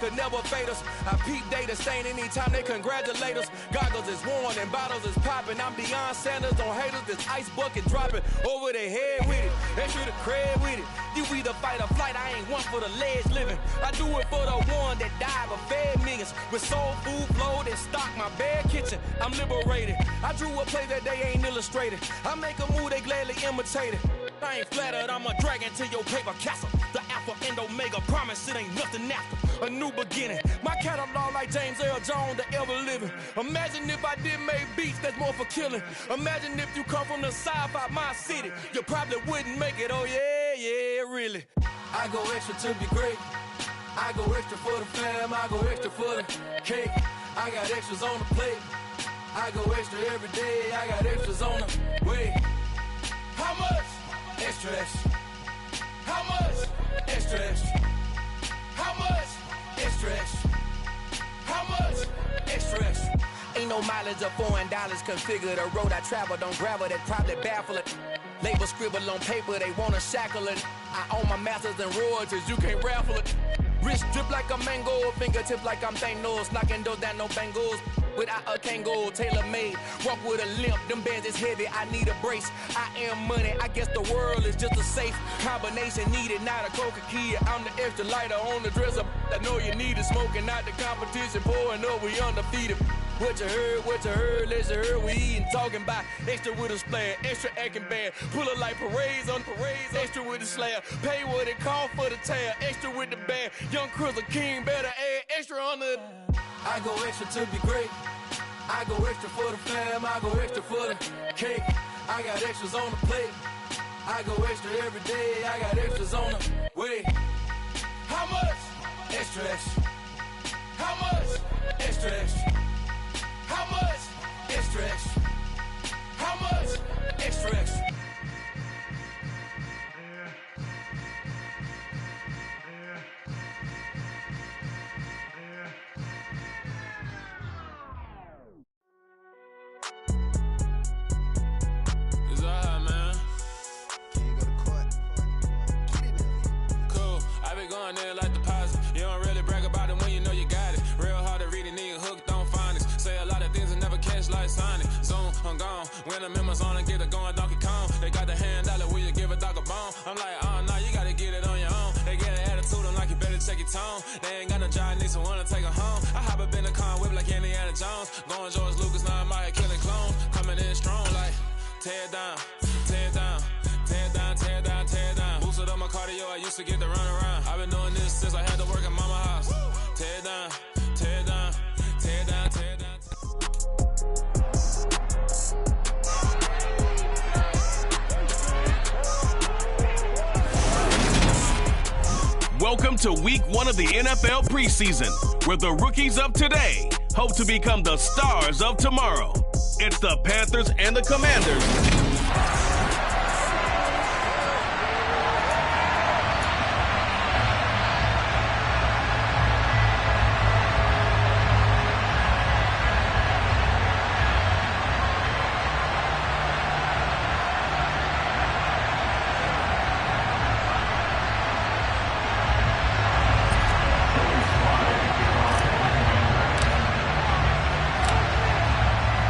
could never fade us. I peep data stain anytime they congratulate us. Goggles is worn and bottles is popping. I'm Deion Sanders on haters. This ice bucket dropping over their head with it. They should have cred with it. You either fight or flight. I ain't one for the ledge living. I do it for the one that died but fed millions. With soul food flowed and stocked my bare kitchen. I'm liberated. I drew a play that they ain't illustrated. I make a move they gladly imitate it. I ain't flattered. I'm a dragon to your paper castle. The Alpha and Omega promise it ain't nothing after. A new beginning. My catalog like James Earl Jones, the ever living. Imagine if I did make beats that's more for killing. Imagine if you come from the south out my city. You probably wouldn't make it, oh yeah, really. I go extra to be great. I go extra for the fam, I go extra for the cake. I got extras on the plate. I go extra every day, I got extras on the way. How much? Extra, extra. How much? Extra, extra. How much? Extra, extra. How much? Extra, extra. Ain't no mileage of $4 configure the road I travel. Don't gravel that probably baffle it. Label scribble on paper, they wanna shackle it. I own my masters and royalties, you can't raffle it. Wrist drip like a mango, fingertips like I'm Thanos. Knocking those down, no bangles. Without a Kango, tailor-made. Walk with a limp, them bands is heavy, I need a brace. I am money, I guess the world is just a safe combination needed, not a coca key. I'm the extra lighter on the dresser. I know you need it, smoking out the competition, pouring up, we undefeated. What you heard, let's heard, we eatin', talking about extra with a splash, extra acting bad, pull it like parades on parades, extra with the slab, pay what it cost for the tab, extra with the band, young Chris a king, better add extra on the. I go extra to be great, I go extra for the fam, I go extra for the cake, I got extras on the plate, I go extra every day, I got extras on the way. How much? Extra, extra. How much? Extra, extra. How much? Extra, extra. How much? Extra, extra. It's all right, man. Can you go to court? Get it in. Cool. I been going there like deposit. You don't really brag about it when you know you got it. Real hard to read a nigga hooked, don't find it. Say a lot of things and never catch like Sonic. Zone, I'm gone. When I'm in my zone, I get it going Donkey Kong. They got the hand dollar, will you give a dog a bone? I'm like, oh, no, you gotta get it on your own. They get an attitude, I'm like, you better check your tone. They ain't got no job, need someone to take her home. I hop up in the car, whip like Indiana Jones. Going George Lucas, now I might kill a clone. Coming in strong like, tear down, tear down, tear down, tear down, tear down. Boosted up my cardio, I used to get to run around. I've been doing this since I had to work at mama house. Tear down, tear down, tear down, tear down. Welcome to week 1 of the NFL preseason, where the rookies of today hope to become the stars of tomorrow. It's the Panthers and the Commanders.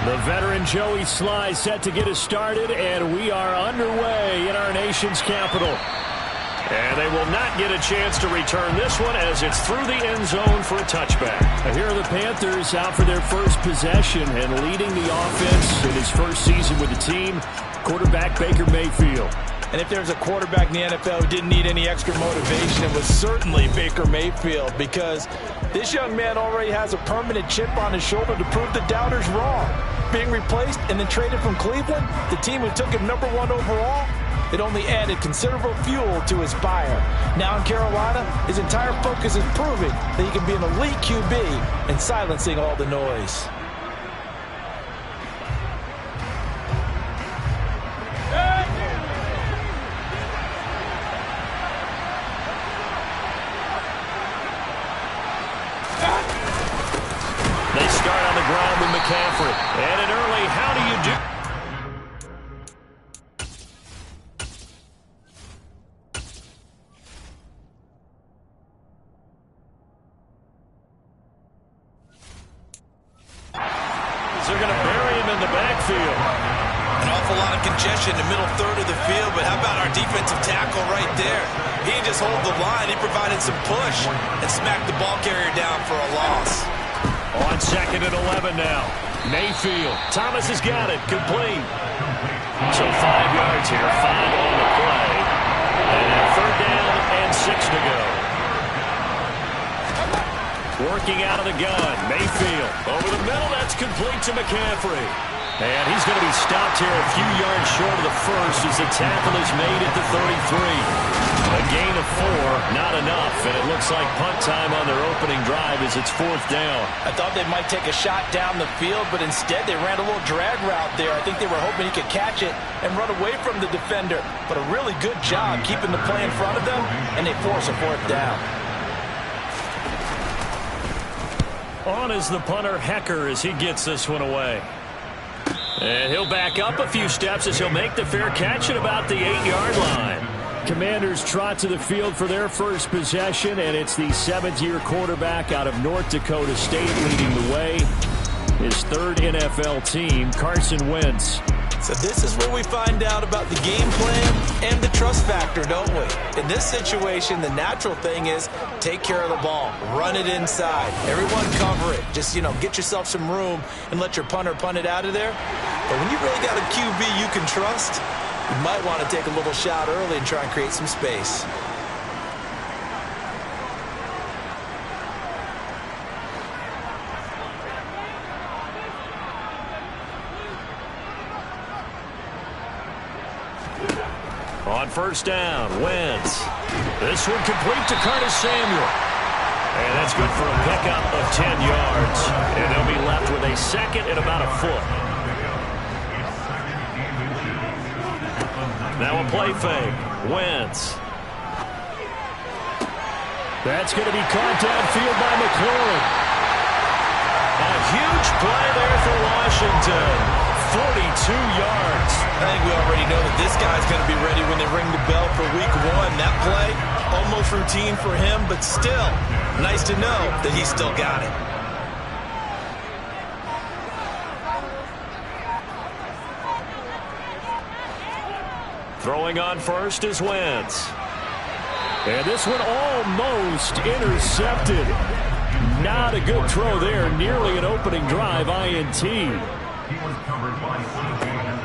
The veteran Joey Sly set to get us started, and we are underway in our nation's capital. And they will not get a chance to return this one as it's through the end zone for a touchback. Now here are the Panthers out for their first possession, and leading the offense in his first season with the team, quarterback Baker Mayfield. And if there's a quarterback in the NFL who didn't need any extra motivation, it was certainly Baker Mayfield, because this young man already has a permanent chip on his shoulder to prove the doubters wrong. Being replaced and then traded from Cleveland, the team who took him #1 overall, it only added considerable fuel to his fire. Now in Carolina, his entire focus is proving that he can be an elite QB and silencing all the noise. They start on the ground with McCaffrey. And an early, how do you do? they're going to bury him in the backfield. An awful lot of congestion in the middle third of the field, but how about our defensive tackle right there? He didn't just hold the line, he provided some push and smacked the ball carrier down for a loss. On 2nd and 11 now. Mayfield. Thomas has got it. Complete. So 5 yards here. 5 on the play. And 3rd down and 6 to go. Working out of the gun. Mayfield. Over the middle. That's complete to McCaffrey. And he's going to be stopped here a few yards short of the first as the tackle is made at the 33. A gain of 4, not enough, and it looks like punt time on their opening drive as it's 4th down. I thought they might take a shot down the field, but instead they ran a little drag route there. I think they were hoping he could catch it and run away from the defender. But a really good job keeping the play in front of them, and they force a 4th down. On is the punter, Hecker, as he gets this one away. And he'll back up a few steps as he'll make the fair catch at about the 8-yard line. Commanders trot to the field for their first possession, and it's the 7th-year quarterback out of North Dakota State leading the way. His 3rd NFL team, Carson Wentz. So this is where we find out about the game plan and the trust factor, don't we? In this situation, the natural thing is take care of the ball, run it inside. Everyone cover it. Just, get yourself some room and let your punter punt it out of there. But when you really got a QB you can trust, you might want to take a little shot early and try and create some space. On 1st down, Wentz. This one complete to Curtis Samuel. And that's good for a pickup of 10 yards. And they'll be left with a 2nd and about a foot. Now a play fake. Wentz. That's going to be caught downfield by McLaurin. A huge play there for Washington. 42 yards. I think we already know that this guy's going to be ready when they ring the bell for week 1. That play, almost routine for him, but still, nice to know that he's still got it. Throwing on first is Wentz. And this one almost intercepted. Not a good throw there. Nearly an opening drive INT.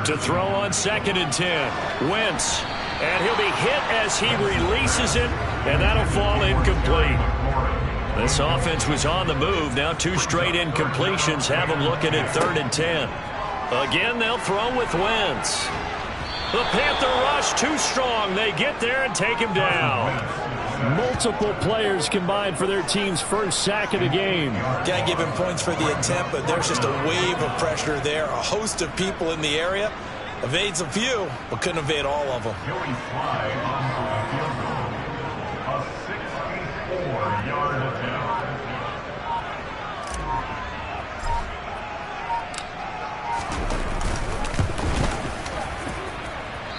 To throw on 2nd and 10. Wentz. And he'll be hit as he releases it. And that'll fall incomplete. This offense was on the move. Now 2 straight incompletions have them looking at 3rd and 10. Again, they'll throw with Wentz. The Panther rush too strong. They get there and take him down. Multiple players combined for their team's first sack of the game. Can't give him points for the attempt, but there's just a wave of pressure there. A host of people in the area. Evades a few, but couldn't evade all of them.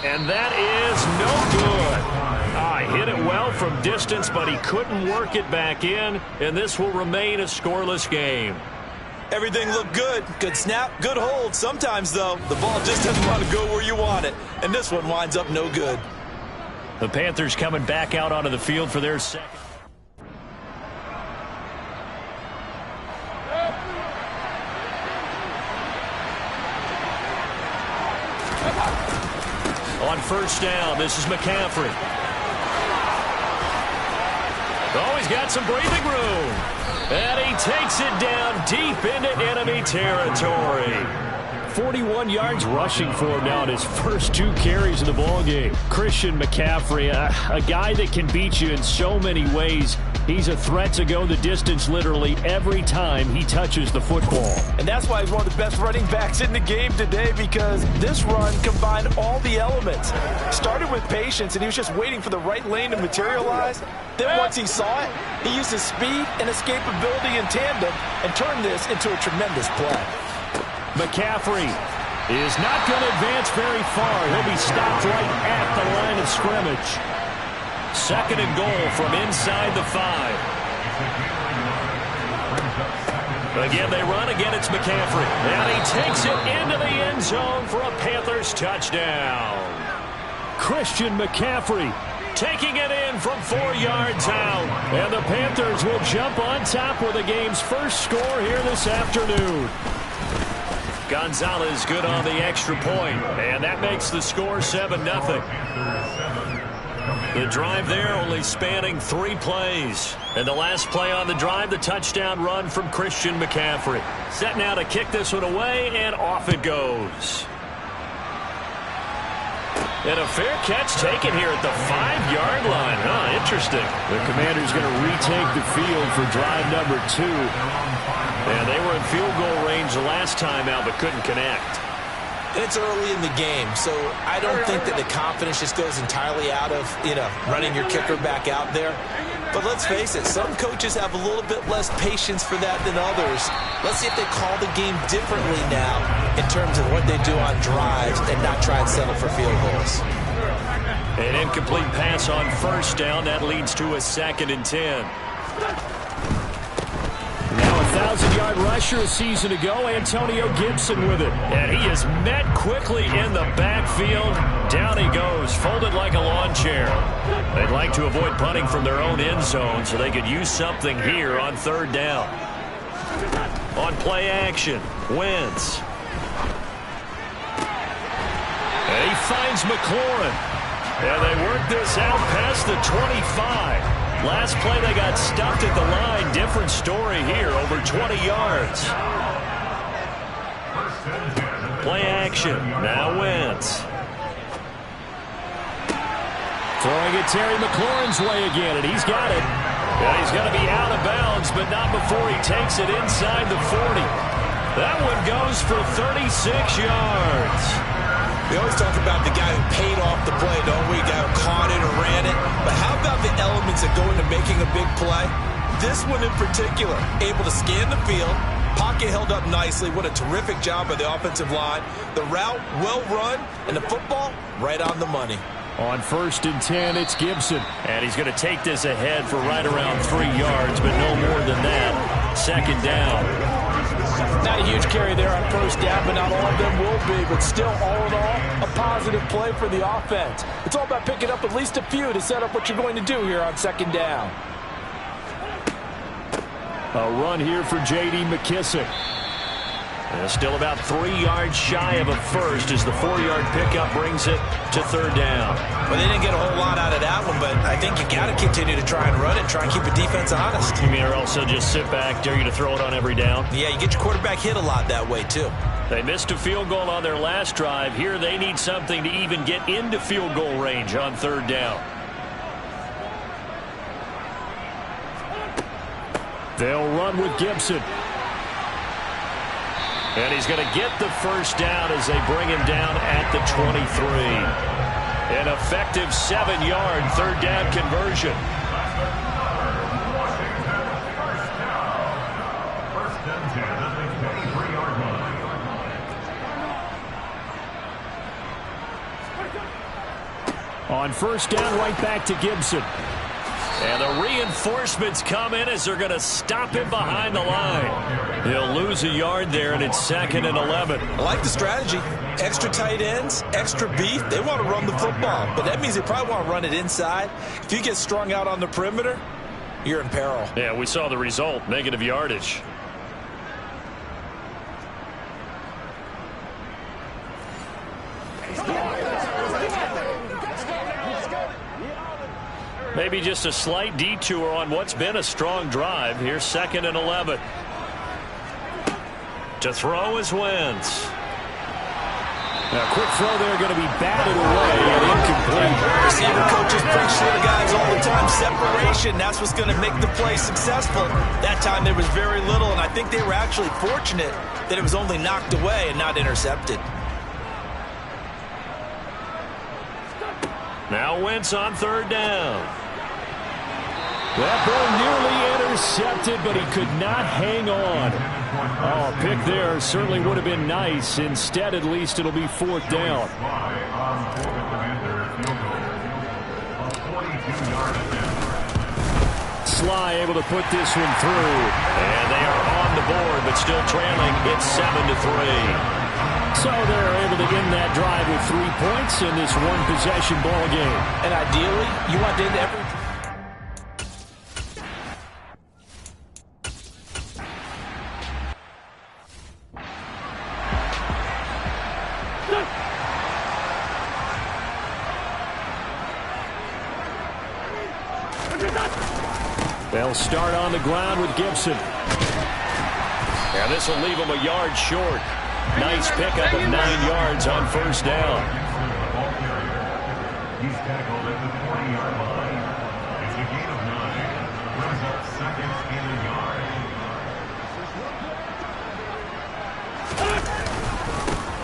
And that is no good. Hit it well from distance, but he couldn't work it back in, and this will remain a scoreless game. Everything looked good. Good snap, good hold. Sometimes, though, the ball just doesn't want to go where you want it, and this one winds up no good. The Panthers coming back out onto the field for their 2nd. On 1st down, this is McCaffrey. Oh, he's got some breathing room. And he takes it down deep into enemy territory. 41 yards rushing for him now in his first 2 carries of the ballgame. Christian McCaffrey, a guy that can beat you in so many ways. He's a threat to go the distance literally every time he touches the football. And that's why he's one of the best running backs in the game today, because this run combined all the elements. Started with patience, and he was just waiting for the right lane to materialize. Then once he saw it, he used his speed and escapability in tandem and turned this into a tremendous play. McCaffrey is not going to advance very far. He'll be stopped right at the line of scrimmage. 2nd and goal from inside the 5. Again, they run. Again, it's McCaffrey. And he takes it into the end zone for a Panthers touchdown. Christian McCaffrey taking it in from 4 yards out. And the Panthers will jump on top with the game's first score here this afternoon. Gonzalez good on the extra point, and that makes the score 7-0. The drive there only spanning 3 plays. And the last play on the drive, the touchdown run from Christian McCaffrey. Set now to kick this one away, and off it goes. And a fair catch taken here at the 5-yard line. Huh, interesting. The Commanders going to retake the field for drive number 2. And they were in field goal range the last time out, but couldn't connect. It's early in the game, so I don't think that the confidence just goes entirely out of, running your kicker back out there. But let's face it, some coaches have a little bit less patience for that than others. Let's see if they call the game differently now in terms of what they do on drives and not try and settle for field goals. An incomplete pass on first down. That leads to a 2nd and 10. Now a 1,000-yard rusher a season ago, Antonio Gibson with it. And he is met quickly in the backfield. Down he goes, folded like a lawn chair. They'd like to avoid punting from their own end zone so they could use something here on 3rd down. On play action, Wentz. And he finds McLaurin. And they work this out past the 25. Last play, they got stuffed at the line. Different story here, over 20 yards. Play action. Now Wentz. Throwing it Terry McLaurin's way again, and he's got it. Yeah, he's going to be out of bounds, but not before he takes it inside the 40. That one goes for 36 yards. We always talk about the guy who paid off the play, don't we? The guy who caught it or ran it. But how about the elements that go into making a big play? This one in particular, able to scan the field, pocket held up nicely. What a terrific job by the offensive line. The route, well run, and the football, right on the money. On 1st and 10, it's Gibson. And he's going to take this ahead for right around 3 yards, but no more than that. 2nd down. Not a huge carry there on 1st down, but not all of them will be. But still, all in all, a positive play for the offense. It's all about picking up at least a few to set up what you're going to do here on 2nd down. A run here for J.D. McKissick. Still about 3 yards shy of a first as the 4-yard pickup brings it to 3rd down. Well, they didn't get a whole lot out of that one, but I think you got to continue to try and run it, try and keep the defense honest. You mean or also just sit back, dare you to throw it on every down? Yeah, you get your quarterback hit a lot that way, too. They missed a field goal on their last drive. Here they need something to even get into field goal range on 3rd down. They'll run with Gibson. And he's going to get the first down as they bring him down at the 23. An effective 7-yard 3rd down conversion. On 1st down, right back to Gibson. And the reinforcements come in as they're going to stop him behind the line. He'll lose a yard there, and it's 2nd and 11. I like the strategy. Extra tight ends, extra beef. They want to run the football, but that means they probably want to run it inside. If you get strung out on the perimeter, you're in peril. Yeah, we saw the result, negative yardage. Maybe just a slight detour on what's been a strong drive. Here's 2nd and 11. To throw is Wentz. A quick throw there, going to be batted away and incomplete. Receiver coaches preach to the guys all the time. Separation, that's what's going to make the play successful. That time there was very little, and I think they were actually fortunate that it was only knocked away and not intercepted. Now Wentz on 3rd down. That ball nearly intercepted, but he could not hang on. Oh, a pick there certainly would have been nice. Instead, at least, it'll be 4th down. Sly able to put this one through. And they are on the board, but but still trailing. It's 7-3. So they're able to end that drive with 3 points in this one-possession ball game. And ideally, you want to end every... They'll start on the ground with Gibson. And this will leave them a yard short. Nice pickup of 9 yards on first down. He's tackled at the 40-yard line. It's a gain of 9. Brings up second and a yard.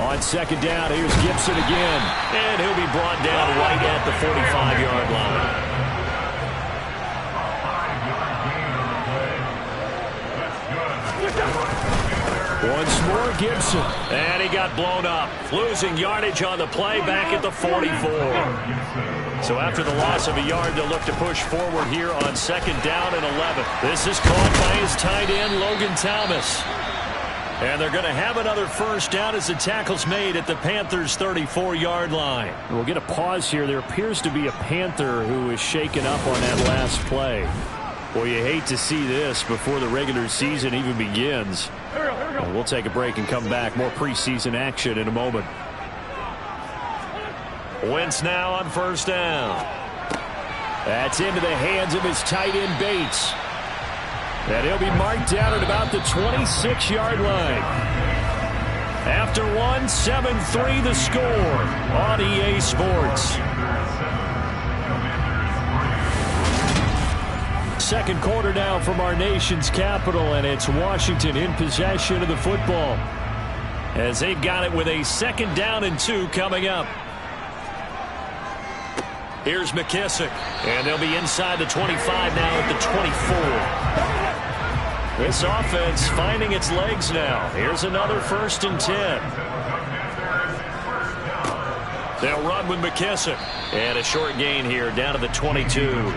On second down, here's Gibson again. And he'll be brought down right at the 45-yard line. Once more, Gibson. And he got blown up. Losing yardage on the play back at the 44. So after the loss of a yard, they'll look to push forward here on second down and 11. This is caught by his tight end, Logan Thomas. And they're going to have another first down as the tackle's made at the Panthers' 34-yard line. We'll get a pause here. There appears to be a Panther who is shaken up on that last play. Well, you hate to see this before the regular season even begins. We'll take a break and come back. More preseason action in a moment. Wentz now on first down. That's into the hands of his tight end, Bates. And he'll be marked down at about the 26-yard line. After one, 7-3 the score on EA Sports. Second quarter now from our nation's capital, and it's Washington in possession of the football as they've got it with a second down and 2 coming up. Here's McKissick, and they'll be inside the 25 now at the 24. This offense finding its legs now. Here's another 1st and 10. They'll run with McKissick, and a short gain here down to the 22.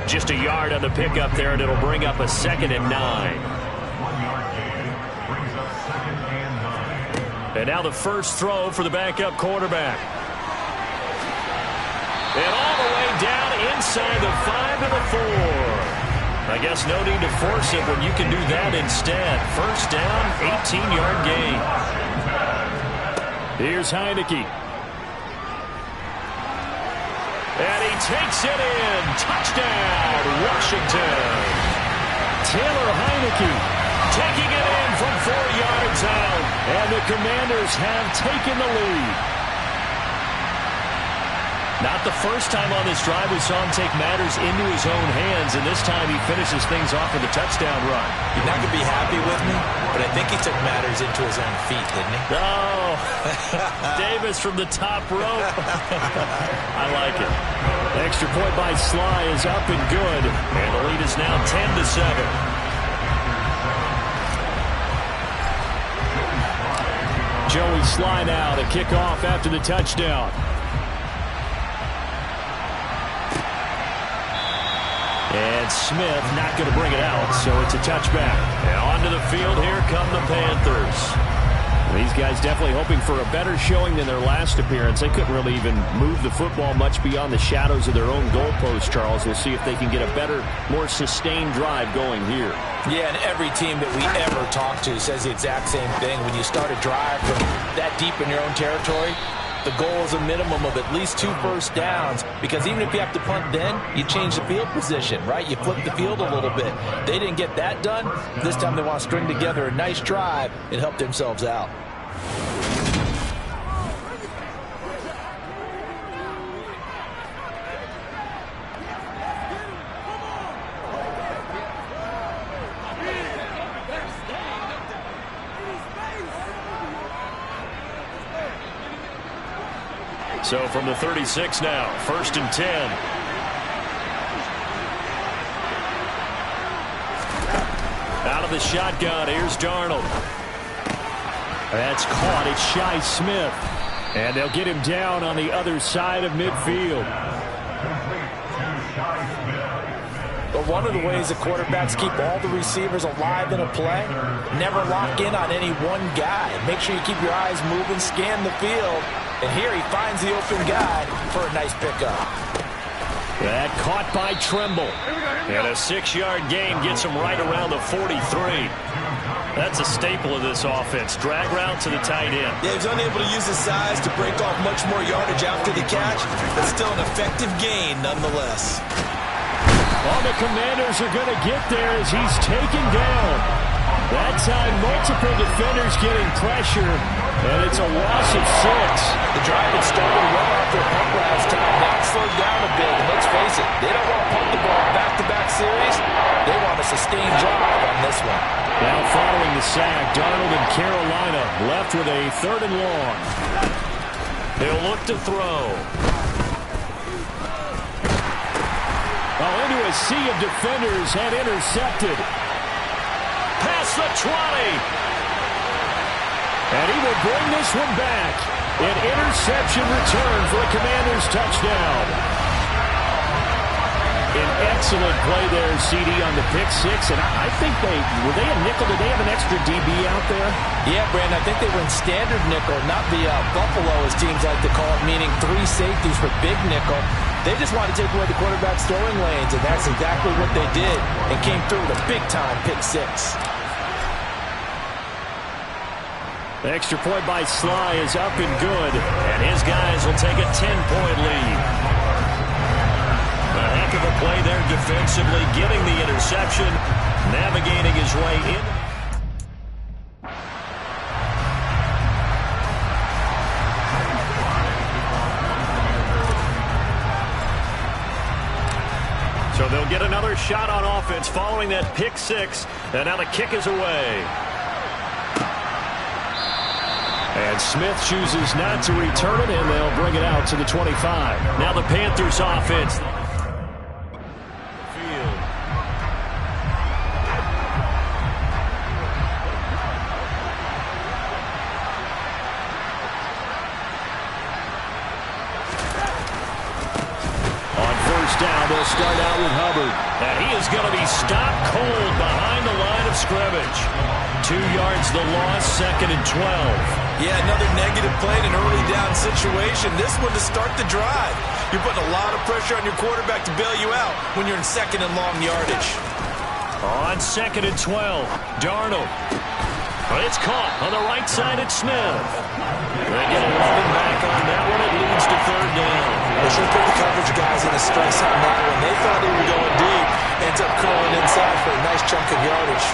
Just a yard on the pickup there, and it'll bring up a 2nd and 9. And now the first throw for the backup quarterback. And all the way down inside the 5 to the 4. I guess no need to force it when you can do that instead. First down, 18-yard gain. Here's Heineke. And he takes it in. Touchdown, Washington. Taylor Heineke taking it in from 4 yards out. And the Commanders have taken the lead. Not the first time on this drive we saw him take matters into his own hands, and this time he finishes things off with a touchdown run. You're not going to be happy with me, but I think he took matters into his own feet, didn't he? Oh, Davis from the top rope. I like it. The extra point by Sly is up and good, and the lead is now 10-7. Joey Sly now to kick off after the touchdown. And Smith not going to bring it out, so it's a touchback. And onto the field, here come the Panthers. These guys definitely hoping for a better showing than their last appearance. They couldn't really even move the football much beyond the shadows of their own goalpost, Charles. We'll see if they can get a better, more sustained drive going here. Yeah, and every team that we ever talk to says the exact same thing. When you start a drive from that deep in your own territory, the goal is a minimum of at least 2 first downs, because even if you have to punt then, you change the field position, right? You flip the field a little bit. They didn't get that done. This time they want to string together a nice drive and help themselves out. So from the 36 now, 1st and 10. Out of the shotgun, here's Darnold. That's caught. It's Shi Smith. And they'll get him down on the other side of midfield. But one of the ways that quarterbacks keep all the receivers alive in a play, never lock in on any one guy. Make sure you keep your eyes moving, scan the field. And here he finds the open guy for a nice pickup. That caught by Trimble. And a 6-yard gain gets him right around the 43. That's a staple of this offense. Drag route to the tight end. Yeah, he's unable to use his size to break off much more yardage after the catch, but still an effective gain nonetheless. All the Commanders are going to get there as he's taken down. That time, multiple defenders getting pressure, and it's a loss of 6. The drive had started well after a punt last time. Now it's slowed down a bit, and let's face it, they don't want to punt the ball back-to-back series. They want a sustained drive on this one. Now following the sack, Darnold and Carolina left with a 3rd and long. They'll look to throw. Into a sea of defenders and intercepted. Past the 20. And he will bring this one back. An interception return for a Commanders touchdown. An excellent play there, CD, on the pick 6. And I think were they a nickel? Did they have an extra DB out there? Yeah, Brandon, I think they were in standard nickel, not the Buffalo, as teams like to call it, meaning 3 safeties for big nickel. They just wanted to take away the quarterback's throwing lanes, and that's exactly what they did, and came through with a big-time pick 6. The extra point by Sly is up and good, and his guys will take a 10-point lead. A heck of a play there defensively, getting the interception, navigating his way in. So they'll get another shot on offense following that pick 6, and now the kick is away. And Smith chooses not to return it, and they'll bring it out to the 25. Now the Panthers offense. Down, they'll start out with Hubbard. And he is going to be stopped cold behind the line of scrimmage. 2 yards the loss, 2nd and 12. Yeah, another negative play in an early down situation. This one to start the drive. You're putting a lot of pressure on your quarterback to bail you out when you're in 2nd and long yardage. On 2nd and 12, Darnold. But it's caught on the right side at Smith. They get 11 back on that one. It leads to 3rd down. They should put the coverage guys in the stress on that one. They thought they were going deep. Ends up curling inside for a nice chunk of yardage.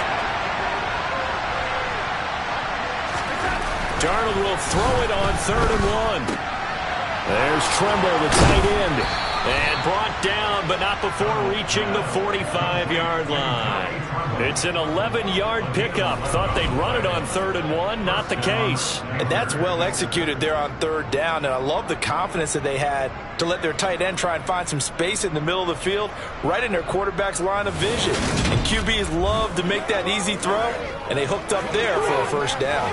Darnold will throw it on 3rd and 1. There's Trimble, the tight end. And brought down, but not before reaching the 45-yard line. It's an 11-yard pickup. Thought they'd run it on 3rd and 1. Not the case. And that's well executed there on 3rd down. And I love the confidence that they had to let their tight end try and find some space in the middle of the field, right in their quarterback's line of vision. And QBs love to make that easy throw, and they hooked up there for a 1st down.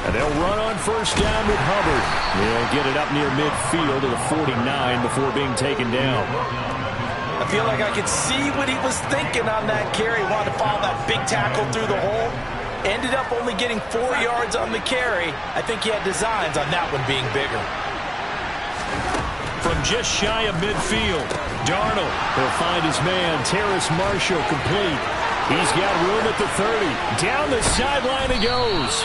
And they'll run on 1st down with Hubbard. They'll get it up near midfield to the 49 before being taken down. I feel like I could see what he was thinking on that carry. Wanted to follow that big tackle through the hole. Ended up only getting 4 yards on the carry. I think he had designs on that one being bigger. From just shy of midfield, Darnold will find his man, Terrace Marshall, complete. He's got room at the 30. Down the sideline he goes.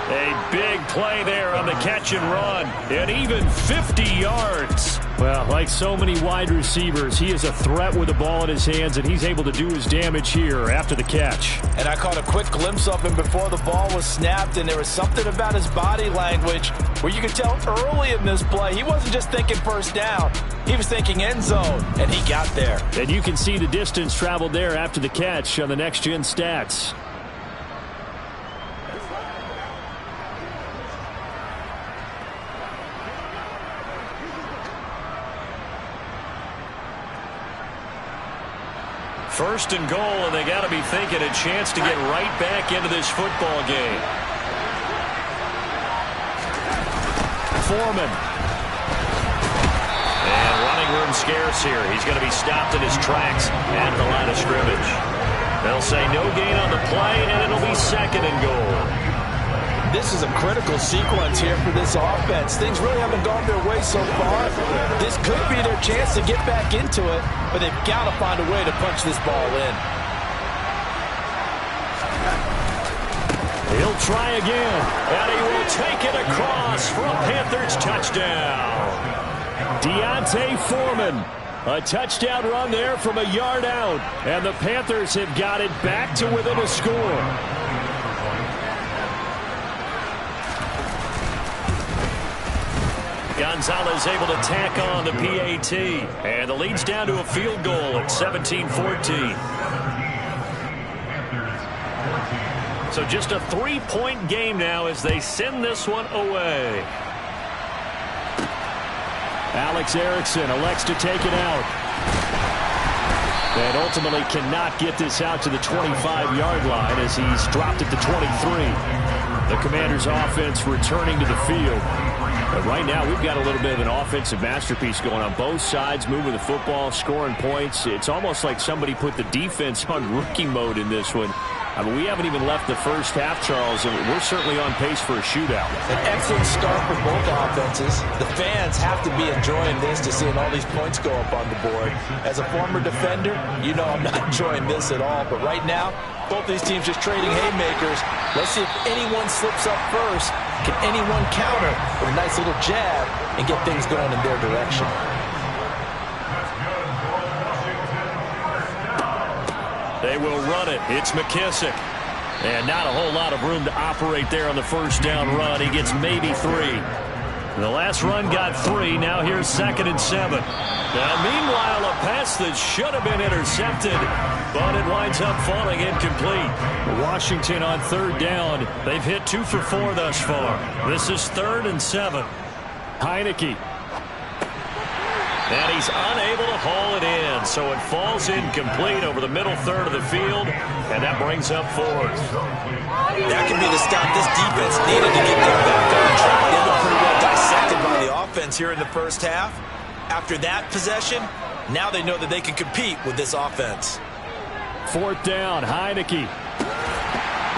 A big play there on the catch and run. And even 50 yards. Well, like so many wide receivers, he is a threat with the ball in his hands, and he's able to do his damage here after the catch. And I caught a quick glimpse of him before the ball was snapped, and there was something about his body language where you could tell early in this play he wasn't just thinking 1st down. He was thinking end zone, and he got there. And you can see the distance traveled there after the catch on the next-gen stats. First and goal, and they got to be thinking a chance to get right back into this football game. Foreman. And running room scarce here. He's going to be stopped in his tracks at the line of scrimmage. They'll say no gain on the play, and it'll be second and goal. This is a critical sequence here for this offense. Things really haven't gone their way so far. This could be their chance to get back into it, but they've got to find a way to punch this ball in. He'll try again, and he will take it across for a Panthers touchdown. Deontay Foreman, a touchdown run there from a yard out, and the Panthers have got it back to within a score. Gonzalez able to tack on the PAT, and the lead's down to a field goal at 17-14. So just a 3-point game now as they send this one away. Alex Erickson elects to take it out. And ultimately cannot get this out to the 25-yard line as he's dropped at the 23. The Commanders' offense returning to the field. But right now, we've got a little bit of an offensive masterpiece going on both sides, moving the football, scoring points. It's almost like somebody put the defense on rookie mode in this one. I mean, we haven't even left the first half, Charles, and we're certainly on pace for a shootout. An excellent start for both offenses. The fans have to be enjoying this to seeing all these points go up on the board. As a former defender, you know I'm not enjoying this at all. But right now, both these teams just trading haymakers. Let's see if anyone slips up first. Can anyone counter with a nice little jab and get things going in their direction? They will run it. It's McKissick. And not a whole lot of room to operate there on the first down run. He gets maybe 3. The last run got 3. Now here's 2nd and 7. Now, meanwhile, a pass that should have been intercepted, but it winds up falling incomplete. Washington on 3rd down. They've hit 2 for 4 thus far. This is 3rd and 7. Heineke. And he's unable to haul it in, so it falls incomplete over the middle third of the field, and that brings up 4th. That can be the stop this defense needed to get them back on track. They've been pretty well dissected by the offense here in the first half. After that possession, now they know that they can compete with this offense. 4th down, Heineke.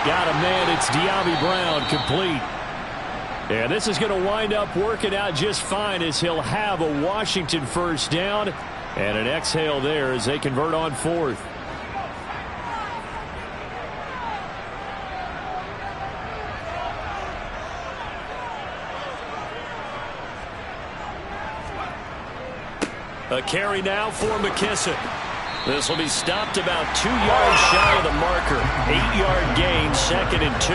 Got a man, it's De'Ami Brown, complete. And this is going to wind up working out just fine as he'll have a Washington first down and an exhale there as they convert on 4th. A carry now for McKissick. This will be stopped about 2 yards shy of the marker. 8-yard gain, 2nd and 2.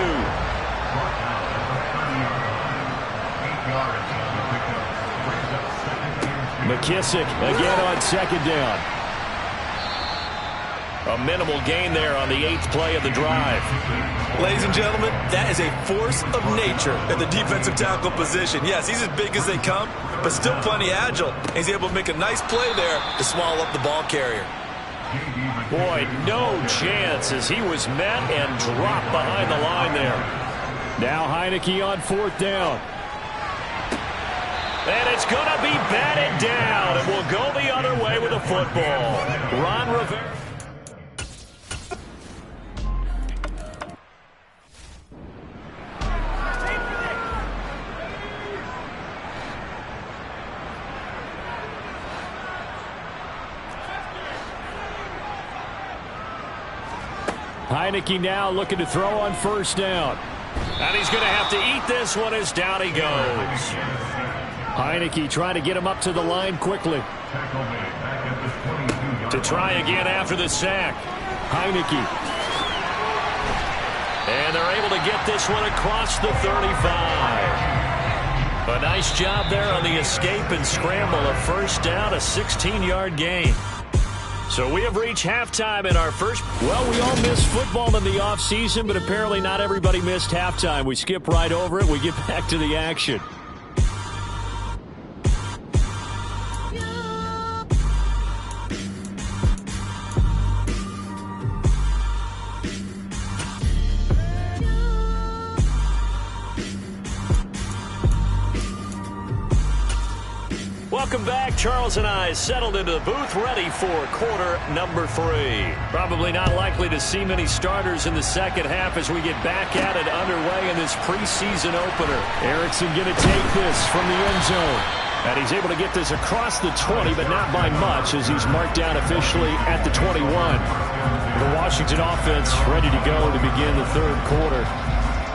McKissick again on 2nd down. A minimal gain there on the 8th play of the drive. Ladies and gentlemen, that is a force of nature at the defensive tackle position. Yes, he's as big as they come, but still plenty agile. He's able to make a nice play there to swallow up the ball carrier. Boy, no chance as he was met and dropped behind the line there. Now Heineke on 4th down. And it's going to be batted down. It will go the other way with the football. Ron Rivera. Heineke now looking to throw on 1st down. And he's going to have to eat this one as down he goes. Heineke trying to get him up to the line quickly. To try again after the sack. Heineke. And they're able to get this one across the 35. A nice job there on the escape and scramble. A first down, a 16-yard gain. So we have reached halftime in our first. Well, we all missed football in the offseason, but apparently not everybody missed halftime. We skip right over it. We get back to the action. Welcome back. Charles and I settled into the booth, ready for quarter number 3. Probably not likely to see many starters in the second half as we get back at it underway in this preseason opener. Erickson going to take this from the end zone. And he's able to get this across the 20, but not by much as he's marked down officially at the 21. The Washington offense ready to go to begin the third quarter.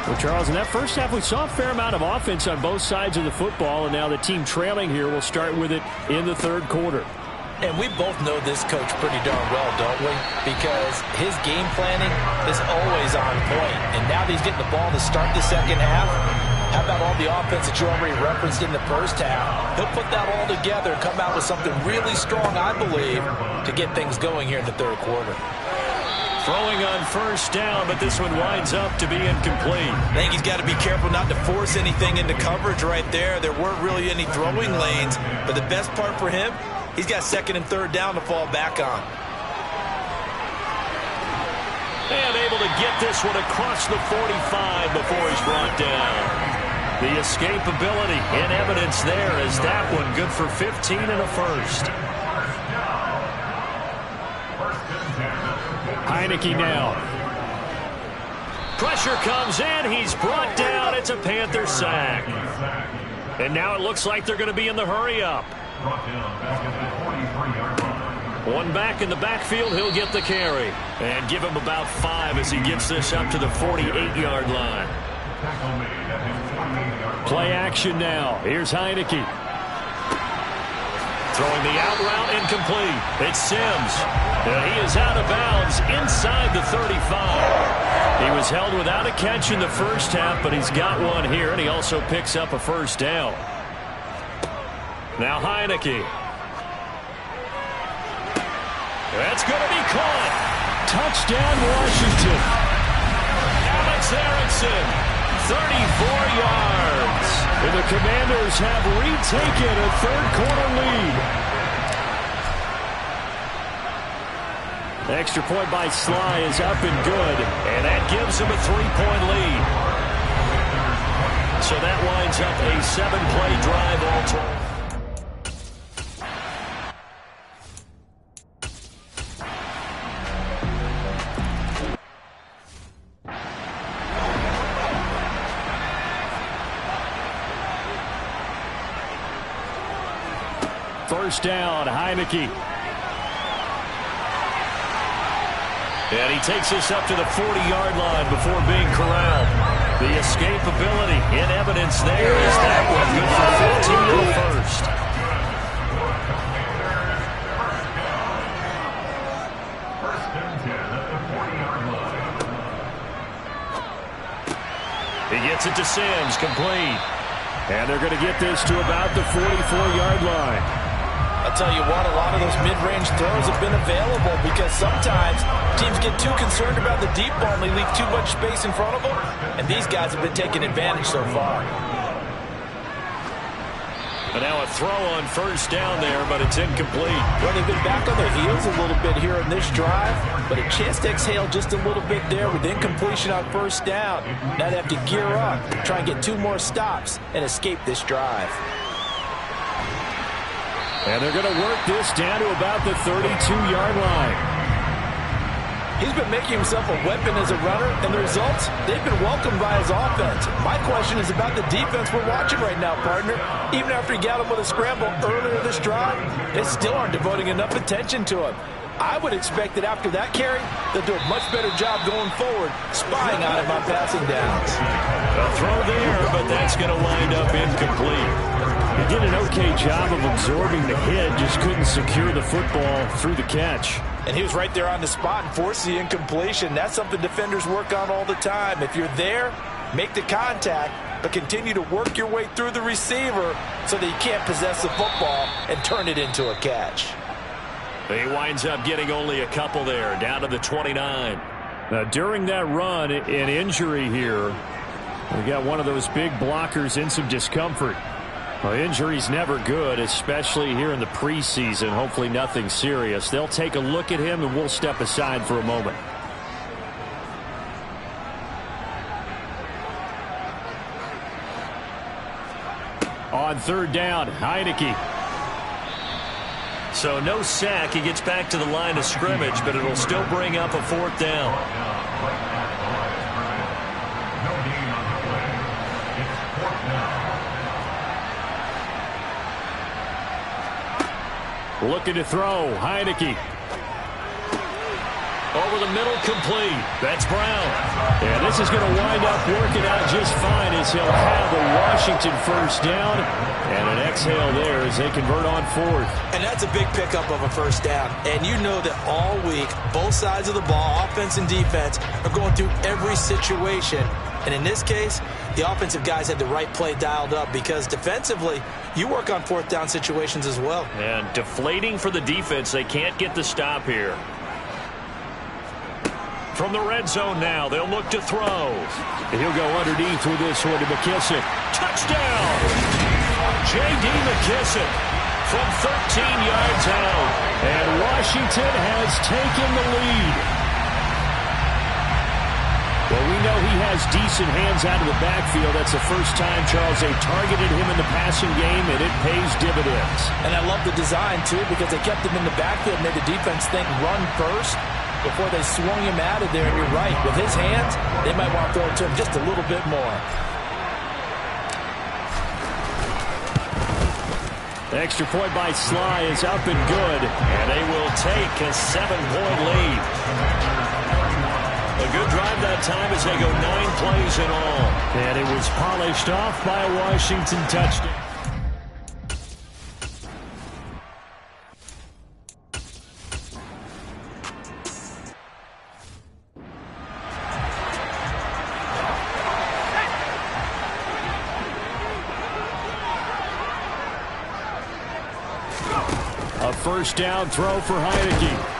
Well, Charles, in that first half, we saw a fair amount of offense on both sides of the football, and now the team trailing here will start with it in the third quarter. And we both know this coach pretty darn well, don't we? Because his game planning is always on point. And now that he's getting the ball to start the second half, how about all the offense that you already referenced in the first half? He'll put that all together and come out with something really strong, I believe, to get things going here in the third quarter. Throwing on first down, but this one winds up to be incomplete. I think he's got to be careful not to force anything into coverage right there. There weren't really any throwing lanes, but the best part for him, he's got second and third down to fall back on. And able to get this one across the 45 before he's brought down. The escapability in evidence there as that one good for 15 and a first. Heineke now. Pressure comes in. He's brought down. It's a Panther sack. And now it looks like they're going to be in the hurry-up. One back in the backfield. He'll get the carry. And give him about 5 as he gets this up to the 48-yard line. Play action now. Here's Heineke. Throwing the out route incomplete. It's Sims. And he is out of bounds inside the 35. He was held without a catch in the first half, but he's got one here, and he also picks up a first down. Now Heineke. That's going to be caught. Touchdown, Washington. Alex Erickson, 34 yards. And the Commanders have retaken a third-quarter lead. Extra point by Sly is up and good, and that gives him a 3-point lead. So that winds up a 7-play drive all told. First down, Heineke. And he takes this up to the 40-yard line before being corralled. The escapability in evidence there is that one good for 15 to the first. He gets it to Sims, complete. And they're going to get this to about the 44-yard line. I'll tell you what, a lot of those mid-range throws have been available because sometimes teams get too concerned about the deep ball and they leave too much space in front of them, and these guys have been taking advantage so far. And now a throw on first down there, but it's incomplete. Well, they've been back on their heels a little bit here in this drive, but a chance to exhale just a little bit there with incompletion on first down. Now they have to gear up, try and get 2 more stops, and escape this drive. And they're going to work this down to about the 32-yard line. He's been making himself a weapon as a runner, and the results, they've been welcomed by his offense. My question is about the defense we're watching right now, partner. Even after he got him with a scramble earlier this drive, they still aren't devoting enough attention to him. I would expect that after that carry, they'll do a much better job going forward, spying on him on passing downs. A throw there, but that's going to wind up incomplete. He did an okay job of absorbing the hit, just couldn't secure the football through the catch. And he was right there on the spot and forced the incompletion. That's something defenders work on all the time. If you're there, make the contact, but continue to work your way through the receiver so that you can't possess the football and turn it into a catch. He winds up getting only a couple there, down to the 29. Now, during that run, an injury here, we got one of those big blockers in some discomfort. Well, injury's never good, especially here in the preseason. Hopefully nothing serious. They'll take a look at him, and we'll step aside for a moment. On third down, Heineke. So no sack. He gets back to the line of scrimmage, but it'll still bring up a 4th down. No gain on the play. It's 4th down. Looking to throw. Heineke. Over the middle, complete. That's Brown. And this is going to wind up working out just fine as he'll have a Washington 1st down. And an exhale there as they convert on 4th. And that's a big pickup of a 1st down. And you know that all week, both sides of the ball, offense and defense, are going through every situation. And in this case, the offensive guys had the right play dialed up because defensively, you work on 4th down situations as well. And deflating for the defense. They can't get the stop here. From the red zone now, they'll look to throw. He'll go underneath with this one to McKissick. Touchdown! J.D. McKissick from 13 yards out. And Washington has taken the lead. Well, we know he has decent hands out of the backfield. That's the first time, Charles, they targeted him in the passing game, and it pays dividends. And I love the design, too, because they kept him in the backfield and made the defense think run first before they swung him out of there. And you're right, with his hands, they might want to throw it to him just a little bit more. The extra point by Sly is up and good. And they will take a 7-point lead. A good drive that time as they go 9 plays in all. And it was polished off by a Washington touchdown. A 1st down throw for Heineke.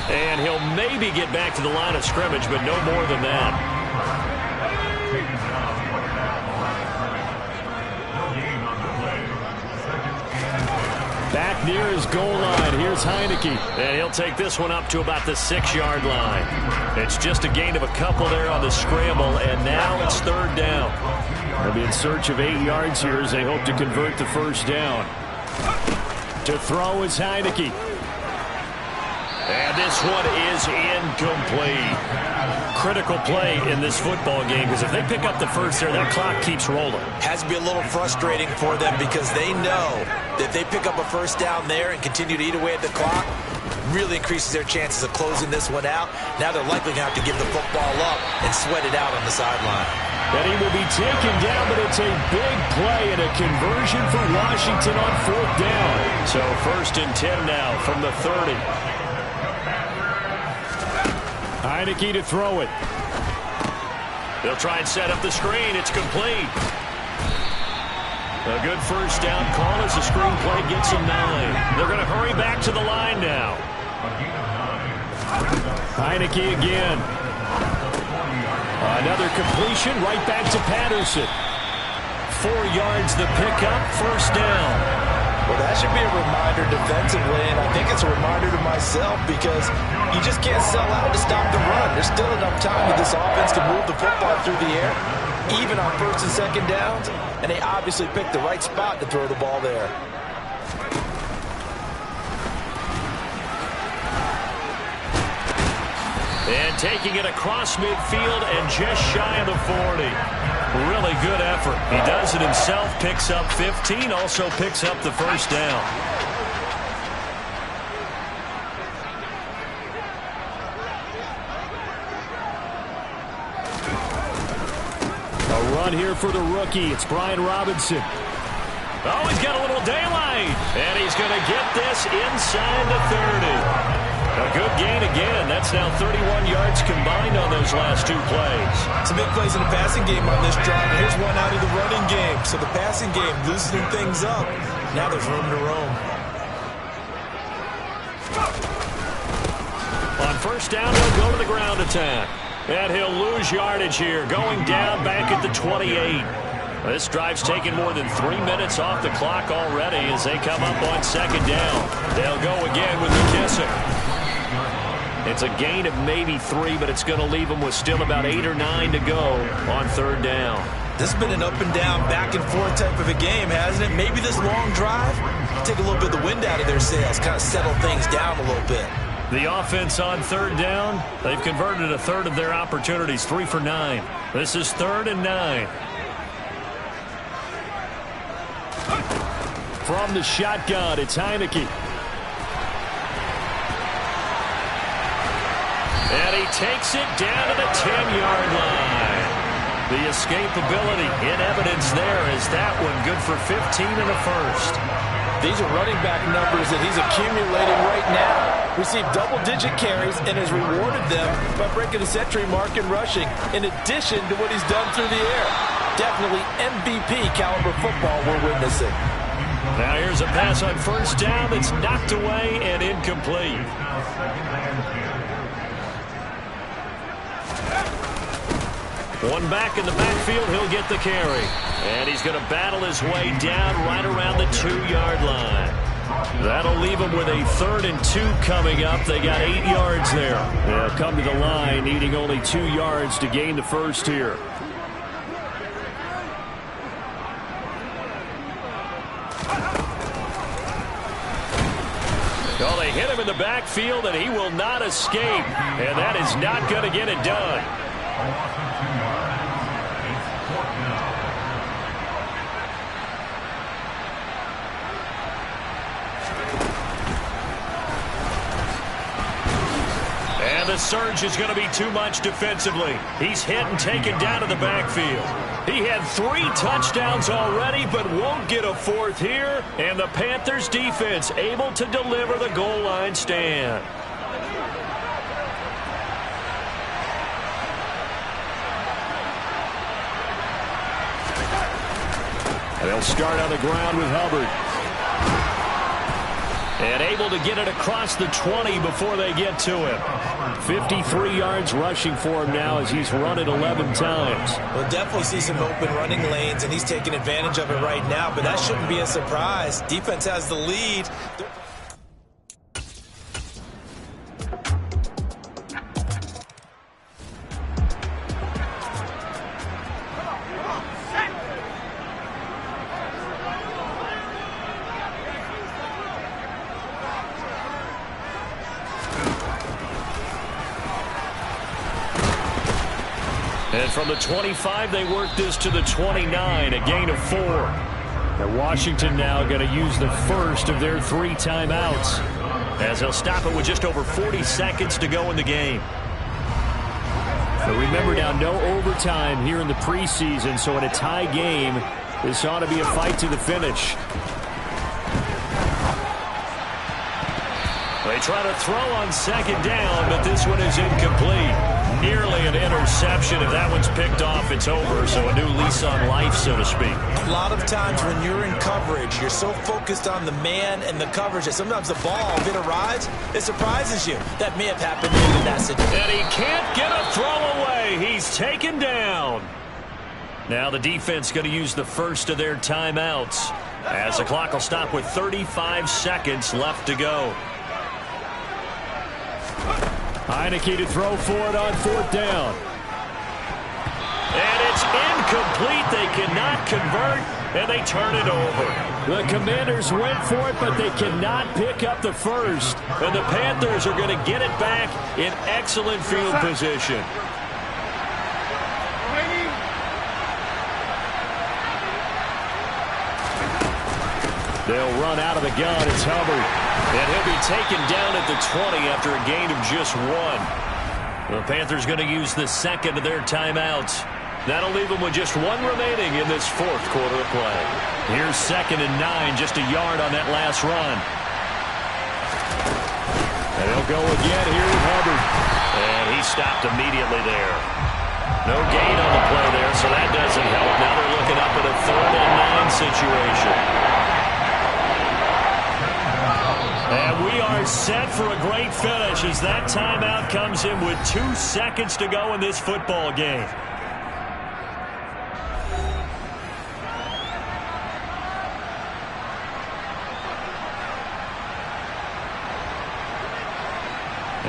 And he'll maybe get back to the line of scrimmage, but no more than that. Back near his goal line. Here's Heineke. And he'll take this one up to about the 6-yard line. It's just a gain of a couple there on the scramble, and now it's 3rd down. They'll be in search of 8 yards here as they hope to convert the 1st down. To throw is Heineke. And this one is incomplete. Critical play in this football game because if they pick up the 1st there, that clock keeps rolling. Has to be a little frustrating for them because they know that if they pick up a 1st down there and continue to eat away at the clock, really increases their chances of closing this one out. Now they're likely going to have to give the football up and sweat it out on the sideline. And he will be taken down, but it's a big play and a conversion for Washington on 4th down. So 1st and 10 now from the 30. Heineke to throw it. They'll try and set up the screen. It's complete. A good 1st down call as the screen play gets him 9. They're going to hurry back to the line now. Heineke again. Another completion right back to Patterson. 4 yards the pickup, 1st down. Well, that should be a reminder defensively, and I think it's a reminder to myself because you just can't sell out to stop the run. There's still enough time that this offense can move the football through the air, even on 1st and 2nd downs, and they obviously picked the right spot to throw the ball there. And taking it across midfield and just shy of the 40. Really good effort. He does it himself, picks up 15, also picks up the 1st down. A run here for the rookie. It's Brian Robinson. Oh, he's got a little daylight. And he's going to get this inside the 30. A good gain again. That's now 31 yards combined on those last 2 plays. Some big plays in the passing game on this drive. Here's one out of the running game. So the passing game loosening things up. Now there's room to roam. On 1st down, he'll go to the ground attack. And he'll lose yardage here, going down back at the 28. This drive's taken more than 3 minutes off the clock already as they come up on 2nd down. They'll go again with McKissick. It's a gain of maybe 3, but it's going to leave them with still about 8 or 9 to go on 3rd down. This has been an up and down, back and forth type of a game, hasn't it? Maybe this long drive take a little bit of the wind out of their sails, kind of settle things down a little bit. The offense on third down, they've converted a third of their opportunities, 3 for 9. This is 3rd and 9. From the shotgun, it's Heineke. And he takes it down to the 10-yard line. The escapability in evidence there as that one good for 15 in the first. These are running back numbers that he's accumulating right now. Received double-digit carries and has rewarded them by breaking the century mark in rushing, in addition to what he's done through the air. Definitely MVP caliber football we're witnessing. Now here's a pass on first down that's knocked away and incomplete. One back in the backfield, he'll get the carry. And he's going to battle his way down right around the 2-yard line. That'll leave him with a 3rd and 2 coming up. They got 8 yards there. They'll come to the line needing only 2 yards to gain the first here. Well, they hit him in the backfield, and he will not escape. And that is not going to get it done. And the surge is going to be too much defensively. He's hit and taken down to the backfield. He had 3 touchdowns already, but won't get a 4th here. And the Panthers defense able to deliver the goal line stand. And they'll start on the ground with Hubbard. And able to get it across the 20 before they get to him. 53 yards rushing for him now as he's run it 11 times. We'll definitely see some open running lanes, and he's taking advantage of it right now, but that shouldn't be a surprise. Defense has the lead. And from the 25, they work this to the 29, a gain of 4. And Washington now going to use the first of their 3 timeouts, as they'll stop it with just over 40 seconds to go in the game. But remember now, no overtime here in the preseason, so in a tie game, this ought to be a fight to the finish. They try to throw on second down, but this one is incomplete. Nearly an interception. If that one's picked off, it's over. So a new lease on life, so to speak. A lot of times when you're in coverage, you're so focused on the man and the coverage that sometimes the ball, if it arrives, it surprises you. That may have happened in that situation. And he can't get a throw away. He's taken down. Now the defense going to use the first of their timeouts, as the clock will stop with 35 seconds left to go. Heineke to throw for it on 4th down. And it's incomplete. They cannot convert, and they turn it over. The Commanders went for it, but they cannot pick up the first. And the Panthers are going to get it back in excellent field position. They'll run out of the gun. It's Hubbard. And he'll be taken down at the 20 after a gain of just 1. The Panthers going to use the second of their timeouts. That'll leave them with just 1 remaining in this 4th quarter of play. Here's 2nd and 9, just a yard on that last run. And they'll go again here with Hubbard. And he stopped immediately there. No gain on the play there, so that doesn't help. Now they're looking up at a 3rd and 9 situation. And we are set for a great finish as that timeout comes in with 2 seconds to go in this football game.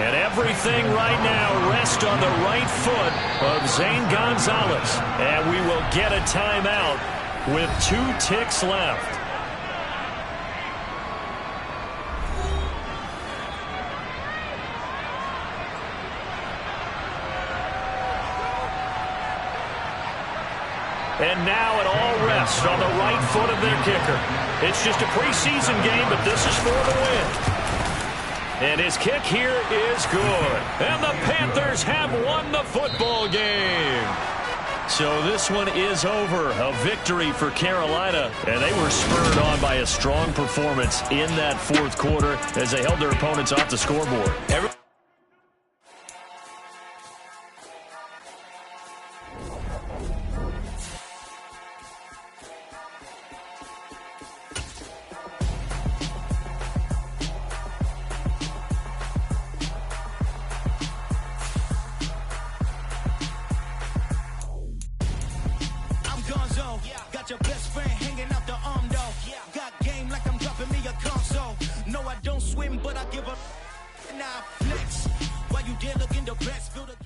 And everything right now rests on the right foot of Zane Gonzalez. And we will get a timeout with 2 ticks left. And now it all rests on the right foot of their kicker. It's just a preseason game, but this is for the win. And his kick here is good. And the Panthers have won the football game. So this one is over. A victory for Carolina. And they were spurred on by a strong performance in that fourth quarter as they held their opponents off the scoreboard. Your best friend hanging out the arm though. Got game like I'm dropping me a console. No, I don't swim, but I give a now flex. While you there looking the best, feel the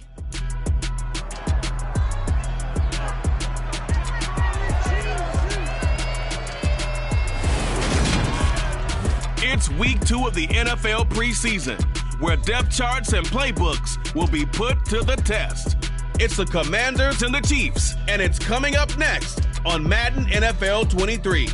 It's week 2 of the NFL preseason, where depth charts and playbooks will be put to the test. It's the Commanders and the Chiefs, and it's coming up next on Madden NFL 23.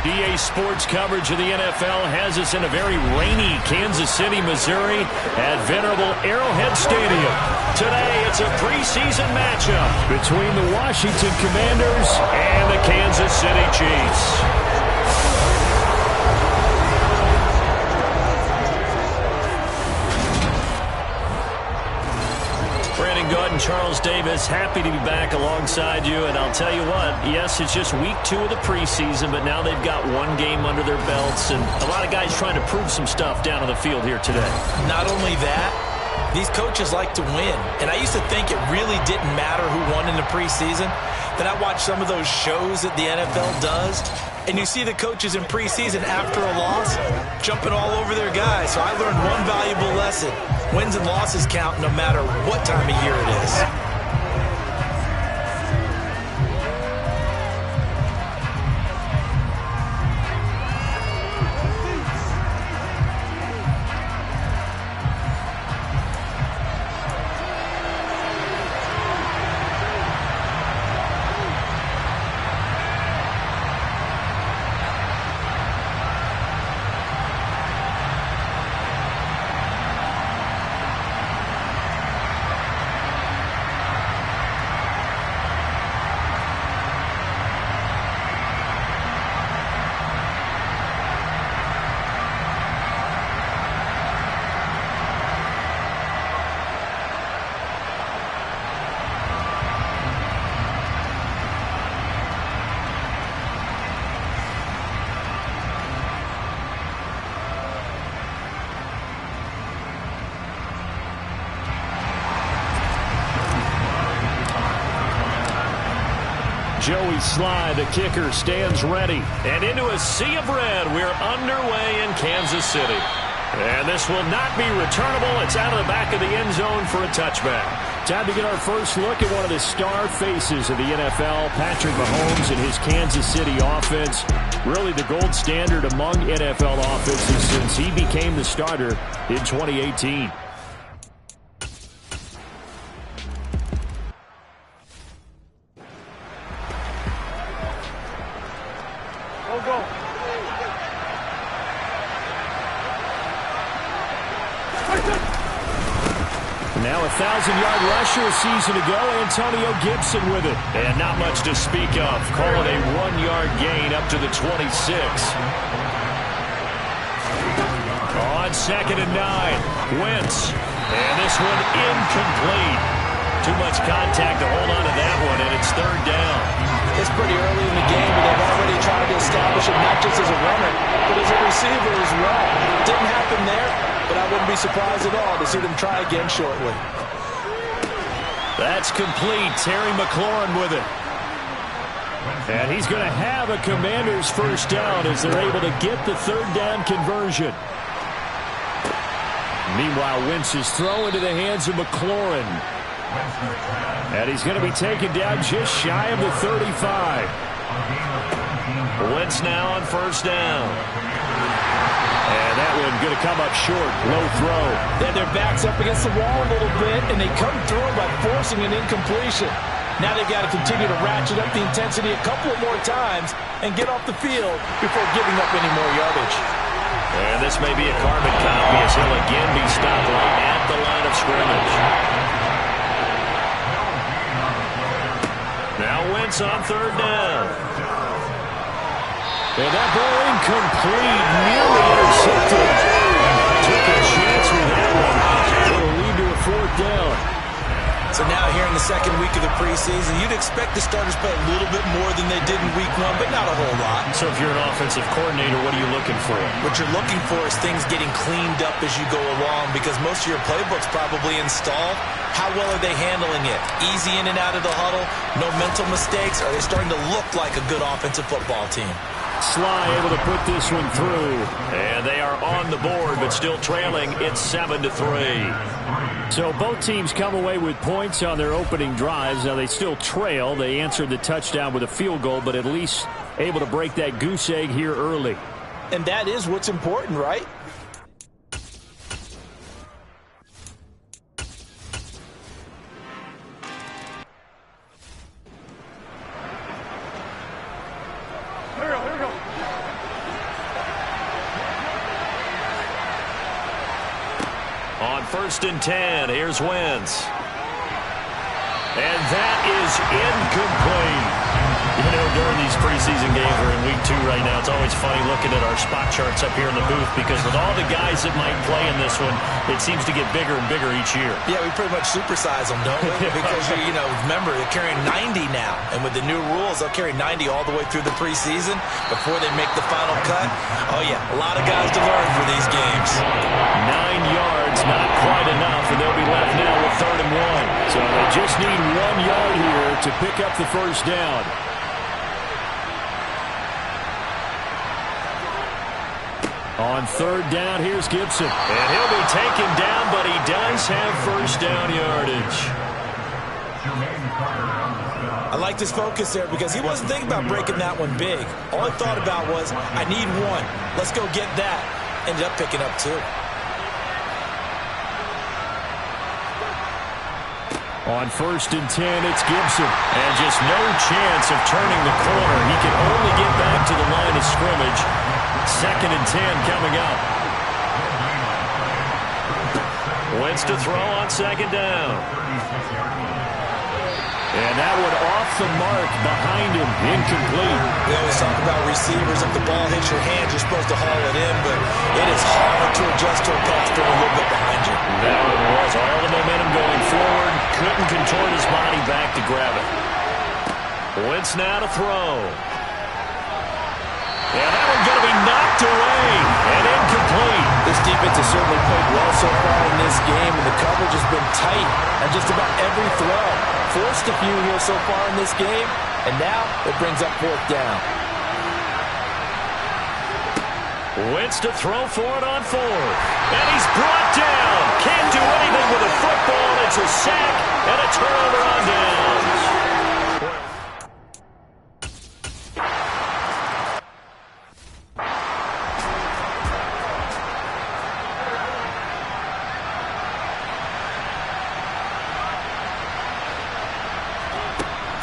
EA Sports coverage of the NFL has us in a very rainy Kansas City, Missouri at venerable Arrowhead Stadium. Today, it's a preseason matchup between the Washington Commanders and the Kansas City Chiefs. Brandon Good and Charles Davis, happy to be back alongside you. And I'll tell you what, yes, it's just week 2 of the preseason, but now they've got one game under their belts. And a lot of guys trying to prove some stuff down on the field here today. Not only that, these coaches like to win. And I used to think it really didn't matter who won in the preseason. Then I watched some of those shows that the NFL does, and you see the coaches in preseason after a loss jumping all over their guys. So I learned one valuable lesson. Wins and losses count no matter what time of year it is. Joey Sly, the kicker, stands ready. And into a sea of red, we're underway in Kansas City. And this will not be returnable. It's out of the back of the end zone for a touchback. Time to get our first look at one of the star faces of the NFL, Patrick Mahomes and his Kansas City offense. Really the gold standard among NFL offenses since he became the starter in 2018. Now a 1,000-yard rusher a season ago, Antonio Gibson with it. And not much to speak of. Call it a 1-yard gain up to the 26. On 2nd and 9, Wentz. And this one incomplete. Too much contact to hold on to that one, and it's 3rd down. It's pretty early in the game, but they've already tried to establish him not just as a runner, but as a receiver as well. Didn't happen there, but I wouldn't be surprised at all to see them try again shortly. That's complete. Terry McLaurin with it. And he's going to have a Commanders first down as they're able to get the third down conversion. Meanwhile, Wentz is thrown into the hands of McLaurin. And he's going to be taken down just shy of the 35. Wentz now on first down. And that one going to come up short. Low throw. Yeah, their back's up against the wall a little bit, and they come through by forcing an incompletion. Now they've got to continue to ratchet up the intensity a couple of more times and get off the field before giving up any more yardage. And this may be a carbon copy as he'll again be stopped right at the line of scrimmage. Now Wentz on third down. And that ball incomplete, nearly intercepted. Took a chance with that one. It'll lead to a fourth down. So now here in the second week of the preseason, you'd expect the starters to play a little bit more than they did in week one, but not a whole lot. So if you're an offensive coordinator, what are you looking for? What you're looking for is things getting cleaned up as you go along, because most of your playbook's probably installed. How well are they handling it? Easy in and out of the huddle? No mental mistakes? Are they starting to look like a good offensive football team? Sly able to put this one through. And they are on the board, but still trailing. It's 7-3. So both teams come away with points on their opening drives. Now they still trail. They answered the touchdown with a field goal, but at least able to break that goose egg here early. And that is what's important, right? On 1st and 10, here's Wentz. And that is incomplete. You know, during these preseason games, we're in week 2 right now. It's always funny looking at our spot charts up here in the booth because with all the guys that might play in this one, it seems to get bigger and bigger each year. Yeah, we pretty much supersize them, don't we? Because, you know, remember, they're carrying 90 now. And with the new rules, they'll carry 90 all the way through the preseason before they make the final cut. Oh, yeah, a lot of guys to learn for these games. 9 yards, not quite enough, and they'll be left now with 3rd and 1. So they just need 1 yard here to pick up the first down. On 3rd down, here's Gibson. And he'll be taken down, but he does have first down yardage. I like his focus there because he wasn't thinking about breaking that one big. All he thought about was, I need 1. Let's go get that. Ended up picking up 2. On 1st and 10, it's Gibson. And just no chance of turning the corner. He can only get back to the line of scrimmage. 2nd and 10 coming up. Wentz to throw on 2nd down. And that one off the mark behind him. Incomplete. We always talk about receivers. If the ball hits your hands, you're supposed to haul it in, but it is hard to adjust to a pass thrown a little bit behind you. That one was all the momentum going forward. Couldn't contort his body back to grab it. Wentz now to throw. Yeah, that one's going to be knocked away and incomplete. This defense has certainly played well so far in this game, and the coverage has been tight on just about every throw. Forced a few here so far in this game, and now it brings up 4th down. Wentz to throw for it on 4th. And he's brought down. Can't do anything with a football. It's a sack and a turnover on downs.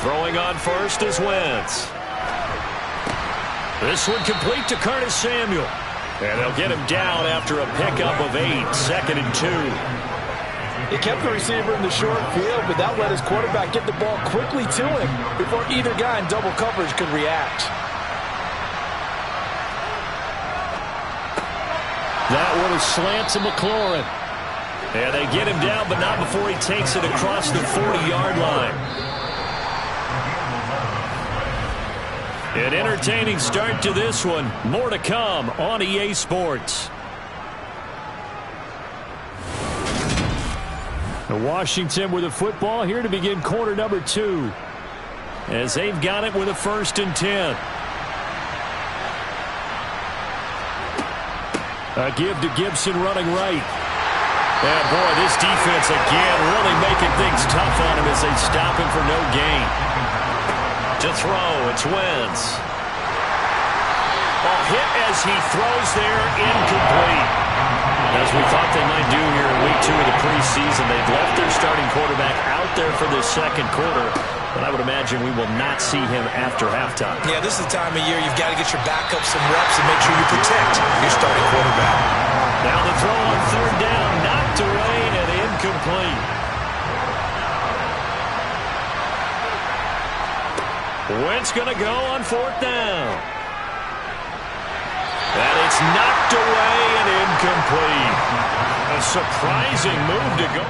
Throwing on 1st is Wentz. This one complete to Curtis Samuel. And they'll get him down after a pickup of 8. 2nd and 2. He kept the receiver in the short field, but that let his quarterback get the ball quickly to him before either guy in double coverage could react. That one is slant to McLaurin. And they get him down, but not before he takes it across the 40-yard line. An entertaining start to this one. More to come on EA Sports. Washington with the football here to begin quarter number 2. as they've got it with a 1st and 10. A give to Gibson running right. And boy, this defense again really making things tough on him as they stop him for no gain. To throw, it's Wentz. A hit as he throws there, incomplete. As we thought they might do here in week 2 of the preseason, they've left their starting quarterback out there for this second quarter. But I would imagine we will not see him after halftime. Yeah, this is the time of year you've got to get your backup some reps and make sure you protect your starting quarterback. Now the throw on 3rd down, knocked away and incomplete. Wentz going to go on 4th down. And it's knocked away and incomplete. A surprising move to go.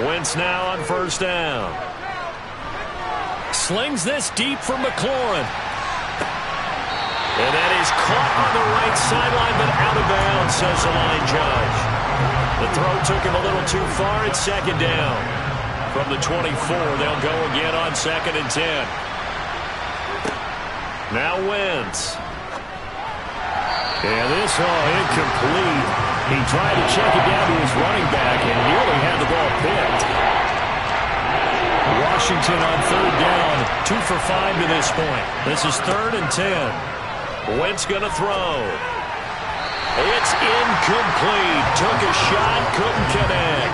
Wentz now on 1st down. Slings this deep for McLaurin. And that is caught on the right sideline, but out of bounds, says the line judge. The throw took him a little too far. It's 2nd down. From the 24, they'll go again on 2nd and 10. Now Wentz. And this incomplete. He tried to check it down to his running back and nearly had the ball picked. Washington on 3rd down, 2 for 5 to this point. This is 3rd and 10. Wentz going to throw. It's incomplete. Took a shot, couldn't connect.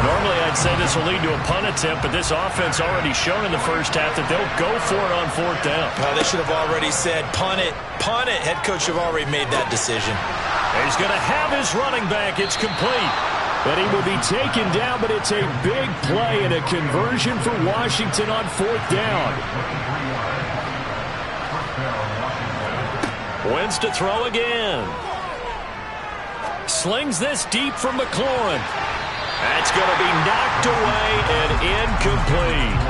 Normally I'd say this will lead to a punt attempt, but this offense already shown in the first half that they'll go for it on 4th down. They should have already said punt it, punt it. Head coach have already made that decision. He's going to have his running back. It's complete. But he will be taken down, but it's a big play and a conversion for Washington on 4th down. Wentz to throw again. Slings this deep for McLaurin. That's going to be knocked away and incomplete.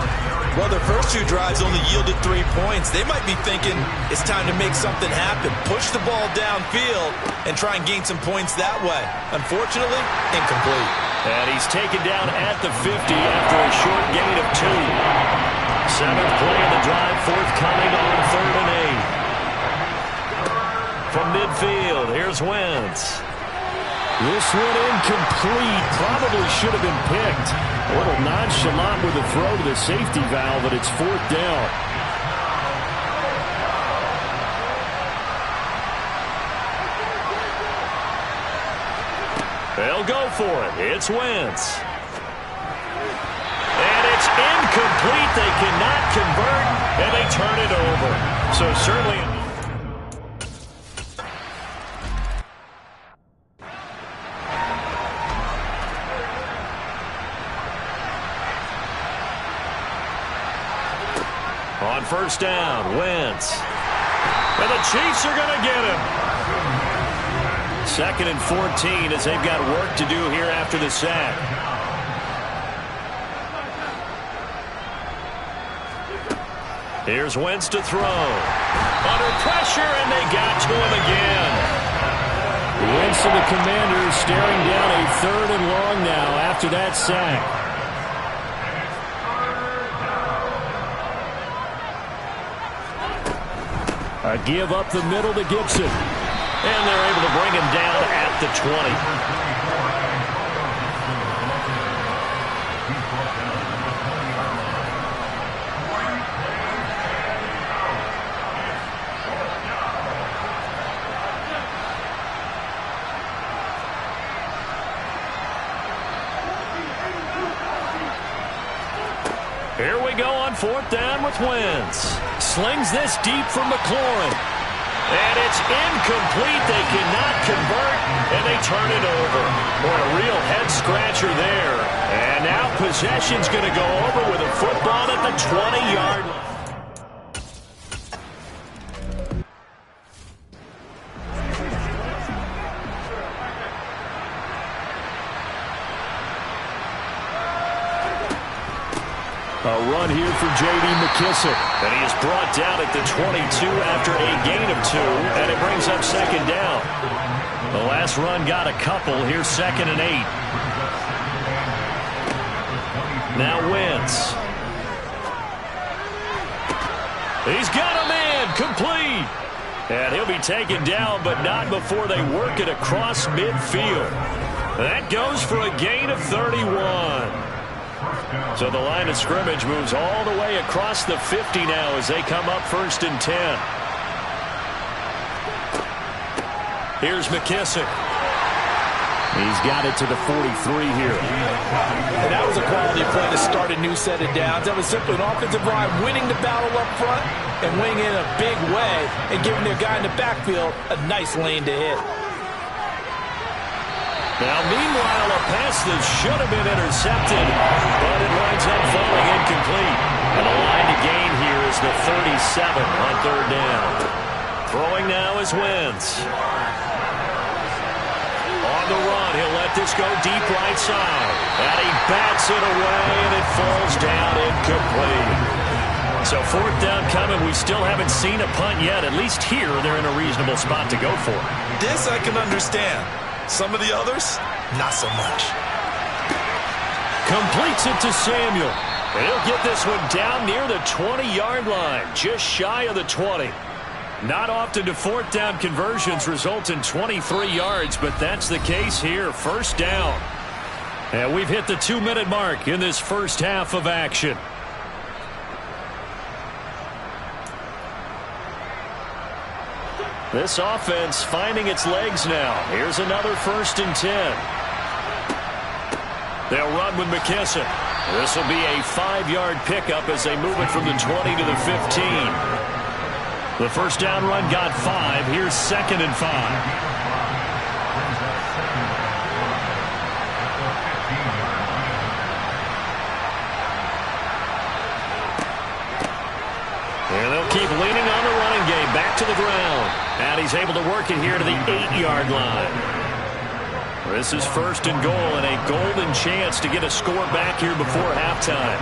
Well, their first 2 drives only yielded 3 points. They might be thinking it's time to make something happen. Push the ball downfield and try and gain some points that way. Unfortunately, incomplete. And he's taken down at the 50 after a short gain of 2. 7th play of the drive, forthcoming on 3rd and 8. From midfield, here's Wentz. This one incomplete. Probably should have been picked. A little nonchalant with a throw to the safety valve, but it's 4th down. They'll go for it. It's Wentz. And it's incomplete. They cannot convert, and they turn it over. So certainly... On 1st down, Wentz. And the Chiefs are going to get him. 2nd and 14 as they've got work to do here after the sack. Here's Wentz to throw. Under pressure, and they got to him again. Wentz and the Commanders staring down a 3rd and long now after that sack. A give up the middle to Gibson. And they're able to bring him down at the 20. Here we go on 4th down with Wentz. Slings this deep for McLaurin. And it's incomplete. They cannot convert, and they turn it over. Boy, a real head-scratcher there. And now possession's going to go over with a football at the 20-yard line. A run here for J.D. McKissick. And he is brought down at the 22 after a gain of 2, and it brings up second down. The last run got a couple. Here's 2nd and 8. Now Wentz. He's got a man complete. And he'll be taken down, but not before they work it across midfield. That goes for a gain of 31. So the line of scrimmage moves all the way across the 50 now as they come up 1st and 10. Here's McKissick. He's got it to the 43 here. And that was a quality play to start a new set of downs. That was simply an offensive line winning the battle up front and winning in a big way and giving their guy in the backfield a nice lane to hit. Now, meanwhile, a pass that should have been intercepted, but it winds up falling incomplete. And the line to gain here is the 37 on 3rd down. Throwing now is Wentz. On the run, he'll let this go deep right side. And he bats it away, and it falls down incomplete. So 4th down coming. We still haven't seen a punt yet. At least here, they're in a reasonable spot to go for. This I can understand. Some of the others, not so much. Completes it to Samuel. And he'll get this one down near the 20-yard line, just shy of the 20. Not often do 4th down conversions result in 23 yards, but that's the case here. 1st down. And we've hit the 2-minute mark in this first half of action. This offense finding its legs now. Here's another 1st and 10. They'll run with McKissick. This will be a 5-yard pickup as they move it from the 20 to the 15. The 1st down run got 5. Here's 2nd and 5. And they'll keep leaning on the running game. Back to the ground. And he's able to work it here to the 8-yard line. This is 1st and goal and a golden chance to get a score back here before halftime.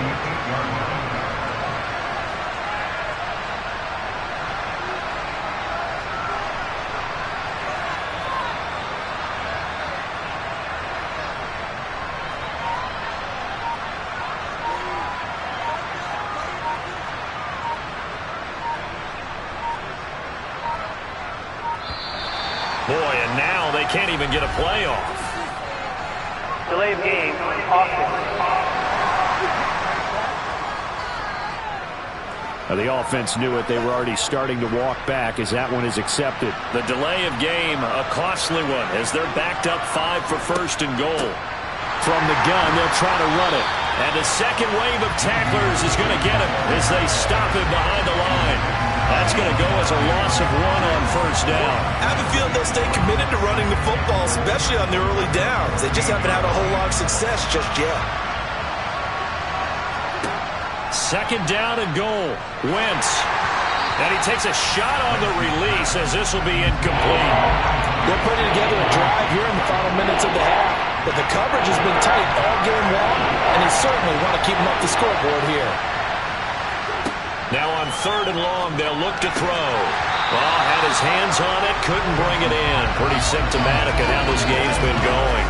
Boy, and now they can't even get a play off. Delay of game, offense. The offense knew it. They were already starting to walk back as that one is accepted. The delay of game, a costly one, as they're backed up 5 for 1st and goal. From the gun, they'll try to run it. And the second wave of tacklers is going to get him as they stop him behind the line. That's going to go as a loss of 1 on 1st down. I have a feeling they'll stay committed to running the football, especially on the early downs. They just haven't had a whole lot of success just yet. 2nd down and goal. Wentz. And he takes a shot on the release as this will be incomplete. They're putting together a drive here in the final minutes of the half. But the coverage has been tight all game long, and they certainly want to keep them off the scoreboard here. Now on 3rd and long, they'll look to throw. Well, had his hands on it, couldn't bring it in. Pretty symptomatic of how this game's been going.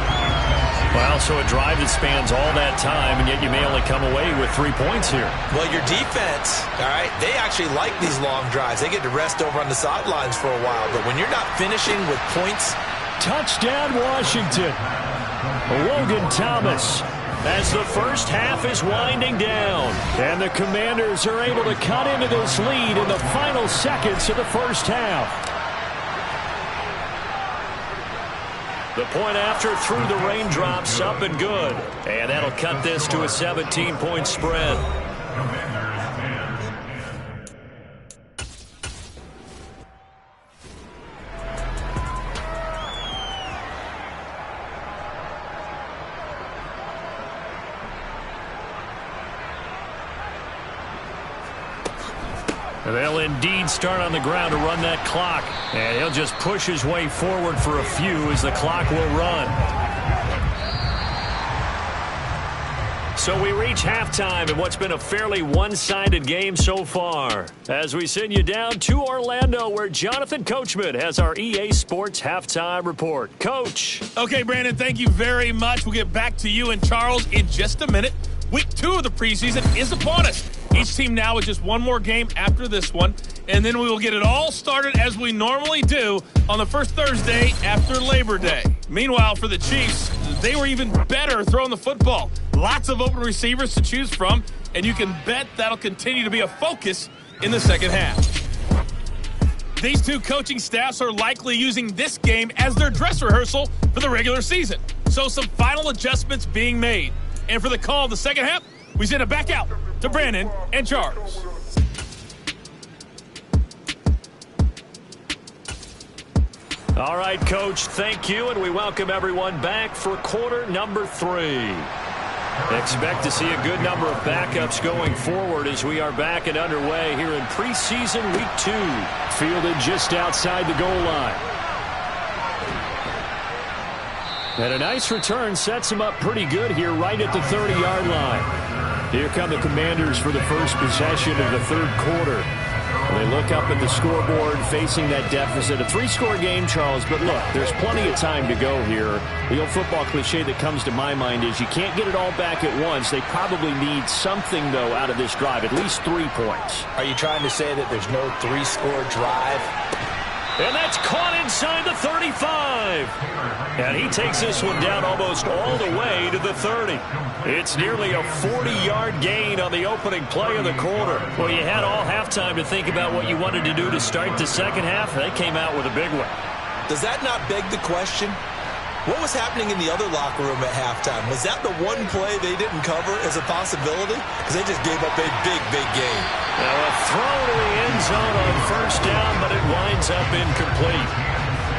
Well, so a drive that spans all that time, and yet you may only come away with 3 points here. Well, your defense, all right, they actually like these long drives. They get to rest over on the sidelines for a while. But when you're not finishing with points. Touchdown, Washington. Logan Thomas. As the first half is winding down, and the Commanders are able to cut into this lead in the final seconds of the first half. The point after through the raindrops, up and good. And that'll cut this to a 17-point spread. They'll indeed start on the ground to run that clock. And he'll just push his way forward for a few as the clock will run. So we reach halftime in what's been a fairly one-sided game so far. As we send you down to Orlando, where Jonathan Coachman has our EA Sports Halftime Report. Coach. Okay, Brandon, thank you very much. We'll get back to you and Charles in just a minute. Week 2 of the preseason is upon us. Each team now with just one more game after this one, and then we will get it all started as we normally do on the first Thursday after Labor Day. Meanwhile, for the Chiefs, they were even better throwing the football. Lots of open receivers to choose from, and you can bet that'll continue to be a focus in the second half. These two coaching staffs are likely using this game as their dress rehearsal for the regular season. So some final adjustments being made. And for the call of the second half, we send it back out to Brandon and Charles. All right, Coach, thank you, and we welcome everyone back for quarter number 3. Expect to see a good number of backups going forward as we are back and underway here in preseason week 2. Fielded just outside the goal line. And a nice return sets him up pretty good here right at the 30-yard line. Here come the Commanders for the first possession of the third quarter. They look up at the scoreboard facing that deficit. A 3-score game, Charles, but look, there's plenty of time to go here. The old football cliche that comes to my mind is you can't get it all back at once. They probably need something, though, out of this drive, at least 3 points. Are you trying to say that there's no 3-score drive? And that's caught inside the 35. And he takes this one down almost all the way to the 30. It's nearly a 40-yard gain on the opening play of the quarter. Well, you had all halftime to think about what you wanted to do to start the second half. They came out with a big one. Does that not beg the question? What was happening in the other locker room at halftime? Was that the one play they didn't cover as a possibility? Because they just gave up a big, big game. Now a throw to the end zone on first down, but it winds up incomplete.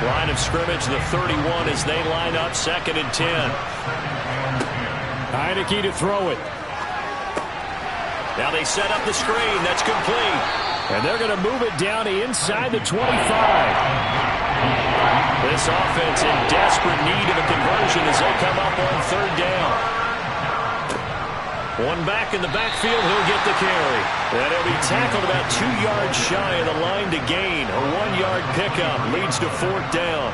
Line of scrimmage, the 31 as they line up 2nd and 10. Heineke to throw it. Now they set up the screen. That's complete. And they're going to move it down inside the 25. This offense in desperate need of a conversion as they come up on 3rd down. One back in the backfield, he'll get the carry. And he'll be tackled about 2 yards shy of the line to gain. A 1-yard pickup leads to 4th down.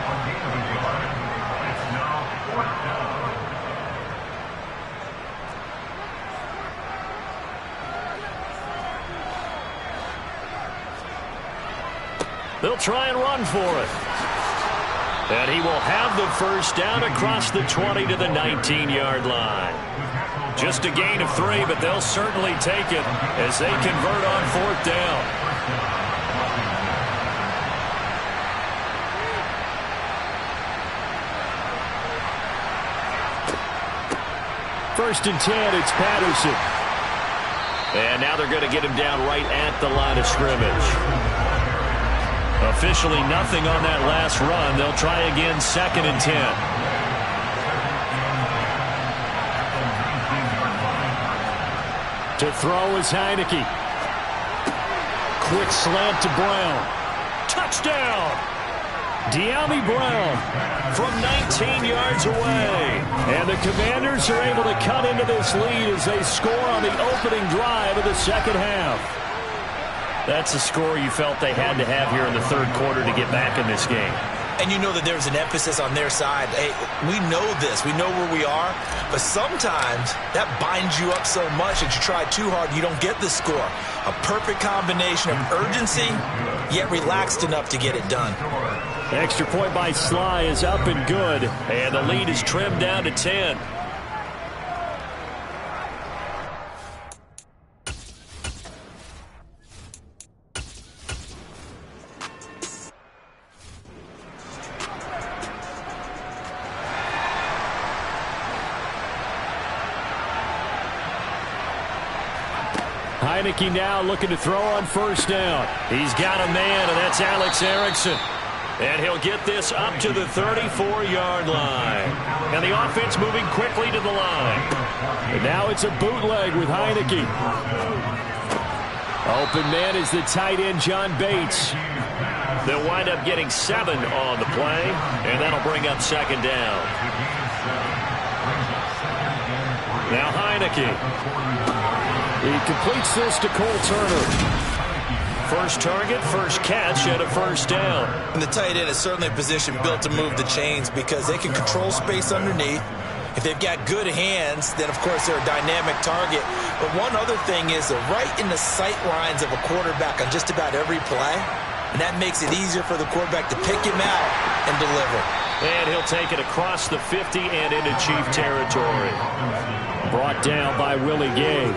They'll try and run for it. And he will have the first down across the 20 to the 19-yard line. Just a gain of 3, but they'll certainly take it as they convert on 4th down. First and 10, it's Patterson. And now they're going to get him down right at the line of scrimmage. Officially nothing on that last run. They'll try again 2nd and 10. To throw is Heineke. Quick slant to Brown. Touchdown! De'Ami Brown from 19 yards away. And the Commanders are able to cut into this lead as they score on the opening drive of the second half. That's a score you felt they had to have here in the third quarter to get back in this game. And you know that there's an emphasis on their side. Hey, we know this. We know where we are. But sometimes that binds you up so much that you try too hard, you don't get the score. A perfect combination of urgency, yet relaxed enough to get it done. Extra point by Sly is up and good. And the lead is trimmed down to 10. Heineke now looking to throw on first down. He's got a man, and that's Alex Erickson. And he'll get this up to the 34-yard line. And the offense moving quickly to the line. And now it's a bootleg with Heineke. Open man is the tight end, John Bates. They'll wind up getting 7 on the play, and that'll bring up 2nd down. Now Heineke. He completes this to Cole Turner. First target, first catch, and a first down. And the tight end is certainly a position built to move the chains because they can control space underneath. If they've got good hands, then, of course, they're a dynamic target. But one other thing is they're right in the sight lines of a quarterback on just about every play. And that makes it easier for the quarterback to pick him out and deliver. And he'll take it across the 50 and into Chief territory. Brought down by Willie Gay.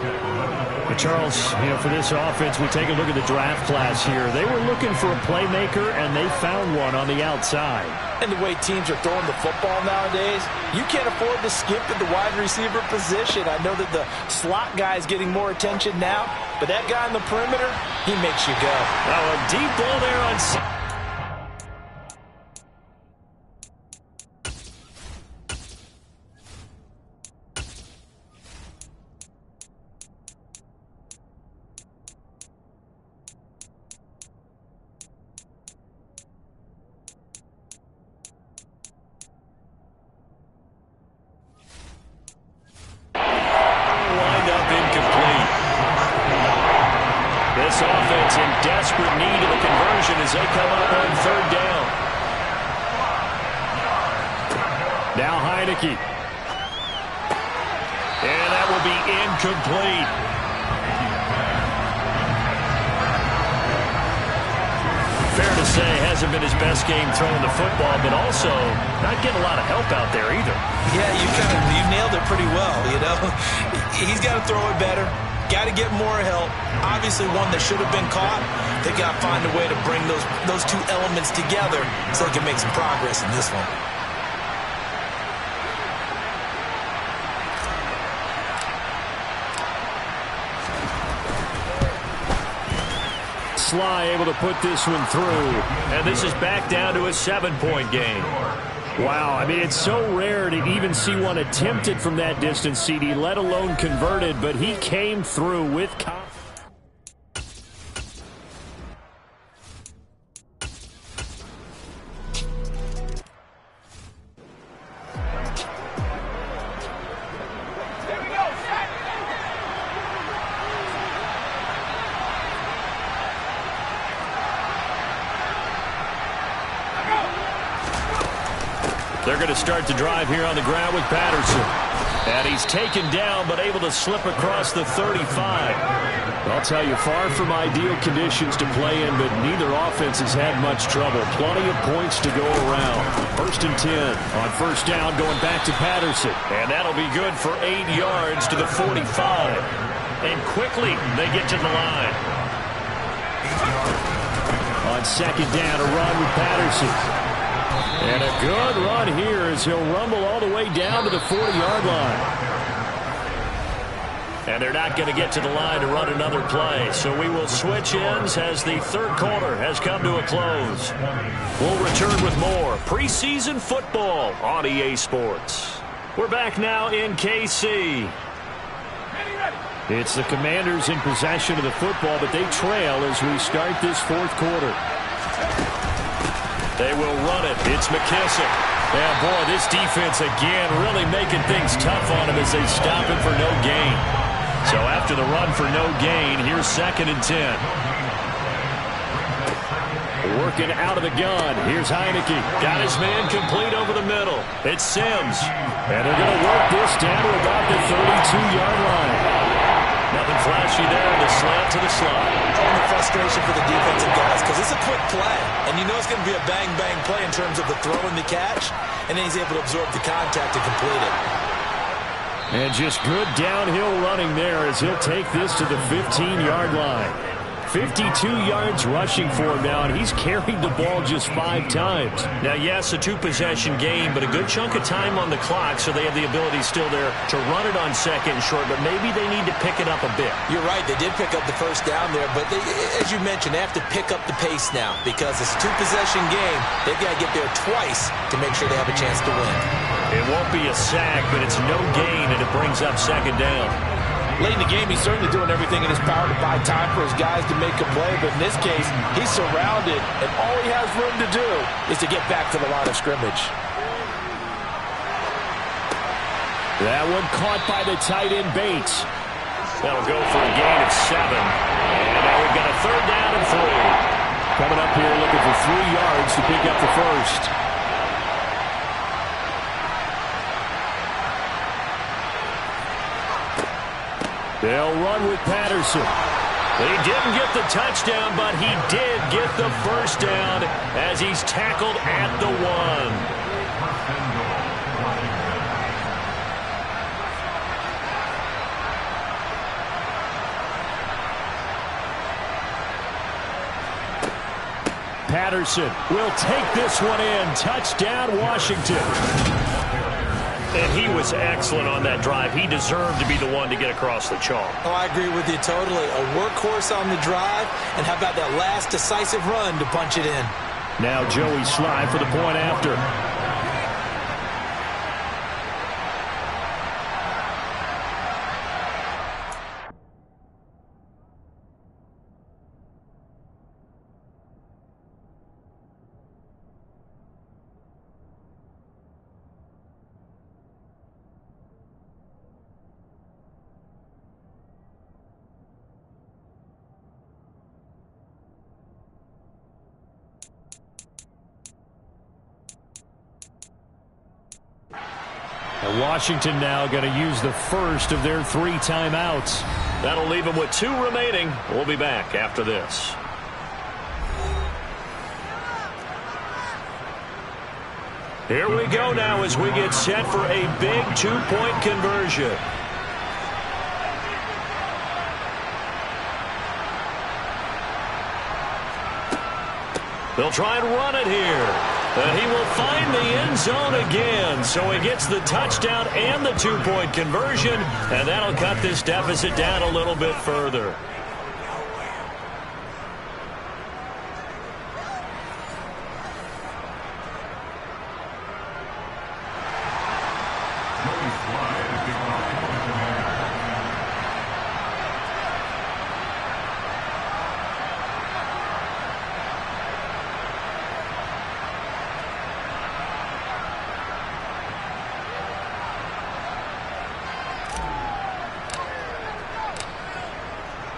And Charles, for this offense, we take a look at the draft class here. They were looking for a playmaker, and they found one on the outside. And the way teams are throwing the football nowadays, you can't afford to skip at the wide receiver position. I know that the slot guy is getting more attention now, but that guy on the perimeter, he makes you go. Now a deep ball there on... in desperate need of a conversion as they come up on third down. Now Heineke. And that will be incomplete. Fair to say, hasn't been his best game throwing the football, but also not getting a lot of help out there either. Yeah, you nailed it pretty well, He's got to throw it better. Got to get more help. Obviously one that should have been caught. They got to find a way to bring those two elements together so they can make some progress in this one. Sly able to put this one through. And this is back down to a 7-point game. Wow, I mean, it's so rare to even see one attempted from that distance, CD, let alone converted, but he came through with confidence. They're going to start the drive here on the ground with Patterson. And he's taken down, but able to slip across the 35. I'll tell you, far from ideal conditions to play in, but neither offense has had much trouble. Plenty of points to go around. 1st and 10 on first down, going back to Patterson. And that'll be good for 8 yards to the 45. And quickly, they get to the line. On second down, a run with Patterson. And a good run here as he'll rumble all the way down to the 40-yard line. And they're not going to get to the line to run another play. So we will switch ends as the third quarter has come to a close. We'll return with more preseason football on EA Sports. We're back now in KC. It's the Commanders in possession of the football, but they trail as we start this fourth quarter. They will run it. It's McKissick. Yeah, boy, this defense again really making things tough on him as they stop him for no gain. So after the run for no gain, here's 2nd and 10. Working out of the gun. Here's Heineke. Got his man complete over the middle. It's Sims. And they're going to work this down to about the 32-yard line. Nothing flashy there. The slant to the slot. And the frustration for the defensive guys because it's a quick play. And you know it's going to be a bang-bang play in terms of the throw and the catch. And then he's able to absorb the contact and complete it. And just good downhill running there as he'll take this to the 15-yard line. 52 yards rushing for him now, and he's carried the ball just 5 times. Now, yes, a 2-possession game, but a good chunk of time on the clock, so they have the ability still there to run it on second and short, but maybe they need to pick it up a bit. You're right. They did pick up the first down there, but as you mentioned, they have to pick up the pace now because it's a 2-possession game. They've got to get there twice to make sure they have a chance to win. It won't be a sack, but it's no gain, and it brings up 2nd down. Late in the game, he's certainly doing everything in his power to buy time for his guys to make a play, but in this case, he's surrounded, and all he has room to do is to get back to the line of scrimmage. That one caught by the tight end Bates. That'll go for a gain of 7. And now we've got a 3rd down and 3. Coming up here looking for 3 yards to pick up the first. They'll run with Patterson. He didn't get the touchdown, but he did get the first down as he's tackled at the 1. Patterson will take this one in. Touchdown, Washington. And he was excellent on that drive. He deserved to be the one to get across the chalk. Oh, I agree with you totally. A workhorse on the drive, and how about that last decisive run to punch it in? Now Joey Sly for the point after. And Washington now going to use the first of their 3 timeouts. That'll leave them with 2 remaining. We'll be back after this. Here we go now as we get set for a big 2-point conversion. They'll try and run it here. And he will find the end zone again. So he gets the touchdown and the 2-point conversion. And that'll cut this deficit down a little bit further.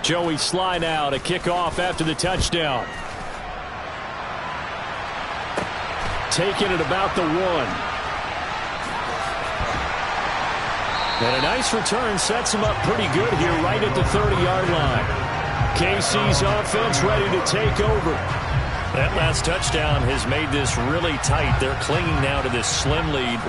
Joey Sly now to kick off after the touchdown. Taking it about the 1. And a nice return sets him up pretty good here right at the 30-yard line. KC's offense ready to take over. That last touchdown has made this really tight. They're clinging now to this slim lead.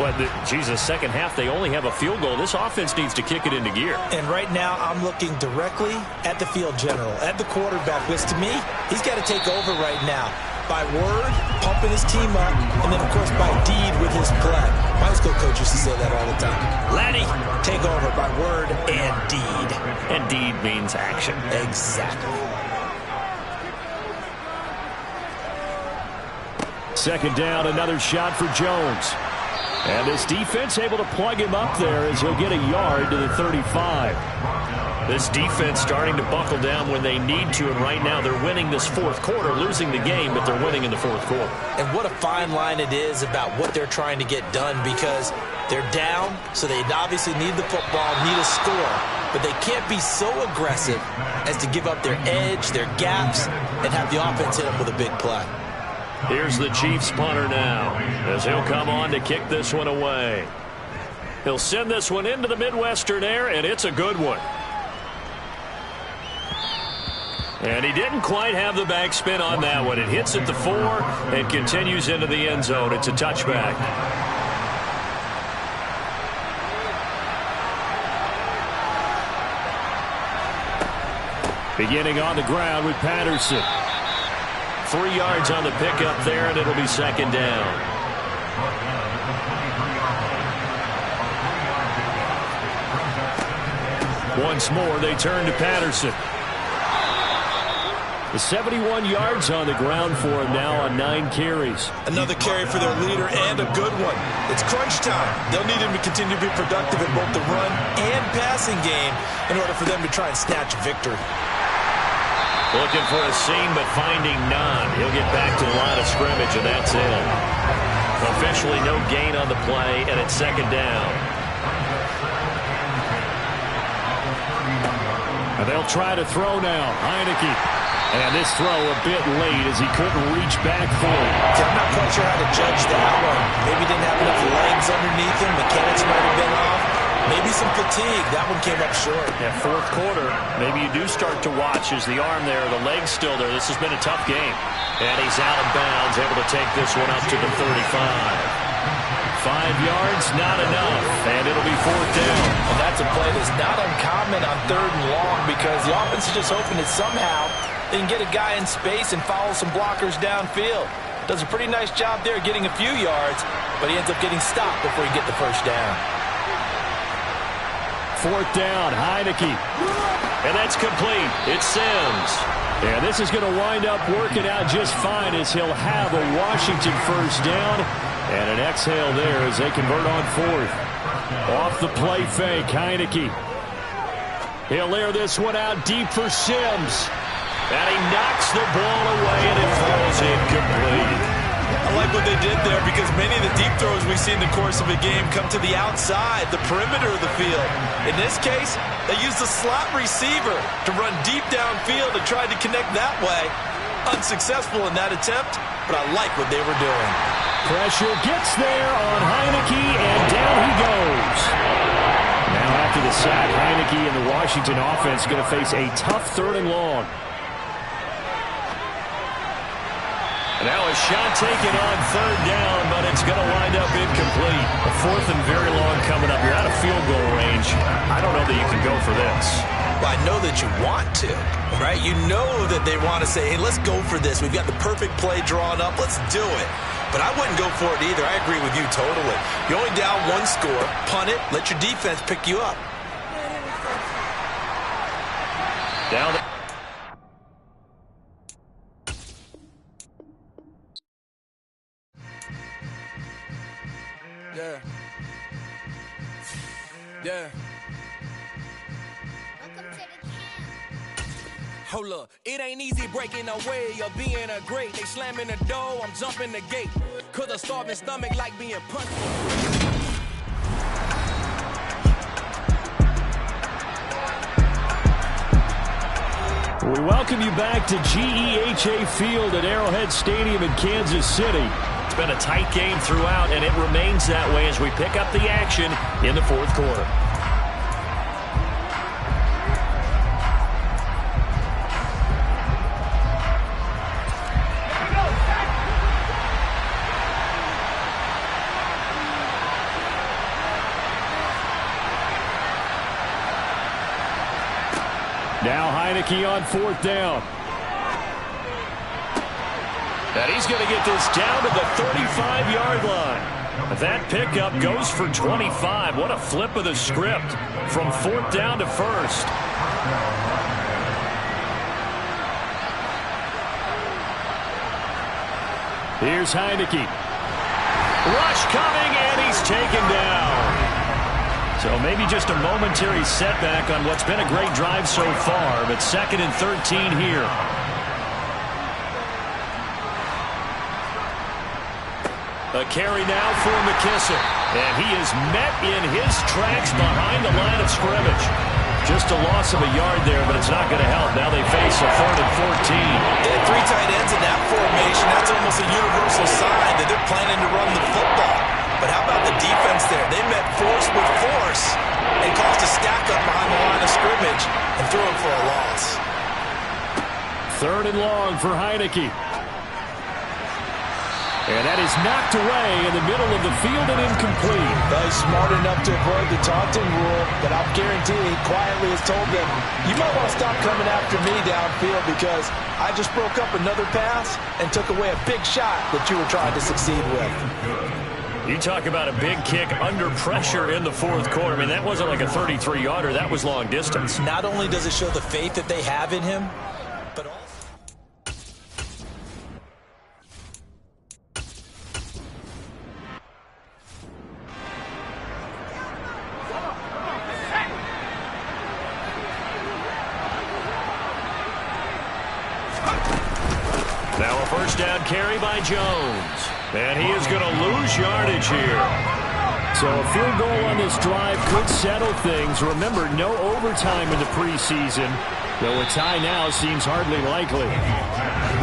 Second half, they only have a field goal. This offense needs to kick it into gear. And right now, I'm looking directly at the field general, at the quarterback, which to me, he's got to take over right now. By word, pumping his team up, and then, of course, by deed with his play. My high school coach used to say that all the time. Laddie, take over by word and deed. And deed means action. Exactly. Second down, another shot for Jones. And this defense able to plug him up there as he'll get a yard to the 35. This defense starting to buckle down when they need to, and right now they're winning this 4th quarter, losing the game, but they're winning in the 4th quarter. And what a fine line it is about what they're trying to get done, because they're down, so they obviously need the football, need a score, but they can't be so aggressive as to give up their edge, their gaps, and have the offense hit them with a big play. Here's the Chiefs punter now as he'll come on to kick this one away. He'll send this one into the Midwestern air, and it's a good one. And he didn't quite have the backspin on that one. It hits at the 4 and continues into the end zone. It's a touchback. Beginning on the ground with Patterson. 3 yards on the pickup there, and it'll be second down. Once more, they turn to Patterson. The 71 yards on the ground for him now on 9 carries. Another carry for their leader, and a good one. It's crunch time. They'll need him to continue to be productive in both the run and passing game in order for them to try and snatch a victory. Looking for a seam, but finding none. He'll get back to the line of scrimmage, and that's it. Officially no gain on the play, and it's second down. And they'll try to throw now. Heineke. And this throw a bit late as he couldn't reach back for it. I'm not quite sure how to judge that one. Maybe didn't have enough legs underneath him. Mechanics might have been off. Maybe some fatigue. That one came up short. Yeah, fourth quarter, maybe you do start to watch as the arm there, the leg's still there. This has been a tough game. And he's out of bounds, able to take this one up to the 35. 5 yards, not enough, and it'll be fourth down. And that's a play that's not uncommon on 3rd and long because the offense is just hoping that somehow they can get a guy in space and follow some blockers downfield. Does a pretty nice job there getting a few yards, but he ends up getting stopped before he get the first down. 4th down, Heineke. And that's complete. It's Sims. Yeah, this is going to wind up working out just fine as he'll have a Washington first down. And an exhale there as they convert on 4th. Off the play fake, Heineke. He'll air this one out deep for Sims. And he knocks the ball away and it falls incomplete. I like what they did there because many of the deep throws we see in the course of a game come to the outside, the perimeter of the field. In this case, they used a slot receiver to run deep downfield and tried to connect that way. Unsuccessful in that attempt, but I like what they were doing. Pressure gets there on Heineke, and down he goes. Now after the sack, Heineke and the Washington offense going to face a tough 3rd and long. Now a shot taken on 3rd down, but it's going to wind up incomplete. A 4th and very long coming up. You're out of field goal range. I don't know that you can go for this. Well, I know that you want to, right? You know that they want to say, hey, let's go for this. We've got the perfect play drawn up. Let's do it. But I wouldn't go for it either. I agree with you totally. You're only down 1 score. Punt it. Let your defense pick you up. Down. Yeah. Yeah. Hold up, it ain't easy breaking away or being a great. They slamming the door, I'm jumping the gate. Cause a starving stomach like being punched. We welcome you back to GEHA Field at Arrowhead Stadium in Kansas City. It's been a tight game throughout, and it remains that way as we pick up the action in the 4th quarter. Now Heineke on 4th down. And he's going to get this down to the 35-yard line. That pickup goes for 25. What a flip of the script from 4th down to 1st. Here's Heineke. Rush coming, and he's taken down. So maybe just a momentary setback on what's been a great drive so far, but 2nd and 13 here. A carry now for McKissick. And he is met in his tracks behind the line of scrimmage. Just a loss of a yard there, but it's not going to help. Now they face a 3rd and 14. They had 3 tight ends in that formation. That's almost a universal sign that they're planning to run the football. But how about the defense there? They met force with force and caused a stack up behind the line of scrimmage and threw him for a loss. 3rd and long for Heineke. And that is knocked away in the middle of the field and incomplete. He's smart enough to avoid the taunting rule, but I'll guarantee he quietly has told them, you might want to stop coming after me downfield because I just broke up another pass and took away a big shot that you were trying to succeed with. You talk about a big kick under pressure in the 4th quarter. I mean, that wasn't like a 33-yarder. That was long distance. Not only does it show the faith that they have in him, but also... Now a first down carry by Jones. And he is going to lose yardage here. So a field goal on this drive could settle things. Remember, no overtime in the preseason, though a tie now seems hardly likely.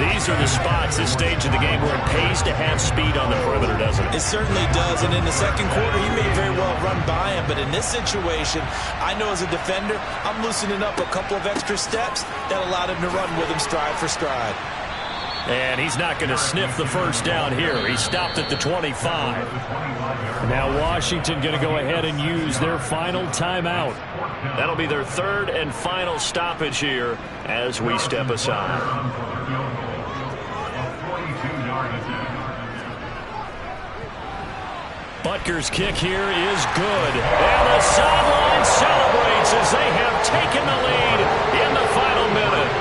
These are the spots, this stage of the game, where it pays to have speed on the perimeter, doesn't it? It certainly does, and in the second quarter, he may very well run by him, but in this situation, I know as a defender, I'm loosening up a couple of extra steps that allowed him to run with him stride for stride. And he's not going to sniff the first down here. He stopped at the 25. Now Washington going to go ahead and use their final timeout. That'll be their third and final stoppage here as we step aside. Butker's kick here is good. And the sideline celebrates as they have taken the lead in the final minute.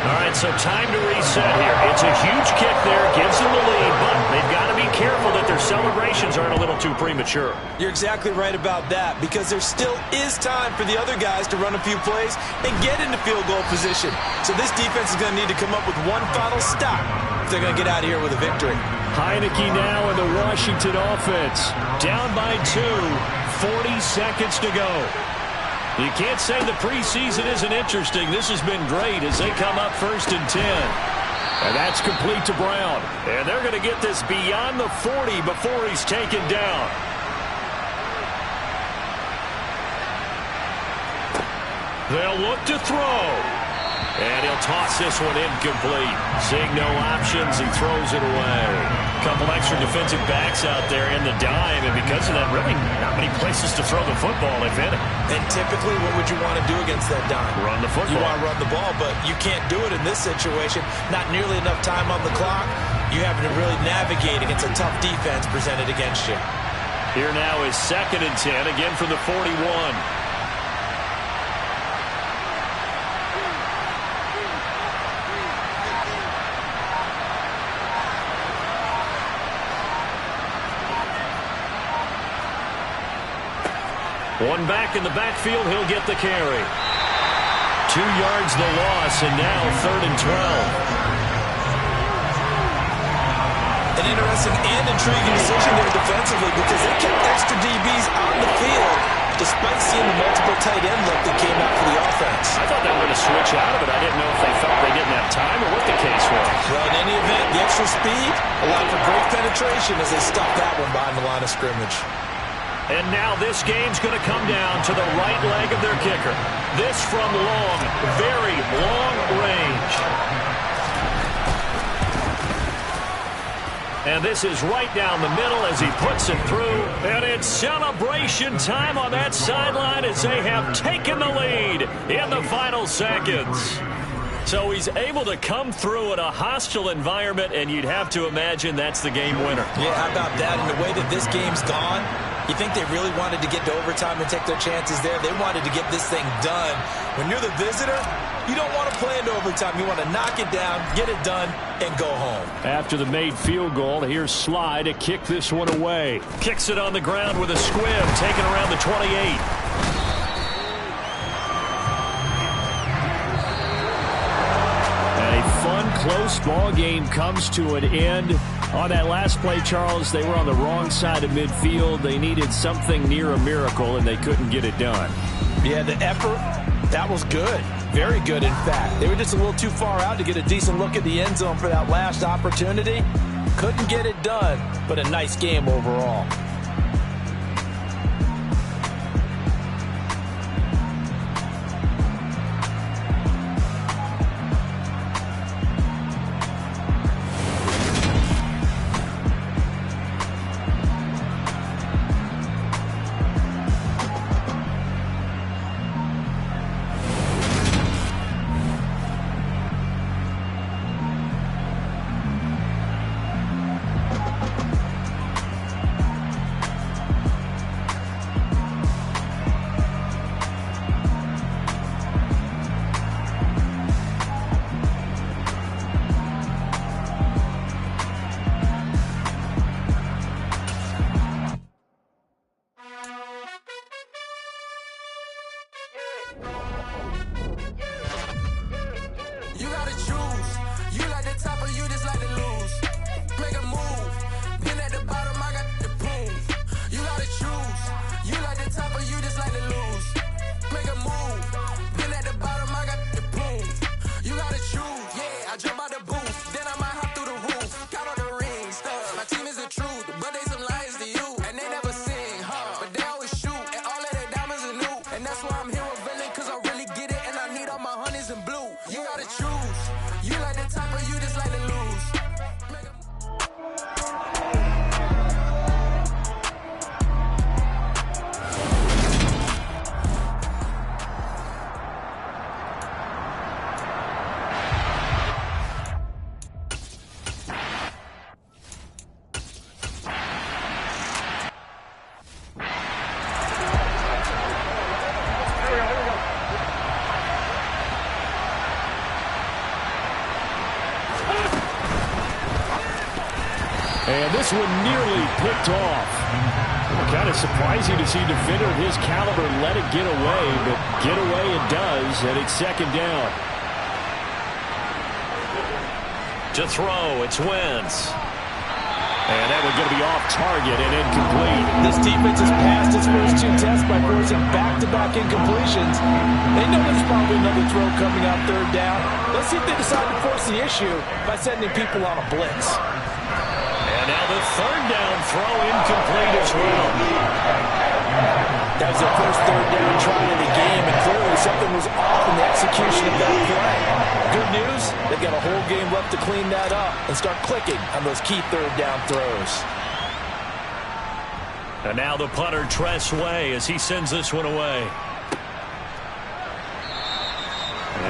All right, so time to reset here. It's a huge kick there, gives them the lead, but they've got to be careful that their celebrations aren't a little too premature. You're exactly right about that, because there still is time for the other guys to run a few plays and get into field goal position. So this defense is going to need to come up with one final stop if they're going to get out of here with a victory. Heineke now in the Washington offense. Down by 2, 40 seconds to go. You can't say the preseason isn't interesting. This has been great as they come up 1st and 10. And that's complete to Brown. And they're going to get this beyond the 40 before he's taken down. They'll look to throw. And he'll toss this one incomplete. Seeing no options, he throws it away. Couple extra defensive backs out there in the dime, and because of that, really not many places to throw the football, if any. And typically, what would you want to do against that dime? Run the football. You want to run the ball, but you can't do it in this situation. Not nearly enough time on the clock. You having to really navigate against a tough defense presented against you. Here now is 2nd and 10, again from the 41. One back in the backfield, he'll get the carry. 2 yards the loss, and now 3rd and 12. An interesting and intriguing decision there defensively, because they kept extra DBs on the field despite seeing the multiple tight end look that came out for the offense. I thought they were going to switch out of it. I didn't know if they felt they didn't have time or what the case was. Well, in any event, the extra speed allowed for great penetration as they stopped that one behind the line of scrimmage. And now this game's going to come down to the right leg of their kicker. This from long, very long range. And this is right down the middle as he puts it through. And it's celebration time on that sideline as they have taken the lead in the final seconds. So he's able to come through in a hostile environment, and you'd have to imagine that's the game winner. Yeah, how about that? And the way that this game's gone, you think they really wanted to get to overtime and take their chances there? They wanted to get this thing done. When you're the visitor, you don't want to play into overtime. You want to knock it down, get it done, and go home. After the made field goal, here's Sly to kick this one away. Kicks it on the ground with a squib, taken around the 28. Close ball game comes to an end. On that last play, Charles, they were on the wrong side of midfield. They needed something near a miracle, and they couldn't get it done. Yeah, the effort, that was good. Very good, in fact. They were just a little too far out to get a decent look at the end zone for that last opportunity. Couldn't get it done, but a nice game overall. Choose. And this one nearly picked off. Kind of surprising to see a defender of his caliber let it get away, but get away it does, and it's second down. To throw, it's Wentz. And that one's going to be off target and incomplete. This defense has passed its first two tests by forcing back-to-back incompletions. They know there's probably another throw coming out third down. Let's see if they decide to force the issue by sending people on a blitz. And now the third down throw incomplete as well. That was their first third down try of the game, and clearly something was off in the execution of that play. Good news, they've got a whole game left to clean that up and start clicking on those key third down throws. And now the punter, Tress Way, as he sends this one away.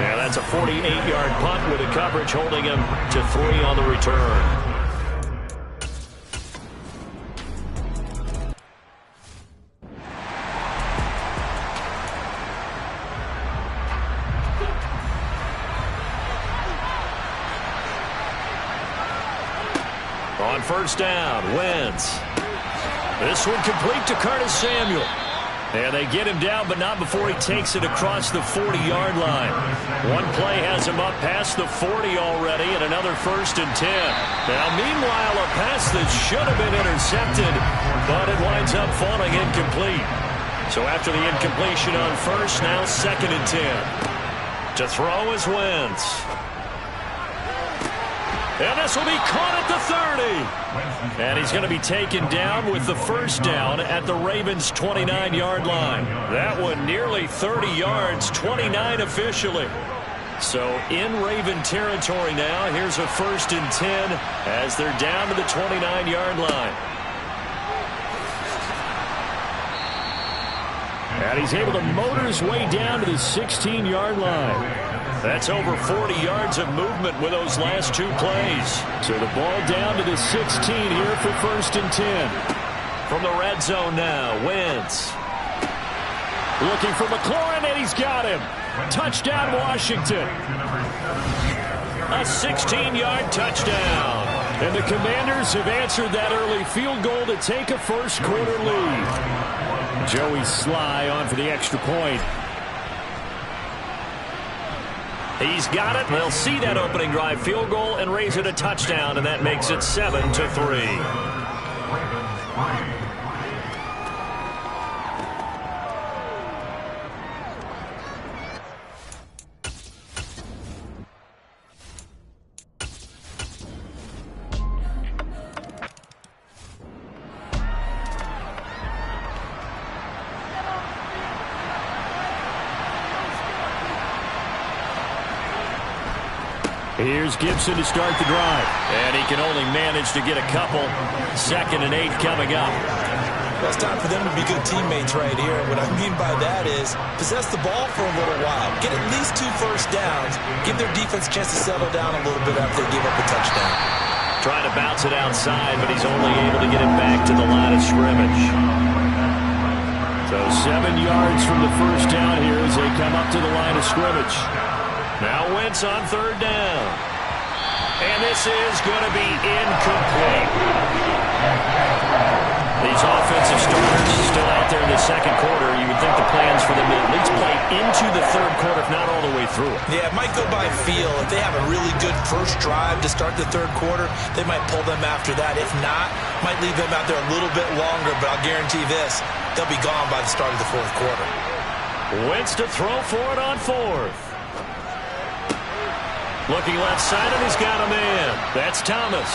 Yeah, that's a 48-yard punt with the coverage holding him to 3 on the return. On first down, Wentz. This one complete to Curtis Samuel. And they get him down, but not before he takes it across the 40-yard line. One play has him up past the 40 already, and another 1st and 10. Now, meanwhile, a pass that should have been intercepted, but it winds up falling incomplete. So after the incompletion on first, now 2nd and 10. To throw is Wentz. And this will be caught at the 30. And he's going to be taken down with the first down at the Ravens' 29-yard line. That one nearly 30 yards, 29 officially. So in Raven territory now, here's a 1st and 10 as they're down to the 29-yard line. And he's able to motor his way down to the 16-yard line. That's over 40 yards of movement with those last 2 plays. So the ball down to the 16 here for 1st and 10. From the red zone now, Wentz. Looking for McLaurin, and he's got him. Touchdown, Washington. A 16-yard touchdown. And the Commanders have answered that early field goal to take a first-quarter lead. Joey Sly on for the extra point. He's got it. They'll see that opening drive field goal and raise it a touchdown, and that makes it 7-3. Here's Gibson to start the drive. And he can only manage to get a couple. 2nd and 8 coming up. Well, it's time for them to be good teammates right here. What I mean by that is possess the ball for a little while. Get at least 2 first downs. Give their defense a chance to settle down a little bit after they give up a touchdown. Trying to bounce it outside, but he's only able to get it back to the line of scrimmage. So 7 yards from the first down here as they come up to the line of scrimmage. Now Wentz on 3rd down. And this is going to be incomplete. These offensive starters still out there in the 2nd quarter. You would think the plans for them to at least play into the 3rd quarter, if not all the way through it. Yeah, it might go by feel. If they have a really good first drive to start the 3rd quarter, they might pull them after that. If not, might leave them out there a little bit longer, but I'll guarantee this, they'll be gone by the start of the 4th quarter. Wentz to throw for it on 4th. Looking left side, and he's got a man. That's Thomas.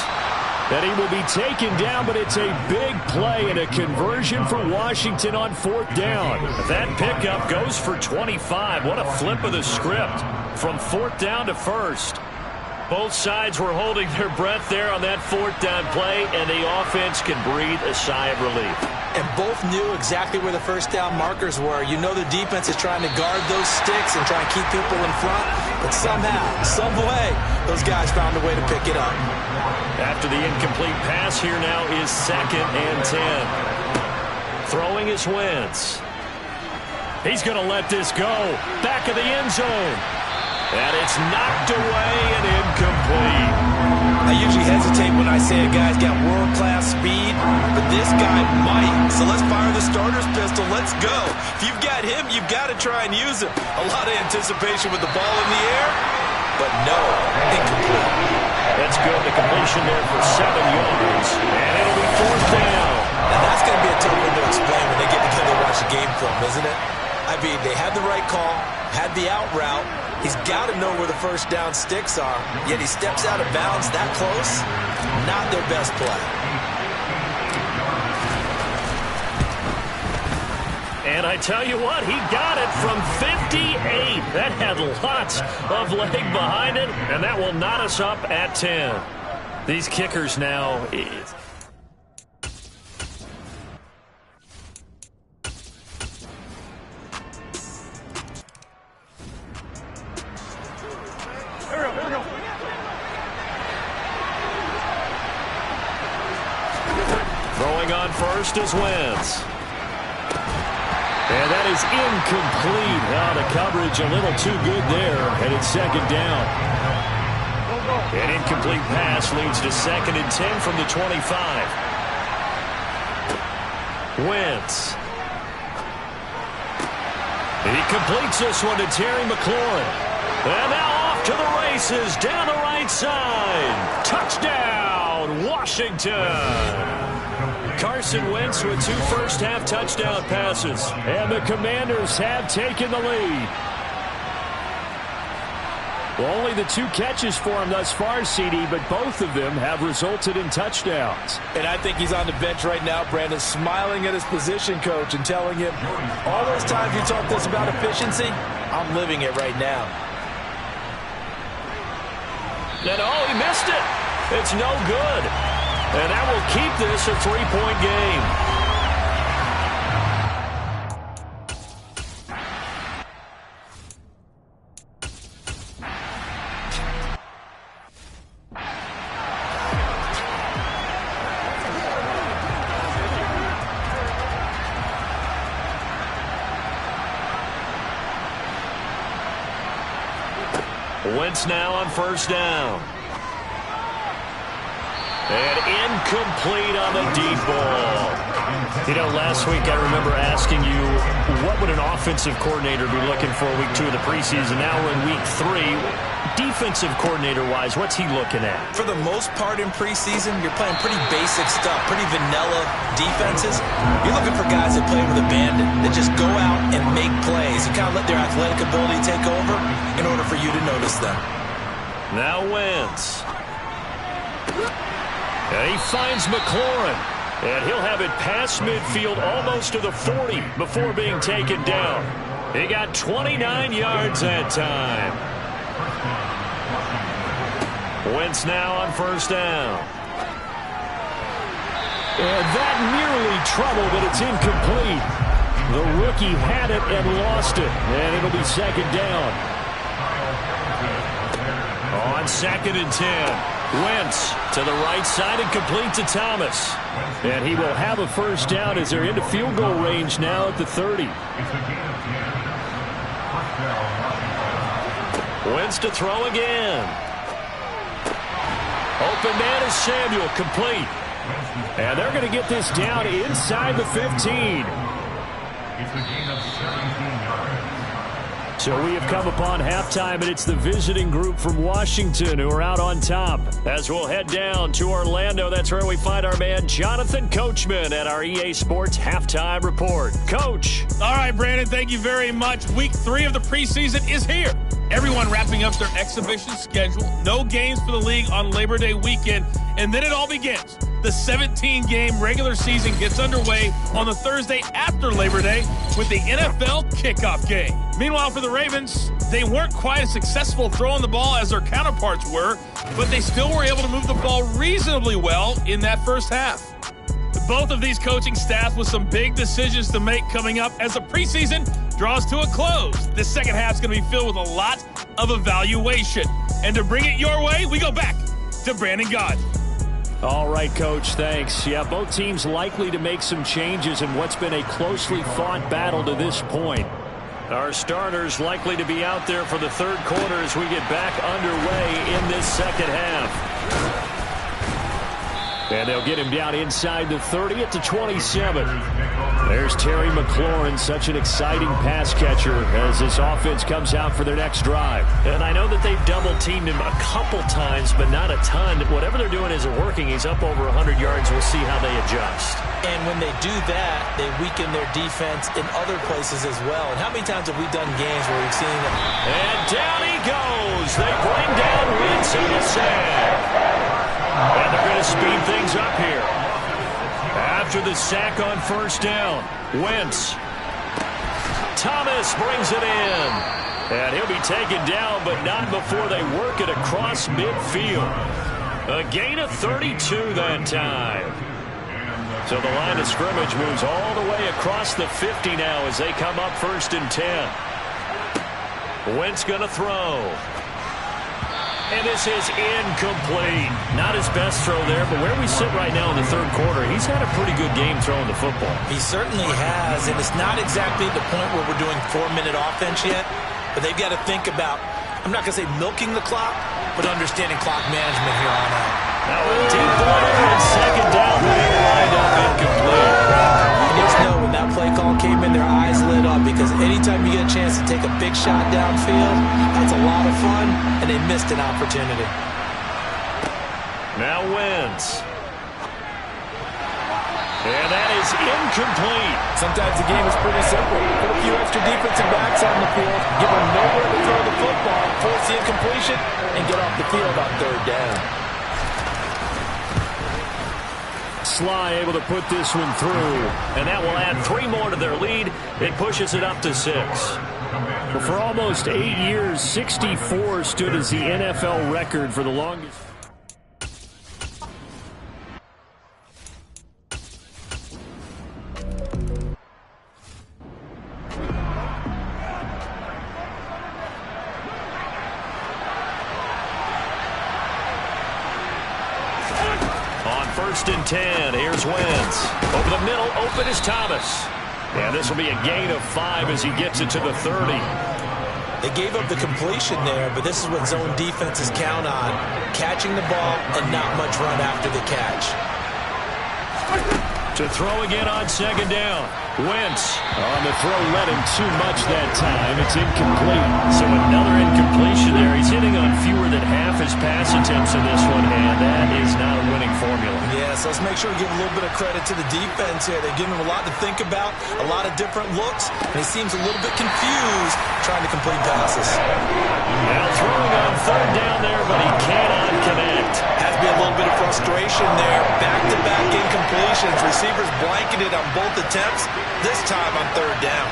And he will be taken down, but it's a big play and a conversion for Washington on 4th down. That pickup goes for 25. What a flip of the script from 4th down to 1st. Both sides were holding their breath there on that 4th down play, and the offense can breathe a sigh of relief. And both knew exactly where the first down markers were. You know the defense is trying to guard those sticks and try and keep people in front, but somehow, some way, those guys found a way to pick it up. After the incomplete pass, here now is 2nd and 10. Throwing is Wentz. He's going to let this go. Back of the end zone. And it's knocked away and incomplete. I usually hesitate when I say a guy's got world-class speed, but this guy might. So let's fire the starter's pistol. Let's go. If you've got him, you've got to try and use him. A lot of anticipation with the ball in the air, but no, incomplete. That's good. The completion there for 7 yards, and it'll be 4th down. Now that's going to be a tough one to explain when they get together and watch the game film, isn't it? I mean, they had the right call, had the out route. He's got to know where the first down sticks are, yet he steps out of bounds that close. Not their best play. And I tell you what, he got it from 58. That had lots of leg behind it, and that will knot us up at 10. These kickers now... Throwing on first is Wentz. And that is incomplete. Now the coverage a little too good there, and it's 2nd down. An incomplete pass leads to 2nd and 10 from the 25. Wentz. He completes this one to Terry McLaurin. And now off to the races down the right side. Touchdown, Washington. Carson Wentz with 2 first-half touchdown passes. And the Commanders have taken the lead. Well, only the 2 catches for him thus far, CD, but both of them have resulted in touchdowns. And I think he's on the bench right now, Brandon, smiling at his position coach and telling him, all those times you talked to us about efficiency, I'm living it right now. And oh, he missed it. It's no good. And that will keep this a 3-point game. Wentz now on first down. And incomplete on the deep ball. You know, last week I remember asking you, what would an offensive coordinator be looking for week 2 of the preseason? Now we're in week 3. Defensive coordinator-wise, what's he looking at? For the most part in preseason, you're playing pretty basic stuff, pretty vanilla defenses. You're looking for guys that play with abandon, that just go out and make plays and kind of let their athletic ability take over in order for you to notice them. Now Wentz. And he finds McLaurin. And he'll have it past midfield almost to the 40 before being taken down. He got 29 yards that time. Wentz now on first down. And that nearly trouble, but it's incomplete. The rookie had it and lost it. And it'll be 2nd down. On 2nd and 10. Wentz to the right side and complete to Thomas. And he will have a first down as they're into field goal range now at the 30. Wentz to throw again. Open man is Samuel, complete. And they're going to get this down inside the 15. It's a gain of 17 yards. So we have come upon halftime, and it's the visiting group from Washington who are out on top. As we'll head down to Orlando, that's where we find our man Jonathan Coachman at our EA Sports Halftime Report. Coach. All right, Brandon, thank you very much. Week 3 of the preseason is here. Everyone wrapping up their exhibition schedule. No games for the league on Labor Day weekend, and then it all begins. The 17-game regular season gets underway on the Thursday after Labor Day with the NFL kickoff game. Meanwhile, for the Ravens, they weren't quite as successful throwing the ball as their counterparts were, but they still were able to move the ball reasonably well in that first half. Both of these coaching staffs with some big decisions to make coming up as the preseason draws to a close. This second half is going to be filled with a lot of evaluation. And to bring it your way, we go back to Brandon God. All right, Coach, thanks. Yeah, both teams likely to make some changes in what's been a closely fought battle to this point. Our starters likely to be out there for the third quarter as we get back underway in this second half. And they'll get him down inside the 30 at the 27. There's Terry McLaurin, such an exciting pass catcher as this offense comes out for their next drive. And I know that they've double-teamed him a couple times, but not a ton. Whatever they're doing isn't working. He's up over 100 yards. We'll see how they adjust. And when they do that, they weaken their defense in other places as well. And how many times have we done games where we've seen them? And down he goes. They bring down Wentz in the sack. And they're going to speed things up here. After the sack on first down, Wentz. Thomas brings it in. And he'll be taken down, but not before they work it across midfield. A gain of 32 that time. So the line of scrimmage moves all the way across the 50 now as they come up 1st and 10. Wentz going to throw. And this is incomplete. Not his best throw there, but where we sit right now in the 3rd quarter, he's had a pretty good game throwing the football. He certainly has, and it's not exactly the point where we're doing 4-minute offense yet, but they've got to think about, I'm not going to say milking the clock, but understanding clock management here on out. Now a deep ball and 2nd down, but he lined up incomplete. You just know when that play call came in, their eyes lit up, because anytime you get a chance to take a big shot downfield, that's a lot of fun, and they missed an opportunity. Now Wentz. And that is incomplete. Sometimes the game is pretty simple. Put a few extra defensive backs on the field, give them nowhere to throw the football, force the incompletion, and get off the field on 3rd down. Sly able to put this one through, and that will add 3 more to their lead. It pushes it up to 6. Well, for almost 8 years, 64 stood as the NFL record for the longest. On 1st and 10, here's Wentz. Over the middle, open is Thomas. And this will be a gain of 5 as he gets it to the 30. They gave up the completion there, but this is what zone defenses count on. Catching the ball and not much run after the catch. To throw again on 2nd down. Wentz on the throw, led him too much that time. It's incomplete. So another incompletion there. He's hitting on fewer than half his pass attempts in this one, and that is not a winning formula. Yeah, so let's make sure we give a little bit of credit to the defense here. They've given him a lot to think about, a lot of different looks, and he seems a little bit confused trying to complete passes. Now throwing on 3rd down there, but he cannot connect. Has to be a little bit of frustration there. Back-to-back incompletions. Receivers blanketed on both attempts, this time on 3rd down.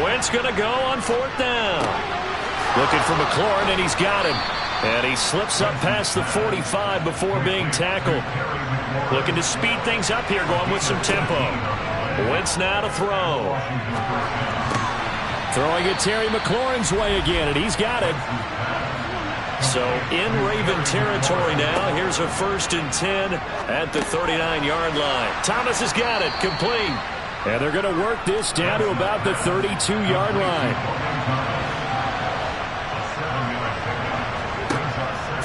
Wentz going to go on 4th down. Looking for McLaurin, and he's got him. And he slips up past the 45 before being tackled. Looking to speed things up here, going with some tempo. Wentz now to throw. Throwing it Terry McLaurin's way again, and he's got it. So in Raven territory now. Here's a 1st and 10 at the 39-yard line. Thomas has got it, complete. And they're going to work this down to about the 32-yard line.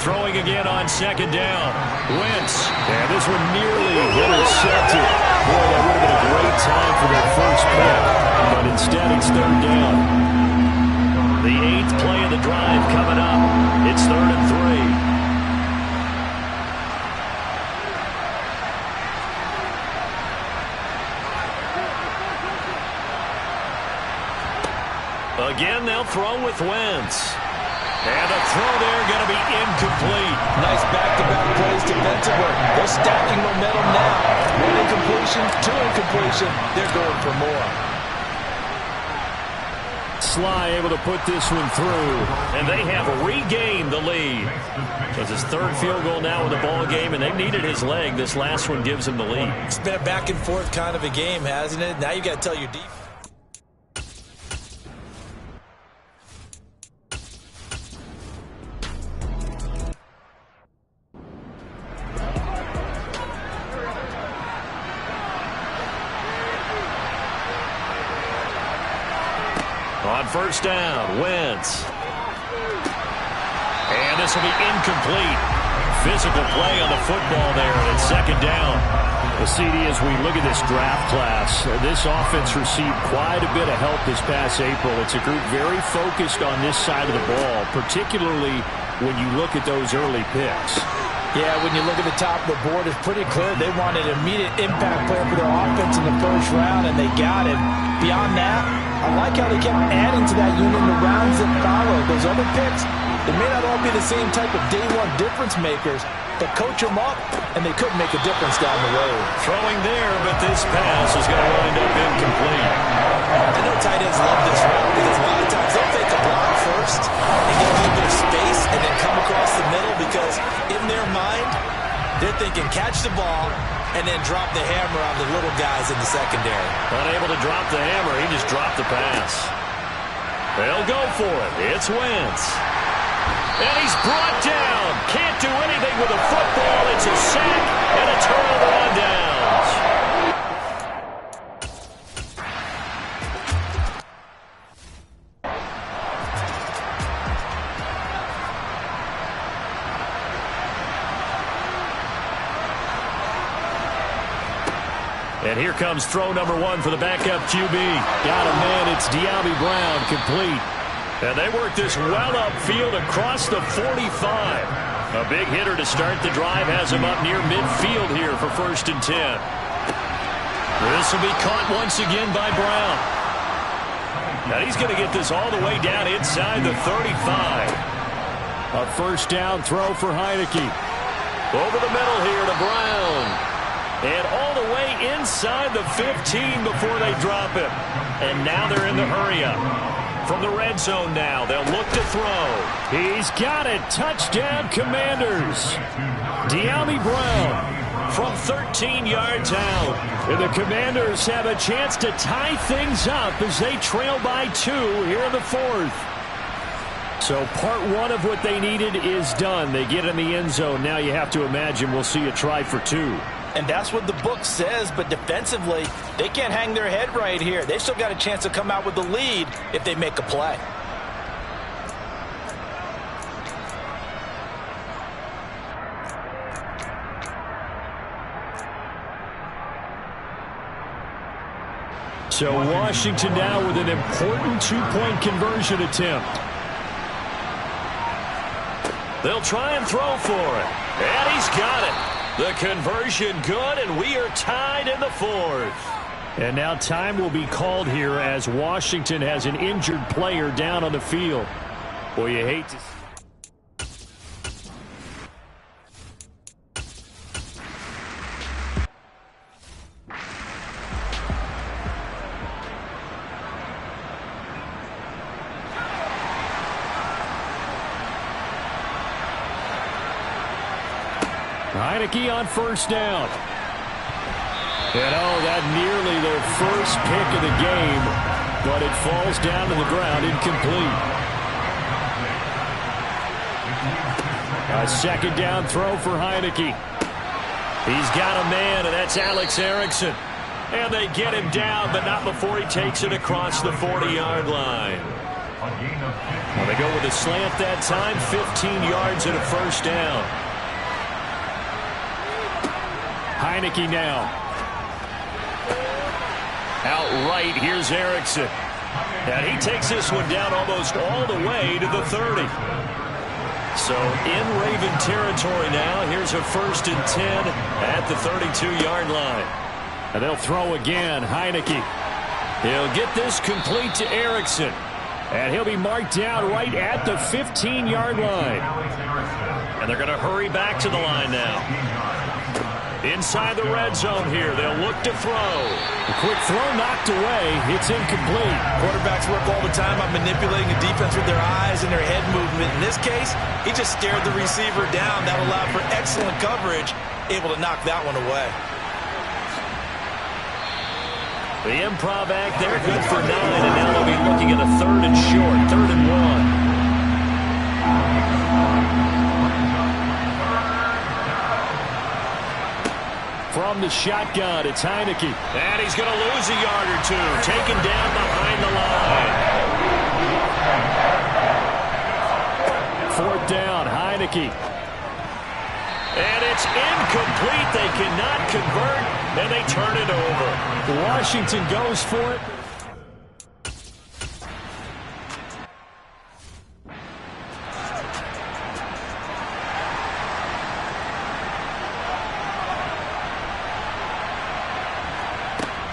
Throwing again on 2nd down. Wentz. And this one nearly intercepted. Boy, that would have been a great time for their first pick. But instead, it's 3rd down. The 8th play of the drive coming up. It's 3rd and 3. Again, they'll throw with Wentz. And the throw there going to be incomplete. Nice back-to-back plays defensively. They're stacking momentum now. 1 incompletion, 2 incompletion. They're going for more. Sly able to put this one through. And they have regained the lead. It's his 3rd field goal now in the ball game, and they've needed his leg. This last one gives him the lead. It's been a back-and-forth kind of a game, hasn't it? Now you got to tell your defense. On 1st down, Wentz. And this will be incomplete. physical play on the football there, and it's second down. Well, CD, as we look at this draft class, this offense received quite a bit of help this past April. It's a group very focused on this side of the ball, particularly when you look at those early picks. Yeah, when you look at the top of the board, it's pretty clear they wanted an immediate impact player for their offense in the first round, and they got it. Beyond that, I like how they kept adding to that unit in the rounds that followed. Those other picks, they may not all be the same type of day-one difference makers, but coach them up, and they could make a difference down the road. Throwing there, but this pass is going to wind up incomplete. I know tight ends love this route because a lot of times they'll take a block first and get a little bit of space and then come across the middle because in their mind, they're thinking catch the ball and then drop the hammer on the little guys in the secondary. Unable to drop the hammer, he just dropped the pass. They'll go for it. It's Wentz. And he's brought down. Can't do anything with a football. It's a sack and a turnover on downs. And here comes throw number one for the backup QB. Got a man. It's Demomslayer Brown, complete. And they work this well upfield across the 45. A big hitter to start the drive has him up near midfield here for 1st and 10. This will be caught once again by Brown. Now he's going to get this all the way down inside the 35. A first down throw for Heineke. Over the middle here to Brown. And all the way inside the 15 before they drop him. And now they're in the hurry-up. From the red zone now, they'll look to throw. He's got it. Touchdown, Commanders. Demomslayer Brown from 13 yards out. And the Commanders have a chance to tie things up as they trail by 2 here in the 4th. So part one of what they needed is done. They get in the end zone. Now you have to imagine we'll see a try for 2. And that's what the book says, but defensively, they can't hang their head right here. They still got a chance to come out with the lead if they make a play. So Washington now with an important 2-point conversion attempt. They'll try and throw for it. And he's got it. The conversion good, and we are tied in the 4th. And now time will be called here as Washington has an injured player down on the field. Boy, you hate to see. Heineke on first down. And that nearly their first pick of the game, but it falls down to the ground incomplete. A second down throw for Heineke. He's got a man, and that's Alex Erickson. And they get him down, but not before he takes it across the 40-yard line. Well, they go with a slant that time, 15 yards and a first down. Heineke now. Outright, here's Erickson. And he takes this one down almost all the way to the 30. So in Raven territory now. Here's a 1st and 10 at the 32-yard line. And they'll throw again. Heineke. He'll get this complete to Erickson. And he'll be marked down right at the 15-yard line. And they're going to hurry back to the line now. Inside the red zone here. They'll look to throw. A quick throw knocked away. It's incomplete. Quarterbacks work all the time on manipulating the defense with their eyes and their head movement. In this case, he just stared the receiver down. That allowed for excellent coverage. Able to knock that one away. The improv act there, good for 9. And now they'll be looking at a 3rd and short. 3rd and 1. From the shotgun, it's Heineke. And he's going to lose a yard or 2. Taken down behind the line. 4th down, Heineke. And it's incomplete. They cannot convert, and they turn it over. Washington goes for it.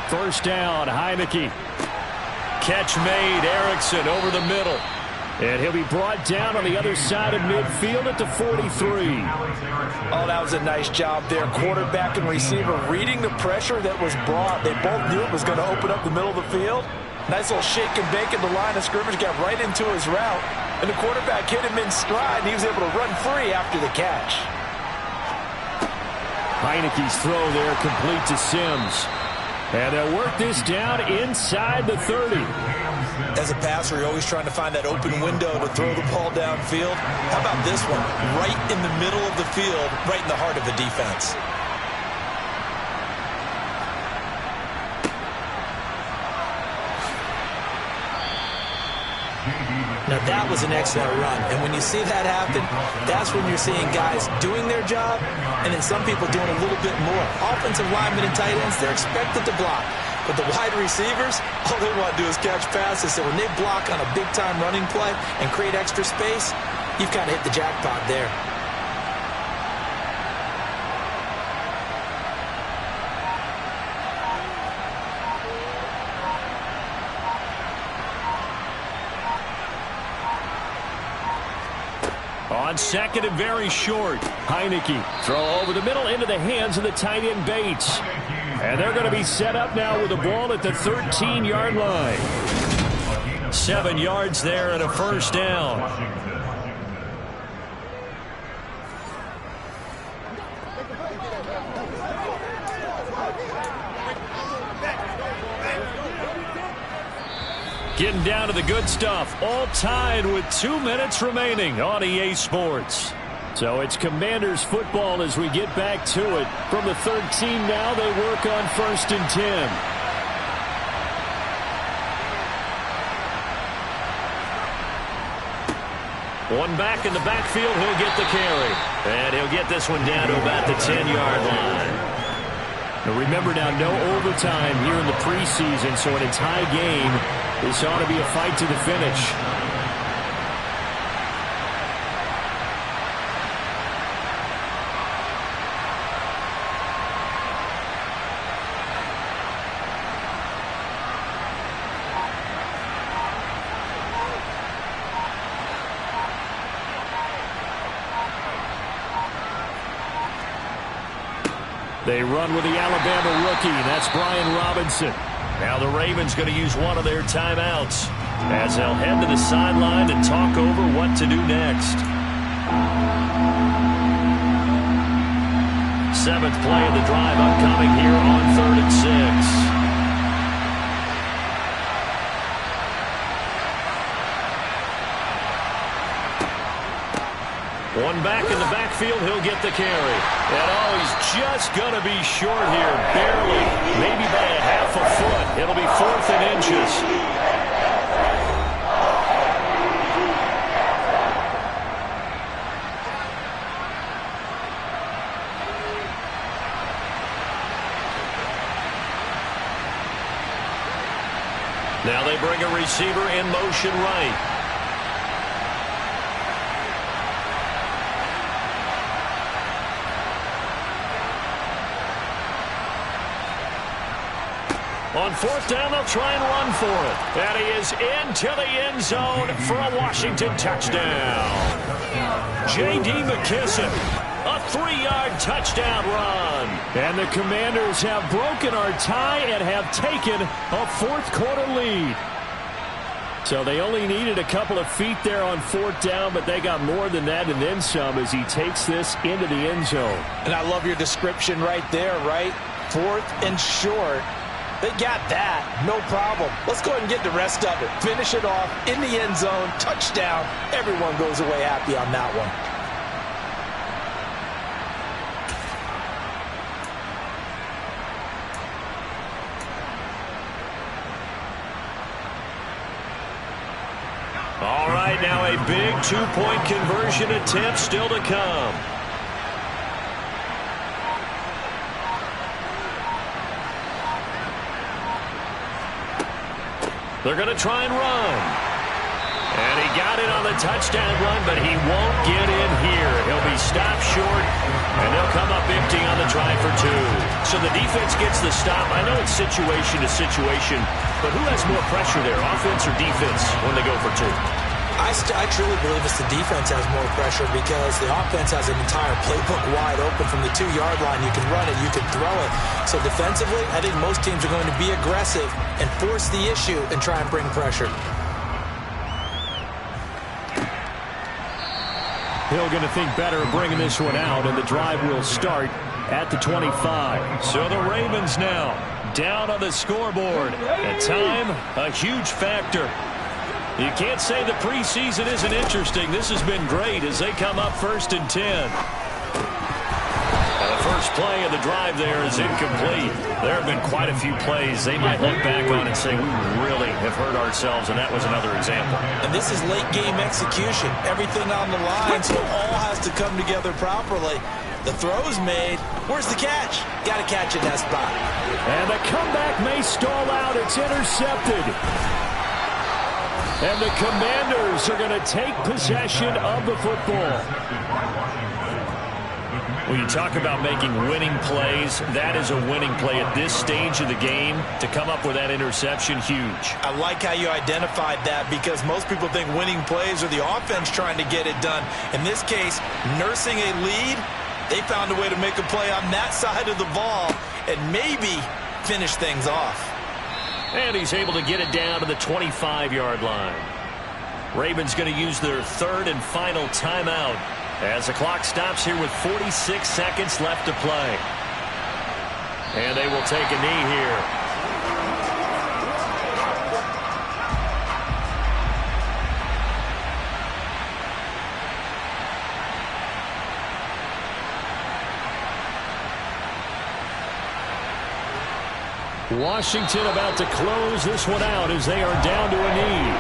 First down, Heineke. Catch made, Erickson over the middle. And he'll be brought down on the other side of midfield at the 43. Oh, that was a nice job there. Quarterback and receiver reading the pressure that was brought. They both knew it was going to open up the middle of the field. Nice little shake and bake at the line of scrimmage, got right into his route. And the quarterback hit him in stride, and he was able to run free after the catch. Heineke's throw there complete to Sims. And they'll work this down inside the 30. As a passer, you're always trying to find that open window to throw the ball downfield. How about this one? Right in the middle of the field, right in the heart of the defense. Now that was an excellent run, and when you see that happen, that's when you're seeing guys doing their job, and then some people doing a little bit more. Offensive linemen and tight ends, they're expected to block, but the wide receivers, all they want to do is catch passes. So when they block on a big-time running play and create extra space, you've kind of hit the jackpot there. On second and very short, Heineke throw over the middle into the hands of the tight end Bates. And they're going to be set up now with the ball at the 13-yard line. 7 yards there and a first down. Getting down to the good stuff, all tied with 2 minutes remaining on EA Sports. So it's Commanders football as we get back to it. From the 13 now, they work on 1st and 10. One back in the backfield, he'll get the carry. And he'll get this one down to about the 10-yard line. Now remember now, no overtime here in the preseason, so in a tie game, this ought to be a fight to the finish. They run with the Alabama rookie. That's Brian Robinson. Now the Ravens going to use one of their timeouts as they'll head to the sideline and talk over what to do next. 7th play of the drive upcoming here on 3rd and 6. One back in the backfield, he'll get the carry. And oh, he's just going to be short here, barely, maybe by a half a foot. It'll be 4th and inches. Now they bring a receiver in motion right. On 4th down, they'll try and run for it. And he is into the end zone for a Washington touchdown. J.D. McKissick, a 3-yard touchdown run. And the Commanders have broken our tie and have taken a 4th quarter lead. So they only needed a couple of feet there on 4th down, but they got more than that and then some as he takes this into the end zone. And I love your description right there, right? 4th and short. They got that. No problem. Let's go ahead and get the rest of it. Finish it off in the end zone. Touchdown. Everyone goes away happy on that one. All right, now a big 2-point conversion attempt still to come. They're going to try and run. And he got it on the touchdown run, but he won't get in here. He'll be stopped short, and they'll come up empty on the try for 2. So the defense gets the stop. I know it's situation to situation, but who has more pressure there, offense or defense, when they go for 2? I truly believe it's the defense has more pressure because the offense has an entire playbook wide open from the 2-yard line. You can run it, you can throw it. So defensively, I think most teams are going to be aggressive and force the issue and try and bring pressure. Hill going to think better of bringing this one out, and the drive will start at the 25. So the Ravens now down on the scoreboard. At time, a huge factor. You can't say the preseason isn't interesting. This has been great as they come up 1st and 10. And the first play of the drive there is incomplete. There have been quite a few plays they might look back on and say, we really have hurt ourselves, and that was another example. And this is late-game execution. Everything on the line, so it all has to come together properly. The throw's made. Where's the catch? Got to catch it in that spot. And the comeback may stall out. It's intercepted. And the Commanders are going to take possession of the football. When you talk about making winning plays, that is a winning play at this stage of the game. To come up with that interception, huge. I like how you identified that because most people think winning plays are the offense trying to get it done. In this case, nursing a lead, they found a way to make a play on that side of the ball and maybe finish things off. And he's able to get it down to the 25-yard line. Ravens going to use their 3rd and final timeout as the clock stops here with 46 seconds left to play. And they will take a knee here. Washington about to close this one out as they are down to a knee.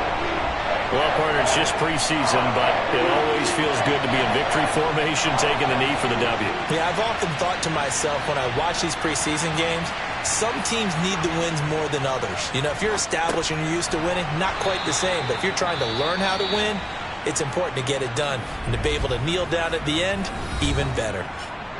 Well, partner, it's just preseason, but it always feels good to be in victory formation, taking the knee for the W. Yeah, I've often thought to myself when I watch these preseason games, some teams need the wins more than others. You know, if you're established and you're used to winning, not quite the same. But if you're trying to learn how to win, it's important to get it done. And to be able to kneel down at the end, even better.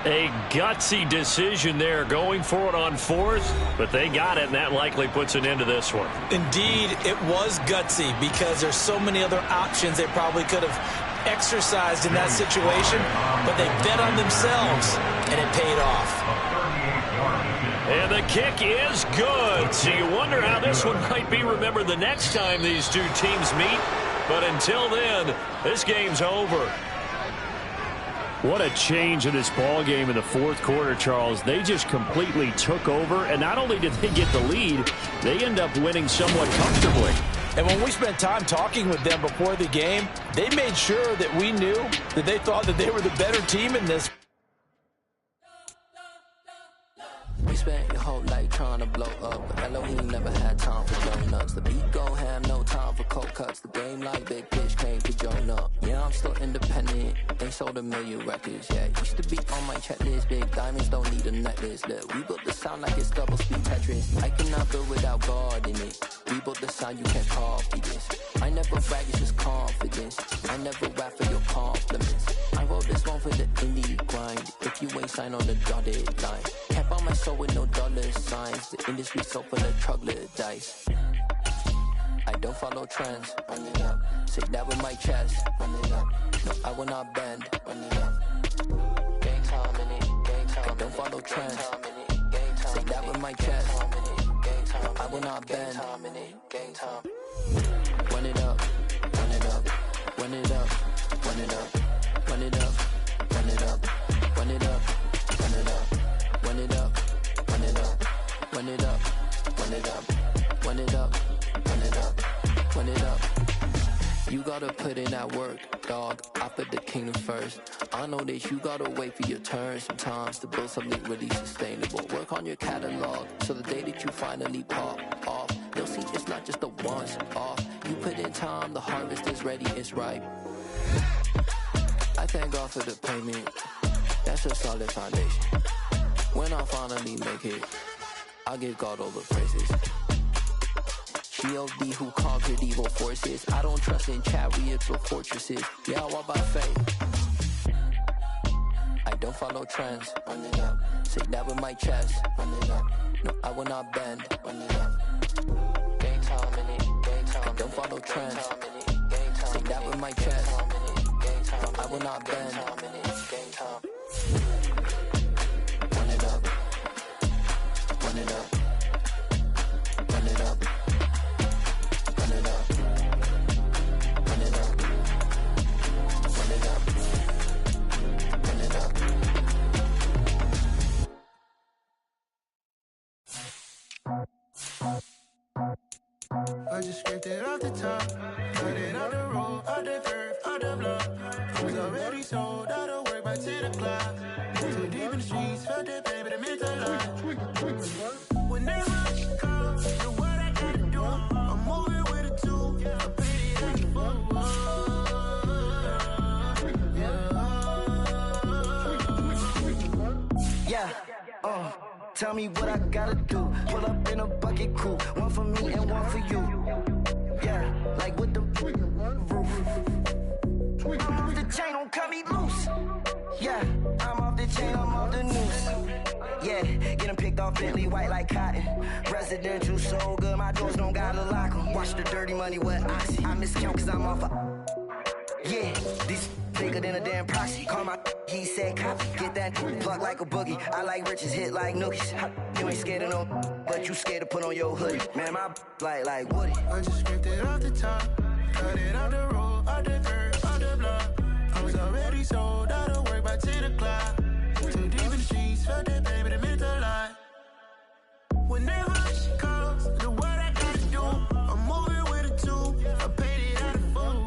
A gutsy decision there going for it on 4th, but they got it, and that likely puts an end to this one. Indeed, it was gutsy because there's so many other options they probably could have exercised in that situation, but they bet on themselves, and it paid off. And the kick is good, so you wonder how this one might be remembered the next time these two teams meet, but until then, this game's over. What a change in this ball game in the 4th quarter, Charles. They just completely took over, and not only did they get the lead, they end up winning somewhat comfortably. And when we spent time talking with them before the game, they made sure that we knew that they thought that they were the better team in this. We spent your whole life trying to blow up, but Elohim never had time for donuts. The beat go ham, no time for cold cuts. The game like big bitch came to join up. Yeah, I'm still independent. They sold 1 million records. Yeah, used to be on my checklist. Big diamonds don't need a necklace. Look, we built the sound like it's double speed Tetris. I cannot build without God in it. We built the sound, you can't copy this. I never brag, it's just confidence. I never rap for your compliments. I wrote this one for the indie grind. If you ain't signed on the dotted line, can't buy my soul with no dollar signs. The industry so full of troglodytes. I don't follow trends. Run it up. Say that with my chest. Run it up. No, I will not bend. Run it up. Gang time in it. Gang time. I don't follow trends. Say that with my chest. No, I will not bend. Gang time. Run it up. Run it up. Run it up. Run it up. Run it up. Run it up. Run it up. Run it up. Run it up. Run it up. Run it up. Run it up. Run it up. Run it up. Run it up. You gotta put in that work, dog. I put the kingdom first. I know that you gotta wait for your turn sometimes to build something really sustainable. Work on your catalog so the day that you finally pop off, you'll see it's not just a once off. You put in time, the harvest is ready, it's ripe. I thank God for the payment. That's a solid foundation. When I finally make it, I give God all the praises. G.O.D. who conquered evil forces. I don't trust in chariots or fortresses. Yeah, I walk by faith. I don't follow trends. Run it up. Say that with my chest. Run it up. No, I will not bend. Run it up. Game time in it. Game time. I don't follow trends. Say that with my chest. No, I will not bend. Game time. Run it up. Run it up. Run it up. Run it up. Run it up. Run it up. Run it up. I just scraped it off the top, cut it out the road, out the curve, out the block. I was already sold out of work by 10 o'clock. Too deep in the streets, felt that baby, the mental lie. Whenever she calls, do what I gotta do. I'm moving with a two, I paid it at the foot. Yeah, tell me what I gotta do. Pull up in a bucket crew, one for me and one for you. Yeah, like with the roof. I'm off the chain, don't cut me loose. Yeah, I'm off the chain, I'm off the noose. Yeah, getting picked off Bentley, white like cotton. Residential so good, my doors don't gotta lock 'em. Watch the dirty money with oxy. I miscount cause I'm off a... Yeah, these bigger than a damn proxy. Call my he said copy. Get that plug like a boogie. I like riches, hit like nookies. You ain't scared of no, but you scared to put on your hoodie. Man, my like Woody. I just scraped it off the top, cut it out the road, out the curve, out the block. I was already sold out of work by 10 o'clock. Too deep in the streets, felt that baby, the mental lie. Whenever she calls, do what I gotta do. I'm moving with a two, I paid it out of foot.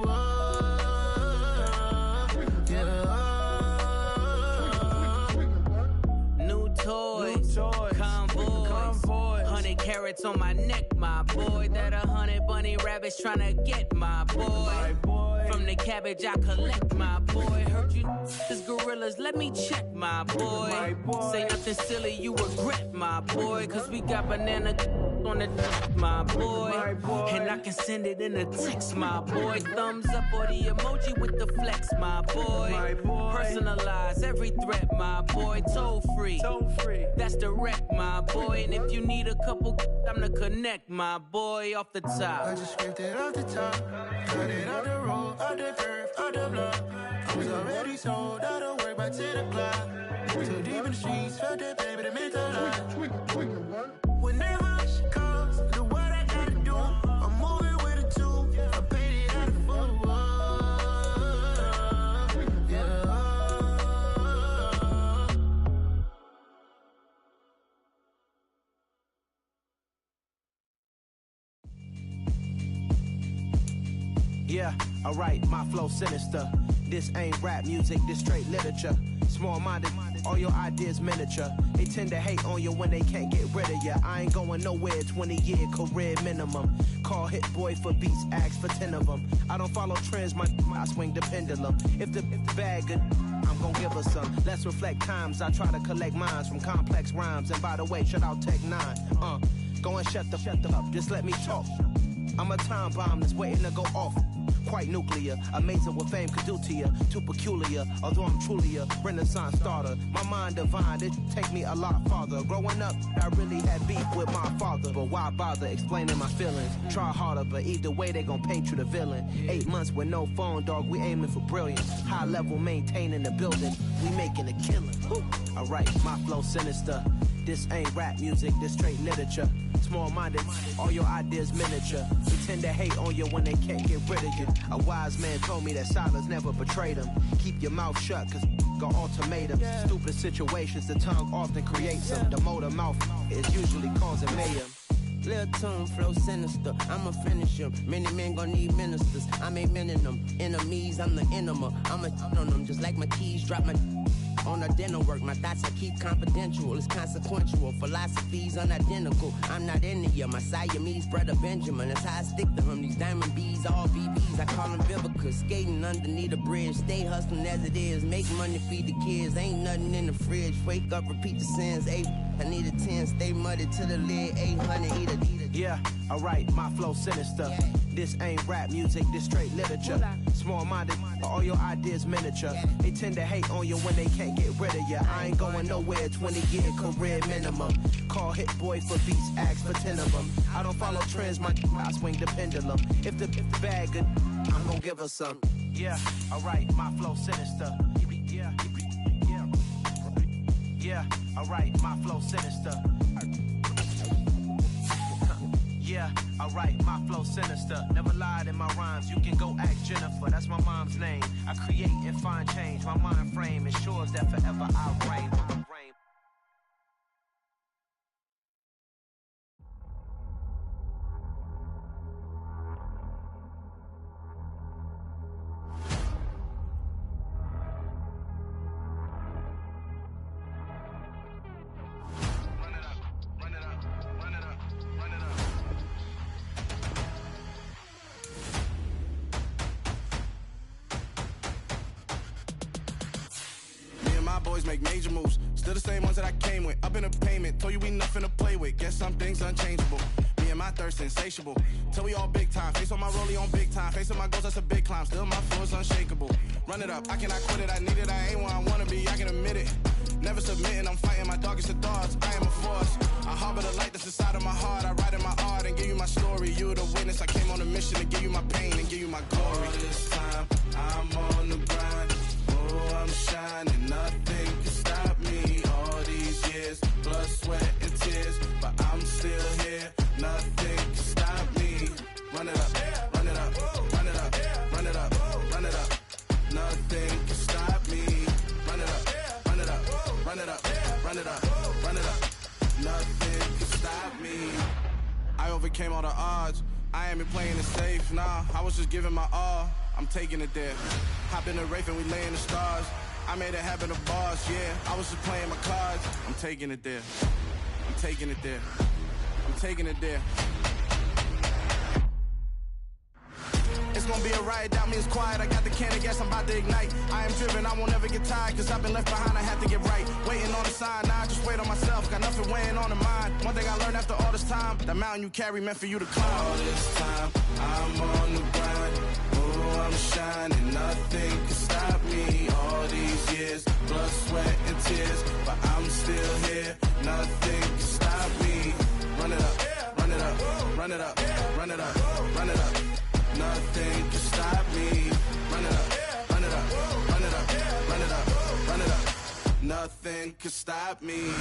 Toys, convoys, 100 carats on my neck, my boy. That 100 bunny rabbits tryna get my boy. From the cabbage I collect, my boy. Heard you this gorillas, let me check, my boy. Say nothing silly, you regret, my boy. Cause we got banana on the my boy. And I can send it in a text, my boy. Thumbs up or the emoji with the flex, my boy. Personalize every threat, my boy. Toll free. That's direct, my boy. And if you need a couple, I'm the connect, my boy. Off the top. I just scraped it off the top, cut it out the road, out the curve, out the block. I was already sold out of work by 10 o'clock. Too deep in the streets, felt that baby, the mental lie. Whenever she calls, do what I gotta do. I'm moving with a two, I paid it out of foot. Yeah, alright, my flow sinister. This ain't rap music, this straight literature. Small-minded, all your ideas miniature. They tend to hate on you when they can't get rid of you. I ain't going nowhere, 20-year career minimum. Call Hit Boy for beats, ask for 10 of them. I don't follow trends, I swing the pendulum. If the bag good, I'm gon' give her some. Let's reflect times, I try to collect minds from complex rhymes. And by the way, shout out Tech 9. Go and shut the up, just let me talk. I'm a time bomb that's waiting to go off. Quite nuclear, amazing what fame could do to you. Too peculiar, although I'm truly a renaissance starter. My mind divine, it take me a lot farther. Growing up, I really had beef with my father. But why bother explaining my feelings? Try harder, but either way they gon' paint you the villain. 8 months with no phone, dog, we aiming for brilliance. High level maintaining the building, we making a killing. Alright, my flow sinister. This ain't rap music, this straight literature. Small-minded, all your ideas miniature. They tend to hate on you when they can't get rid of you. A wise man told me that silence never betrayed him. Keep your mouth shut, cause got ultimatums. Stupid situations, the tongue often creates them. The motor mouth is usually causing mayhem. Lil' tune, flow sinister, I'ma finish him. Many men gon' need ministers, I'm a men in them. Enemies, I'm the enema. I'ma on them, just like my keys, drop my... On a dinner work, my thoughts I keep confidential. It's consequential. Philosophies unidentical. I'm not India. My Siamese brother Benjamin. That's how I stick to him. These diamond bees, all BBs. I call them Vivica. Skating underneath a bridge. Stay hustling as it is. Make money, feed the kids. Ain't nothing in the fridge. Wake up, repeat the sins. I need a 10. Stay muddy to the lid. 800. Eat it. Yeah, alright, my flow sinister. This ain't rap music, this straight literature. Small-minded, all your ideas miniature. They tend to hate on you when they can't get rid of you. I ain't going nowhere, 20-year career minimum. Call Hit Boy for beats, ask for 10 of them. I don't follow trends, I swing the pendulum. If the bag good, I'm gonna give her some. Yeah, alright, my flow sinister. Yeah, alright, my flow sinister. Yeah, alright, my flow sinister. Never lied in my rhymes, you can go ask Jennifer, that's my mom's name. I create and find change, my mind frame ensures that forever I reign. Boys make major moves, still the same ones that I came with. Up in a payment, told you we nothing to play with. Guess some things unchangeable. Me and my thirst insatiable. Till we all big time. Face on my rollie on big time. Face on my goals, that's a big climb. Still my flow is unshakable. Run it up, I cannot quit it. I need it, I ain't where I wanna be. I can admit it. Never submitting, I'm fighting my darkest of thoughts. I am a force. I harbor the light that's inside of my heart. I write in my art and give you my story. You the witness. I came on a mission to give you my pain and give you my glory. All this time, I'm on the grind. Oh, I'm shining. Nothing can stop me. All these years, blood, sweat, and tears. But I'm still here. Nothing can stop me. Run it up, run it up, run it up, run it up, run it up. Nothing can stop me. Run it up, run it up, run it up, run it up, run it up. Nothing can stop me. I overcame all the odds. I ain't been playing it safe, nah. I was just giving my all. I'm taking it there. Hop in the Wraith and we lay in the stars. I made it happen to boss, yeah. I was just playing my cards. I'm taking it there. I'm taking it there. I'm taking it there. It's gonna be a riot, doubt me it's quiet. I got the can of gas, I'm about to ignite. I am driven, I won't ever get tired, cause I've been left behind, I have to get right. Waiting on the sign, now I just wait on myself. Got nothing weighing on the mind. One thing I learned after all this time, the mountain you carry meant for you to climb. All this time, I'm on the grind. Oh, I'm shining, nothing can stop me. All these years, blood, sweat, and tears. But I'm still here, nothing can stop me. Run it up, run it up, run it up, run it up, run it up. Nothing can stop me. Run it up, run it up, run it up, run it up, run it up. Nothing can stop me.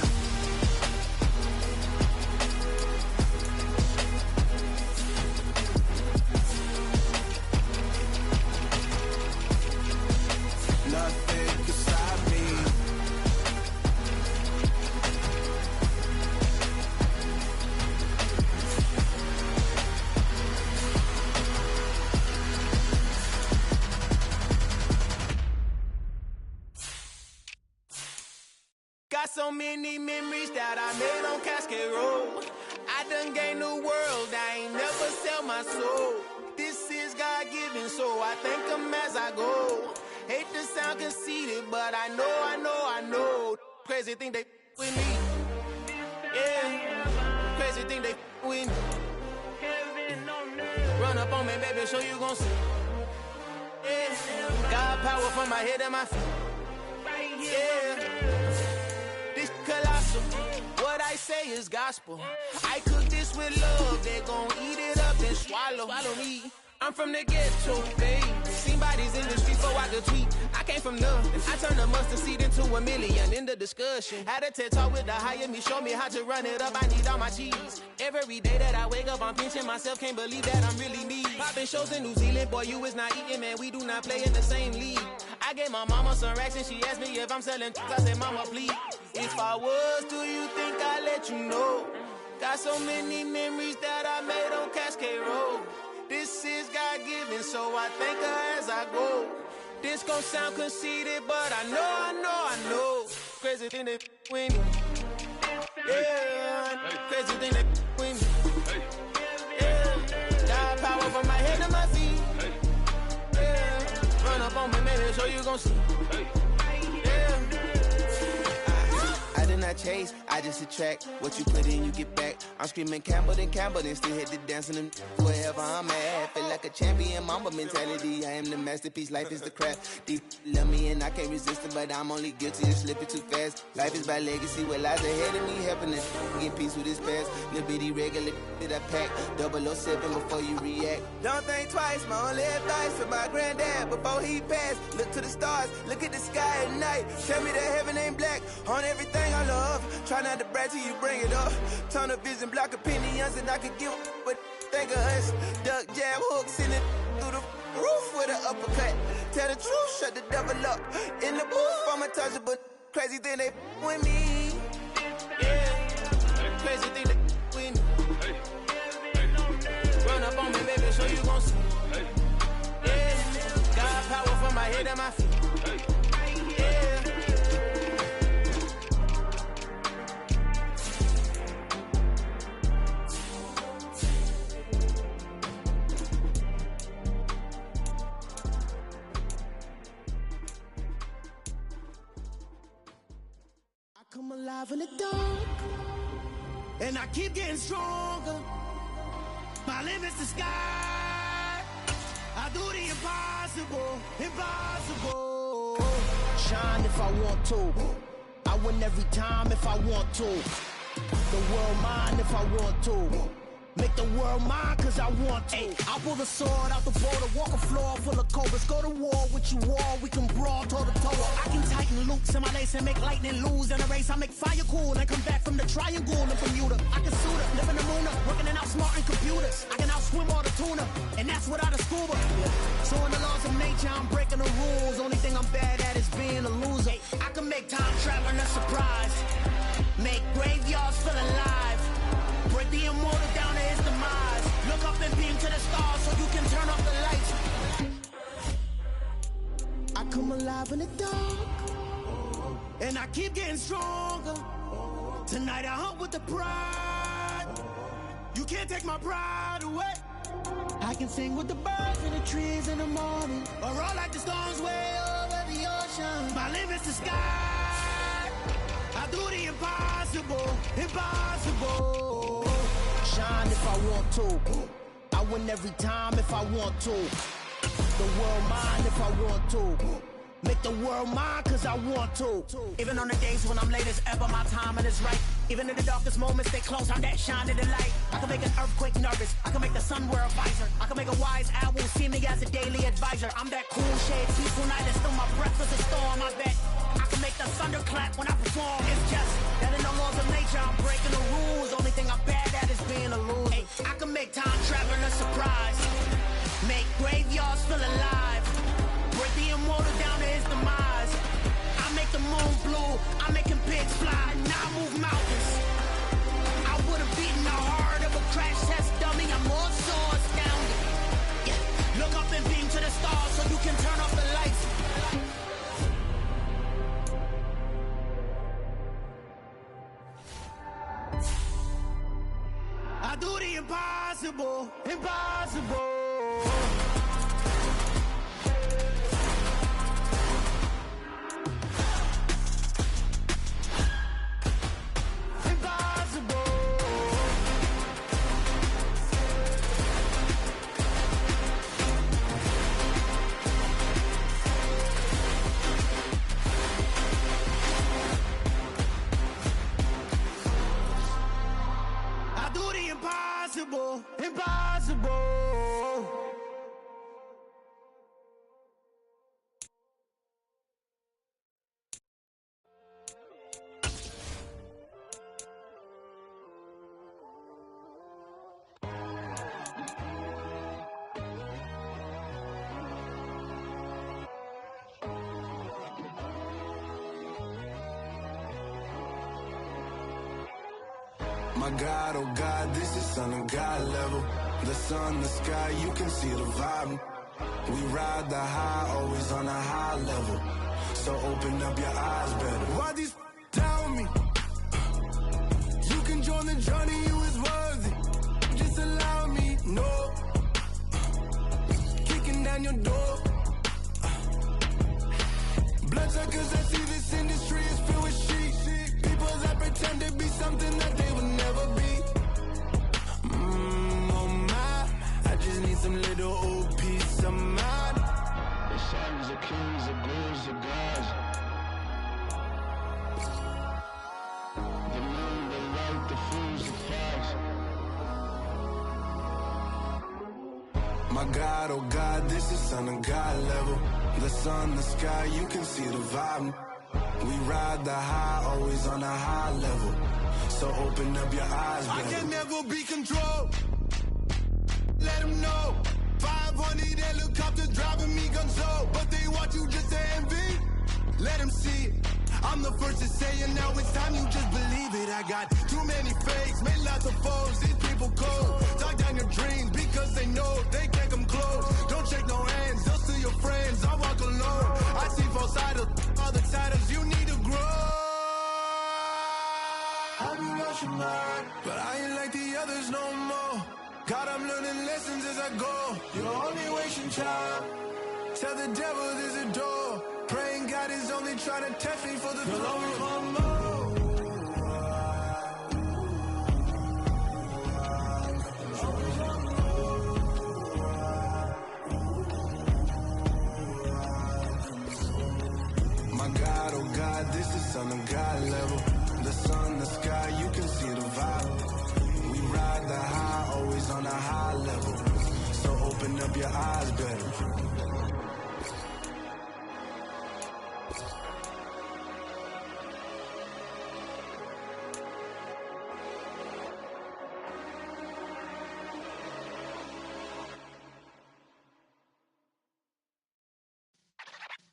Nothing can stop me. Got so many memories that I made on Cascade Road. I done gained the world, I ain't never sell my soul. This is God-given, so I thank him as I go. Hate to sound conceited, but I know. Crazy thing they with me. Yeah, crazy thing they with me. Run up on me, baby, show you gon' see. Yeah, God power from my head and my feet. Yeah. Colossal. What I say is gospel. I cook this with love. They gon' eat it up and swallow me. I'm from the ghetto, baby. Seen bodies in the streets so I could tweet. I came from nothing. I turned a mustard seed into a million in the discussion. Had a TED talk with the higher me. Show me how to run it up. I need all my cheese. Every day that I wake up, I'm pinching myself. Can't believe that I'm really me. Popping shows in New Zealand. Boy, you is not eating, man. We do not play in the same league. I gave my mama some racks and she asked me if I'm selling. I said, mama, please. If I was, do you think I'd let you know? Got so many memories that I made on Cascade Road. This is God-given, so I thank her as I go. This gon' sound conceited, but I know. Crazy thing that with me. Yeah, crazy thing that with me. Yeah, got power from my head to my feet. Yeah, run up on me, maybe so you gon' see. Yeah. I did not chase, I just attract. What you put in, you get back. I'm screaming Campbell, then still hit the dancing and wherever I'm at. Feel like a champion, mamba mentality. I am the masterpiece, life is the craft. Deep love me and I can't resist it, but I'm only guilty of slipping too fast. Life is by legacy, what lies ahead of me, helping us get peace with this past. Little bitty regular that I pack, 007 before you react. Don't think twice, my only advice for my granddad before he passed. Look to the stars, look at the sky at night. Tell me that heaven ain't black on everything I love. Try not to brag till you bring it up. Tunnel vision, block opinions, and I could give but think of us. Duck, jab, hooks in it through the roof with an uppercut. Tell the truth, shut the devil up. In the booth, I'm untouchable. Crazy thing they with me. Yeah, crazy thing they with me. Run up on me, baby, so you gon' see. Yeah, got power from my head and my feet. Come alive in the dark, and I keep getting stronger. My limit's the sky. I do the impossible, impossible. Shine if I want to. I win every time if I want to. The world mine if I want to. Make the world mine cause I want to. Ay, I'll pull the sword out the border, walk a floor full of cobras. Go to war with you all, we can brawl toe to toe. I can tighten loops in my lace and make lightning lose in a race. I make fire cool and come back from the triangle in Bermuda. I can suit up, live in the moon up, working and outsmarting computers. I can outswim all the tuna, and that's without a scuba. So in the laws of nature, I'm breaking the rules. Only thing I'm bad at is being a loser. Ay, I can make time traveling a surprise. Make graveyards feel alive. Break the immortal down to his demise. Look up and beam to the stars so you can turn off the lights. I come alive in the dark, and I keep getting stronger. Tonight I hunt with the pride. You can't take my pride away. I can sing with the birds and the trees in the morning, or roll like the storms way over the ocean. My limit's the sky. I do the impossible, impossible. Shine if I want to. I win every time if I want to. The world mine if I want to. Make the world mine cause I want to. Even on the days when I'm late as ever, my timing is right. Even in the darkest moments, they close, I'm that shine in the light. I can make an earthquake nervous, I can make the sun wear a visor. I can make a wise owl see me as a daily advisor. I'm that cool shade, peaceful night, and still my breath is a storm, I bet. I can make the thunder clap when I perform. It's just that in the laws of nature, I'm breaking the rules. Only thing I'm bad at is being a loser. Ay, I can make time traveling a surprise. Make graveyards feel alive. Break the immortal down to his demise. I make the moon blue, I'm making pigs fly. Now I move mountains. I would have beaten the heart of a crash test dummy. I'm more so astounded. Yeah. Look up and beam to the stars so you can turn off the lights. I do the impossible, impossible. Impossible, impossible. My God, oh God, this is son of God level. The sun, the sky, you can see the vibe. We ride the high, always on a high level. So open up your eyes better. Why these tell me? You can join the journey, you is worthy. Just allow me, no. Kicking down your door. Bloodsuckers, I see this industry is filled with sheep. People that pretend to be something that they will never be. Oh my, I just need some little old peace of mind. The sons, the kings, the ghouls, the gods. The moon, the light, the fools, the facts. My God, oh God, this is Son of God level. The sun, the sky, you can see the vibe. We ride the high, always on a high level. So open up your eyes, baby. I can never be controlled. Let them know. 500 helicopters driving me gonzo. But they want you just to envy. Let them see it. I'm the first to say it, now it's time you just believe it. I got too many fakes, made lots of foes. These people cold. Talk down your dreams because they know they can't come close. Don't shake no hands, they'll steal your friends. I walk alone. I see false idols, other titles, you need to grow. I be rushing mine, but I ain't like the others no more. God, I'm learning lessons as I go. You're only wasting time. Tell the devil there's a door. Praying God is only trying to test me for the glory of more. My God, oh God, this is Son of God level. The sun, the sky, you can see the vibe. We ride the high, always on a high level. So open up your eyes better.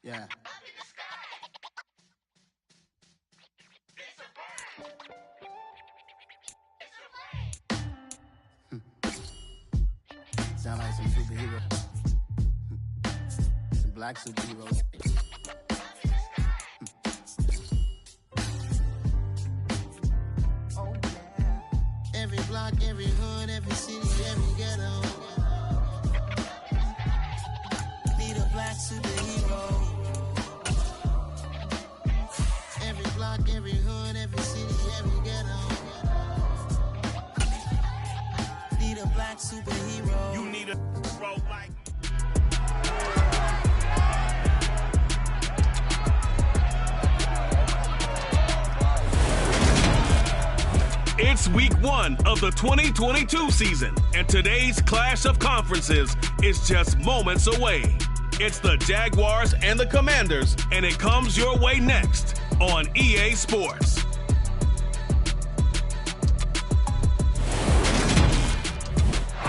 Yeah. Sound like some superhero. Some black superheroes. Oh, yeah. Every block, every hood, every city, every ghetto. Need a black superhero. Every block, every hood, every city, every ghetto. Need a black superhero. You need a bro like. It's week 1 of the 2022 season, and today's clash of conferences is just moments away. It's the Jaguars and the Commanders, and it comes your way next on EA Sports.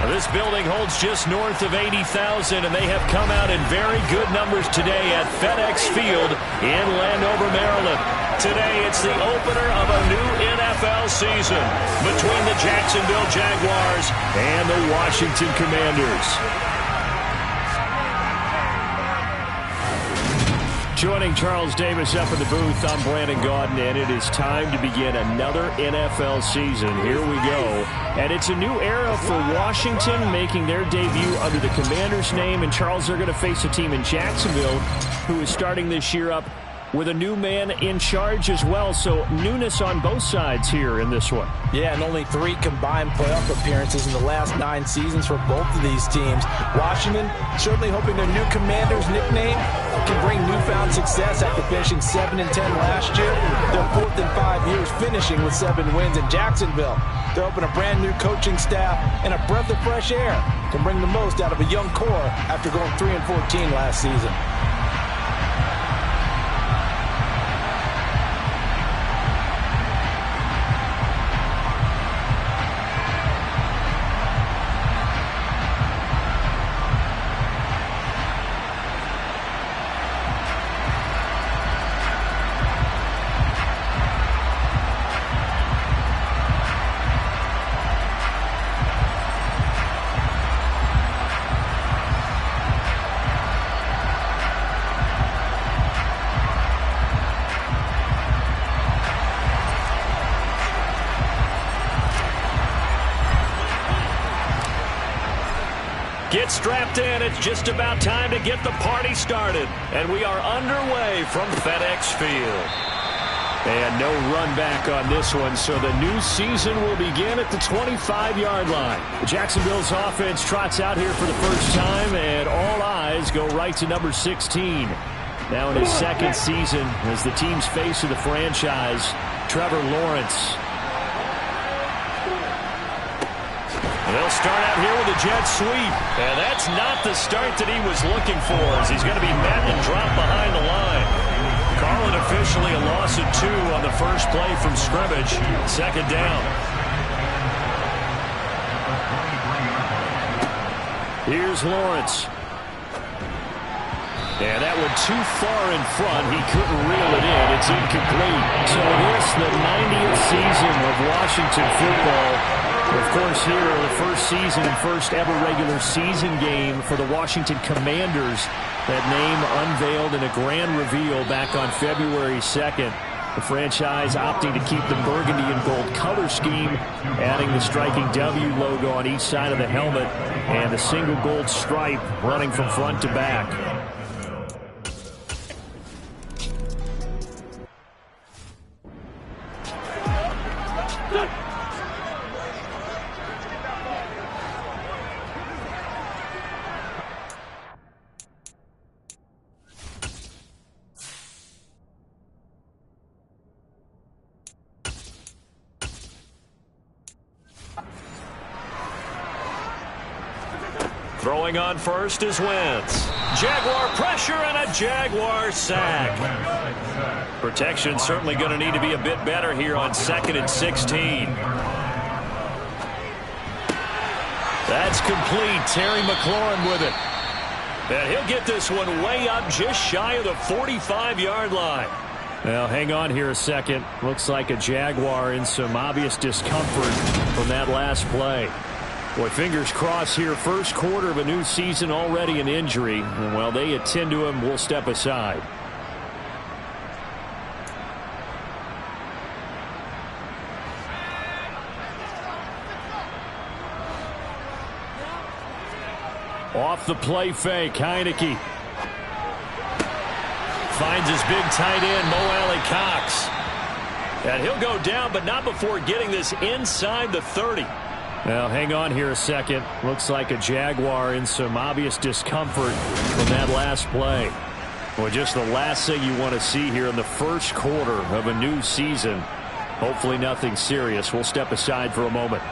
This building holds just north of 80,000, and they have come out in very good numbers today at FedEx Field in Landover, Maryland. Today, it's the opener of a new NFL season between the Jacksonville Jaguars and the Washington Commanders. Joining Charles Davis up in the booth, I'm Brandon Gaudin, and it is time to begin another NFL season. Here we go. And it's a new era for Washington, making their debut under the Commanders' name. And, Charles, they're going to face a team in Jacksonville who is starting this year up with a new man in charge as well. So newness on both sides here in this one. Yeah, and only 3 combined playoff appearances in the last 9 seasons for both of these teams. Washington certainly hoping their new Commanders nickname can bring newfound success after finishing 7-10 last year. They're 4th in 5 years, finishing with 7 wins. In Jacksonville, they're hoping a brand new coaching staff and a breath of fresh air can bring the most out of a young core after going 3-14 last season. Get strapped in. It's just about time to get the party started. And we are underway from FedEx Field. And no run back on this one, so the new season will begin at the 25-yard line. Jacksonville's offense trots out here for the first time, and all eyes go right to number 16. Now in his second season as the team's face of the franchise, Trevor Lawrence. They'll start out here with a jet sweep. And that's not the start that he was looking for, as he's going to be met and dropped behind the line. Calling officially a loss of 2 on the first play from scrimmage. Second down. Here's Lawrence. And that one too far in front. He couldn't reel it in. It's incomplete. So this, the 90th season of Washington football. Of course, here the first season and first ever regular season game for the Washington Commanders. That name unveiled in a grand reveal back on February 2nd. The franchise opting to keep the burgundy and gold color scheme, adding the striking W logo on each side of the helmet and a single gold stripe running from front to back. Throwing on first is Wentz. Jaguar pressure and a Jaguar sack. Protection certainly going to need to be a bit better here on 2nd and 16. That's complete. Terry McLaurin with it. And he'll get this one way up just shy of the 45-yard line. Now, hang on here a second. Looks like a Jaguar in some obvious discomfort from that last play. Boy, fingers crossed here. First quarter of a new season, already an injury. And while they attend to him, we'll step aside. Off the play fake, Heineke. Finds his big tight end, Mo Alley-Cox. And he'll go down, but not before getting this inside the 30. Now, hang on here a second. Looks like a Jaguar in some obvious discomfort from that last play. Well, just the last thing you want to see here in the first quarter of a new season. Hopefully nothing serious. We'll step aside for a moment.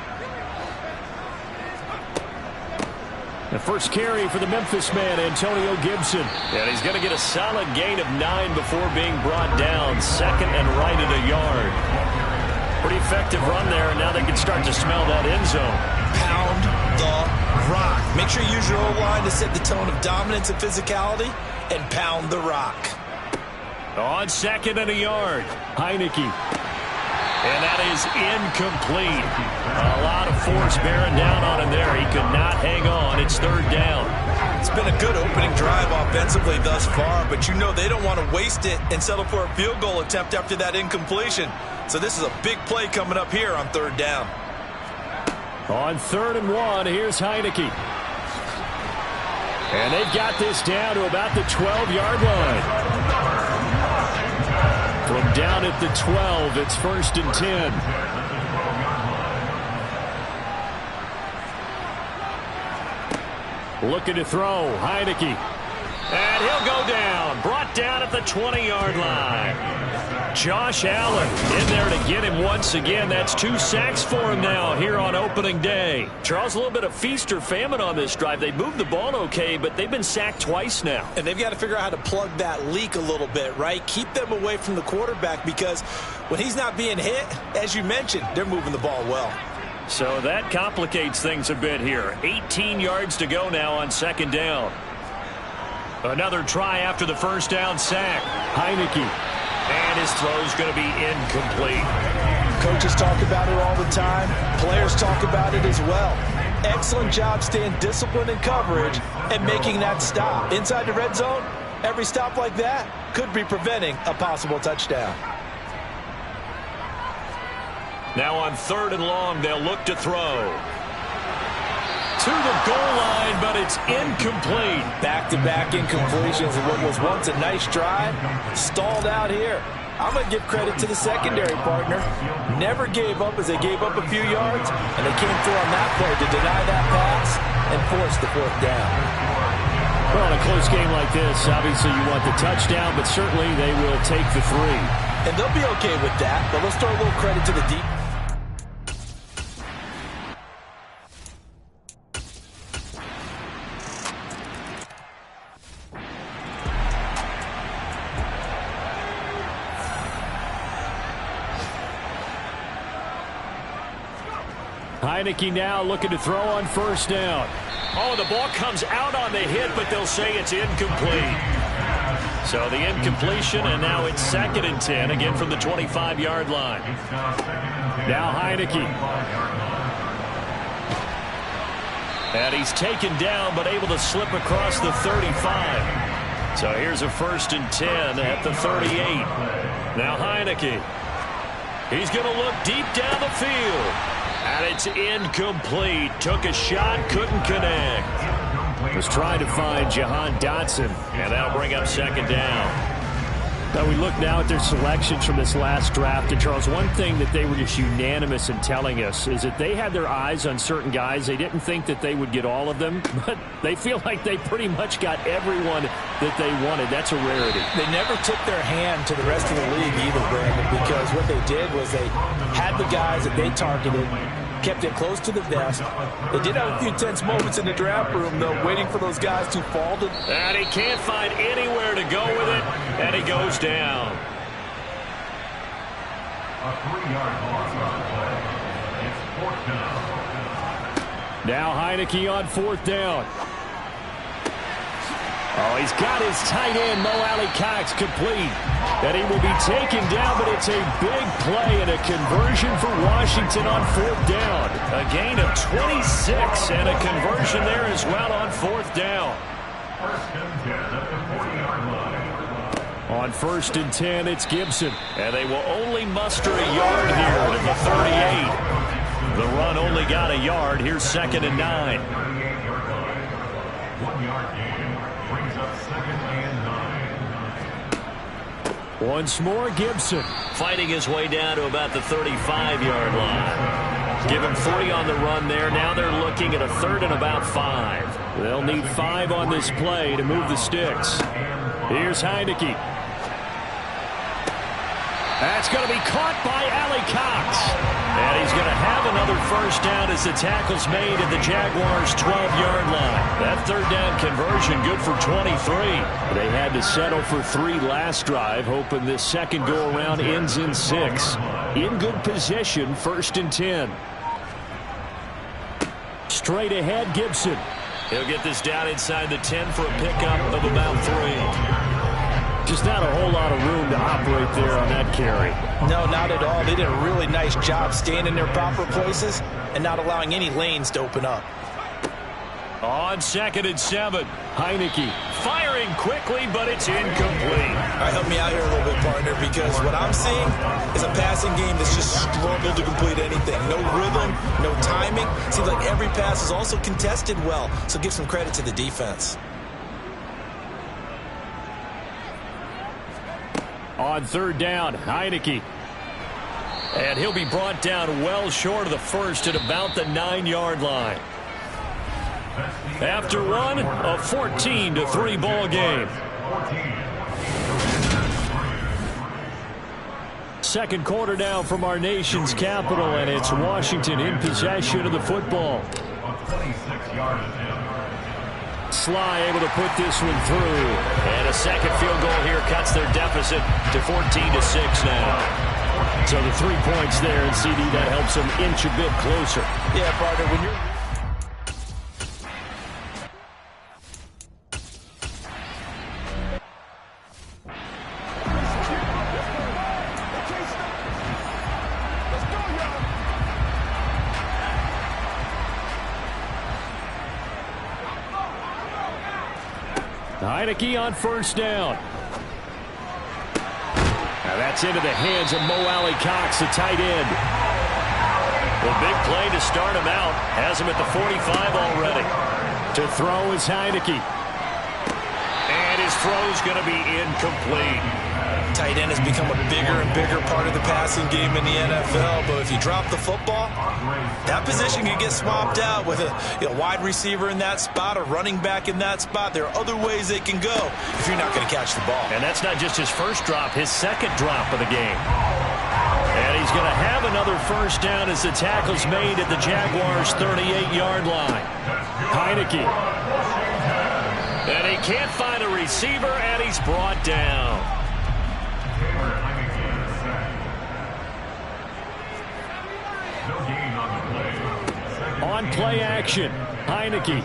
The first carry for the Memphis man, Antonio Gibson. And he's going to get a solid gain of 9 before being brought down. 2nd and right at a yard. Pretty effective run there, and now they can start to smell that end zone. Pound the rock. Make sure you use your O-line to set the tone of dominance and physicality, and pound the rock. On 2nd and a yard, Heineke. And that is incomplete. A lot of force bearing down on him there. He could not hang on. It's 3rd down. It's been a good opening drive offensively thus far, but you know they don't want to waste it and settle for a field goal attempt after that incompletion. So this is a big play coming up here on 3rd down. On 3rd and 1, here's Heineke. And they've got this down to about the 12-yard line. From down at the 12, it's 1st and 10. Looking to throw, Heineke. And he'll go down. Brought down at the 20-yard line. Josh Allen in there to get him once again. That's 2 sacks for him now here on opening day. Charles, a little bit of feast or famine on this drive. They moved the ball okay, but they've been sacked twice now. And they've got to figure out how to plug that leak a little bit, right? Keep them away from the quarterback, because when he's not being hit, as you mentioned, they're moving the ball well. So that complicates things a bit here. 18 yards to go now on 2nd down. Another try after the first down sack. Heineke. And his throw's going to be incomplete. Coaches talk about it all the time. Players talk about it as well. Excellent job staying disciplined in coverage and making that stop. Inside the red zone, every stop like that could be preventing a possible touchdown. Now on 3rd and long, they'll look to throw. to the goal line, but it's incomplete. Back-to-back incompletions of what was once a nice drive, stalled out here. I'm going to give credit to the secondary partner. Never gave up as they gave up a few yards, and they came through on that play to deny that pass and force the fourth down. Well, in a close game like this, obviously you want the touchdown, but certainly they will take the 3. And they'll be okay with that, but let's throw a little credit to the deep. Heineke now looking to throw on first down. Oh, the ball comes out on the hit, but they'll say it's incomplete. So the incompletion, and now it's 2nd and 10, again from the 25-yard line. Now Heineke. And he's taken down, but able to slip across the 35. So here's a 1st and 10 at the 38. Now Heineke. He's going to look deep down the field. And it's incomplete. Took a shot, couldn't connect. Was trying to find Jahan Dotson, and that'll bring up 2nd down. Now we look now at their selections from this last draft. And Charles, one thing that they were just unanimous in telling us is that they had their eyes on certain guys. They didn't think that they would get all of them, but they feel like they pretty much got everyone that they wanted. That's a rarity. They never took their hand to the rest of the league either, Brandon, because what they did was they had the guys that they targeted, kept it close to the vest. They did have a few tense moments in the draft room, though, waiting for those guys to fall to. And he can't find anywhere to go with it, and he goes down. A 3-yard loss on the play. It's 4th down. Now Heineke on 4th down. Oh, he's got his tight end, Mo Alley-Cox, complete. And he will be taken down, but it's a big play and a conversion for Washington on 4th down. A gain of 26 and a conversion there as well on 4th down. 1st and 10 at the 40-yard line. On 1st and 10, it's Gibson. And they will only muster a yard here at the 38. The run only got a yard. Here's 2nd and 9. 1-yard gain. Brings up 2nd and 9. Once more, Gibson. Fighting his way down to about the 35-yard line. Give him 3 on the run there. Now they're looking at a 3rd and about 5. They'll need 5 on this play to move the sticks. Here's Heineke. That's going to be caught by Alley-Cox. And he's going to have another 1st down as the tackle's made at the Jaguars' 12-yard line. That 3rd down conversion good for 23. They had to settle for 3 last drive, hoping this second go-around ends in 6. In good position, 1st and 10. Straight ahead, Gibson. He'll get this down inside the 10 for a pickup of about 3. Just not a whole lot of room to operate there on that carry. No, not at all. They did a really nice job staying in their proper places and not allowing any lanes to open up. On 2nd and 7, Heineke firing quickly, but it's incomplete. All right, help me out here a little bit, partner, because what I'm seeing is a passing game that's just struggled to complete anything. No rhythm, no timing. Seems like every pass is also contested well, so give some credit to the defense. On 3rd down, Heineke. And he'll be brought down well short of the 1st at about the 9-yard line. After one, a 14-3 ball game. Second quarter now from our nation's capital, and it's Washington in possession of the football. Sly able to put this one through. And a second field goal here cuts their deficit to 14-6 now. So the 3 points there, and CD, that helps them inch a bit closer. Yeah, partner, when you're... Heineke on 1st down. Now that's into the hands of Mo Alley-Cox, the tight end. The big play to start him out. Has him at the 45 already. To throw is Heineke. And his throw's going to be incomplete. Tight end has become a bigger and bigger part of the passing game in the NFL, but if you drop the football, that position can get swapped out with a wide receiver in that spot, a running back in that spot. There are other ways they can go if you're not going to catch the ball. And that's not just his first drop, his second drop of the game. And he's going to have another first down as the tackle's made at the Jaguars' 38-yard line. Heineke. And he can't find a receiver, and he's brought down. On play action, Heineke.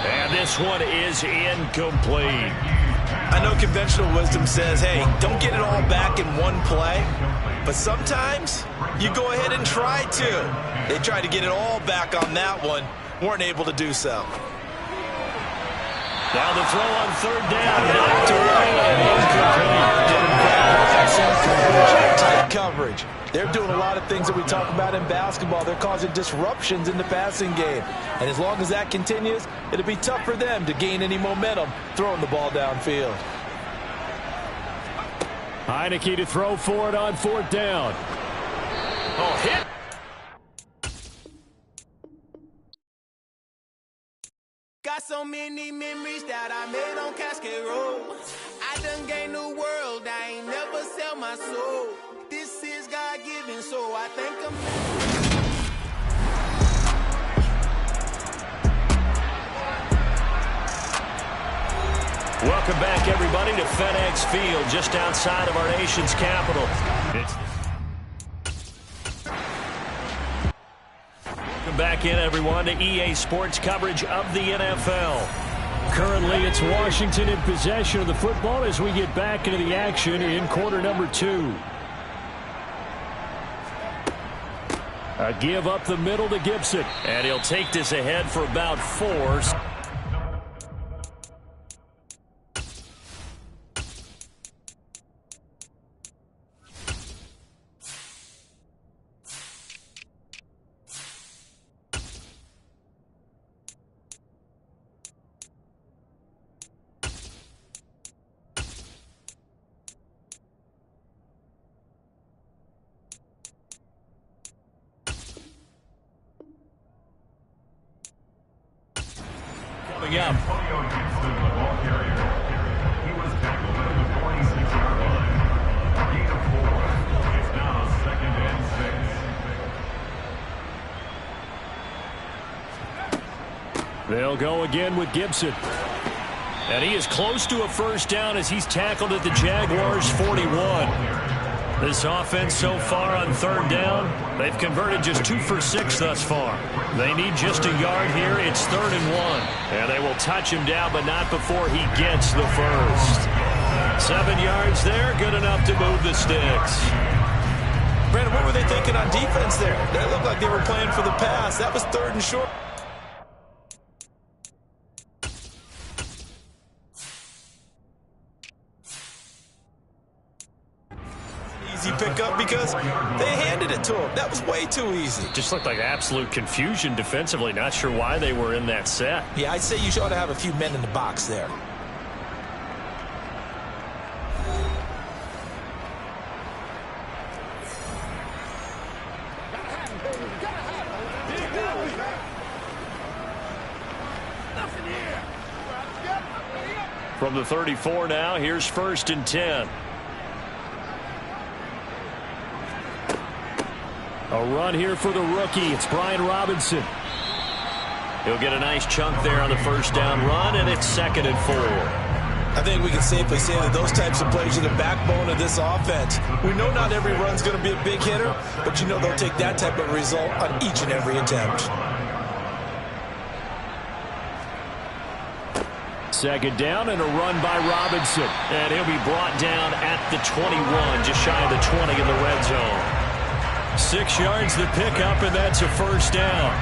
And this one is incomplete. I know conventional wisdom says, hey, don't get it all back in one play. But sometimes you go ahead and try to. They tried to get it all back on that one. Weren't able to do so. Now the throw on third down. Knocked away and incomplete. Tight coverage. They're doing a lot of things that we talk about in basketball. They're causing disruptions in the passing game. And as long as that continues, it'll be tough for them to gain any momentum throwing the ball downfield. Heineke to throw for it on fourth down. Oh, hit. Got so many memories that I made on Cascade Road. I done gained the world, I ain't never sell my soul. This is God-given, so I thank him. Welcome back, everybody, to FedEx Field, just outside of our nation's capital. Welcome back in, everyone, to EA Sports coverage of the NFL. Currently, it's Washington in possession of the football as we get back into the action in quarter number 2. A give up the middle to Gibson. And he'll take this ahead for about 4. Coming up. He was tackled at the 46-yard line. Gain of 4. It's now 2nd and 6. They'll go again with Gibson. And he is close to a first down as he's tackled at the Jaguars' 41. This offense so far on third down, they've converted just 2 for 6 thus far. They need just a yard here. It's 3rd and 1. And they will touch him down, but not before he gets the first. 7 yards there, good enough to move the sticks. Brandon, what were they thinking on defense there? That looked like they were playing for the pass. That was 3rd and short. Easy pickup because they handed it to him. That was way too easy. Just looked like absolute confusion defensively. Not sure why they were in that set. Yeah, I'd say you ought to have a few men in the box there. From the 34 now, here's 1st and 10. A run here for the rookie. It's Brian Robinson. He'll get a nice chunk there on the first down run, and it's 2nd and 4. I think we can safely say that those types of plays are the backbone of this offense. We know not every run's going to be a big hitter, but you know they'll take that type of result on each and every attempt. 2nd down and a run by Robinson. And he'll be brought down at the 21, just shy of the 20 in the red zone. 6 yards the pickup, and that's a first down.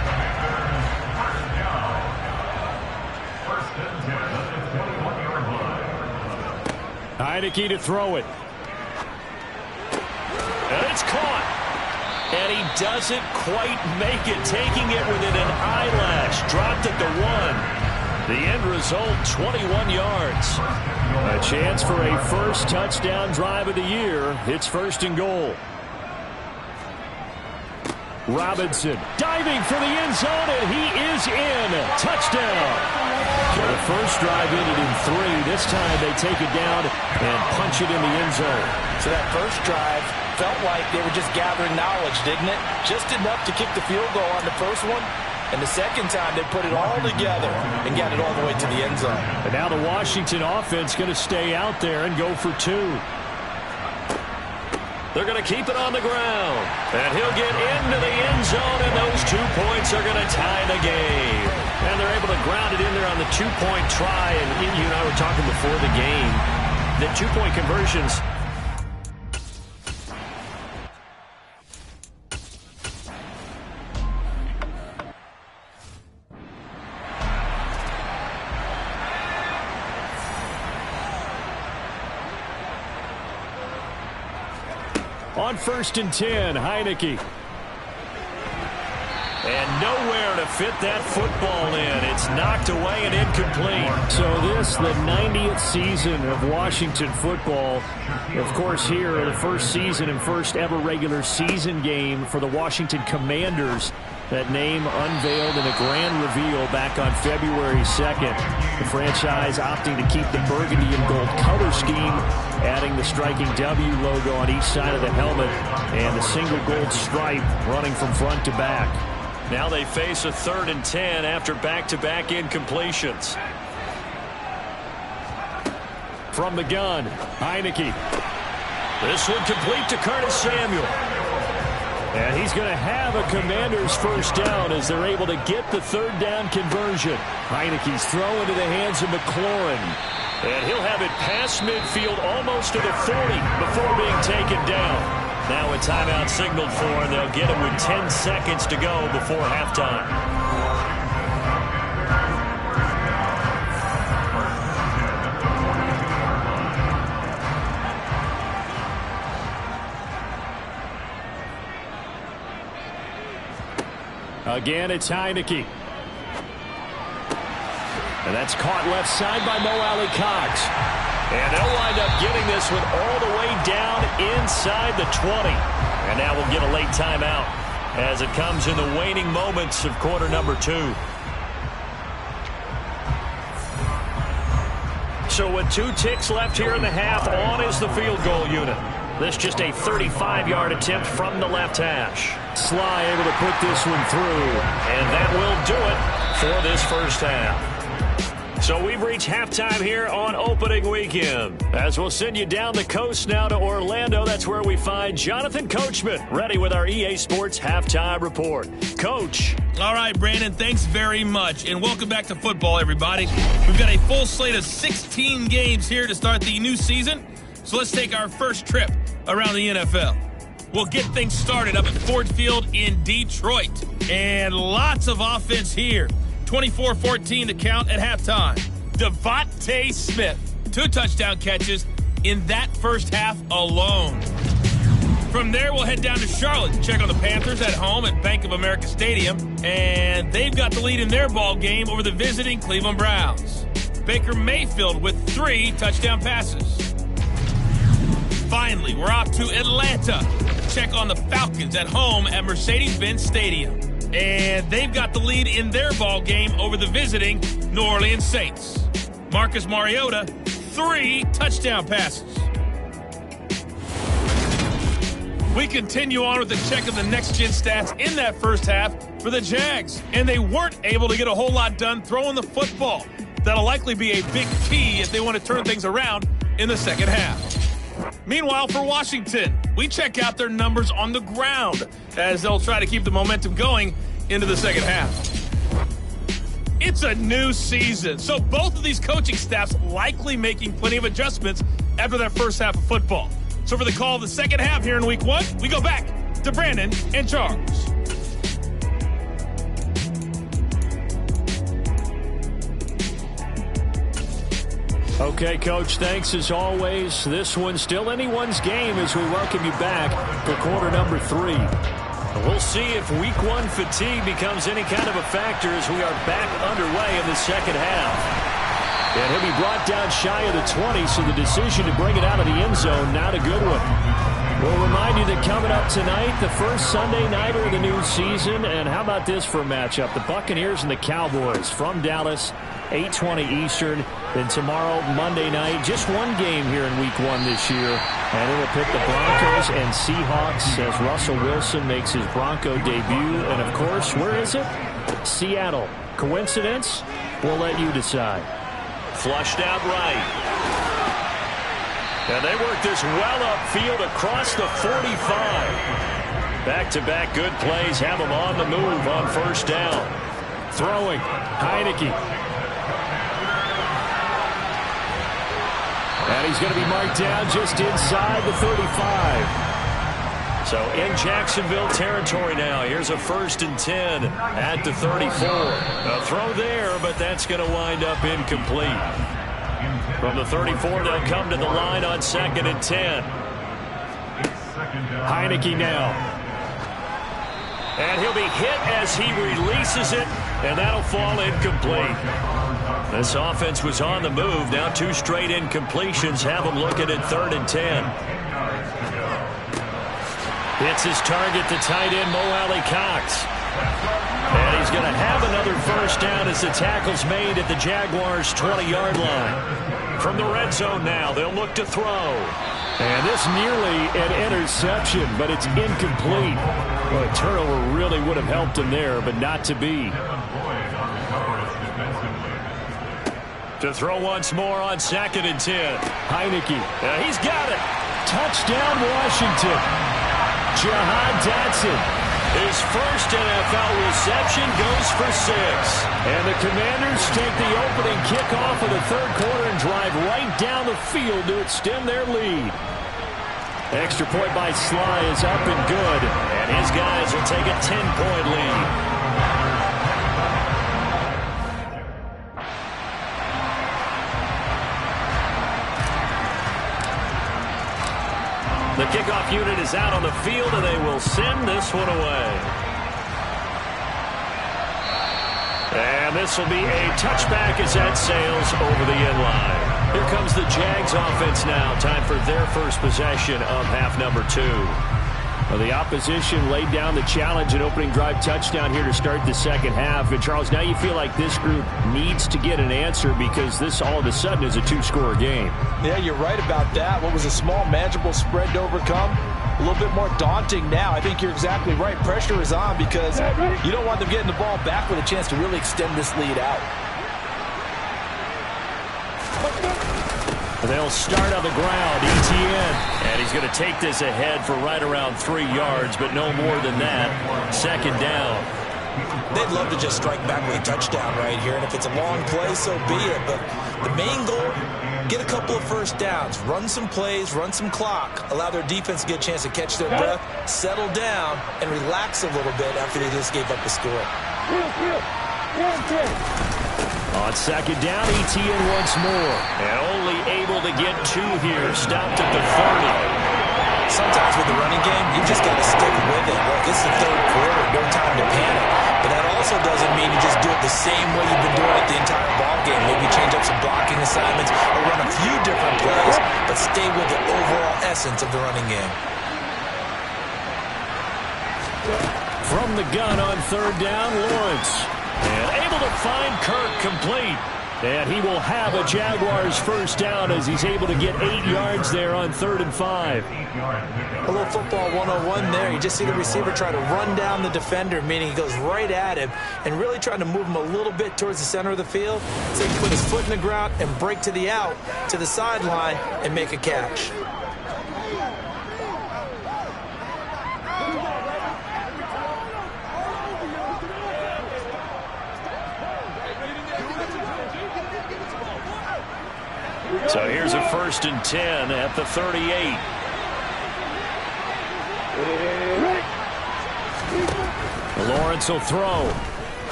Heineke to throw it. And it's caught. And he doesn't quite make it, taking it within an eyelash. Dropped it to 1. The end result, 21 yards. A chance for a first touchdown drive of the year. It's 1st and goal. Robinson diving for the end zone, and he is in. Touchdown. So the first drive ended in 3. This time they take it down and punch it in the end zone. So that first drive felt like they were just gathering knowledge, didn't it? Just enough to kick the field goal on the first one. And the second time they put it all together and got it all the way to the end zone. And now the Washington offense going to stay out there and go for 2. They're going to keep it on the ground. And he'll get into the end zone, and those 2 points are going to tie the game. And they're able to ground it in there on the 2-point try. And you and I were talking before the game that 2-point conversions. On 1st and 10, Heineke. And nowhere to fit that football in. It's knocked away and incomplete. So this, the 90th season of Washington football. Of course, here, the first season and first ever regular season game for the Washington Commanders. That name unveiled in a grand reveal back on February 2nd. The franchise opting to keep the burgundy and gold color scheme, adding the striking W logo on each side of the helmet and the single gold stripe running from front to back. Now they face a 3rd and 10 after back-to-back incompletions. From the gun, Heineke. This one complete to Curtis Samuel. And he's going to have a Commander's first down as they're able to get the 3rd down conversion. Heineke's throw into the hands of McLaurin. And he'll have it past midfield almost to the 40 before being taken down. Now a timeout signaled for, and they'll get him with 10 seconds to go before halftime. Again, it's Heineke. And that's caught left side by Mo Alley-Cox. And they'll wind up getting this one all the way down inside the 20. And now we'll get a late timeout as it comes in the waning moments of quarter number 2. So with 2 ticks left here in the half, on is the field goal unit. This just a 35-yard attempt from the left hash. Sly able to put this one through. And that will do it for this first half. So we've reached halftime here on opening weekend. As we'll send you down the coast now to Orlando, that's where we find Jonathan Coachman, ready with our EA Sports Halftime Report. Coach. All right, Brandon, thanks very much. And welcome back to football, everybody. We've got a full slate of 16 games here to start the new season. So let's take our first trip around the NFL. We'll get things started up at Ford Field in Detroit. And lots of offense here. 24-14 to count at halftime. Devontae Smith, 2 touchdown catches in that first half alone. From there, we'll head down to Charlotte to check on the Panthers at home at Bank of America Stadium. And they've got the lead in their ball game over the visiting Cleveland Browns. Baker Mayfield with 3 touchdown passes. Finally, we're off to Atlanta to check on the Falcons at home at Mercedes-Benz Stadium. And they've got the lead in their ball game over the visiting New Orleans Saints. Marcus Mariota, 3 touchdown passes. We continue on with the check of the next-gen stats in that first half for the Jags. And they weren't able to get a whole lot done throwing the football. That'll likely be a big key if they want to turn things around in the second half. Meanwhile, for Washington, we check out their numbers on the ground as they'll try to keep the momentum going into the second half. It's a new season, so both of these coaching staffs likely making plenty of adjustments after that first half of football. So for the call of the second half here in week 1, we go back to Brandon and Charles. Okay, Coach, thanks as always. This one's still anyone's game as we welcome you back for quarter number 3. We'll see if Week 1 fatigue becomes any kind of a factor as we are back underway in the second half. And he'll be brought down shy of the 20, so the decision to bring it out of the end zone, not a good one. We'll remind you that coming up tonight, the first Sunday nighter of the new season. And how about this for a matchup? The Buccaneers and the Cowboys from Dallas, 8:20 Eastern. Then tomorrow, Monday night, just one game here in Week 1 this year. And it will pit the Broncos and Seahawks as Russell Wilson makes his Bronco debut. And, of course, where is it? Seattle. Coincidence? We'll let you decide. Flushed out right. And they work this well upfield across the 45. Back-to-back good plays have them on the move on first down. Throwing. Heineke. And he's going to be marked down just inside the 35. So in Jacksonville territory now. Here's a 1st and 10 at the 34. A throw there, but that's going to wind up incomplete. From the 34, they'll come to the line on 2nd and 10. Heineke now. And he'll be hit as he releases it, and that'll fall incomplete. This offense was on the move. Now 2 straight incompletions have them looking at 3rd and 10. Hits his target, the tight end, Mo Alley-Cox. And he's going to have another first down as the tackle's made at the Jaguars' 20-yard line. From the red zone now, they'll look to throw. And this nearly an interception, but it's incomplete. Well, a turnover really would have helped him there, but not to be. To throw once more on 2nd and 10. Heineke. He's got it. Touchdown, Washington. Jahan Dotson. His first NFL reception goes for 6. And the Commanders take the opening kickoff of the 3rd quarter and drive right down the field to extend their lead. Extra point by Sly is up and good. And his guys will take a 10-point lead. The kickoff unit is out on the field, and they will send this one away. And this will be a touchback as that sails over the end line. Here comes the Jags offense now. Time for their first possession of half number 2. Well, the opposition laid down the challenge and opening drive touchdown here to start the second half. And, Charles, now you feel like this group needs to get an answer because this all of a sudden is a 2-score game. Yeah, you're right about that. What was a small, manageable spread to overcome, a little bit more daunting now. I think you're exactly right. Pressure is on because you don't want them getting the ball back with a chance to really extend this lead out. They'll start on the ground. Etienne. And he's going to take this ahead for right around 3 yards, but no more than that. 2nd down. They'd love to just strike back with a touchdown right here, and if it's a long play, so be it. But the main goal, get a couple of first downs, run some plays, run some clock, allow their defense to get a chance to catch their breath, settle down, and relax a little bit after they just gave up the score. On 2nd down, Etienne once more. And only able to get 2 here. Stopped at the 30. Sometimes with the running game, you just got to stick with it. Look, it's the 3rd quarter, no time to panic. But that also doesn't mean you just do it the same way you've been doing it the entire ball game. Maybe change up some blocking assignments or run a few different plays, but stay with the overall essence of the running game. From the gun on 3rd down, Lawrence. And able to find Kirk complete. And he will have a Jaguars first down as he's able to get 8 yards there on 3rd and 5. A little football 101 there. You just see the receiver try to run down the defender, meaning he goes right at him and really trying to move him a little bit towards the center of the field so he can put his foot in the ground and break to the out, to the sideline, and make a catch. So here's a 1st and 10 at the 38. Lawrence will throw.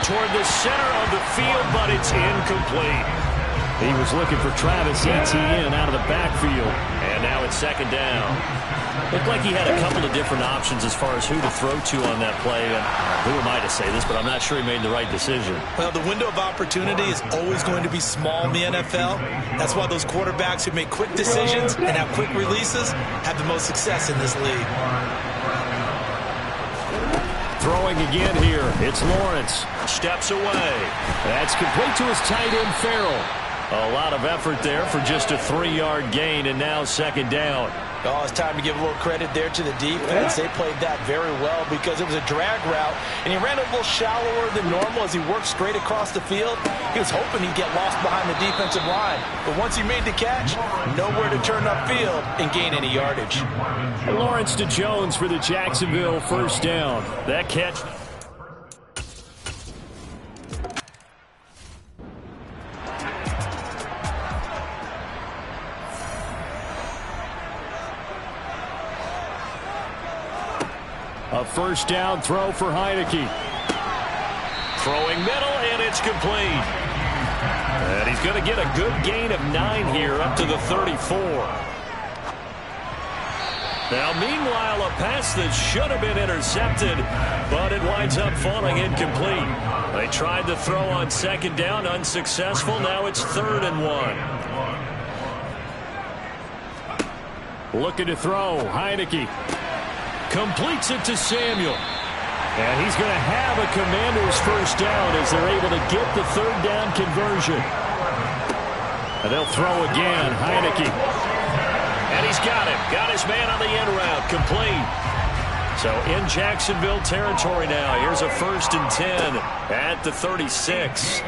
Toward the center of the field, but it's incomplete. He was looking for Travis Etienne out of the backfield. And And now it's second down. Looked like he had a couple of different options as far as who to throw to on that play. And who am I to say this, but I'm not sure he made the right decision. Well, the window of opportunity is always going to be small in the NFL. That's why those quarterbacks who make quick decisions and have quick releases have the most success in this league. Throwing again here. It's Lawrence. Steps away. That's complete to his tight end, Farrell. A lot of effort there for just a 3-yard gain, and now second down. Oh, it's time to give a little credit there to the defense. They played that very well because it was a drag route, and he ran a little shallower than normal as he worked straight across the field. He was hoping he'd get lost behind the defensive line, but once he made the catch, nowhere to turn upfield and gain any yardage. Lawrence to Jones for the Jacksonville first down. That catch. A first down throw for Heineke. Throwing middle, and it's complete. And he's going to get a good gain of 9 here up to the 34. Now, meanwhile, a pass that should have been intercepted, but it winds up falling incomplete. They tried to throw on second down, unsuccessful. Now it's 3rd and 1. Looking to throw, Heineke. Completes it to Samuel. And he's going to have a Commander's first down as they're able to get the 3rd down conversion. And they'll throw again, Heineke. And he's got him. Got his man on the end route. Complete. So in Jacksonville territory now. Here's a 1st and 10 at the 36.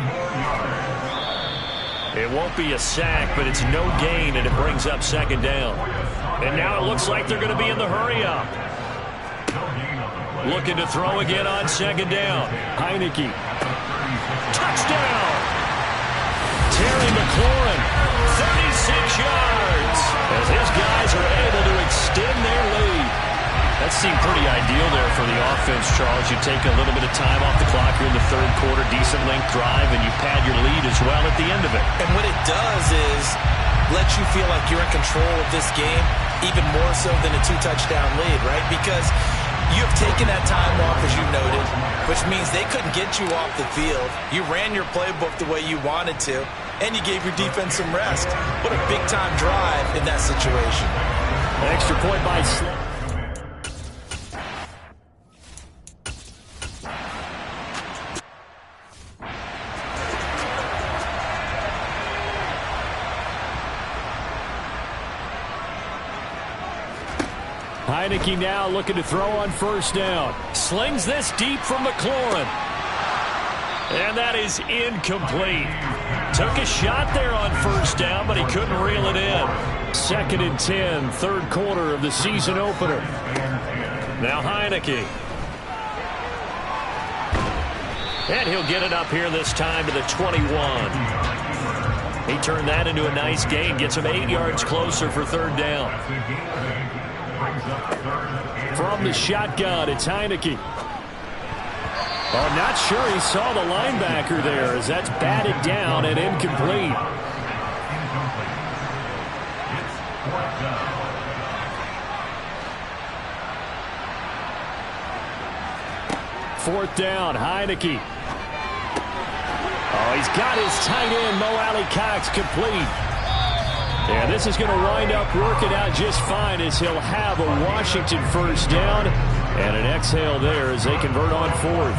It won't be a sack, but it's no gain, and it brings up second down. And now it looks like they're going to be in the hurry-up. Looking to throw again on second down. Heineke. Touchdown! Terry McLaurin, 36 yards. As his guys are able to extend their lead. That seemed pretty ideal there for the offense, Charles. You take a little bit of time off the clock here in the 3rd quarter, decent length drive, and you pad your lead as well at the end of it. And what it does is let you feel like you're in control of this game, even more so than a 2-touchdown lead, right? Because you have taken that time off, as you noted, which means they couldn't get you off the field. You ran your playbook the way you wanted to, and you gave your defense some rest. What a big-time drive in that situation. An extra point by Heineke now looking to throw on first down. Slings this deep from McLaurin. And that is incomplete. Took a shot there on first down, but he couldn't reel it in. 2nd and 10, 3rd quarter of the season opener. Now Heineke. And he'll get it up here this time to the 21. He turned that into a nice gain. Gets him 8 yards closer for 3rd down. From the shotgun, it's Heineke. Oh, not sure he saw the linebacker there as that's batted down and incomplete. Fourth down, Heineke. Oh, he's got his tight end, Mo Alley-Cox, complete. And this is going to wind up working out just fine as he'll have a Washington first down and an exhale there as they convert on 4th.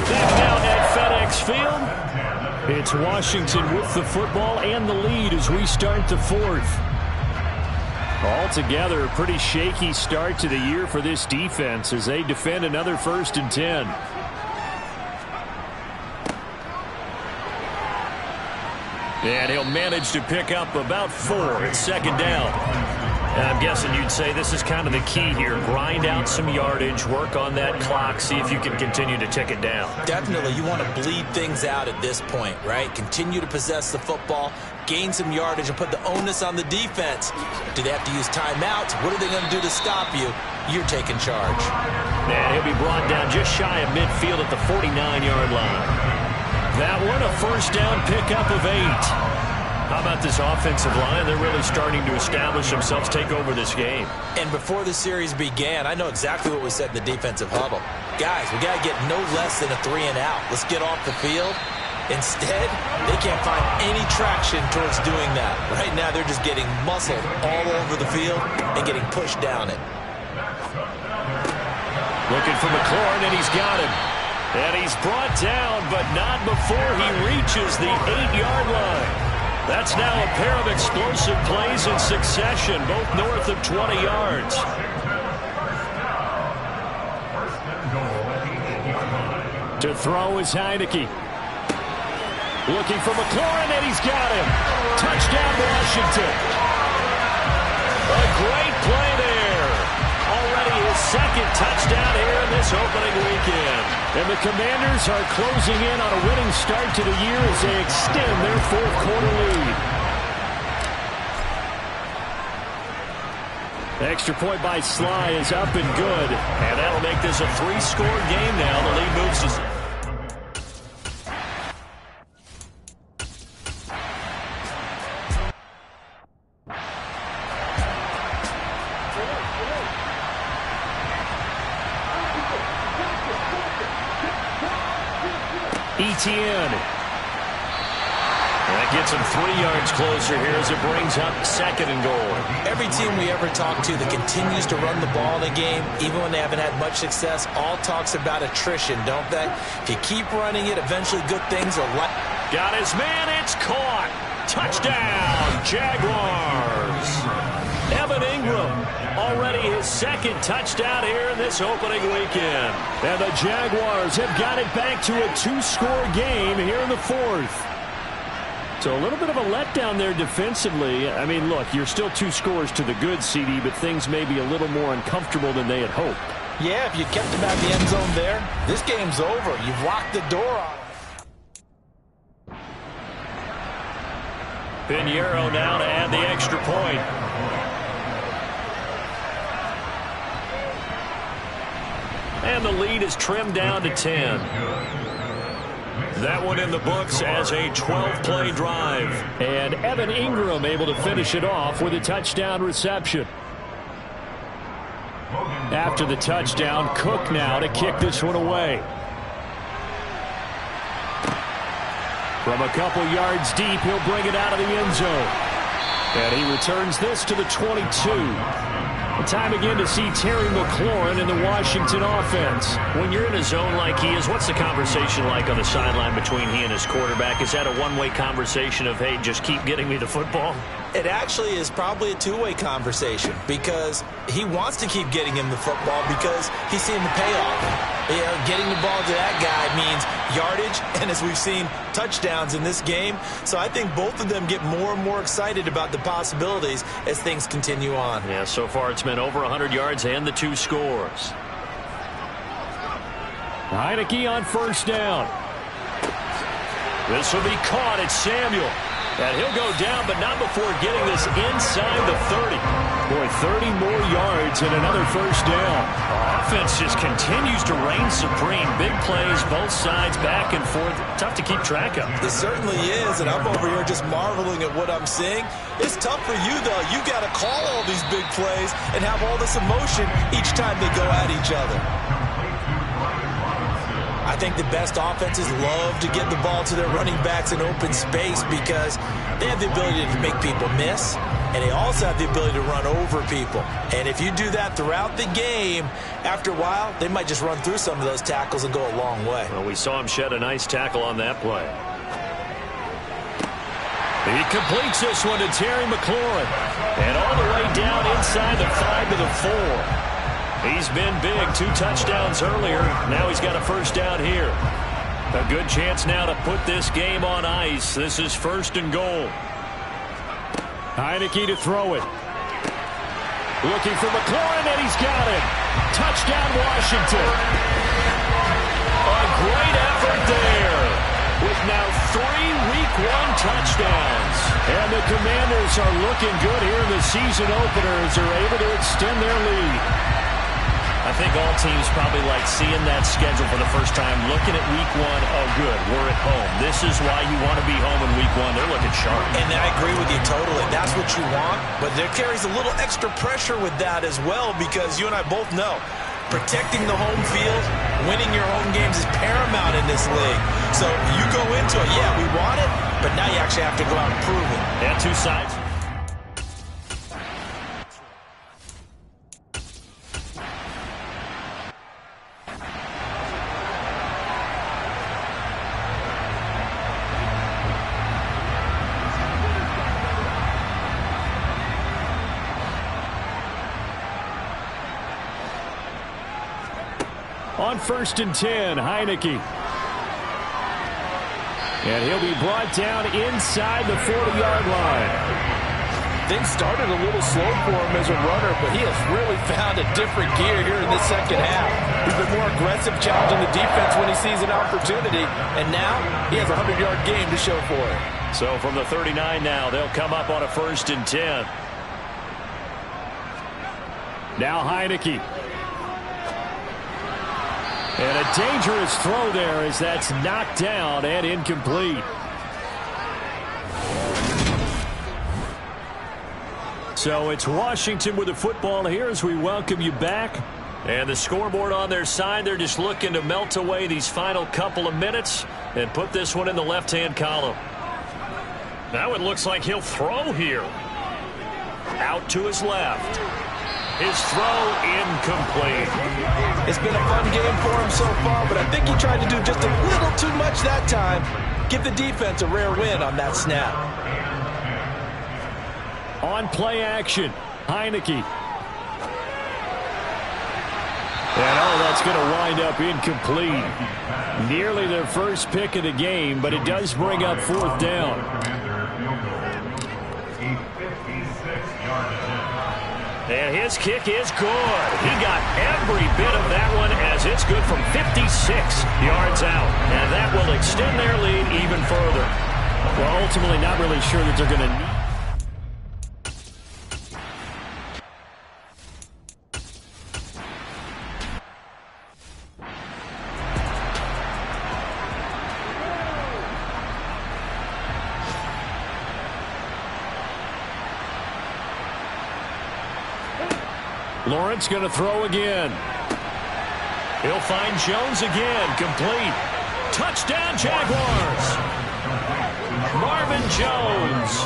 Back now at FedEx Field, it's Washington with the football and the lead as we start the 4th. Altogether, a pretty shaky start to the year for this defense as they defend another 1st and 10. And he'll manage to pick up about 4 at second down. And I'm guessing you'd say this is kind of the key here. Grind out some yardage, work on that clock, see if you can continue to tick it down. Definitely. You want to bleed things out at this point, right? Continue to possess the football, gain some yardage, and put the onus on the defense. Do they have to use timeouts? What are they going to do to stop you? You're taking charge. And he'll be brought down just shy of midfield at the 49-yard line. That one, a first down pickup of 8. How about this offensive line? They're really starting to establish themselves, take over this game. And before the series began, I know exactly what we said in the defensive huddle. Guys, we got to get no less than a 3-and-out. Let's get off the field. Instead, they can't find any traction towards doing that. Right now, they're just getting muscled all over the field and getting pushed down it. Looking for McLaurin, and he's got him. And he's brought down, but not before he reaches the 8-yard line. That's now a pair of explosive plays in succession, both north of 20 yards. To throw is Heineke. Looking for McLaurin, and he's got him. Touchdown, Washington. A great play there. Already his second touchdown here in this opening weekend. And the Commanders are closing in on a winning start to the year as they extend their fourth-quarter lead. Extra point by Sly is up and good. And that'll make this a 3-score game now. The lead moves to... Etienne. That gets him 3 yards closer here as it brings up 2nd and goal. Every team we ever talk to that continues to run the ball in a game, even when they haven't had much success, all talks about attrition, don't they? If you keep running it, eventually good things are like... Got his man, it's caught. Touchdown, Jaguars. Evan Ingram, already his 2nd touchdown here in this opening weekend. And the Jaguars have got it back to a 2-score game here in the 4th. So a little bit of a letdown there defensively. I mean, look, you're still 2 scores to the good, CD, but things may be a little more uncomfortable than they had hoped. Yeah, if you kept them out of the end zone there, this game's over. You've locked the door on them. Pinheiro now to add the extra point. And the lead is trimmed down to 10. That one in the books as a 12-play drive. And Evan Ingram able to finish it off with a touchdown reception. After the touchdown, Cook now to kick this one away. From a couple yards deep, he'll bring it out of the end zone. And he returns this to the 22. Time again to see Terry McLaurin in the Washington offense. When you're in a zone like he is, what's the conversation like on the sideline between he and his quarterback? Is that a one-way conversation of, hey, just keep getting me the football? It actually is probably a two-way conversation because he wants to keep getting him the football because he's seeing the payoff. You know, getting the ball to that guy means yardage, and as we've seen, touchdowns in this game. So I think both of them get more and more excited about the possibilities as things continue on. Yeah, so far it's been over 100 yards and the 2 scores. Heineke on 1st down. This will be caught. It's Samuel. And he'll go down, but not before getting this inside the 30. Boy, 30 more yards and another 1st down. Offense just continues to reign supreme. Big plays, both sides, back and forth. Tough to keep track of. It certainly is, and I'm over here just marveling at what I'm seeing. It's tough for you, though. You got to call all these big plays and have all this emotion each time they go at each other. I think the best offenses love to get the ball to their running backs in open space because they have the ability to make people miss, and they also have the ability to run over people. And if you do that throughout the game, after a while, they might just run through some of those tackles and go a long way. Well, we saw him shed a nice tackle on that play. He completes this one to Terry McLaurin. And all the way down inside the 5 to the 4. He's been big, 2 touchdowns earlier. Now he's got a 1st down here. A good chance now to put this game on ice. This is 1st and goal. Heineke to throw it. Looking for McLaurin, and he's got it. Touchdown, Washington. A great effort there. With now 3 Week 1 touchdowns. And the Commanders are looking good here in the season opener as they're able to extend their lead. I think all teams probably like seeing that schedule for the first time, looking at week one. Oh, good, we're at home. This is why you want to be home in week one. They're looking sharp. And I agree with you totally. That's what you want, but there carries a little extra pressure with that as well, because you and I both know protecting the home field, winning your home games is paramount in this league. So you go into it, yeah, we want it, but now you actually have to go out and prove it. Yeah, two sides. On 1st and 10, Heineke. And he'll be brought down inside the 40-yard line. Things started a little slow for him as a runner, but he has really found a different gear here in the second half. He's been more aggressive, challenging the defense when he sees an opportunity, and now he has a 100-yard game to show for it. So from the 39 now, they'll come up on a 1st and 10. Now Heineke. And a dangerous throw there as that's knocked down and incomplete. So it's Washington with the football here as we welcome you back. And the scoreboard on their side, they're just looking to melt away these final couple of minutes and put this one in the left-hand column. Now it looks like he'll throw here. Out to his left. His throw incomplete. It's been a fun game for him so far, but I think he tried to do just a little too much that time. Give the defense a rare win on that snap. On play action, Heineke. And that's going to wind up incomplete. Nearly their first pick of the game, but it does bring up 4th down. And his kick is good. He got every bit of that one as it's good from 56 yards out. And that will extend their lead even further. Well, ultimately not really sure that they're going to need. Lawrence going to throw again. He'll find Jones again. Complete. Touchdown, Jaguars. Marvin Jones,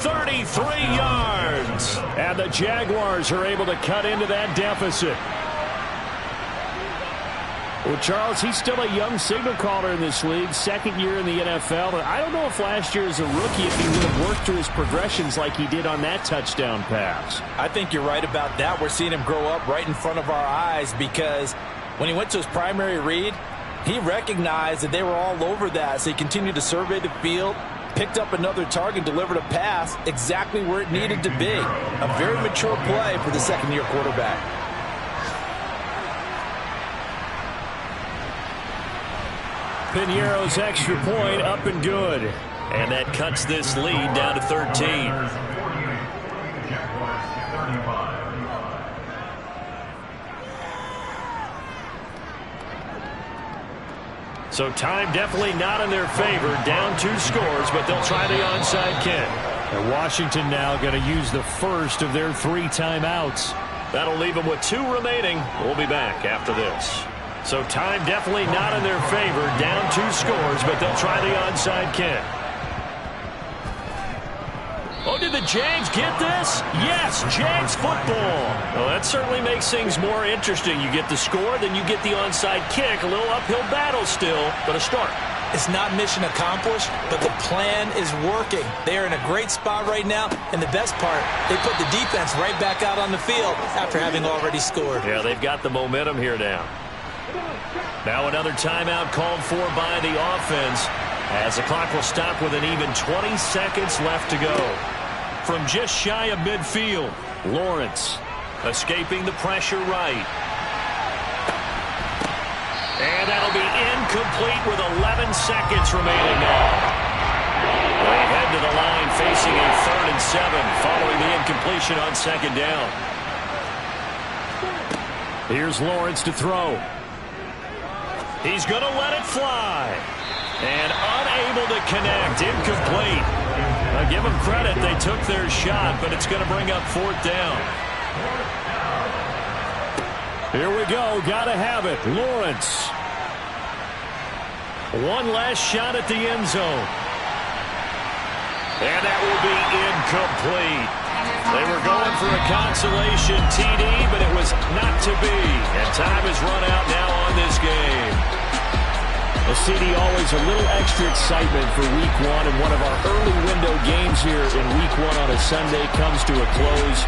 33 yards. And the Jaguars are able to cut into that deficit. Well, Charles, he's still a young signal caller in this league, second year in the NFL. I don't know if last year as a rookie, if he would have worked through his progressions like he did on that touchdown pass. I think you're right about that. We're seeing him grow up right in front of our eyes, because when he went to his primary read, he recognized that they were all over that, so he continued to survey the field, picked up another target, delivered a pass exactly where it needed to be. A very mature play for the second-year quarterback. Piñeiro's extra point up and good. And that cuts this lead down to 13. So time definitely not in their favor. Down 2 scores, but they'll try the onside kick. And Washington now going to use the first of their 3 timeouts. That'll leave them with 2 remaining. We'll be back after this. So time definitely not in their favor. Down 2 scores, but they'll try the onside kick. Oh, did the Jags get this? Yes, Jags football. Well, that certainly makes things more interesting. You get the score, then you get the onside kick. A little uphill battle still, but a start. It's not mission accomplished, but the plan is working. They are in a great spot right now, and the best part, they put the defense right back out on the field after having already scored. Yeah, they've got the momentum here now. Now another timeout called for by the offense as the clock will stop with an even 20 seconds left to go. From just shy of midfield, Lawrence escaping the pressure right. And that'll be incomplete with 11 seconds remaining now. They head to the line facing a 3rd and 7 following the incompletion on 2nd down. Here's Lawrence to throw. He's going to let it fly. And unable to connect. Incomplete. I give them credit. They took their shot, but it's going to bring up 4th down. Here we go. Got to have it. Lawrence. One last shot at the end zone. And that will be incomplete. They were going for a consolation TD, but it was not to be. And time has run out now on this game. A CD, always a little extra excitement for Week 1, and one of our early window games here in Week 1 on a Sunday comes to a close.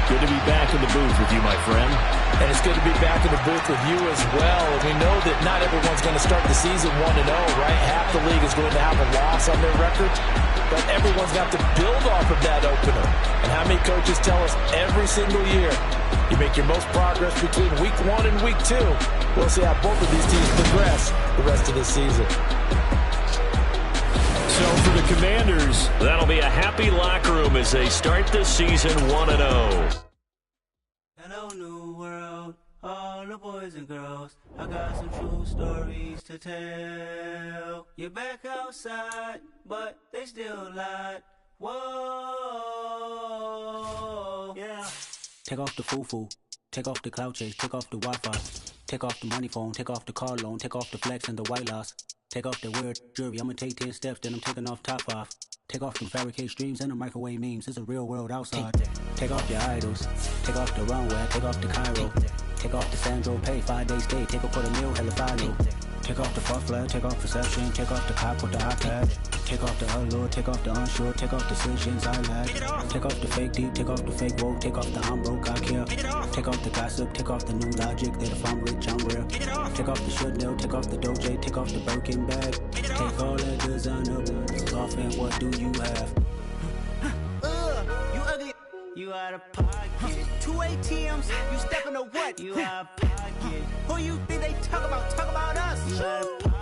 Good to be back in the booth with you, my friend. And it's good to be back in the booth with you as well. And we know that not everyone's going to start the season 1-0, right? Half the league is going to have a loss on their record. But everyone's got to build off of that opener. And how many coaches tell us every single year, you make your most progress between Week 1 and Week 2. We'll see how both of these teams progress the rest of the season. So for the Commanders, that'll be a happy locker room as they start the season 1-0. Hello, new world, all the boys and girls. I got some true stories to tell. You're back outside, but they still lied. Whoa, yeah. Take off the foo-foo, take off the cloud chase, take off the Wi-Fi, take off the money phone, take off the car loan, take off the flex and the white loss. Take off the weird jewelry, I'ma take 10 steps, then I'm taking off top 5. Take off them fabricated streams and the microwave memes, it's a real world outside. Take off your idols, take off the runway, take off the Cairo. Take off the Sandro pay, 5-day stay, take a $250,000, hella final. Take off the fuck flag, take off perception, take off the cop with the iPad. Take off the allure, take off the unsure, take off decisions I lack. Take off the fake deep, take off the fake woke, take off the I'm broke, I care. Take off the gossip, take off the new logic that if I'm rich, I'm real. Take off the should know, take off the Doja, take off the Birkin bag. Take all that designer off and what do you have? You ugly. You out of pocket. 2 ATMs, you stepping to what? You out of pocket. Who you think they talk about? Talk about us. You out of pocket.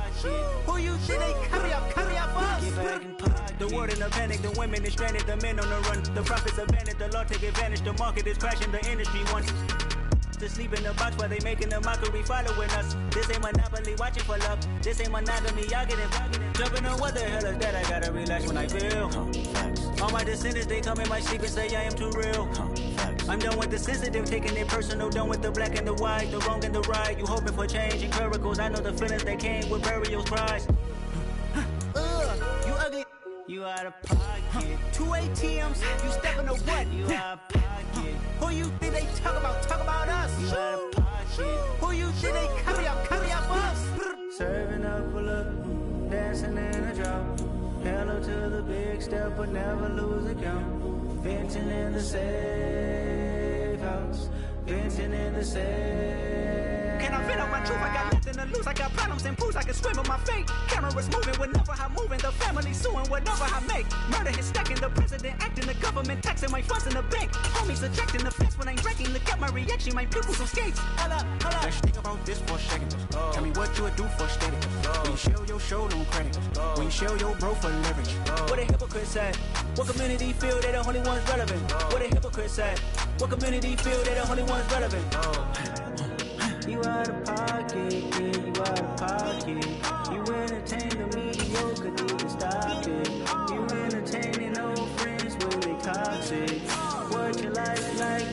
Who you think they carry up us? Get back in pocket. The world in a panic, the women is stranded, the men on the run. The profits abandoned, the law take advantage. The market is crashing, the industry wants to sleep in the box while they making a mockery following us. This ain't Monopoly, watching for love. This ain't monogamy, y'all get it. Jumping on what the hell is that? I gotta relax when I feel. All my descendants, they come in my sleep and say I am too real. I'm done with the sensitive, taking it personal. Done with the black and the white, the wrong and the right. You hoping for change and miracles. I know the feelings that came with burial cries. You ugly. You out of pocket. 2 ATMs, you stepping to what? You out of pocket. Who you think they talk about? Talk about us. You out of pocket. Who you think they carry up us? Serving up a look, dancing in a drop. Hello to the big step, but never lose a count. Venting in the safe house. Venting in the safe. Can I vent out my truth? I got nothing to lose. I got problems and pools. I can swim with my fate. Cameras moving whenever I'm moving. The family suing whatever I make. Murder is stacking. The president acting. The government taxing my funds in the bank. Homies ejecting the fence when I'm wrecking. Look at my reaction. My pupils on skates. Hold up. Let's think about this for a second. Tell me what you would do for steady. When you show your show, no credit. When you show your bro for leverage. What a hypocrite said. What community feel they the only ones relevant? What a hypocrite said. What community feel they the only ones relevant? You out of pocket, yeah, you out of pocket. You entertain the mediocre, need to stop it. You entertaining old friends when they toxic. What your life like,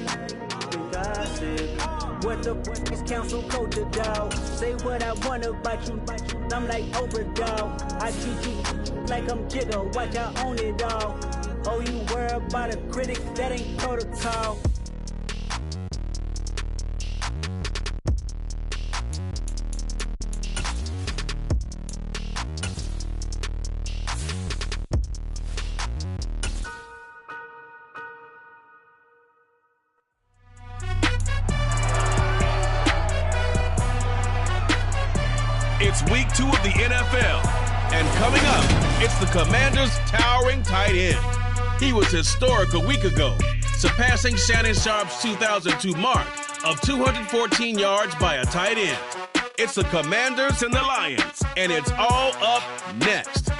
you gossip. What the fuck is council code to doubt? Say what I want about you, I'm like overdog. I treat you like I'm Jigga, watch I own it all. Oh, you worry about a critic, that ain't protocol. It's week 2 of the NFL. And coming up, it's the Commanders' towering tight end. He was historic a week ago, surpassing Shannon Sharp's 2002 mark of 214 yards by a tight end. It's the Commanders and the Lions, and it's all up next.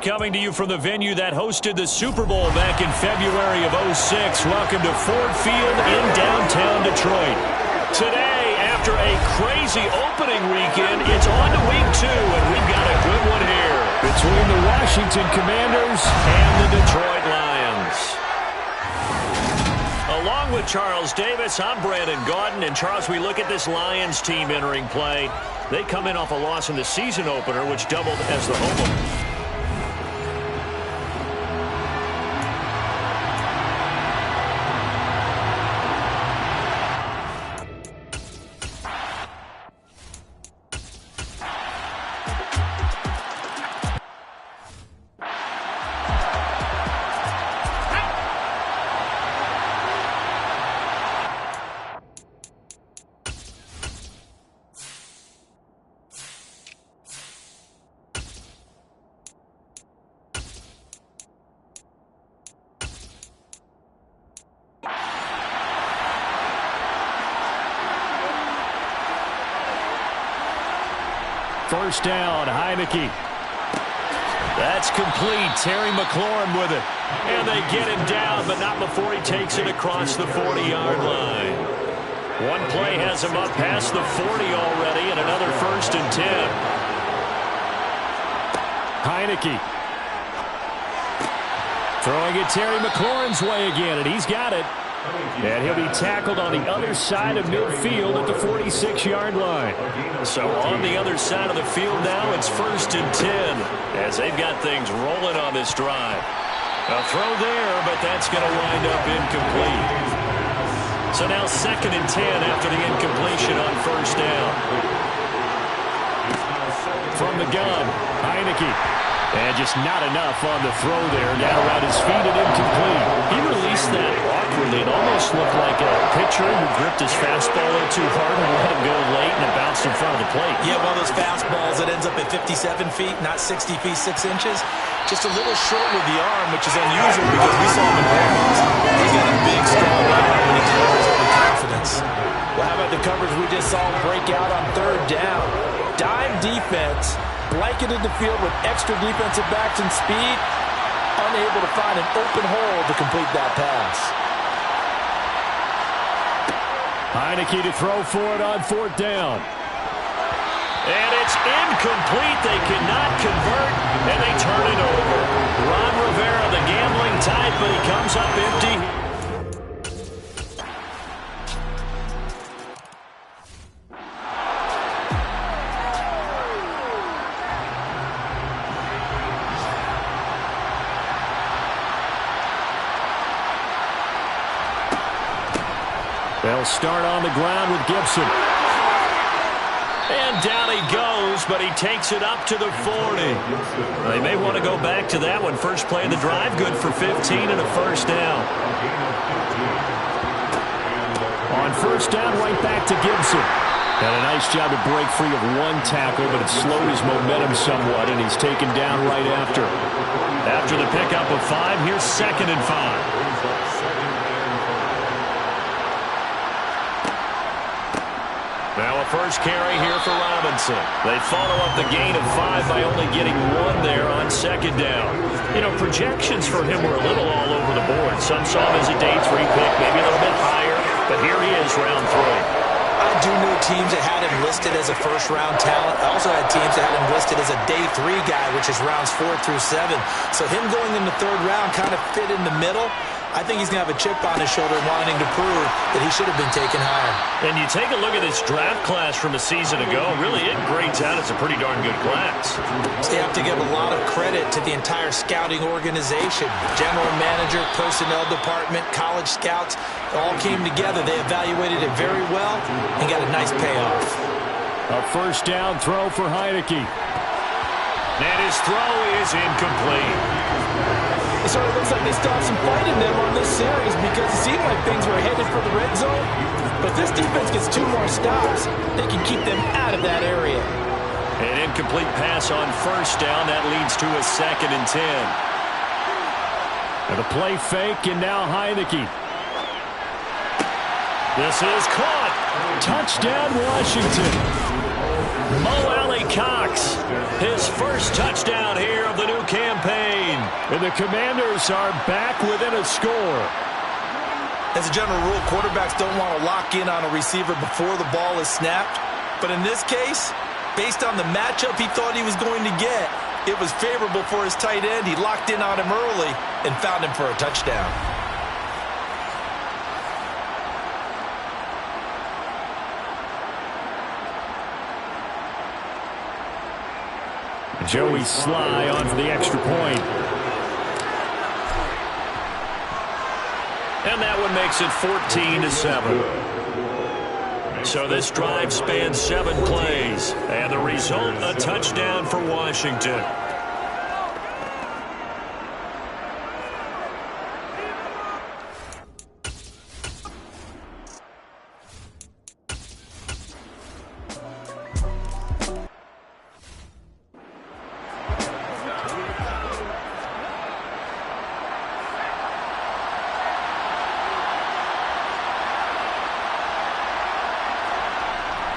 coming to you from the venue that hosted the Super Bowl back in February of '06. Welcome to Ford Field in downtown Detroit. Today, after a crazy opening weekend, it's on to week 2, and we've got a good one here between the Washington Commanders and the Detroit Lions. Along with Charles Davis, I'm Brandon Gaudin. And Charles, we look at this Lions team entering play. They come in off a loss in the season opener, which doubled as the home opener. First down, Heineke. That's complete. Terry McLaurin with it. And they get him down, but not before he takes it across the 40-yard line. One play has him up past the 40 already, and another 1st and 10. Heineke. Throwing it Terry McLaurin's way again, and he's got it. And he'll be tackled on the other side of midfield at the 46-yard line. So on the other side of the field now, it's 1st and 10 as they've got things rolling on this drive. A throw there, but that's going to wind up incomplete. So now 2nd and 10 after the incompletion on 1st down. From the gun, Heineke. And just not enough on the throw there. Now around his feet and incomplete. He released that awkwardly. It almost looked like a pitcher who gripped his fastball a little too hard and let it go late, and it bounced in front of the plate. Yeah, one of those fastballs that ends up at 57 feet, not 60 feet, 6 inches. Just a little short with the arm, which is unusual because we saw him in Ramos. He's got a big, strong arm when he delivers it with confidence. Well, how about the coverage we just saw break out on 3rd down? Dime defense. Blanketed the field with extra defensive backs and speed, unable to find an open hole to complete that pass. Heineke to throw for it on 4th down. And it's incomplete. They cannot convert, and they turn it over. Ron Rivera, the gambling type, but he comes up empty. They'll start on the ground with Gibson. And down he goes, but he takes it up to the 40. They may want to go back to that one. First play of the drive, good for 15 and a 1st down. On 1st down, right back to Gibson. Had a nice job to break free of one tackle, but it slowed his momentum somewhat, and he's taken down right after. After the pickup of 5, here's 2nd and 5. Now a first carry here for Robinson. They follow up the gain of 5 by only getting 1 there on 2nd down. You know, projections for him were a little all over the board. Some saw him as a day 3 pick, maybe a little bit higher, but here he is, round 3. I do know teams that had him listed as a 1st-round talent. I also had teams that had him listed as a day 3 guy, which is rounds 4 through 7. So him going in the 3rd round kind of fit in the middle. I think he's going to have a chip on his shoulder wanting to prove that he should have been taken higher. And you take a look at this draft class from a season ago, really it grades out as a pretty darn good class. So you have to give a lot of credit to the entire scouting organization. General manager, personnel department, college scouts, all came together. They evaluated it very well and got a nice payoff. A 1st down throw for Heineke. And his throw is incomplete. It sort of looks like they still have some fight in them on this series because it seemed like things were headed for the red zone. But if this defense gets 2 more stops, they can keep them out of that area. An incomplete pass on 1st down. That leads to a 2nd and 10. And a play fake, and now Heineke. This is caught. Touchdown, Washington. Mo Alley Cox, his first touchdown here of the new campaign. And the Commanders are back within a score. As a general rule, quarterbacks don't want to lock in on a receiver before the ball is snapped. But in this case, based on the matchup he thought he was going to get, it was favorable for his tight end. He locked in on him early and found him for a touchdown. Joey Sly on for the extra point. And that one makes it 14-7. So this drive spans 7 plays. And the result, a touchdown for Washington.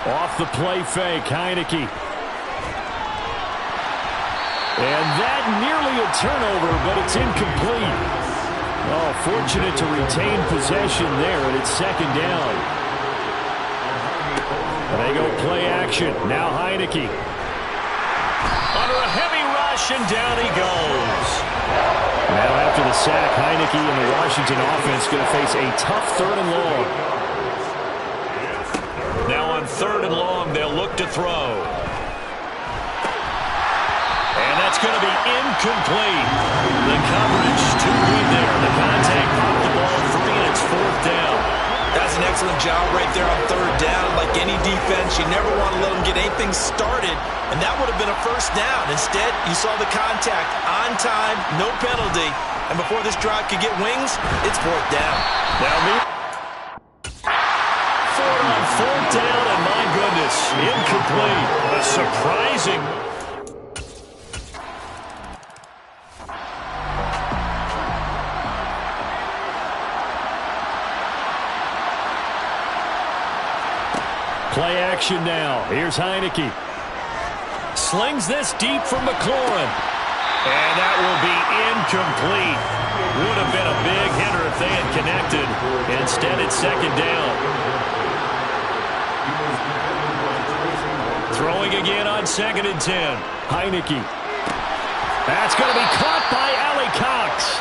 Off the play fake, Heineke. And that nearly a turnover, but it's incomplete. Oh, fortunate to retain possession there, and it's second down. And they go play action. Now Heineke. Under a heavy rush, and down he goes. Now after the sack, Heineke and the Washington offense going to face a tough 3rd and long. Now on 3rd and long, they'll look to throw. And that's going to be incomplete. The coverage too good there. The contact popped the ball free, and it's 4th down. That's an excellent job right there on 3rd down. Like any defense, you never want to let them get anything started, and that would have been a 1st down. Instead, you saw the contact on time, no penalty, and before this drive could get wings, it's 4th down. Now 4th down, and my goodness, incomplete. A surprising. Play action now. Here's Heineke. Slings this deep from McLaurin. And that will be incomplete. Would have been a big hitter if they had connected. Instead, it's 2nd down. Throwing again on 2nd and 10. Heineke. That's going to be caught by Ali Cox.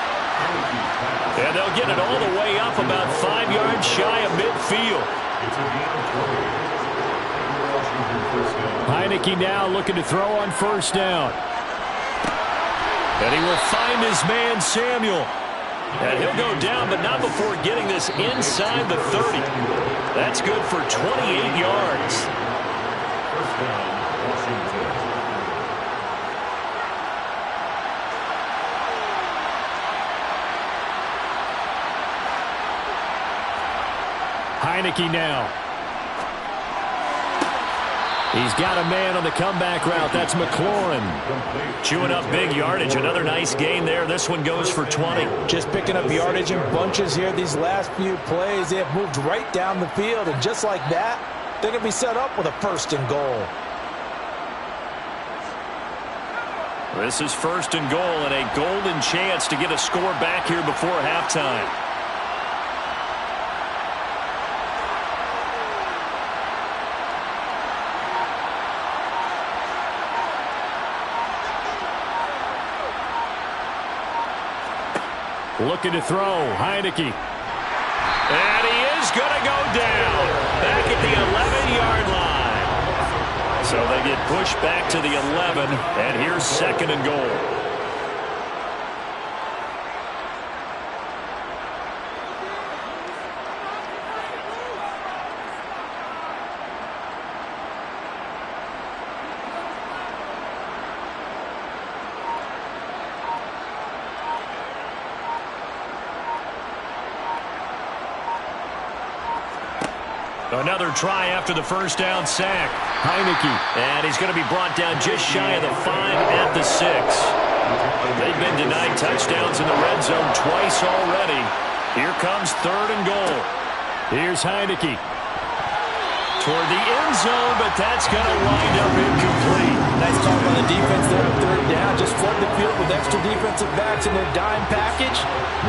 And they'll get it all the way up about 5 yards shy of midfield. Heineke now looking to throw on 1st down. And he will find his man, Samuel. And he'll go down, but not before getting this inside the 30. That's good for 28 yards. Heineke now. He's got a man on the comeback route. That's McLaurin. Chewing up big yardage. Another nice gain there. This one goes for 20. Just picking up yardage in bunches here. These last few plays, they have moved right down the field. And just like that, they're going to be set up with a 1st and goal. This is 1st and goal and a golden chance to get a score back here before halftime. Looking to throw, Heineke. And he is going to go down back at the 11-yard line. So they get pushed back to the 11, and here's 2nd and goal. Another try after the 1st down sack. Heineke. And he's going to be brought down just shy of the 5 at the 6. They've been denied touchdowns in the red zone twice already. Here comes 3rd and goal. Here's Heineke. toward the end zone, but that's going to wind up incomplete. Nice call by the defense there on third down. Just flood the field with extra defensive backs in their dime package.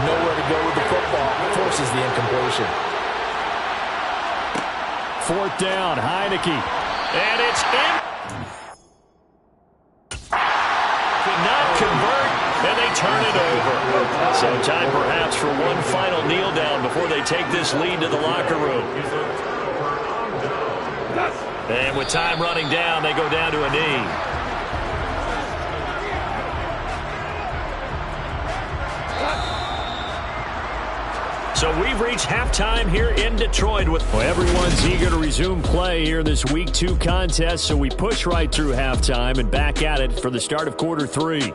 Nowhere to go with the football. Forces the incompletion. Fourth down, Heineke. And it's in. Could not convert, and they turn it over. So time perhaps for one final kneel down before they take this lead to the locker room. And with time running down, they go down to a knee. So we've reached halftime here in Detroit. Well, everyone's eager to resume play here in this Week 2 contest, so we push right through halftime and back at it for the start of quarter 3.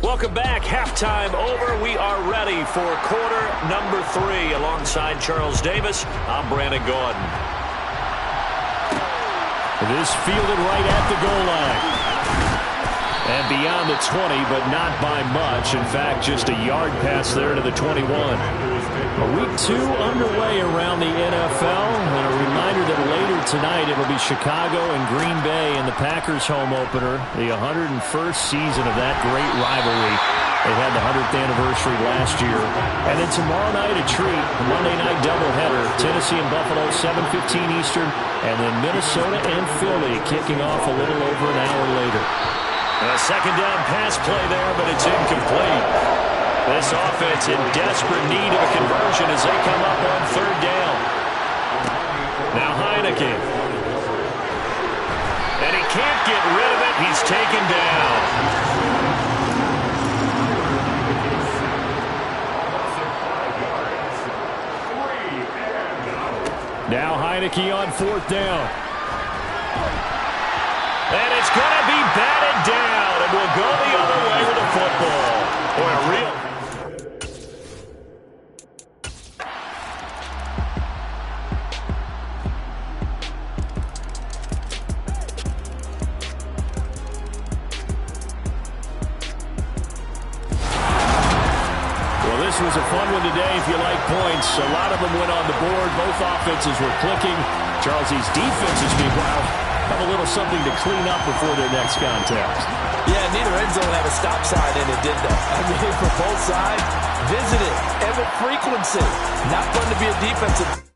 Welcome back. Halftime over. We are ready for quarter number 3. Alongside Charles Davis, I'm Brandon Gordon. This fielded right at the goal line. And beyond the 20, but not by much. In fact, just a yard pass there to the 21. Week 2 underway around the NFL. And a reminder that later tonight it'll be Chicago and Green Bay in the Packers home opener. The 101st season of that great rivalry. They had the 100th anniversary last year. And then tomorrow night a treat, a Monday night doubleheader. Tennessee and Buffalo, 7:15 Eastern. And then Minnesota and Philly kicking off a little over an hour later. A second down pass play there, but it's incomplete. This offense in desperate need of a conversion as they come up on third down. Now Heineke. And he can't get rid of it. He's taken down. Now Heineke on fourth down. And it's going to be batted down, and we'll go the other way with the football. Boy, a real... Well, this was a fun one today if you like points. A lot of them went on the board. Both offenses were clicking. Charles, these defenses, meanwhile, have a little something to clean up before their next contest. Yeah, neither end zone had a stop sign in it, did they? I mean, for both sides, visited, every frequency. Not fun to be a defensive...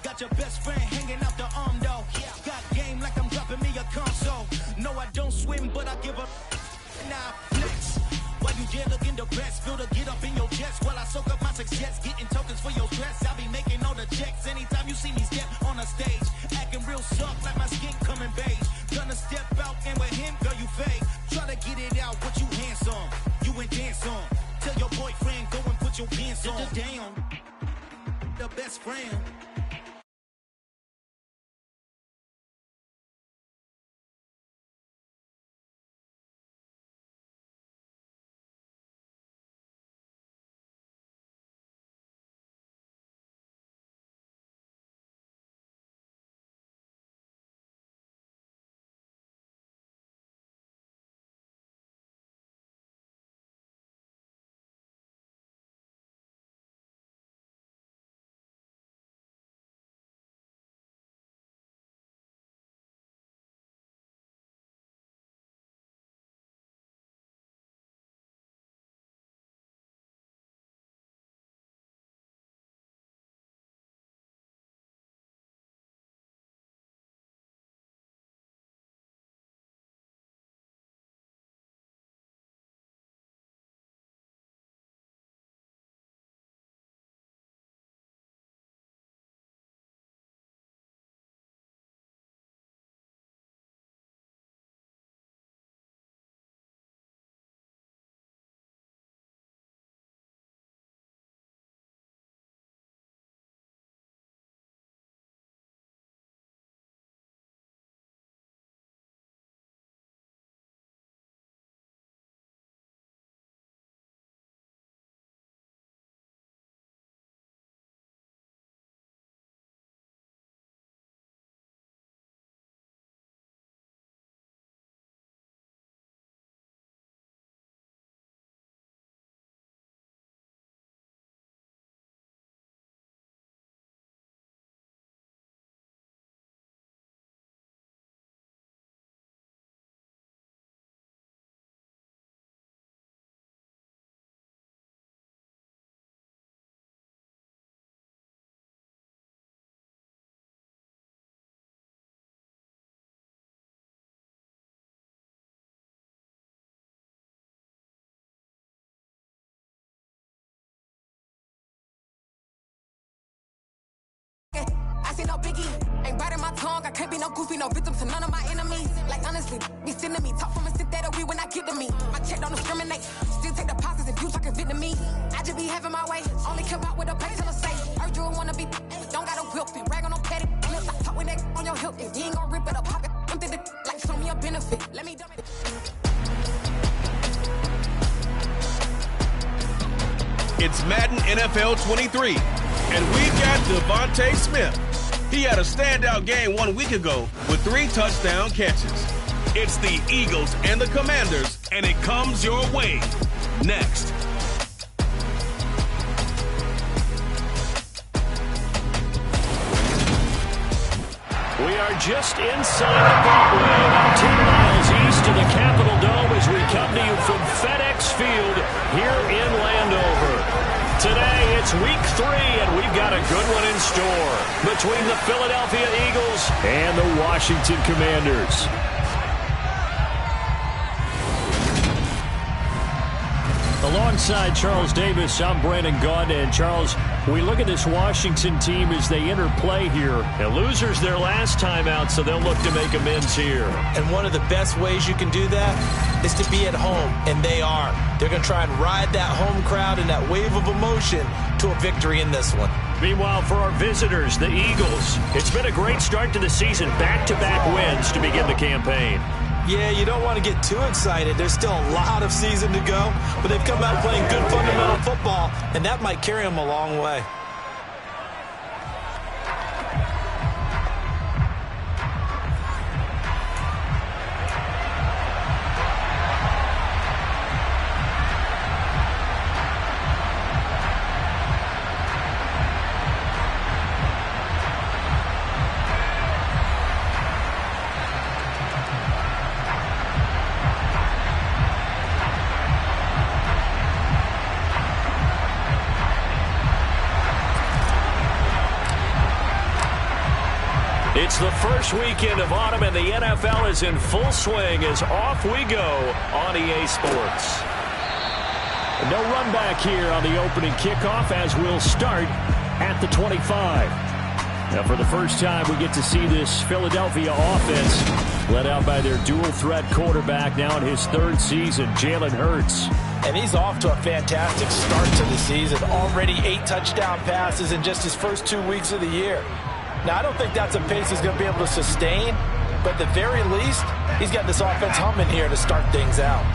Got your best friend hanging out the arm though. Got game like I'm dropping me a console. No, I don't swim, but I give up. Nah, flex. While you there looking the best, feel the get up in your chest while I soak up my success. Getting tokens for your dress. I'll be making all the checks anytime you see me step on a stage. Acting real soft like my skin coming beige. Gonna step out and with him, girl, you fake. Try to get it out, what you handsome. You ain't dance on. Tell your boyfriend, go and put your pants on. Down. The best friend. see no biggie. Ain't biting my tongue, I can't be no goofy, no victim to none of my enemies. Like honestly, be sending me, talk from a sip that we when I get to me. My check don't discriminate, still take deposits if you talking Vietnamese. I just be having my way, only come out with a pay till I say. Heard you wanna be, don't gotta whip it, rag on no petty. Lips, I talk with that on your hip, if you ain't gon' rip it up, pocket, empty the like show me a benefit. Let me dump it. It's Madden NFL 23, and we've got Devontae Smith. He had a standout game 1 week ago with 3 touchdown catches. It's the Eagles and the Commanders, and it comes your way next. We are just inside the Beltway, about 10 miles east of the Capitol Dome as we come to you from FedEx Field here in Landover. Today, it's week 3, and we've got a good one in store between the Philadelphia Eagles and the Washington Commanders. Alongside Charles Davis, I'm Brandon Gaudin. And Charles, we look at this Washington team as they enter play here. And losers their last time out, so they'll look to make amends here. And one of the best ways you can do that is to be at home, and they are. They're going to try and ride that home crowd and that wave of emotion to a victory in this one. Meanwhile, for our visitors, the Eagles, it's been a great start to the season. Back-to-back wins to begin the campaign. Yeah, you don't want to get too excited. There's still a lot of season to go, but they've come out playing good fundamental football, and that might carry them a long way. It's the first weekend of autumn, and the NFL is in full swing as off we go on EA Sports. No run back here on the opening kickoff as we'll start at the 25. Now, for the first time, we get to see this Philadelphia offense led out by their dual-threat quarterback now in his 3rd season, Jalen Hurts. And he's off to a fantastic start to the season. Already 8 touchdown passes in just his first 2 weeks of the year. Now, I don't think that's a pace he's going to be able to sustain, but at the very least, he's got this offense humming here to start things out.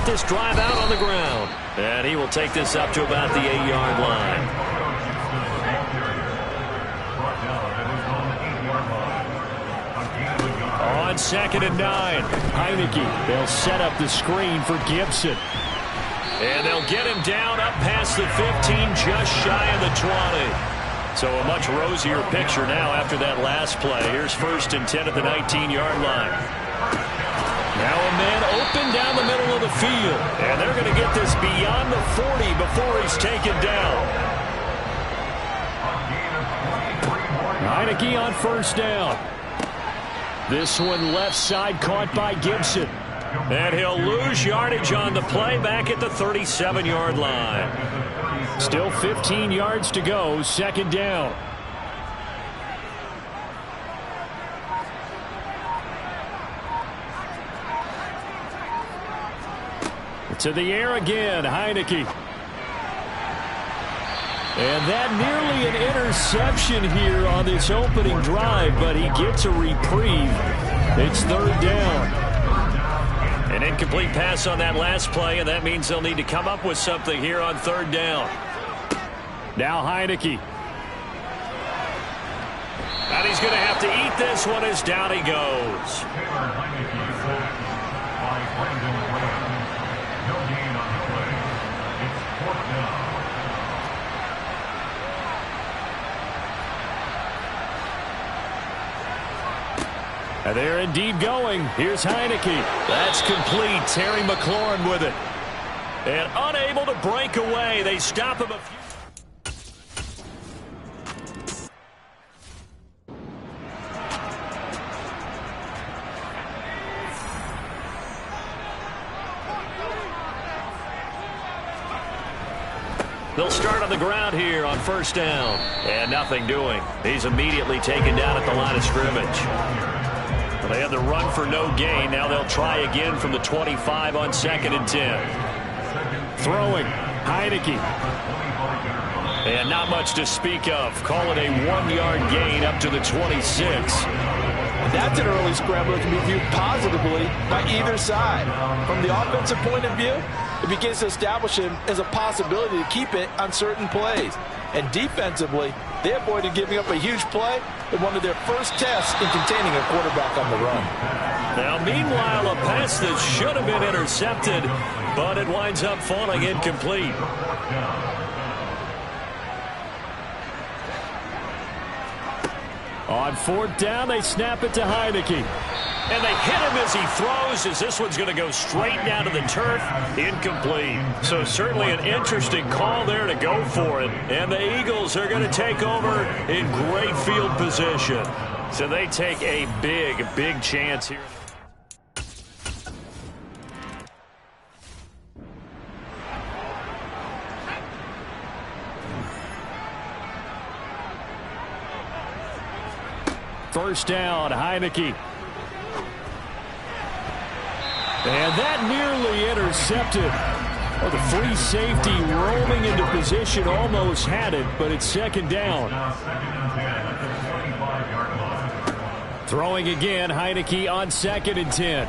This drive out on the ground, and he will take this up to about the 8-yard line. On 2nd and 9, Heineke. They'll set up the screen for Gibson. And they'll get him down up past the 15, just shy of the 20. So a much rosier picture now after that last play. Here's 1st and 10 at the 19-yard line. Now a man open down the middle of the field. And they're going to get this beyond the 40 before he's taken down. Heineke on 1st down. This one left side caught by Gibson. And he'll lose yardage on the play back at the 37-yard line. Still 15 yards to go, 2nd down. To the air again, Heineke. And that nearly an interception here on this opening drive, but he gets a reprieve. It's 3rd down. An incomplete pass on that last play, and that means they'll need to come up with something here on 3rd down. Now Heineke. And he's going to have to eat this one as down he goes. And they're indeed going. Here's Heineke. That's complete. Terry McLaurin with it. And unable to break away. They stop him a few. They'll start on the ground here on first down. And nothing doing. He's immediately taken down at the line of scrimmage. Well, they had the run for no gain. Now they'll try again from the 25 on 2nd and 10. Throwing, Heineke. And not much to speak of. Call it a 1-yard gain up to the 26. That's an early scramble that can be viewed positively by either side. From the offensive point of view, it begins to establish him as a possibility to keep it on certain plays. And defensively, they avoided giving up a huge play in one of their first tests in containing a quarterback on the run. Now, meanwhile, a pass that should have been intercepted, but it winds up falling incomplete. On 4th down, they snap it to Heineke. And they hit him as he throws, as this one's going to go straight down to the turf. Incomplete. So certainly an interesting call there to go for it. And the Eagles are going to take over in great field position. So they take a big chance here. First down, Heineke. And that nearly intercepted. Oh, the free safety roaming into position almost had it, but it's 2nd down. Throwing again, Heineke on 2nd and 10.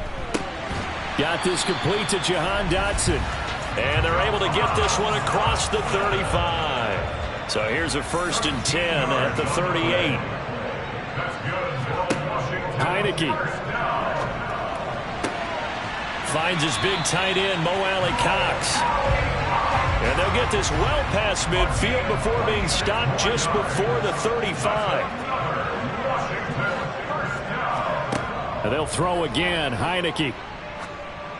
Got this complete to Jahan Dotson. And they're able to get this one across the 35. So here's a 1st and 10 at the 38. Heineke finds his big tight end, Mo Alley-Cox. And they'll get this well past midfield before being stopped just before the 35. And they'll throw again, Heineke.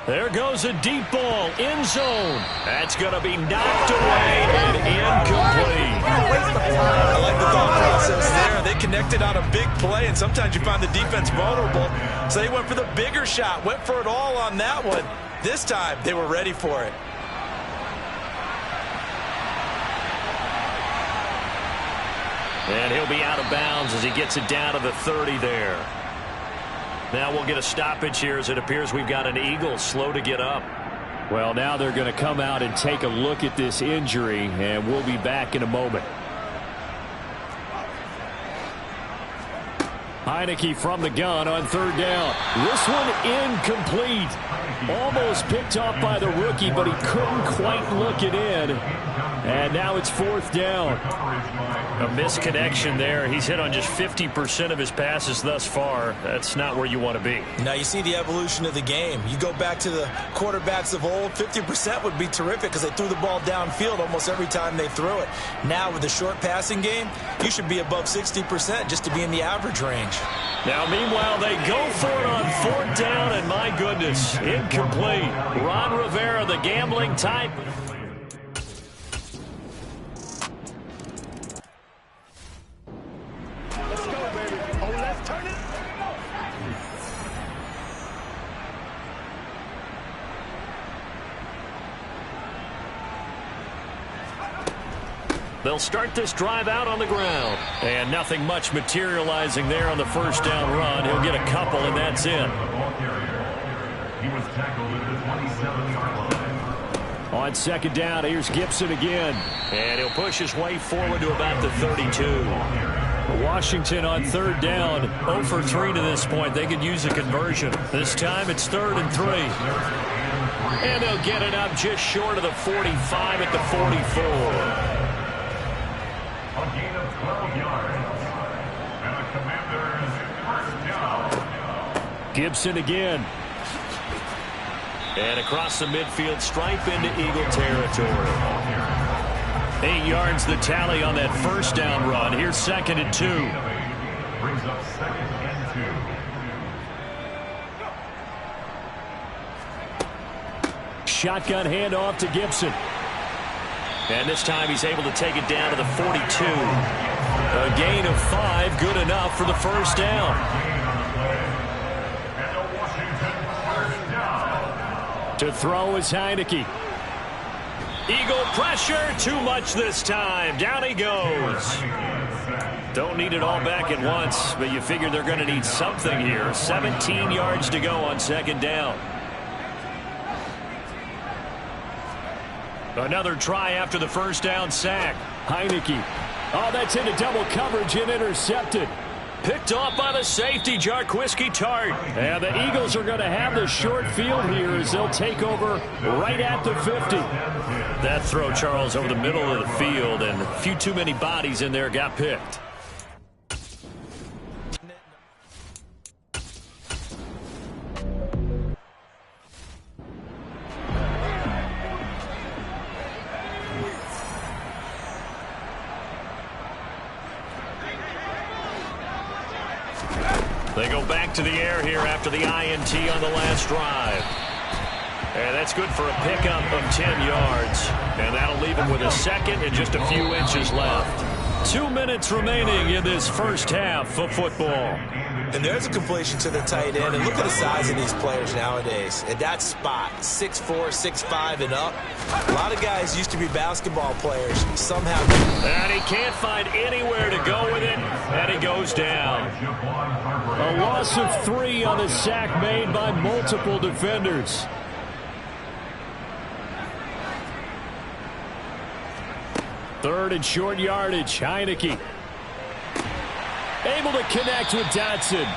There goes a deep ball, end zone. That's going to be knocked away and incomplete. I like the thought process there. They connected on a big play, and sometimes you find the defense vulnerable. So they went for the bigger shot, went for it all on that one. This time, they were ready for it. And he'll be out of bounds as he gets it down to the 30 there. Now we'll get a stoppage here as it appears we've got an Eagle slow to get up. Well, now they're going to come out and take a look at this injury, and we'll be back in a moment. Heineke from the gun on 3rd down. This one incomplete. Almost picked off by the rookie, but he couldn't quite look it in. And now it's 4th down. A misconnection there. He's hit on just 50% of his passes thus far. That's not where you want to be. Now you see the evolution of the game. You go back to the quarterbacks of old, 50% would be terrific because they threw the ball downfield almost every time they threw it. Now with the short passing game, you should be above 60% just to be in the average range. Now meanwhile, they go for it on 4th down, and my goodness, incomplete. Ron Rivera, the gambling type. They'll start this drive out on the ground. And nothing much materializing there on the 1st down run. He'll get a couple, and that's it. He was tackled at the 27-yard line. On 2nd down, here's Gibson again. And he'll push his way forward to about the 32. Washington on 3rd down. 0 for 3 to this point. They could use a conversion. This time it's 3rd and 3. And they'll get it up just short of the 45 at the 44. A gain of 12 yards. And the Commanders 1st down. Gibson again. And across the midfield stripe into Eagle territory. 8 yards the tally on that 1st down run. Here's 2nd and 2. Brings up 2nd and 2. shotgun handoff to Gibson. And this time he's able to take it down to the 42. A gain of 5, good enough for the first down. To throw is Heineke. Eagle pressure, too much this time. Down he goes. Don't need it all back at once, but you figure they're going to need something here. 17 yards to go on second down. Another try after the first down sack. Heineke. Oh, that's into double coverage and intercepted. Picked off by the safety, Jarquiski Tart. And the Eagles are going to have the short field here as they'll take over right at the 50. That throw, Charles, over the middle of the field, and a few too many bodies in there got picked. They go back to the air here after the INT on the last drive. And that's good for a pickup of 10 yards. And that'll leave him with a second and just a few inches left. 2 minutes remaining in this first half of football. And there's a completion to the tight end. And look at the size of these players nowadays. At that spot, 6'4", 6'5", and up. A lot of guys used to be basketball players. Somehow. And he can't find anywhere to go with it. And he goes down. A loss of 3 on the sack made by multiple defenders. Third and short yardage. Heineke. Able to connect with Dotson.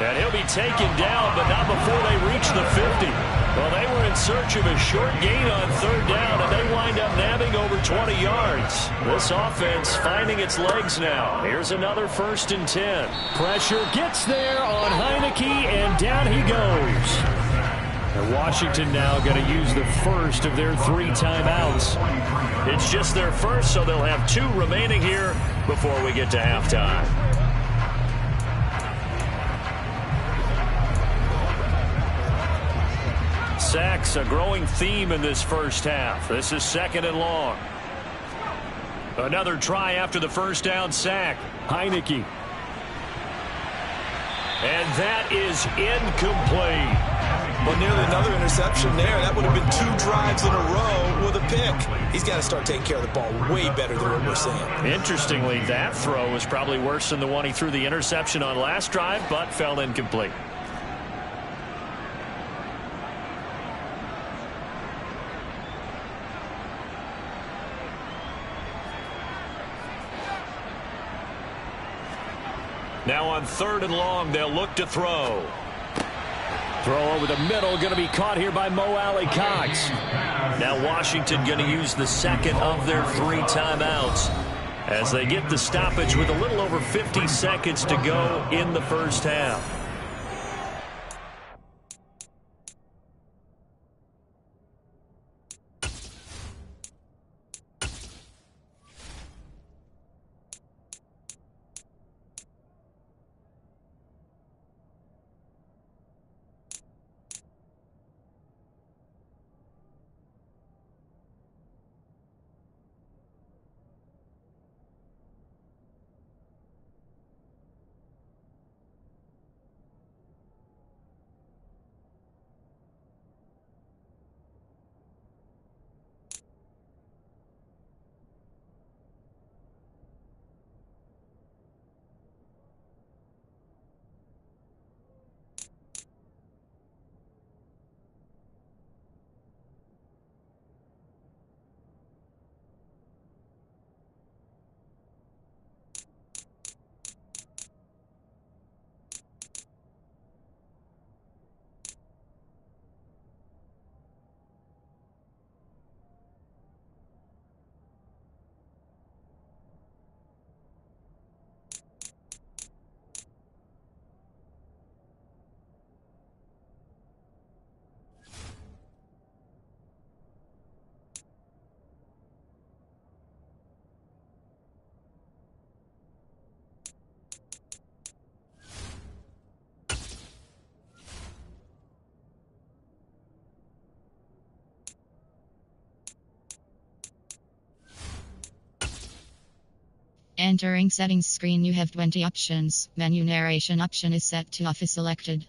And he'll be taken down, but not before they reach the 50. Well, they were in search of a short gain on third down, and they wind up nabbing over 20 yards. This offense finding its legs now. Here's another 1st and 10. Pressure gets there on Heineke, and down he goes. And Washington now going to use the first of their 3 timeouts. It's just their first, so they'll have 2 remaining here before we get to halftime. Sacks, a growing theme in this first half. This is 2nd and long. Another try after the first down sack. Heineke. And that is incomplete. Well, nearly another interception there. That would have been 2 drives in a row with a pick. He's got to start taking care of the ball way better than what we're seeing. Interestingly, that throw was probably worse than the one he threw the interception on last drive, but fell incomplete. Now on 3rd and long, they'll look to throw. Throw over the middle, going to be caught here by Mo Alley-Cox. Now Washington going to use the 2nd of their 3 timeouts as they get the stoppage with a little over 50 seconds to go in the first half. Entering settings screen, you have 20 options. Menu narration option is set to off is selected.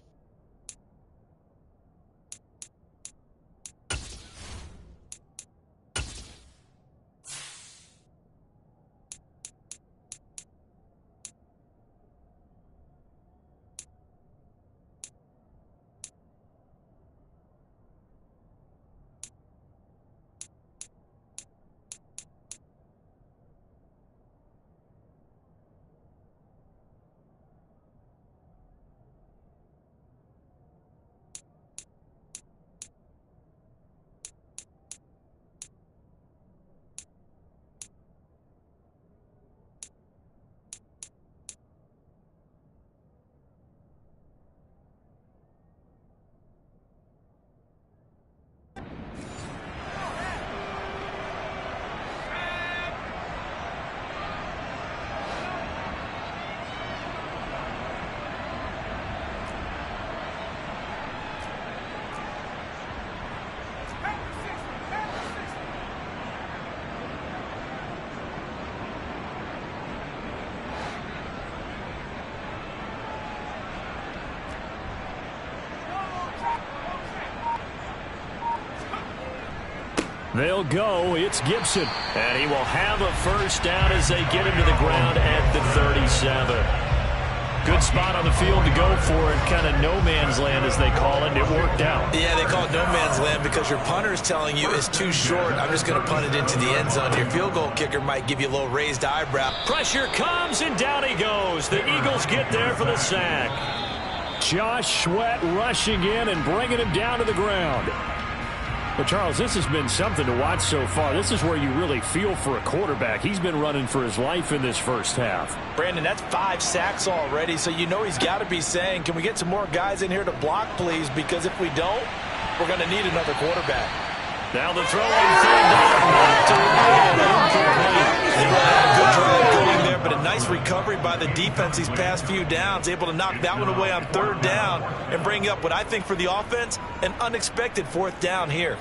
They'll go. It's Gibson. And he will have a first down as they get him to the ground at the 37. Good spot on the field to go for it. Kind of no man's land, as they call it. And it worked out. Yeah, they call it no man's land because your punter is telling you it's too short. I'm just going to punt it into the end zone. Your field goal kicker might give you a little raised eyebrow. Pressure comes, and down he goes. The Eagles get there for the sack. Josh Sweat rushing in and bringing him down to the ground. But, Charles, this has been something to watch so far. This is where you really feel for a quarterback. He's been running for his life in this first half. Brandon, that's 5 sacks already, so you know he's got to be saying, can we get some more guys in here to block, please? Because if we don't, we're going to need another quarterback. Now the throw on third down. They had a good drive going there, but a nice recovery by the defense these past few downs, able to knock that one away on third down and bring up what I think for the offense, an unexpected 4th down here.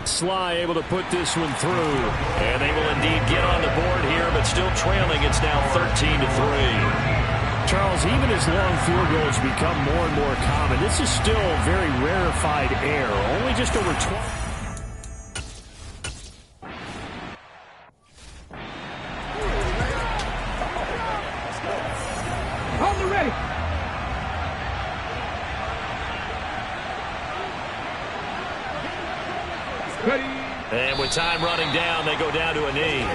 Sly able to put this one through. And they will indeed get on the board here, but still trailing. It's now 13-3. Charles, even as long field goals become more and more common, this is still very rarefied air. Only just over 20. Hold it ready. And with time running down, they go down to a knee.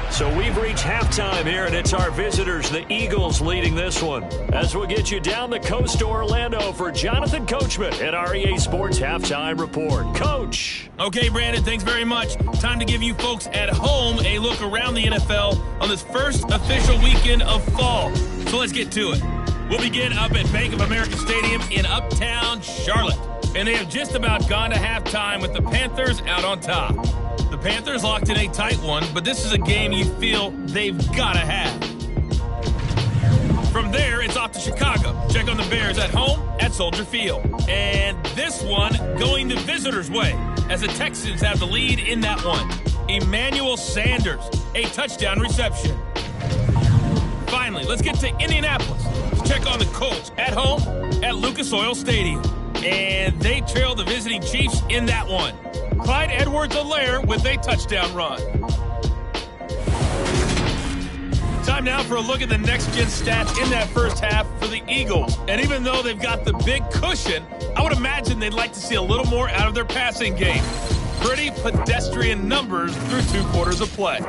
So we've reached halftime here, and it's our visitors, the Eagles, leading this one. As we'll get you down the coast to Orlando for Jonathan Coachman at REA Sports Halftime Report. Coach. Okay, Brandon, thanks very much. Time to give you folks at home a look around the NFL on this first official weekend of fall. So let's get to it. We'll begin up at Bank of America Stadium in Uptown Charlotte. And they have just about gone to halftime with the Panthers out on top. The Panthers locked in a tight one, but this is a game you feel they've got to have. From there, it's off to Chicago. Check on the Bears at home at Soldier Field. And this one going the visitors' way as the Texans have the lead in that one. Emmanuel Sanders, a touchdown reception. Finally, let's get to Indianapolis. Check on the Colts at home at Lucas Oil Stadium. And they trail the visiting Chiefs in that one. Clyde Edwards-Helaire with a touchdown run. Time now for a look at the next-gen stats in that first half for the Eagles. And even though they've got the big cushion, I would imagine they'd like to see a little more out of their passing game. Pretty pedestrian numbers through 2 quarters of play.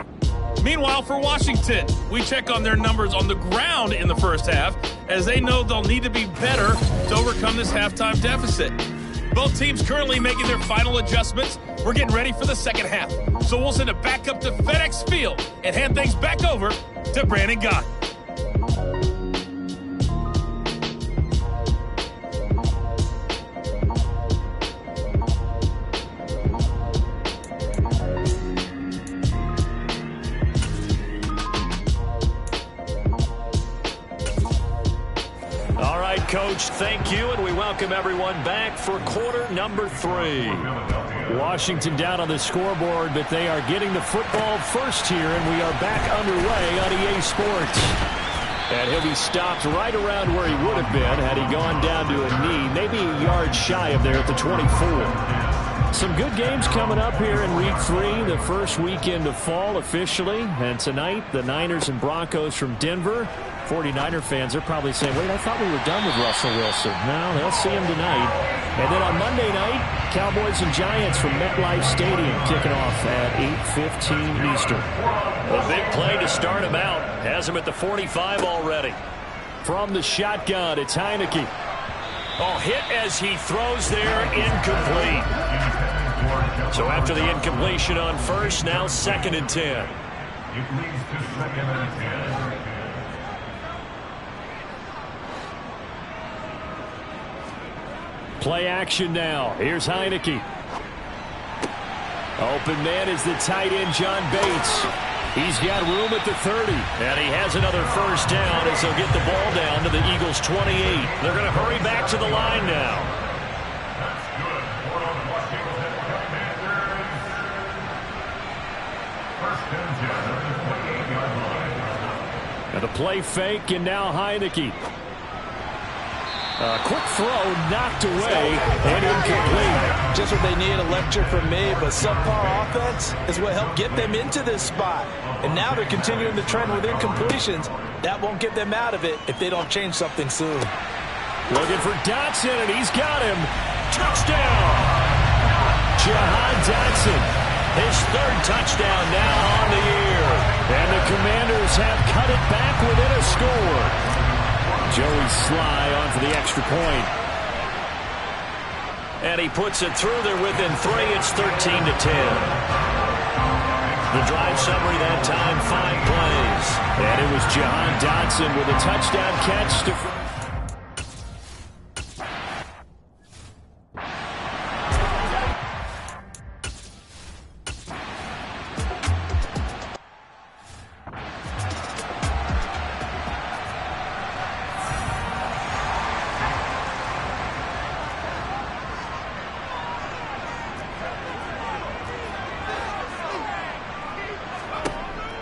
Meanwhile, for Washington, we check on their numbers on the ground in the first half, as they know they'll need to be better to overcome this halftime deficit. Both teams currently making their final adjustments. We're getting ready for the second half. So we'll send it back up to FedEx Field and hand things back over to Brandon Gott. Coach. Thank you, and we welcome everyone back for quarter number 3. Washington down on the scoreboard, but they are getting the football first here, and we are back underway on EA Sports. And he'll be stopped right around where he would have been had he gone down to a knee, maybe a yard shy of there at the 24. Some good games coming up here in Week 3, the first weekend of fall officially. And tonight, the Niners and Broncos from Denver. 49er fans are probably saying, wait, I thought we were done with Russell Wilson. No, they'll see him tonight. And then on Monday night, Cowboys and Giants from MetLife Stadium kicking off at 8:15 Eastern. A big play to start him out. Has him at the 45 already. From the shotgun, it's Heineke. Oh, hit as he throws there, incomplete. So after the incompletion on first, now 2nd and 10. It leads to 2nd and 10. Play action now. Here's Heineke. Open man is the tight end, John Bates. He's got room at the 30, and he has another first down as they'll get the ball down to the Eagles' 28. They're going to hurry back to the line now. That's good for the Washington Commanders. 1st and 10 at the 28-yard line. And a play fake, and now Heineke. Quick throw knocked away and incomplete. Just what they need, a lecture from me, but subpar offense is what helped get them into this spot. And now they're continuing the trend with incompletions. That won't get them out of it if they don't change something soon. Looking for Dotson, and he's got him. Touchdown! Jahan Dotson, his 3rd touchdown now on the year. And the Commanders have cut it back within a score. Joey Sly on for the extra point. And he puts it through there within 3. It's 13 to 10. The drive summary that time, 5 plays. And it was Jahan Dotson with a touchdown catch to...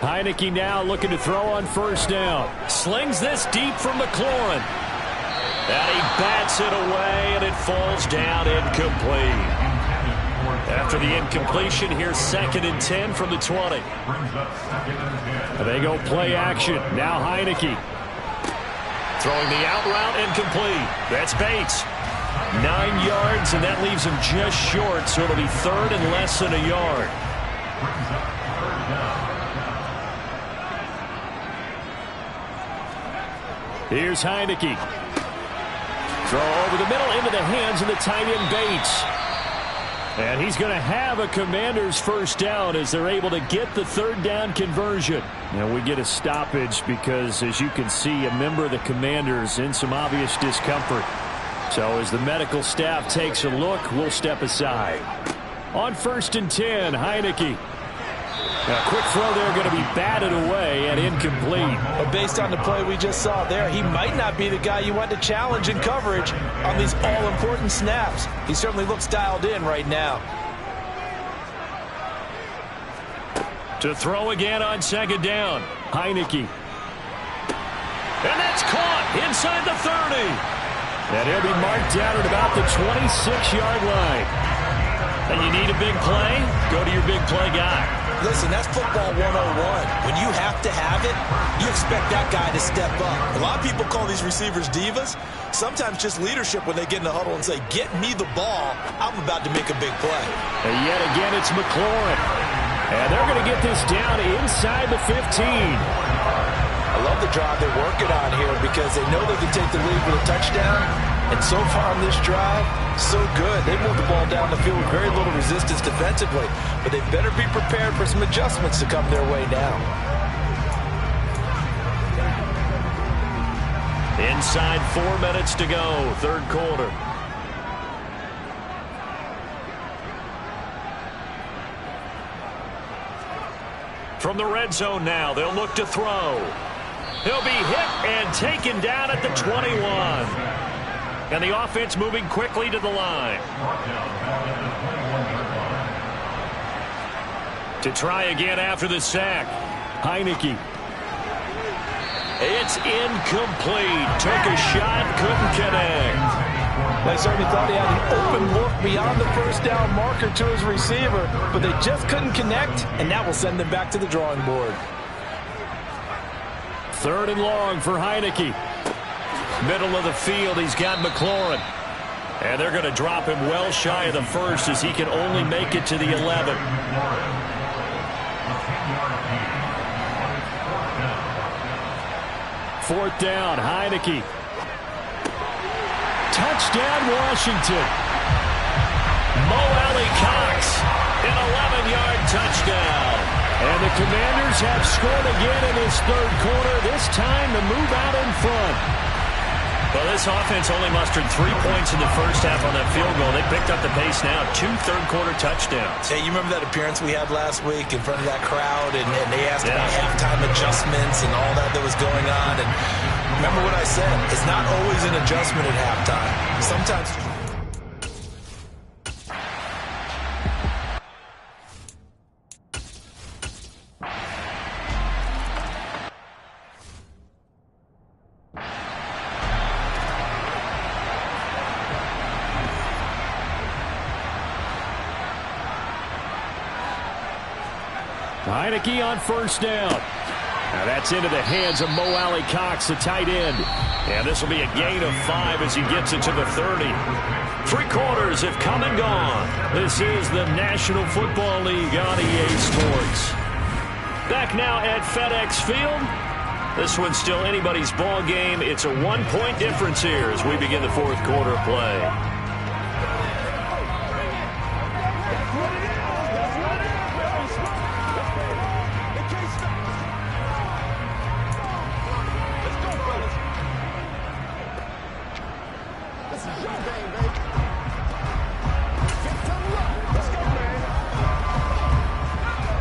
Heineke now looking to throw on first down. Slings this deep from McLaurin. And he bats it away, and it falls down incomplete. After the incompletion, here's 2nd and 10 from the 20. And they go play action. Now Heineke. Throwing the out route, incomplete. That's Bates. 9 yards, and that leaves him just short, so it'll be 3rd and less than a yard. Here's Heineke. Throw over the middle into the hands of the tight end Bates. And he's going to have a Commanders first down as they're able to get the 3rd down conversion. Now we get a stoppage because, as you can see, a member of the Commanders in some obvious discomfort. So as the medical staff takes a look, we'll step aside. On 1st and 10, Heineke. A quick throw there going to be batted away and incomplete. But based on the play we just saw there, he might not be the guy you want to challenge in coverage on these all-important snaps. He certainly looks dialed in right now. To throw again on 2nd down, Heineke. And that's caught inside the 30. And he'll be marked down at about the 26-yard line. And you need a big play? Go to your big play guy. Listen, that's football 101. When you have to have it, you expect that guy to step up. A lot of people call these receivers divas. Sometimes just leadership when they get in the huddle and say, get me the ball. I'm about to make a big play. And yet again, it's McLaurin. And they're going to get this down inside the 15. I love the drive they're working on here because they know they can take the lead with a touchdown. And so far on this drive, so good. They moved the ball down the field with very little resistance defensively. But they better be prepared for some adjustments to come their way now. Inside 4 minutes to go, 3rd quarter. From the red zone now, they'll look to throw. He'll be hit and taken down at the 21. And the offense moving quickly to the line. To try again after the sack. Heineke. It's incomplete. Took a shot, couldn't connect. They certainly thought he had an open look beyond the first down marker to his receiver, but they just couldn't connect, and that will send them back to the drawing board. 3rd and long for Heineke. Middle of the field, he's got McLaurin. And they're going to drop him well shy of the first as he can only make it to the 11. Fourth down, Heineke. Touchdown, Washington. Mo Alley-Cox, an 11-yard touchdown. And the Commanders have scored again in this 3rd quarter, this time to move out in front. Well, this offense only mustered 3 points in the first half on that field goal. They picked up the pace now, 2 third-quarter touchdowns. Hey, you remember that appearance we had last week in front of that crowd, and they asked about halftime adjustments and all that was going on, and remember what I said, it's not always an adjustment at halftime. Sometimes... Heineke on first down. Now that's into the hands of Mo Alley-Cox, the tight end. And this will be a gain of 5 as he gets it to the 30. 3 quarters have come and gone. This is the National Football League on EA Sports. Back now at FedEx Field. This one's still anybody's ball game. It's a 1-point difference here as we begin the 4th quarter of play.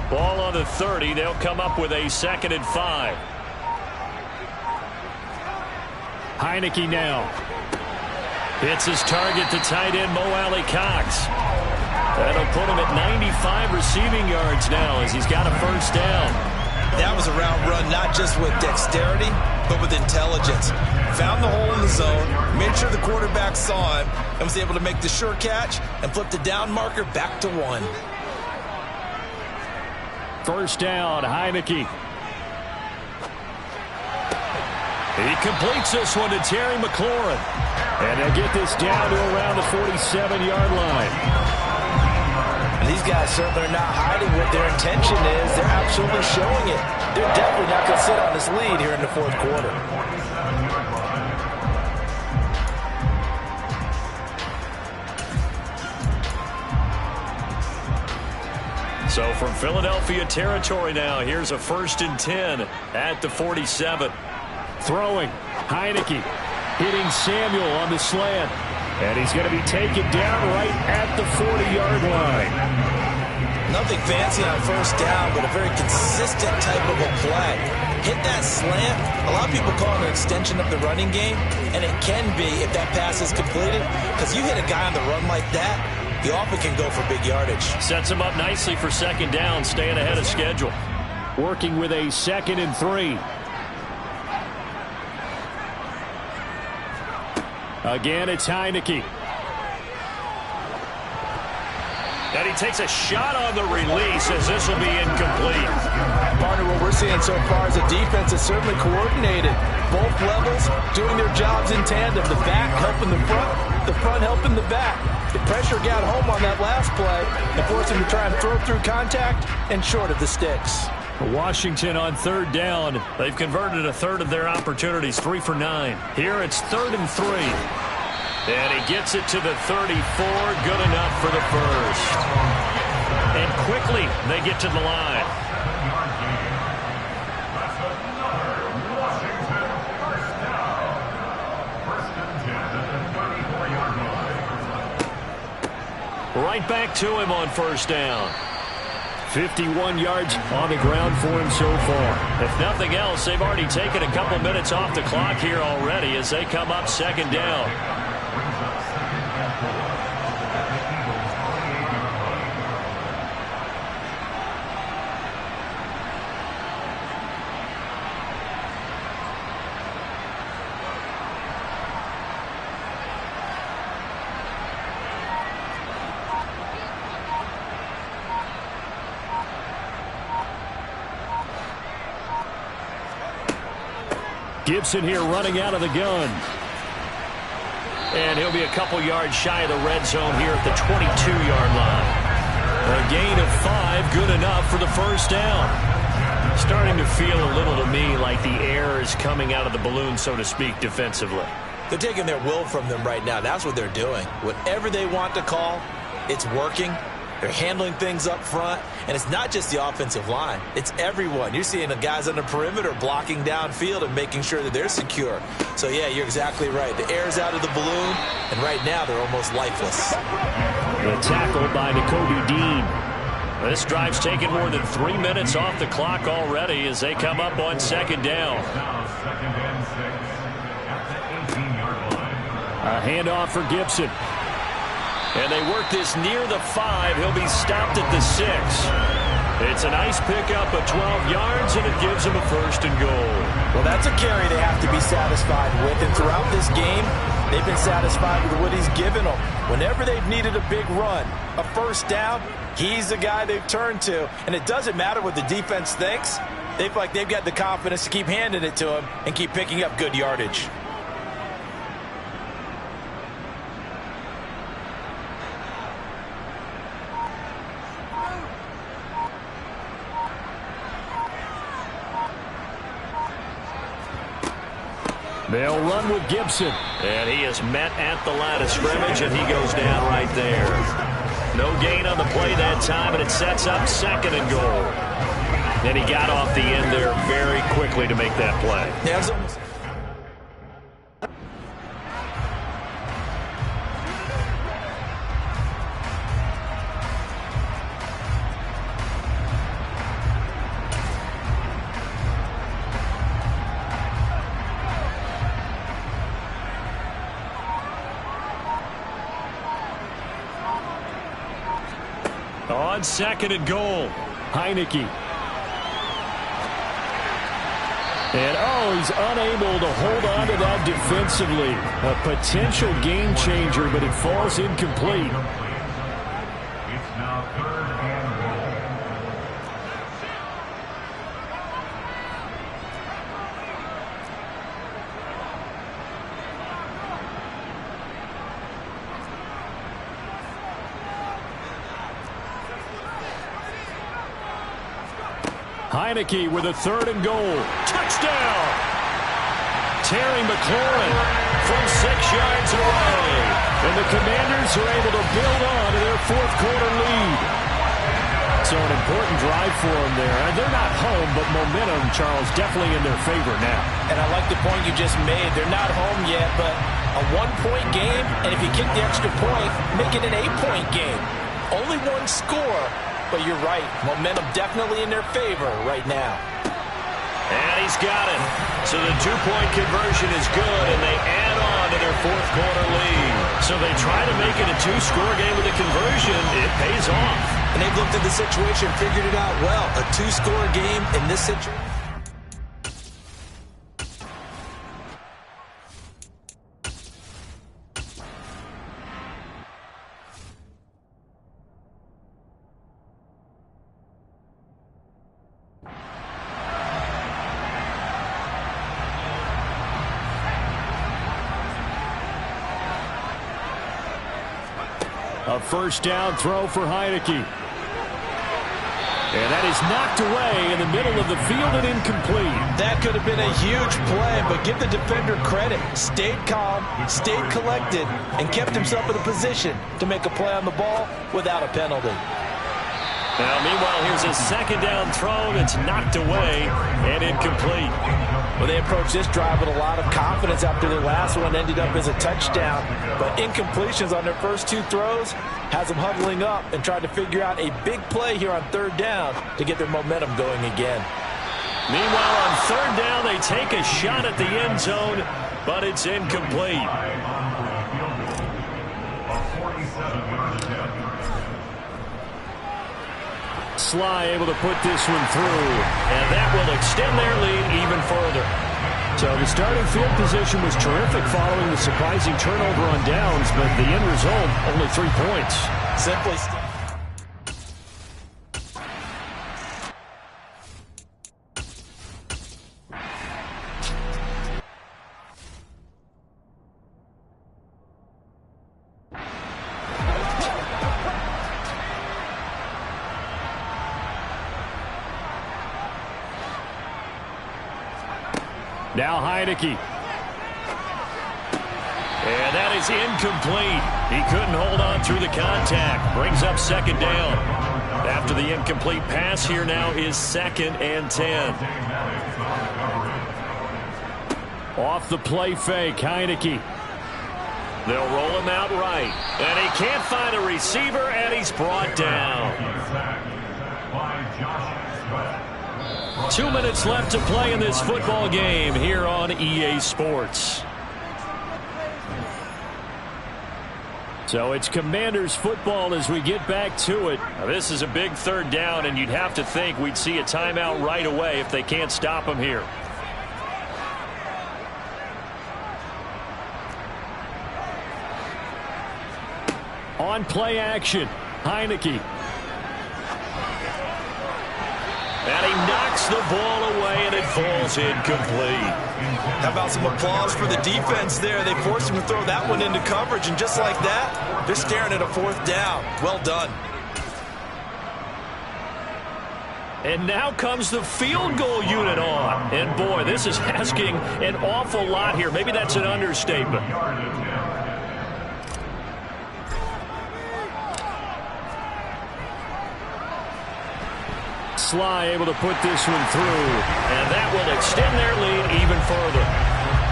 Ball on the 30. They'll come up with a 2nd and 5. Heineke now. Hits his target, the tight end, Mo Alley-Cox. That'll put him at 95 receiving yards now as he's got a first down. That was a route run not just with dexterity, but with intelligence. Found the hole in the zone, made sure the quarterback saw him, and was able to make the sure catch and flip the down marker back to 1. First down, Heineke. He completes this one to Terry McLaurin. And they'll get this down to around the 47-yard line. And these guys certainly are not hiding what their intention is. They're absolutely showing it. They're definitely not going to sit on this lead here in the 4th quarter. So from Philadelphia territory now, here's a 1st and 10 at the 47. Throwing, Heineke hitting Samuel on the slant. And he's going to be taken down right at the 40-yard line. Nothing fancy on first down, but a very consistent type of a play. Hit that slant. A lot of people call it an extension of the running game, and it can be if that pass is completed. Because you hit a guy on the run like that, he often can go for big yardage. Sets him up nicely for 2nd down, staying ahead of schedule. Working with a 2nd and 3. Again, it's Heineke. And he takes a shot on the release as this will be incomplete. Partner, what we're seeing so far is a defense that's certainly coordinated. Both levels doing their jobs in tandem. The back helping the front helping the back. The pressure got home on that last play and forced him to try and throw through contact and short of the sticks. Washington on 3rd down. They've converted a 1/3 of their opportunities, 3 for 9. Here it's 3rd and 3. And he gets it to the 34, good enough for the first. And quickly they get to the line. Right back to him on first down. 51 yards on the ground for him so far. If nothing else, they've already taken a couple minutes off the clock here already as they come up 2nd down. Gibson here running out of the gun. And he'll be a couple yards shy of the red zone here at the 22-yard line. A gain of 5, good enough for the first down. Starting to feel a little to me like the air is coming out of the balloon, so to speak, defensively. They're taking their will from them right now. That's what they're doing. Whatever they want to call, it's working. They're handling things up front. And it's not just the offensive line. It's everyone. You're seeing the guys on the perimeter blocking downfield and making sure that they're secure. So, yeah, you're exactly right. The air's out of the balloon, and right now they're almost lifeless. The tackle by Nakobe Dean. This drive's taken more than 3 minutes off the clock already as they come up on second down. A handoff for Gibson. And they work this near the 5. He'll be stopped at the 6. It's a nice pickup of 12 yards, and it gives him a first and goal. Well, that's a carry they have to be satisfied with. And throughout this game, they've been satisfied with what he's given them. Whenever they've needed a big run, a first down, he's the guy they've turned to. And it doesn't matter what the defense thinks. They feel like they've got the confidence to keep handing it to him and keep picking up good yardage. They'll run with Gibson. And he is met at the line of scrimmage, and he goes down right there. No gain on the play that time, and it sets up second and goal. And he got off the end there very quickly to make that play. Yeah, on second and goal, Heineke. And, he's unable to hold on to that defensively. A potential game changer, but it falls incomplete. It's now 3rd and goal. Heineke with a 3rd and goal. Touchdown! Terry McLaurin from 6 yards away. And the Commanders are able to build on to their 4th quarter lead. So an important drive for them there. And they're not home, but momentum, Charles, definitely in their favor now. And I like the point you just made. They're not home yet, but a 1-point game, and if you kick the extra point, make it an 8-point game. Only one score. But you're right, momentum definitely in their favor right now. And he's got it. So the 2-point conversion is good, and they add on to their 4th quarter lead. So they try to make it a 2-score game with a conversion. It pays off. And they've looked at the situation, figured it out well. A 2-score game in this situation. A first down throw for Heineke. And that is knocked away in the middle of the field and incomplete. That could have been a huge play, but give the defender credit. Stayed calm, stayed collected, and kept himself in a position to make a play on the ball without a penalty. Now, meanwhile, here's a second down throw that's knocked away and incomplete. Well, they approached this drive with a lot of confidence after their last one ended up as a touchdown. But incompletions on their first 2 throws has them huddling up and trying to figure out a big play here on 3rd down to get their momentum going again. Meanwhile, on 3rd down, they take a shot at the end zone, but it's incomplete. Sly able to put this one through, and that will extend their lead even further. So the starting field position was terrific following the surprising turnover on downs, but the end result, only 3 points. Simply. Now Heineke. And that is incomplete. He couldn't hold on through the contact. Brings up second down. After the incomplete pass, here now is 2nd and 10. Off the play fake, Heineke. They'll roll him out right. And he can't find a receiver, and he's brought down. 2 minutes left to play in this football game here on EA Sports. So it's Commanders football as we get back to it. Now, this is a big 3rd down, and you'd have to think we'd see a timeout right away if they can't stop him here. On play action, Heineke. And he knocks the ball away, and it falls incomplete. How about some applause for the defense there? They forced him to throw that one into coverage, and just like that, they're staring at a 4th down. Well done. And now comes the field goal unit on. And boy, this is asking an awful lot here. Maybe that's an understatement. Sly able to put this one through, and that will extend their lead even further.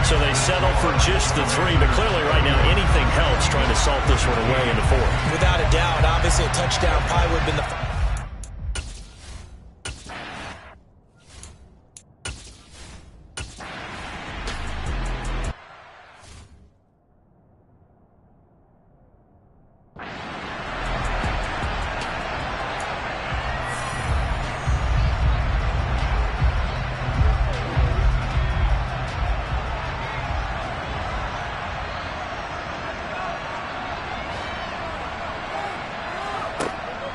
So they settle for just the 3, but clearly right now anything helps trying to salt this one away in the 4th. Without a doubt, obviously a touchdown probably would have been the...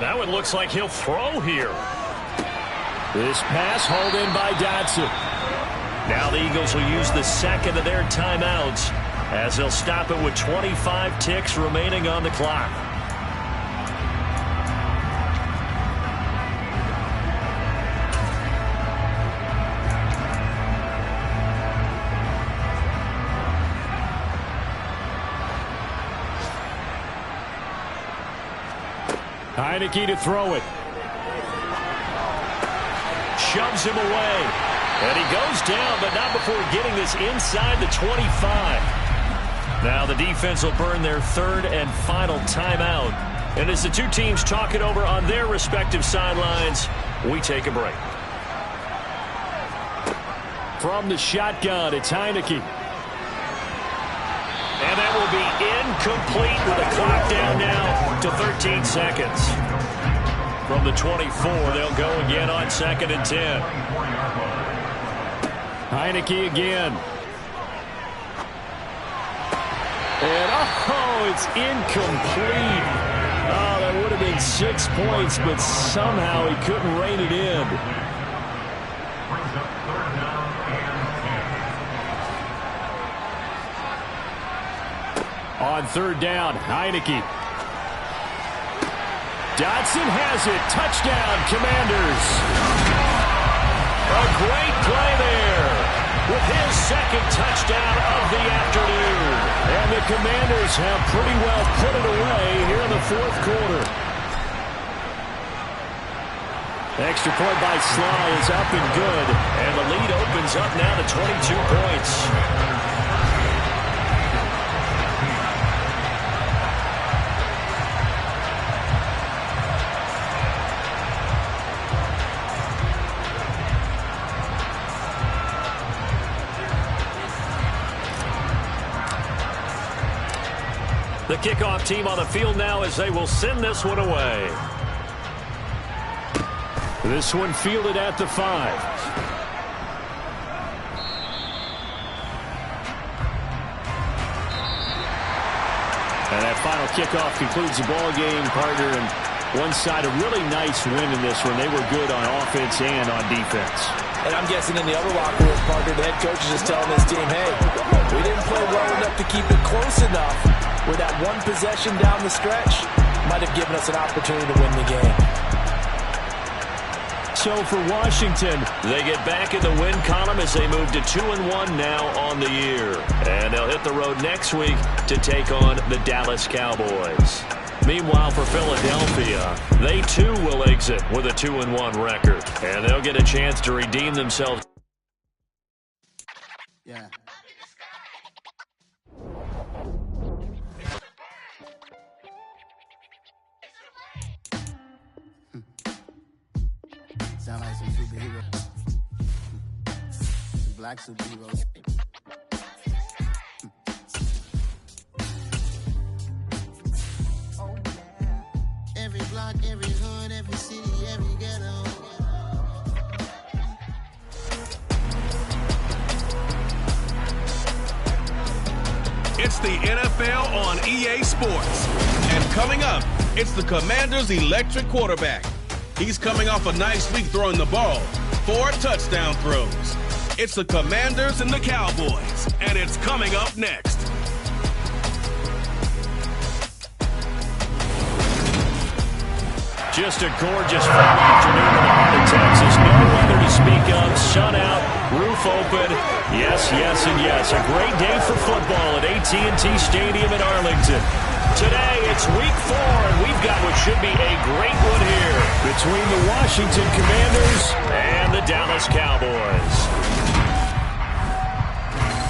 Now it looks like he'll throw here. This pass hauled in by Dotson. Now the Eagles will use the 2nd of their timeouts as they'll stop it with 25 ticks remaining on the clock. Heineke to throw it. Shoves him away. And he goes down, but not before getting this inside the 25. Now the defense will burn their 3rd and final timeout. And as the 2 teams talk it over on their respective sidelines, we take a break. From the shotgun, it's Heineke. And that will be incomplete with the clock down now to 13 seconds. From the 24, they'll go again on 2nd and 10. Heineke again. And, it's incomplete. Oh, that would have been 6 points, but somehow he couldn't rein it in. On 3rd down, Heineke. Dotson has it. Touchdown, Commanders. A great play there with his 2nd touchdown of the afternoon. And the Commanders have pretty well put it away here in the 4th quarter. Extra point by Sly is up and good. And the lead opens up now to 22 points. The kickoff team on the field now as they will send this one away. This one fielded at the 5. And that final kickoff concludes the ball game, partner. And one side, a really nice win in this one. They were good on offense and on defense. And I'm guessing in the other locker room, partner, the head coach is just telling his team, hey, we didn't play well enough to keep it close enough. Where that one possession down the stretch might have given us an opportunity to win the game. So for Washington, they get back in the win column as they move to 2-1 now on the year. And they'll hit the road next week to take on the Dallas Cowboys. Meanwhile, for Philadelphia, they too will exit with a 2-1 record. And they'll get a chance to redeem themselves. Yeah. Sound like some superheroes. Some black superheroes. Oh, yeah. Every block, every hood, every city, every ghetto. It's the NFL on EA Sports. And coming up, it's the Commanders' electric quarterback. He's coming off a nice week throwing the ball. 4 touchdown throws. It's the Commanders and the Cowboys. And it's coming up next. Just a gorgeous fall afternoon in the heart of Texas. No weather to speak of. Sun out, roof open. Yes, yes, and yes. A great day for football at AT&T Stadium in Arlington. Today, it's week 4, and we've got what should be a great one here between the Washington Commanders and the Dallas Cowboys.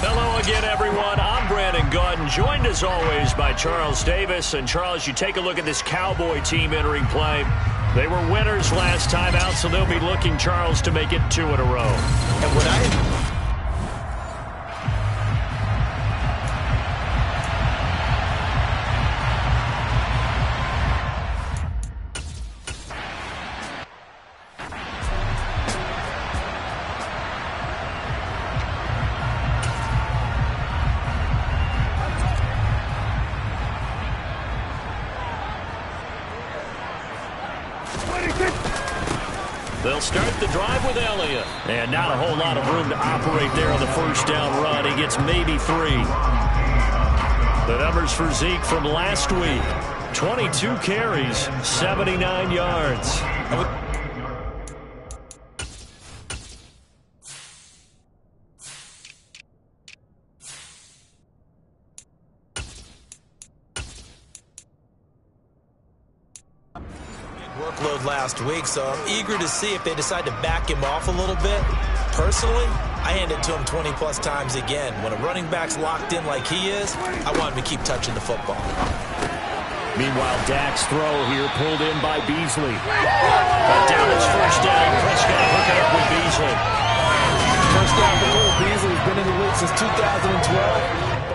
Hello again, everyone. I'm Brandon Gaudin, joined as always by Charles Davis. And Charles, you take a look at this Cowboy team entering play. They were winners last time out, so they'll be looking, Charles, to make it 2 in a row. And what I... They'll start the drive with Elliott. And not a whole lot of room to operate there on the first down run. He gets maybe 3. The numbers for Zeke from last week. 22 carries, 79 yards. Workload last week, so I'm eager to see if they decide to back him off a little bit. Personally, I hand it to him 20-plus times again. When a running back's locked in like he is, I want him to keep touching the football. Meanwhile, Dak's throw here pulled in by Beasley. But down his first down, Prescott hooking up with Beasley. First down for Cole Beasley. He's been in the league since 2012.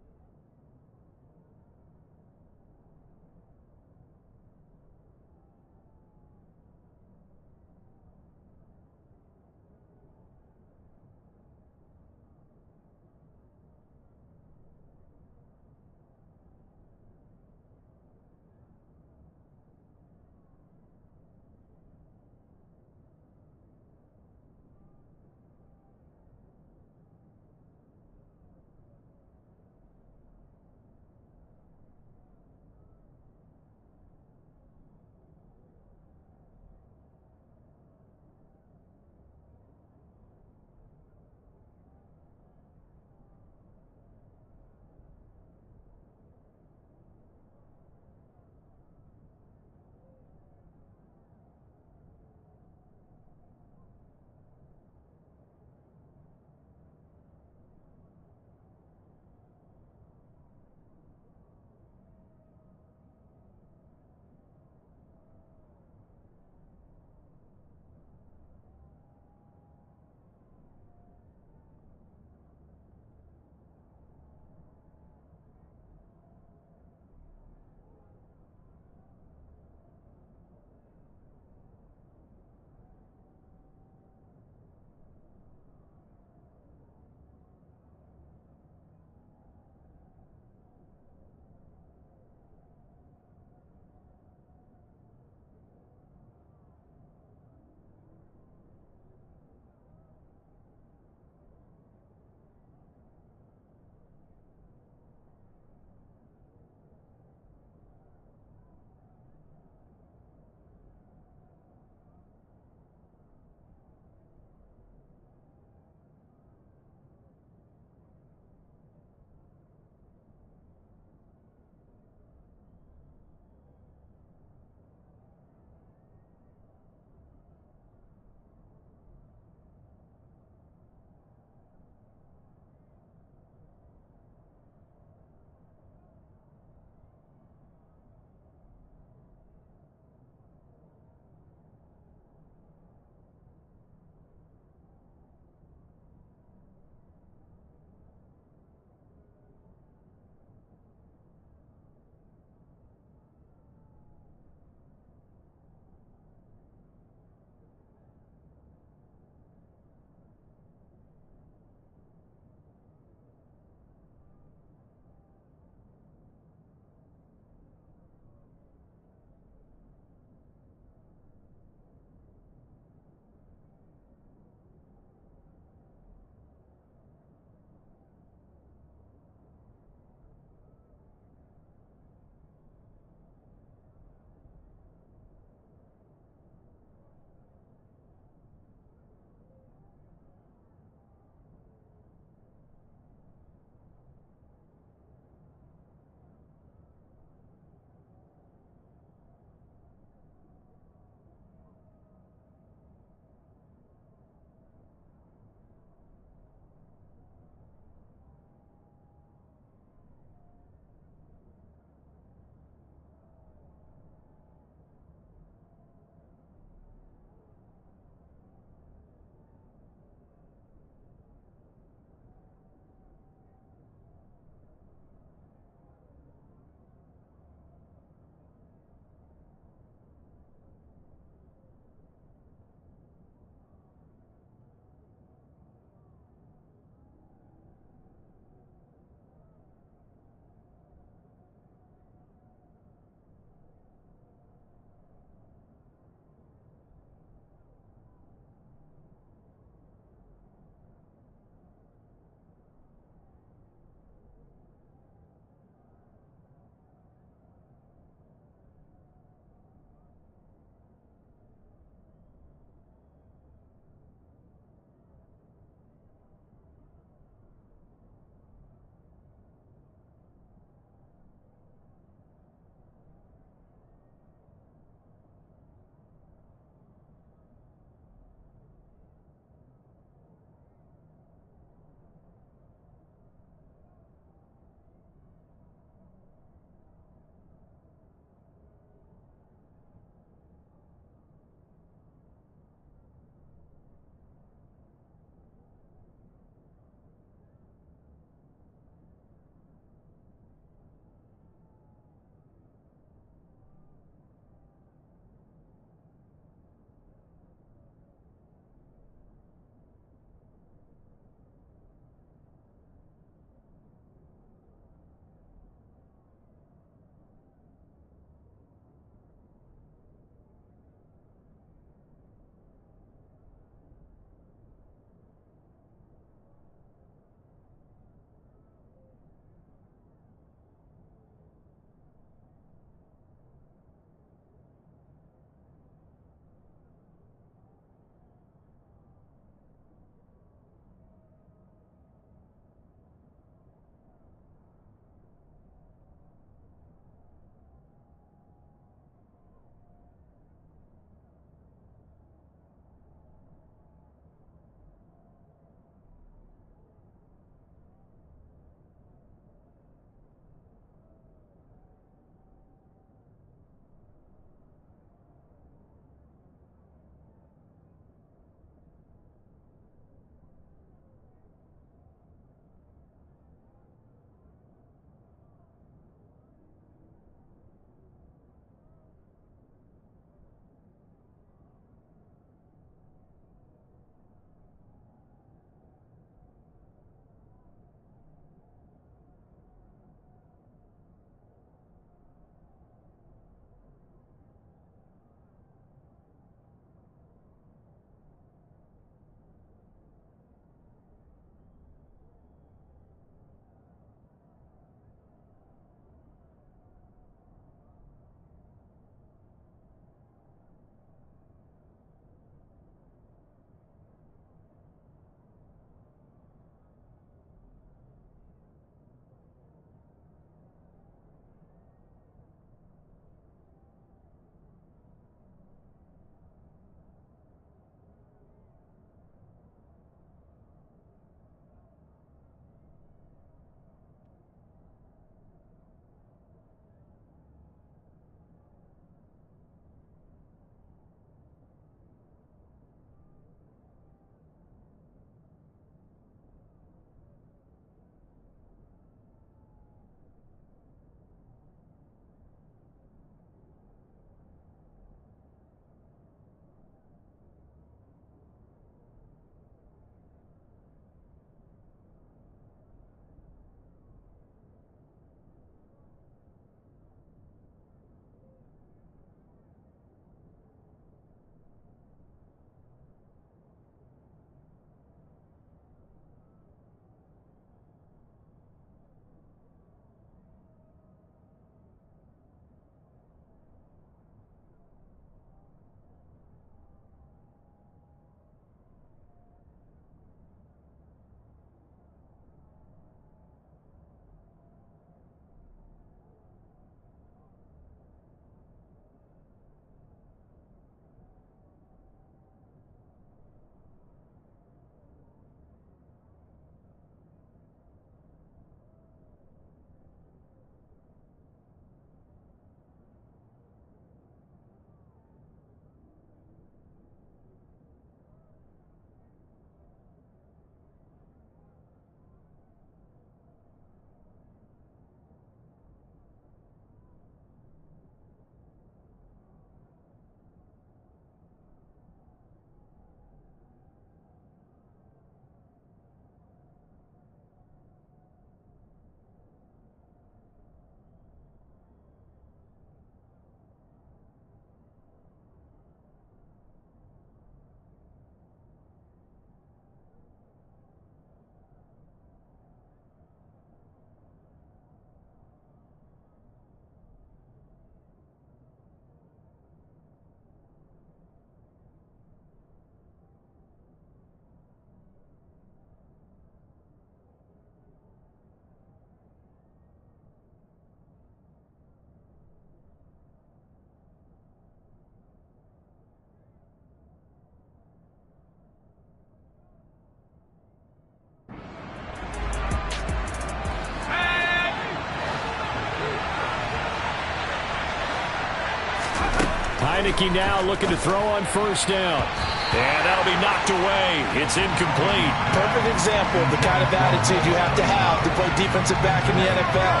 Heineke now looking to throw on first down. And that'll be knocked away. It's incomplete. Perfect example of the kind of attitude you have to play defensive back in the NFL.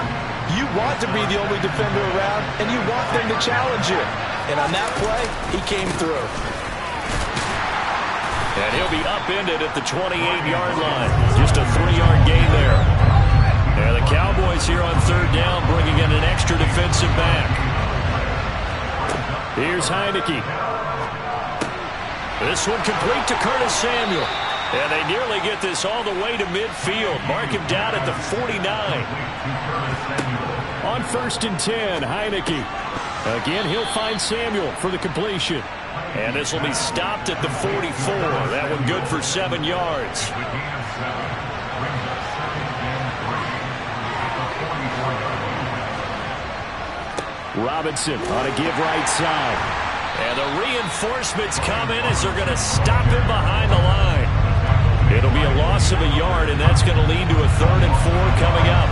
You want to be the only defender around, and you want them to challenge you. And on that play, he came through. And he'll be upended at the 28-yard line. Just a 3-yard gain there. And the Cowboys here on third down bringing in an extra defensive back. Here's Heineke. This one complete to Curtis Samuel. And they nearly get this all the way to midfield. Mark him down at the 49. On 1st and 10, Heineke. Again, he'll find Samuel for the completion. And this will be stopped at the 44. That one good for 7 yards. Robinson on a give right side. And the reinforcements come in as they're going to stop him behind the line. It'll be a loss of a yard, and that's going to lead to a 3rd and 4 coming up.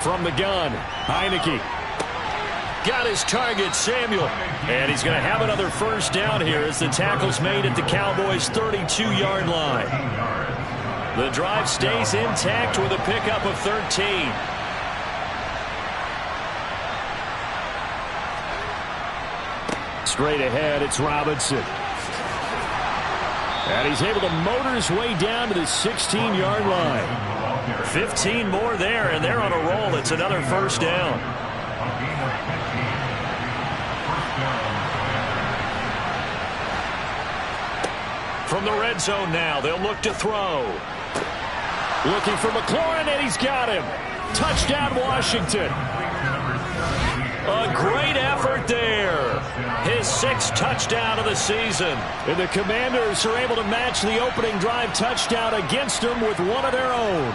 From the gun, Heineke. Got his target, Samuel. And he's going to have another first down here as the tackle's made at the Cowboys' 32-yard line. The drive stays intact with a pickup of 13. Straight ahead, it's Robinson. And he's able to motor his way down to the 16-yard line. 15 more there, and they're on a roll. It's another first down. From the red zone now, they'll look to throw. Looking for McLaurin, and he's got him. Touchdown, Washington. A great effort there. His 6th touchdown of the season. And the Commanders are able to match the opening drive touchdown against them with one of their own.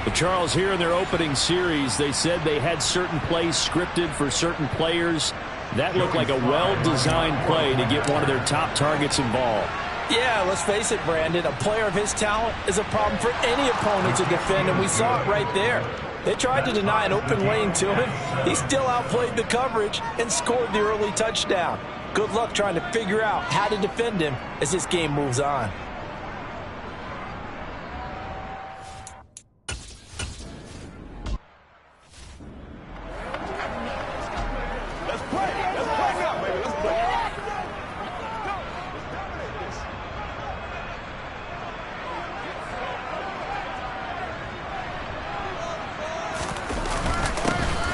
But Charles, here in their opening series, they said they had certain plays scripted for certain players. That looked like a well-designed play to get one of their top targets involved. Yeah, let's face it, Brandon. A player of his talent is a problem for any opponent to defend, and we saw it right there. They tried to deny an open lane to him. He still outplayed the coverage and scored the early touchdown. Good luck trying to figure out how to defend him as this game moves on.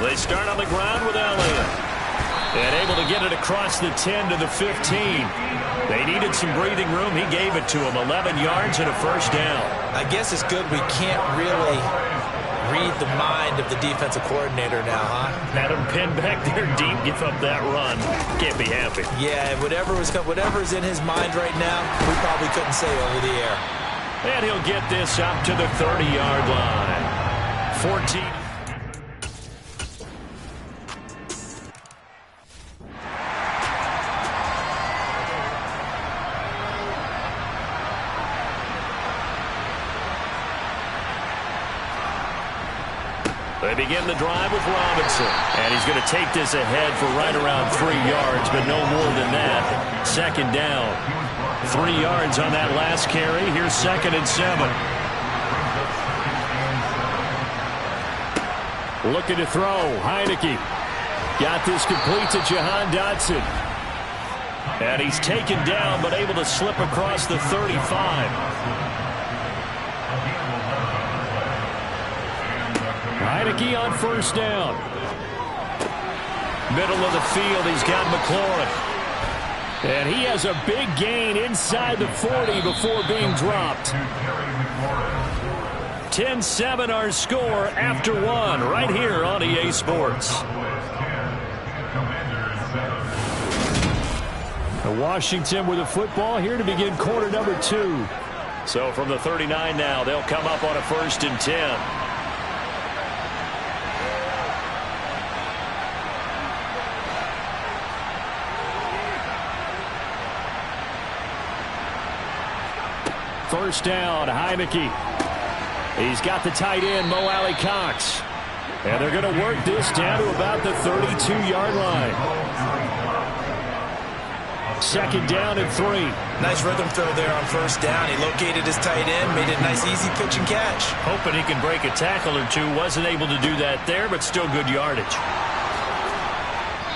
They start on the ground with Elliott. And able to get it across the 10 to the 15. They needed some breathing room. He gave it to them. 11 yards and a first down. I guess it's good we can't really read the mind of the defensive coordinator now, huh? Had him pinned back there deep, give up that run. Can't be happy. Yeah, whatever's in his mind right now, we probably couldn't say over the air. And he'll get this up to the 30-yard line. 14. They begin the drive with Robinson. And he's going to take this ahead for right around 3 yards, but no more than that. 2nd down. 3 yards on that last carry. Here's 2nd and 7. Looking to throw. Heineke. Got this complete to Jahan Dotson. And he's taken down, but able to slip across the 35. Heineke on first down. Middle of the field, he's got McLaurin. And he has a big gain inside the 40 before being dropped. 10-7 our score after 1 right here on EA Sports. Washington with the football here to begin quarter number 2. So from the 39 now, they'll come up on a 1st and 10. First down, Heineke. He's got the tight end, Mo Alley Cox. And they're going to work this down to about the 32-yard line. Second down and 3. Nice rhythm throw there on first down. He located his tight end, made it a nice easy pitch and catch. Hoping he can break a tackle or two. Wasn't able to do that there, but still good yardage.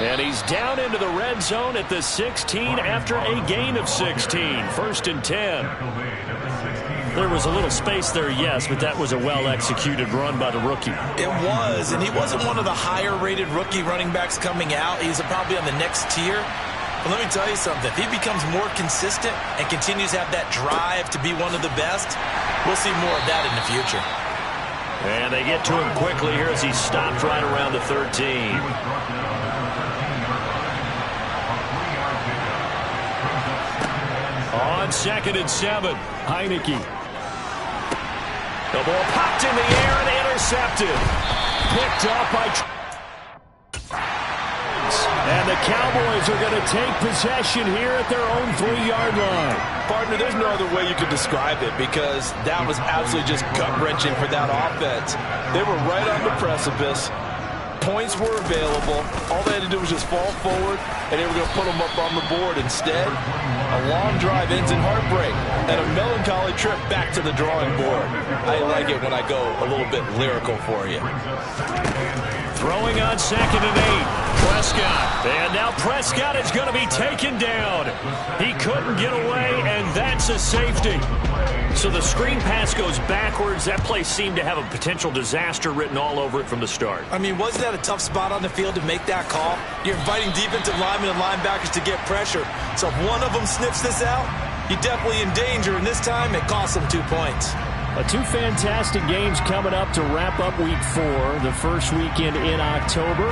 And he's down into the red zone at the 16 after a gain of 16. First and 10. There was a little space there, yes, but that was a well-executed run by the rookie. It was, and he wasn't one of the higher-rated rookie running backs coming out. He's probably on the next tier. But let me tell you something. If he becomes more consistent and continues to have that drive to be one of the best, we'll see more of that in the future. And they get to him quickly here as he stopped right around the 13. On second and 7, Heineke. The ball popped in the air and intercepted. Picked up by... And the Cowboys are going to take possession here at their own 3-yard line. Partner, there's no other way you could describe it because that was absolutely just gut-wrenching for that offense. They were right on the precipice. Points were available. All they had to do was just fall forward, and they were going to put them up on the board. Instead, a long drive ends in heartbreak and a melancholy trip back to the drawing board. I like it when I go a little bit lyrical for you. Throwing on second and 8. Prescott. And now Prescott is going to be taken down. He couldn't get away, and that's a safety. So the screen pass goes backwards. That play seemed to have a potential disaster written all over it from the start. I mean, wasn't that a tough spot on the field to make that call? You're inviting defensive linemen and linebackers to get pressure. So if one of them sniffs this out, you're definitely in danger, and this time it cost them 2 points. Two fantastic games coming up to wrap up Week 4, the first weekend in October.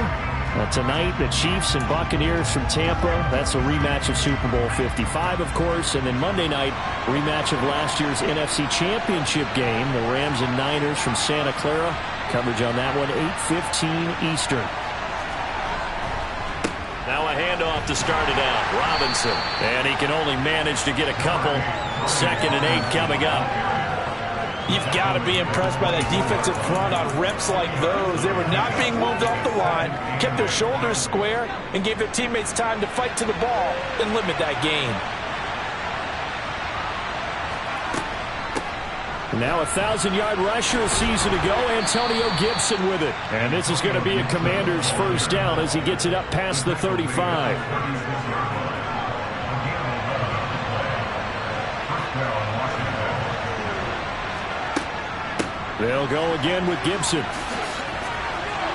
Tonight, the Chiefs and Buccaneers from Tampa. That's a rematch of Super Bowl 55, of course. And then Monday night, rematch of last year's NFC Championship game, the Rams and Niners from Santa Clara. Coverage on that one, 8:15 Eastern. Now a handoff to start it out. Robinson. And he can only manage to get a couple. Second and 8 coming up. You've got to be impressed by that defensive front on reps like those. They were not being moved off the line, kept their shoulders square, and gave their teammates time to fight to the ball and limit that gain. Now a 1,000-yard rusher a season ago, Antonio Gibson with it. And this is going to be a Commander's first down as he gets it up past the 35. They'll go again with Gibson.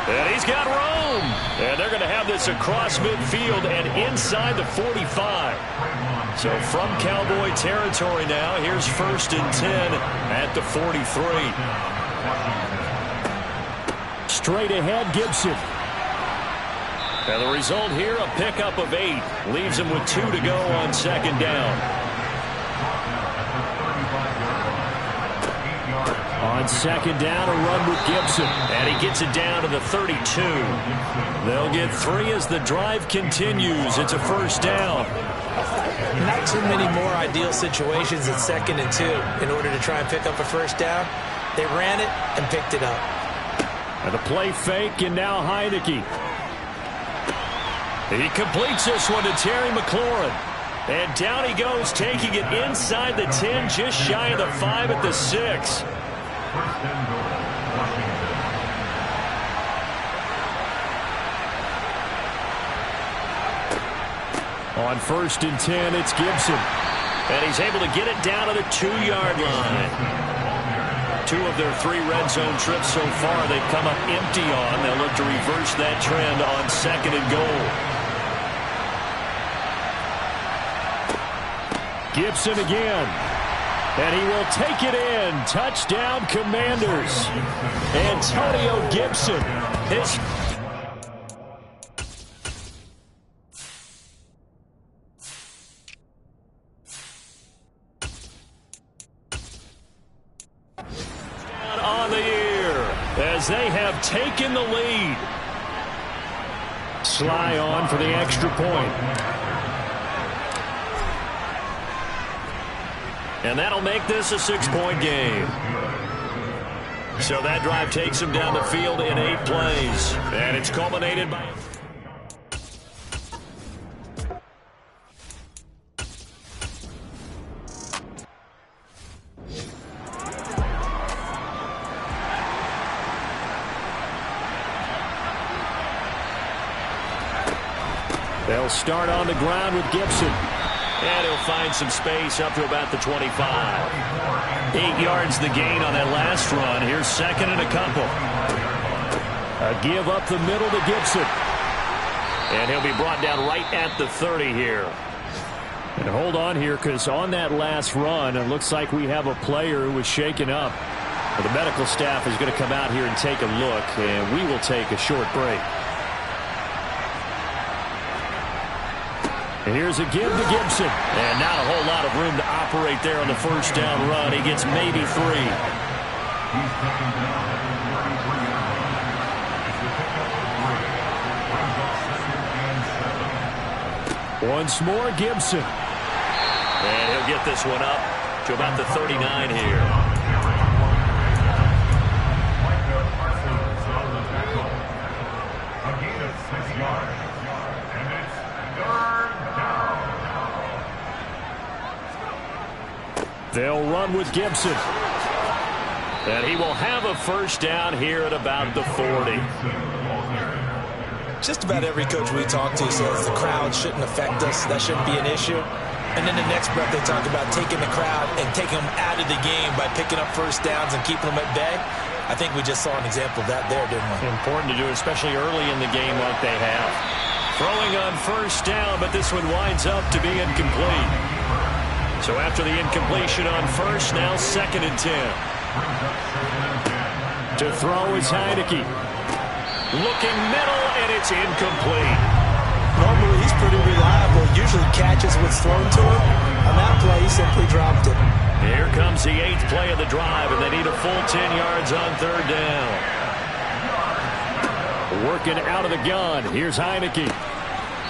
And he's got room. And they're going to have this across midfield and inside the 45. So from Cowboy territory now, here's first and 10 at the 43. Straight ahead, Gibson. And the result here, a pickup of 8. Leaves him with 2 to go on second down. On second down, a run with Gibson. And he gets it down to the 32. They'll get 3 as the drive continues. It's a first down. Not too many more ideal situations at second and 2 in order to try and pick up a first down. They ran it and picked it up. And the play fake, and now Heineke. He completes this one to Terry McLaurin. And down he goes, taking it inside the 10, just shy of the 5 at the 6. On first and 10, it's Gibson. And he's able to get it down to the 2-yard line. 2 of their 3 red zone trips so far they've come up empty on. They'll look to reverse that trend on second and goal. Gibson again. And he will take it in. Touchdown, Commanders. Antonio Gibson. His on the year as they have taken the lead. Sly on for the extra point. And that'll make this a 6-point game. So that drive takes him down the field in 8 plays. And it's culminated by... They'll start on the ground with Gibson. And he'll find some space up to about the 25. 8 yards the gain on that last run. Here's second and a couple. A give up the middle to Gibson. And he'll be brought down right at the 30 here. And hold on here, because on that last run, it looks like we have a player who was shaken up. The medical staff is going to come out here and take a look, and we will take a short break. And here's a give to Gibson. And not a whole lot of room to operate there on the first down run. He gets maybe 3. Once more, Gibson. And he'll get this one up to about the 39 here. They'll run with Gibson. And he will have a first down here at about the 40. Just about every coach we talk to says the crowd shouldn't affect us. That shouldn't be an issue. And then the next breath they talk about taking the crowd and taking them out of the game by picking up first downs and keeping them at bay. I think we just saw an example of that there, didn't we? Important to do, especially early in the game like they have. Throwing on first down, but this one winds up to be incomplete. So after the incompletion on first, now second and 10. To throw is Heineke. Looking middle, and it's incomplete. Normally, he's pretty reliable. Usually catches what's thrown to him. On that play, he simply dropped it. Here comes the 8th play of the drive, and they need a full 10 yards on third down. Working out of the gun. Here's Heineke.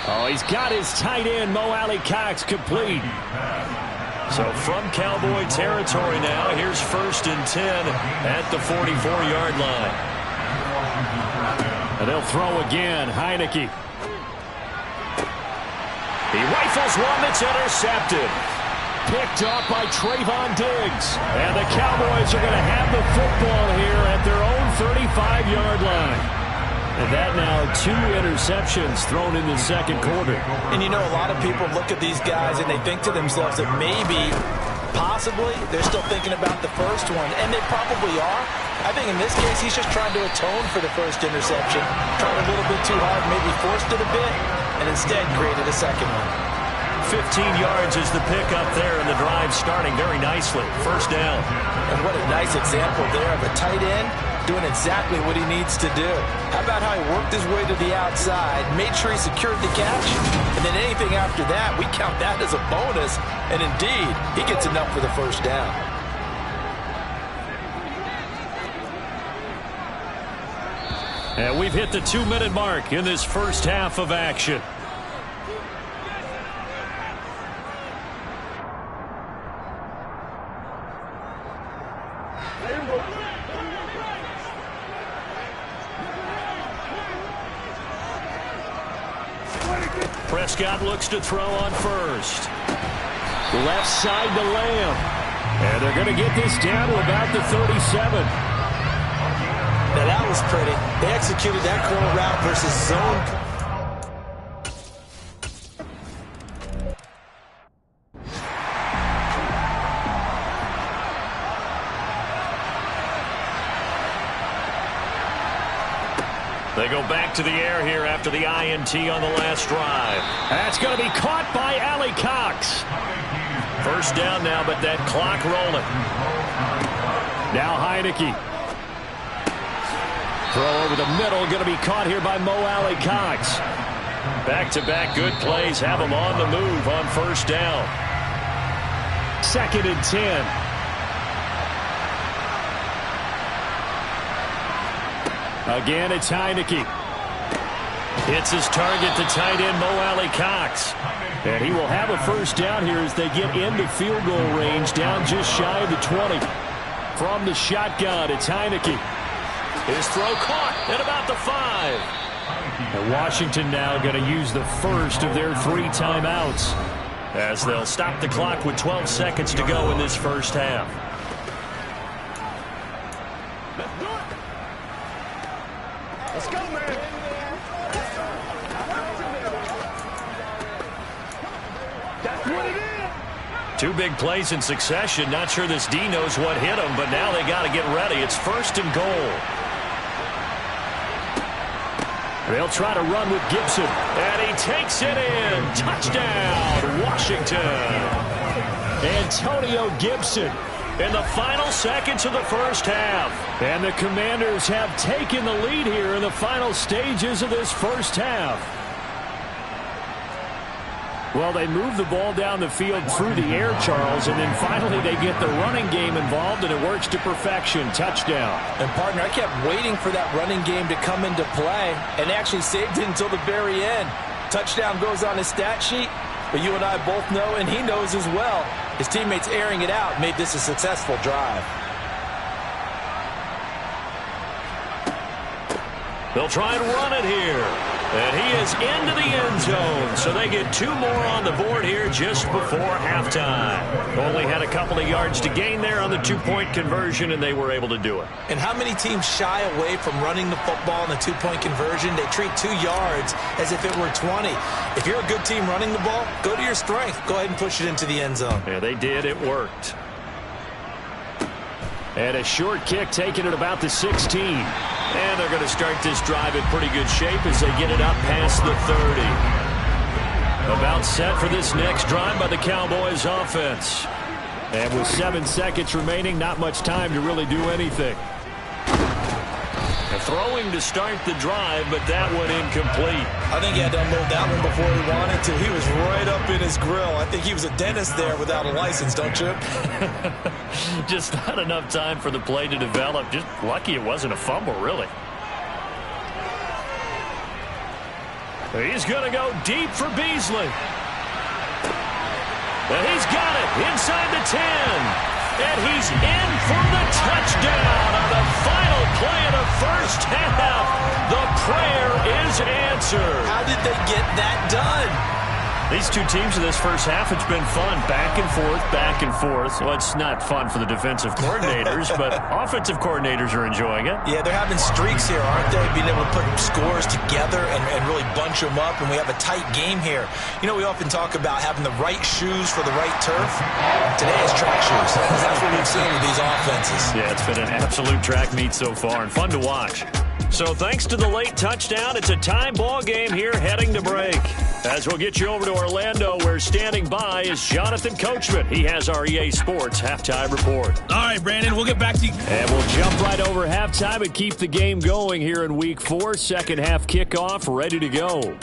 Oh, he's got his tight end, Mo Alley-Cox, complete. So from Cowboy territory now, here's first and 10 at the 44-yard line. And they'll throw again, Heineke. He rifles one that's intercepted. Picked up by Trayvon Diggs. And the Cowboys are going to have the football here at their own 35-yard line. And that now 2 interceptions thrown in the second quarter. And you know, a lot of people look at these guys and they think to themselves that maybe, possibly, they're still thinking about the first one. And they probably are. I think in this case, he's just trying to atone for the first interception. Tried a little bit too hard, maybe forced it a bit, and instead created a second one. 15 yards is the pickup there, and the drive starting very nicely. First down. And what a nice example there of a tight end doing exactly what he needs to do. How about how he worked his way to the outside, made sure he secured the catch, and then anything after that, we count that as a bonus, and indeed, he gets enough for the first down. And we've hit the 2-minute mark in this first half of action. Prescott looks to throw on first. Left side to Lamb. And they're going to get this down to about the 37. Now that was pretty. They executed that corner route versus zone. They go back to the air here after the INT on the last drive. That's going to be caught by Alley-Cox. First down now, but that clock rolling. Now Heineke. Throw over the middle, going to be caught here by Mo Alley-Cox. Back-to-back good plays have him on the move on first down. Second and 10. Again, it's Heineke. Hits his target to tight end Mo Alley-Cox. And he will have a first down here as they get into field goal range, down just shy of the 20. From the shotgun, it's Heineke. His throw caught at about the 5. And Washington now going to use the first of their 3 timeouts as they'll stop the clock with 12 seconds to go in this first half. Let's go, man. That's what it is. 2 big plays in succession. Not sure this D knows what hit him, but now they got to get ready. It's first and goal. They'll try to run with Gibson, and he takes it in. Touchdown, Washington. Antonio Gibson in the final seconds of the first half. And the Commanders have taken the lead here in the final stages of this first half. Well, they move the ball down the field through the air, Charles, and then finally they get the running game involved, and it works to perfection. Touchdown. And, partner, I kept waiting for that running game to come into play and actually saved it until the very end. Touchdown goes on his stat sheet, but you and I both know, and he knows as well, his teammates airing it out made this a successful drive. They'll try and run it here. And he is into the end zone. So they get 2 more on the board here just before halftime. Only had a couple of yards to gain there on the 2-point conversion, and they were able to do it. And how many teams shy away from running the football in the 2-point conversion? They treat 2 yards as if it were 20. If you're a good team running the ball, go to your strength. Go ahead and push it into the end zone. Yeah, they did. It worked. And a short kick taken at about the 16. And they're going to start this drive in pretty good shape as they get it up past the 30. About set for this next drive by the Cowboys offense. And with 7 seconds remaining, not much time to really do anything. Throwing to start the drive, but that one incomplete. I think he had to unload that one before he wanted to. He was right up in his grill. I think he was a dentist there without a license, don't you? Just not enough time for the play to develop. Just lucky it wasn't a fumble, really. He's going to go deep for Beasley. And he's got it inside the 10. And he's in for the touchdown on the final play of the first half. The prayer is answered. How did they get that done? These 2 teams in this first half, it's been fun. Back and forth, back and forth. Well, it's not fun for the defensive coordinators, but offensive coordinators are enjoying it. Yeah, they're having streaks here, aren't they? Being able to put scores together and really bunch them up, and we have a tight game here. You know, we often talk about having the right shoes for the right turf. Today is track shoes. That's what we've seen with these offenses. Yeah, it's been an absolute track meet so far, and fun to watch. So thanks to the late touchdown, it's a tie ball game here heading to break. As we'll get you over to Orlando, where standing by is Jonathan Coachman. He has our EA Sports halftime report. All right, Brandon, we'll get back to you. And we'll jump right over halftime and keep the game going here in Week 4. Second half kickoff, ready to go.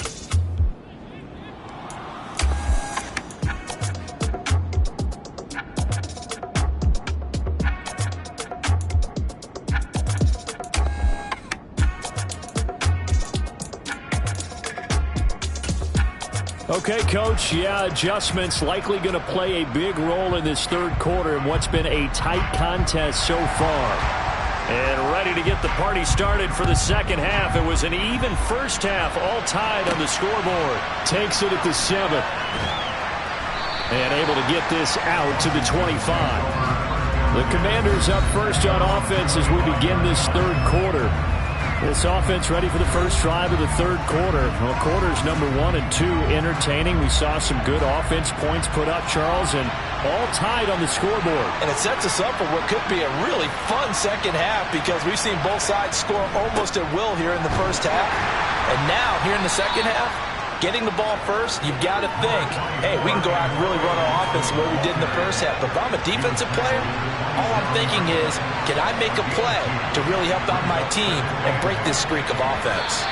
Okay, Coach, yeah, adjustments likely going to play a big role in this third quarter in what's been a tight contest so far. And ready to get the party started for the second half. It was an even first half, all tied on the scoreboard. Takes it at the 7. And able to get this out to the 25. The Commanders up first on offense as we begin this third quarter. This offense ready for the first drive of the third quarter. Well, quarters number 1 and 2 entertaining. We saw some good offense points put up, Charles, and all tied on the scoreboard. And it sets us up for what could be a really fun second half because we've seen both sides score almost at will here in the first half. And now, here in the second half, getting the ball first, you've got to think, hey, we can go out and really run our offense the way we did in the first half. But if I'm a defensive player, all I'm thinking is, can I make a play to really help out my team and break this streak of offense?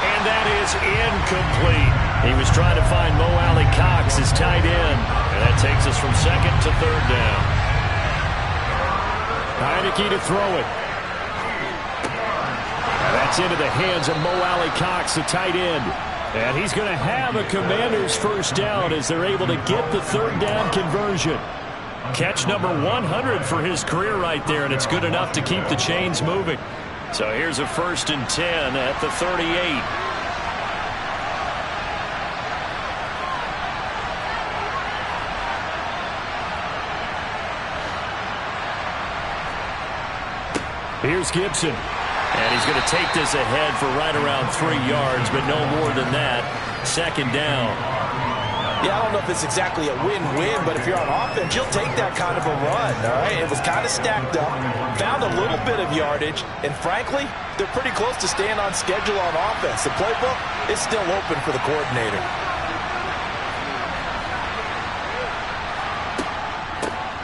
And that is incomplete. He was trying to find Mo Alley Cox, his tight end. And that takes us from second to third down. Heineke to throw it. And that's into the hands of Mo Alley Cox, the tight end. And he's going to have a Commanders first down as they're able to get the third down conversion. Catch number 100 for his career right there, and it's good enough to keep the chains moving. So here's a 1st and 10 at the 38. Here's Gibson. And he's going to take this ahead for right around 3 yards, but no more than that. 2nd down. Yeah, I don't know if it's exactly a win-win, but if you're on offense, you'll take that kind of a run, all right? It was kind of stacked up, found a little bit of yardage, and frankly, they're pretty close to staying on schedule on offense. The playbook is still open for the coordinator.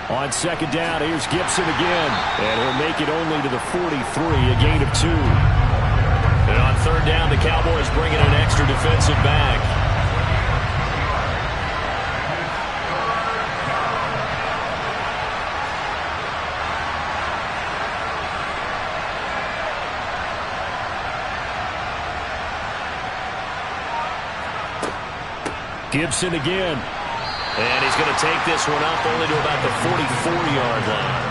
On 2nd down, here's Gibson again, and he'll make it only to the 43, a gain of 2. And on 3rd down, the Cowboys bring in an extra defensive back. Gibson again. And he's going to take this one up only to about the 44-yard line.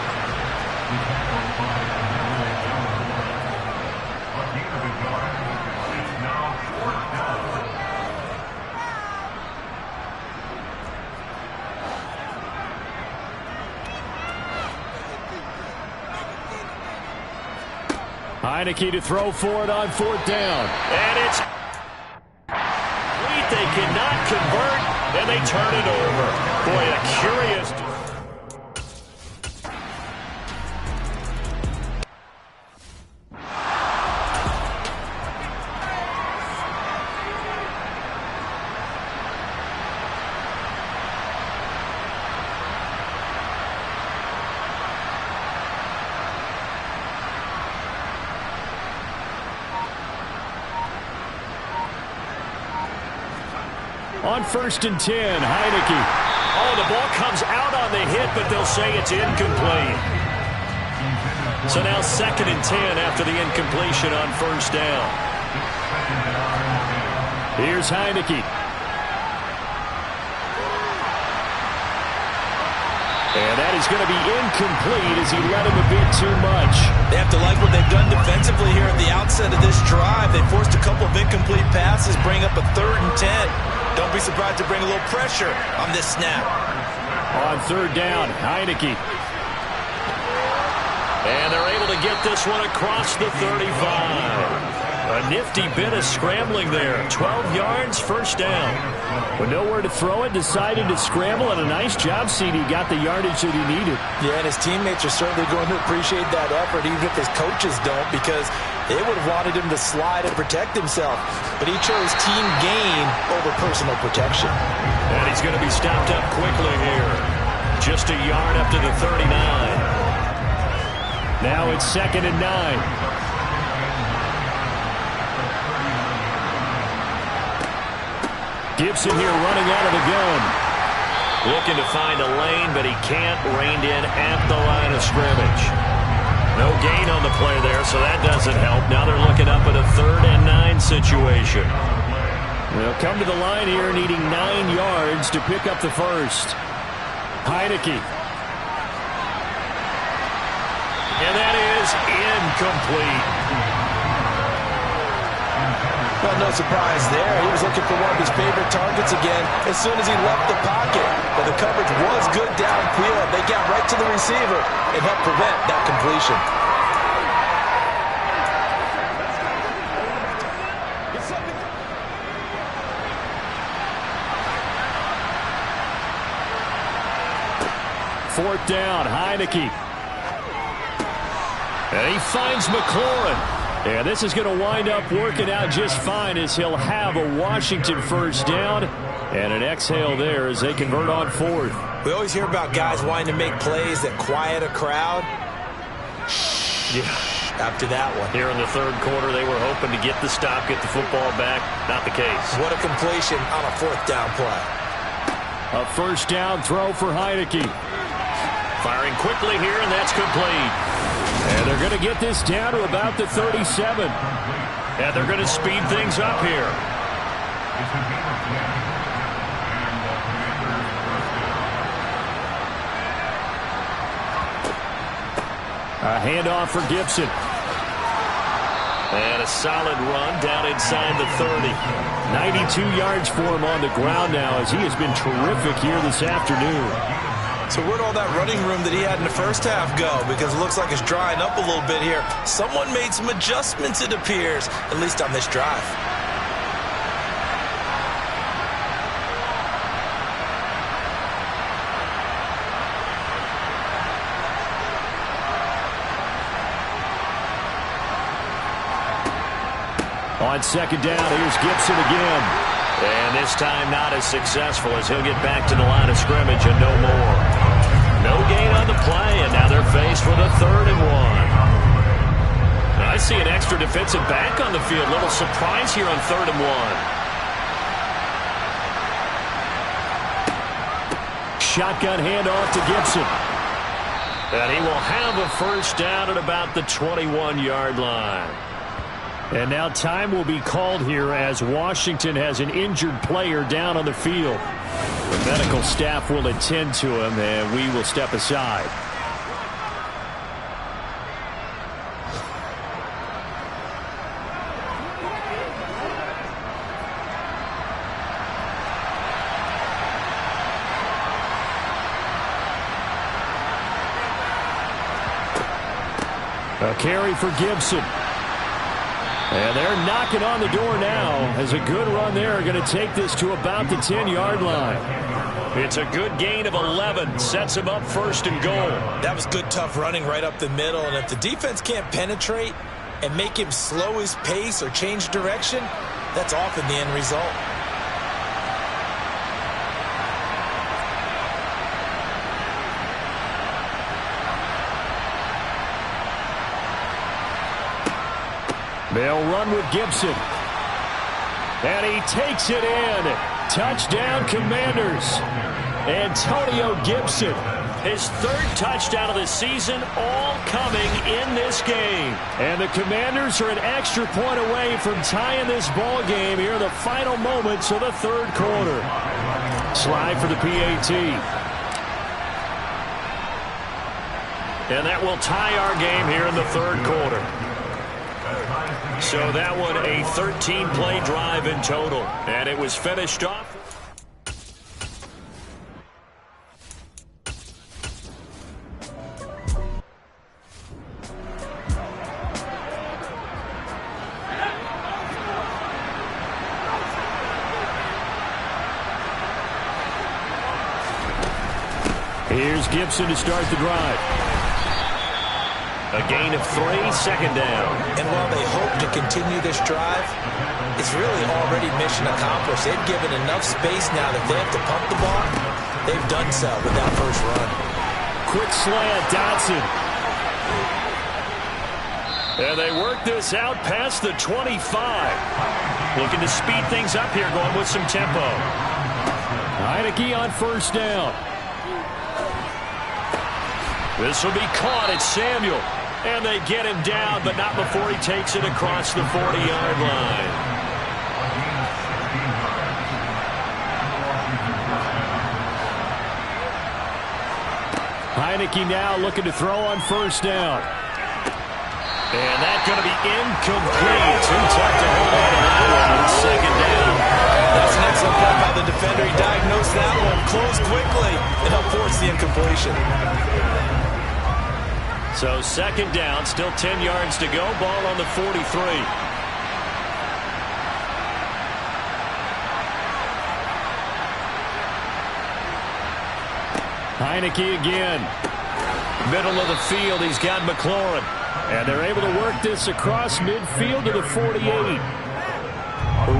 Heineke to throw for it on 4th down. And it's complete. They cannot convert. And they turn it over. Boy, a curious... On 1st and 10, Heineke. Oh, the ball comes out on the hit, but they'll say it's incomplete. So now 2nd and 10 after the incompletion on 1st down. Here's Heineke. And that is going to be incomplete as he let him a bit too much. They have to like what they've done defensively here at the outset of this drive. They forced a couple of incomplete passes, bring up a 3rd and 10. Don't be surprised to bring a little pressure on this snap. On 3rd down, Heineke. And they're able to get this one across the 35. A nifty bit of scrambling there. 12 yards, 1st down. With nowhere to throw it, decided to scramble, and a nice job, CD. Got the yardage that he needed. Yeah, and his teammates are certainly going to appreciate that effort, even if his coaches don't, because they would have wanted him to slide and protect himself. But he chose team gain over personal protection. And he's going to be stopped up quickly here. Just a yard up to the 39. Now it's 2nd and 9. Gibson here running out of the gun. Looking to find a lane, but he can't. Reined in at the line of scrimmage. No gain on the play there, so that doesn't help. Now they're looking up at a 3rd and 9 situation. They'll come to the line here needing 9 yards to pick up the first. Heineke. And that is incomplete. Well, no surprise there. He was looking for one of his favorite targets again as soon as he left the pocket. But the coverage was good downfield. They got right to the receiver and helped prevent that completion. Fourth down, Heineke. And he finds McLaurin. And this is going to wind up working out just fine as he'll have a Washington first down. And an exhale there as they convert on 4th. We always hear about guys wanting to make plays that quiet a crowd. Yeah. After that one. Here in the 3rd quarter, they were hoping to get the stop, get the football back. Not the case. What a completion on a 4th down play. A first down throw for Heineke. Firing quickly here, and that's complete. And they're going to get this down to about the 37. And they're going to speed things up here. It's a game of 10. And the Commanders first down. A handoff for Gibson. And a solid run down inside the 30. 92 yards for him on the ground now as he has been terrific here this afternoon. So where'd all that running room that he had in the first half go? Because it looks like it's drying up a little bit here. Someone made some adjustments, it appears, at least on this drive. On second down, here's Gibson again. And this time not as successful as he'll get back to the line of scrimmage and no more. No gain on the play, and now they're faced with a 3rd and 1. I see an extra defensive back on the field. Little surprise here on 3rd and 1. Shotgun handoff to Gibson. And he will have a first down at about the 21-yard line. And now time will be called here as Washington has an injured player down on the field. The medical staff will attend to him, and we will step aside. A carry for Gibson. And they're knocking on the door now as a good run there going to take this to about the 10-yard line. It's a good gain of 11. Sets him up 1st and goal. That was good, tough running right up the middle. And if the defense can't penetrate and make him slow his pace or change direction, that's often the end result. They'll run with Gibson. And he takes it in. Touchdown, Commanders. Antonio Gibson. His 3rd touchdown of the season, all coming in this game. And the Commanders are an extra point away from tying this ball game here in the final moments of the 3rd quarter. Slide for the PAT. And that will tie our game here in the 3rd quarter. So that one a 13-play drive in total. And it was finished off. Here's Gibson to start the drive. A gain of 3, 2nd down. And while they hope to continue this drive, it's really already mission accomplished. They've given enough space now that they have to pump the ball. They've done so with that first run. Quick slant, Dotson. And they work this out past the 25. Looking to speed things up here, going with some tempo. Heineke on 1st down. This will be caught at Samuel. And they get him down, but not before he takes it across the 40-yard line. Heineke now looking to throw on 1st down. And that's going to be incomplete. Too tough to hold on to that one. 2nd down. That's an excellent play by the defender. He diagnosed that one, closed quickly, and helped force the incompletion. So 2nd down, still 10 yards to go. Ball on the 43. Heineke again. Middle of the field, he's got McLaurin. And they're able to work this across midfield to the 48.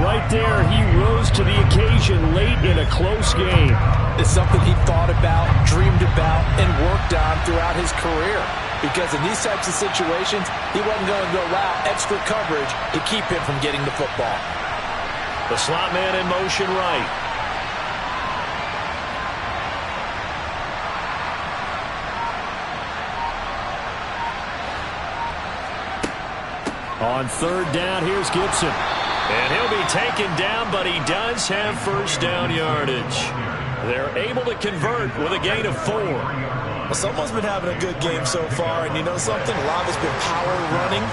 Right there, he rose to the occasion late in a close game. It's something he thought about, dreamed about, and worked on throughout his career. Because in these types of situations, he wasn't going to allow extra coverage to keep him from getting the football. The slot man in motion right. On 3rd down, here's Gibson. And he'll be taken down, but he does have first down yardage. They're able to convert with a gain of 4. Well, someone's been having a good game so far, and you know something? A lot of it's been power running.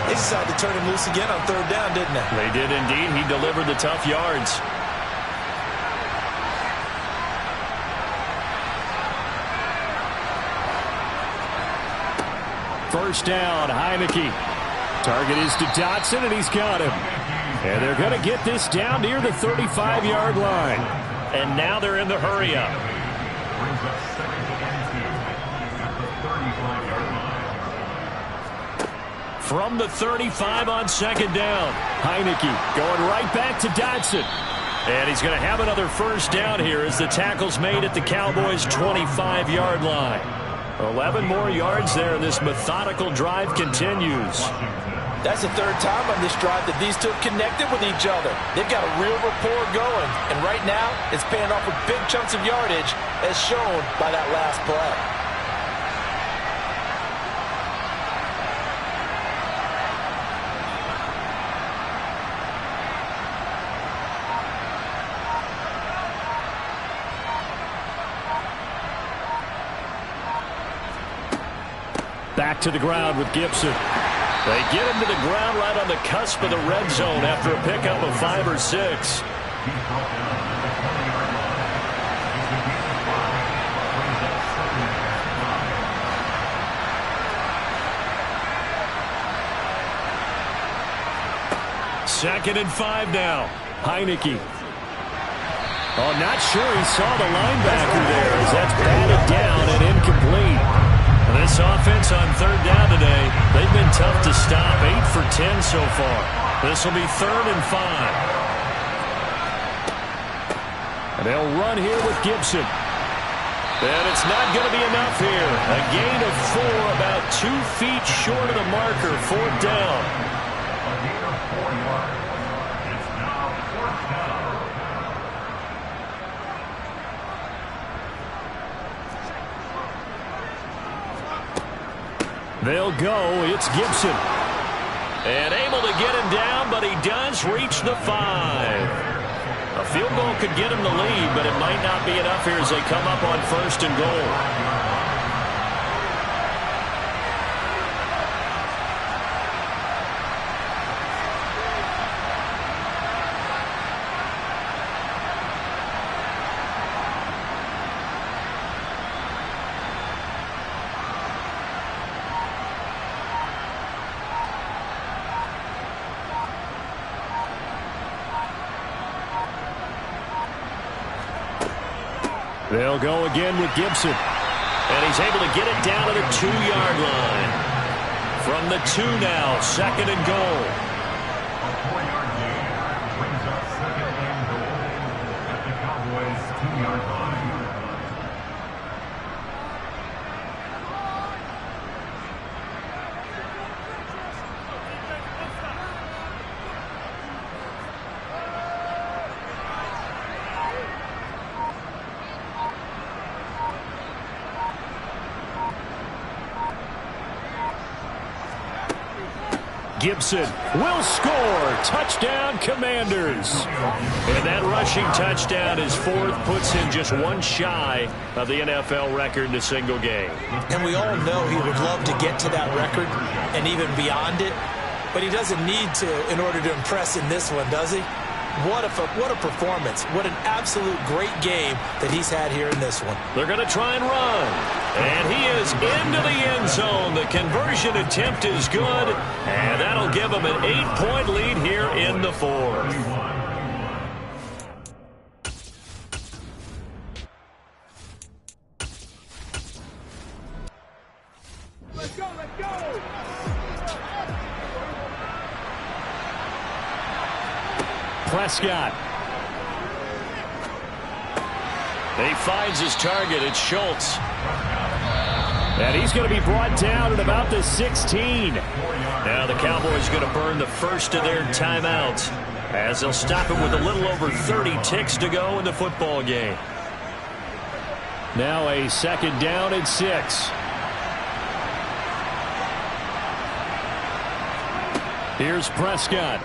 They decided to turn him loose again on 3rd down, didn't they? They did indeed. He delivered the tough yards. First down, Heineke. Target is to Dotson, and he's got him. And they're going to get this down near the 35-yard line. And now they're in the hurry-up. Brings up 2nd and 2 at the 35-yard line. From the 35 on 2nd down, Heineke going right back to Dotson. And he's going to have another first down here as the tackle's made at the Cowboys' 25-yard line. 11 more yards there, and this methodical drive continues. That's the 3rd time on this drive that these two have connected with each other. They've got a real rapport going, and right now it's paying off with big chunks of yardage, as shown by that last play. Back to the ground with Gibson. They get him to the ground right on the cusp of the red zone after a pickup of 5 or 6. He's brought down at the 20-yard line. It's a gain of 5. Brings up 2nd and 5. 2nd and 5 now. Heineke. Oh, not sure he saw the linebacker there as that's batted down and incomplete. This offense on 3rd down today, they've been tough to stop. 8 for 10 so far. This will be 3rd and 5. And they'll run here with Gibson. And it's not going to be enough here. A gain of 4, about 2 feet short of the marker. 4th down. A gain of 4 yards. It's now 4th down. They'll go. It's Gibson. And able to get him down, but he does reach the 5. A field goal could get him the lead, but it might not be enough here as they come up on 1st and goal. They'll go again with Gibson. And he's able to get it down to the 2-yard line. From the 2 now, 2nd and goal. A 4-yard gain brings up 2nd and goal at the Cowboys' 2-yard line. Gibson will score. Touchdown, Commanders. And that rushing touchdown is 4th, puts him just 1 shy of the NFL record in a single game. And we all know he would love to get to that record and even beyond it, but he doesn't need to in order to impress in this one, does he? What a performance. What an absolute great game that he's had here in this one. They're going to try and run. And he is into the end zone. The conversion attempt is good. And that'll give him an 8-point lead here in the 4th. Let's go, let's go! Prescott. He finds his target. It's Schultz. And he's going to be brought down at about the 16. Now the Cowboys going to burn the first of their timeouts as they'll stop it with a little over 30 ticks to go in the football game. Now a 2nd down and 6. Here's Prescott.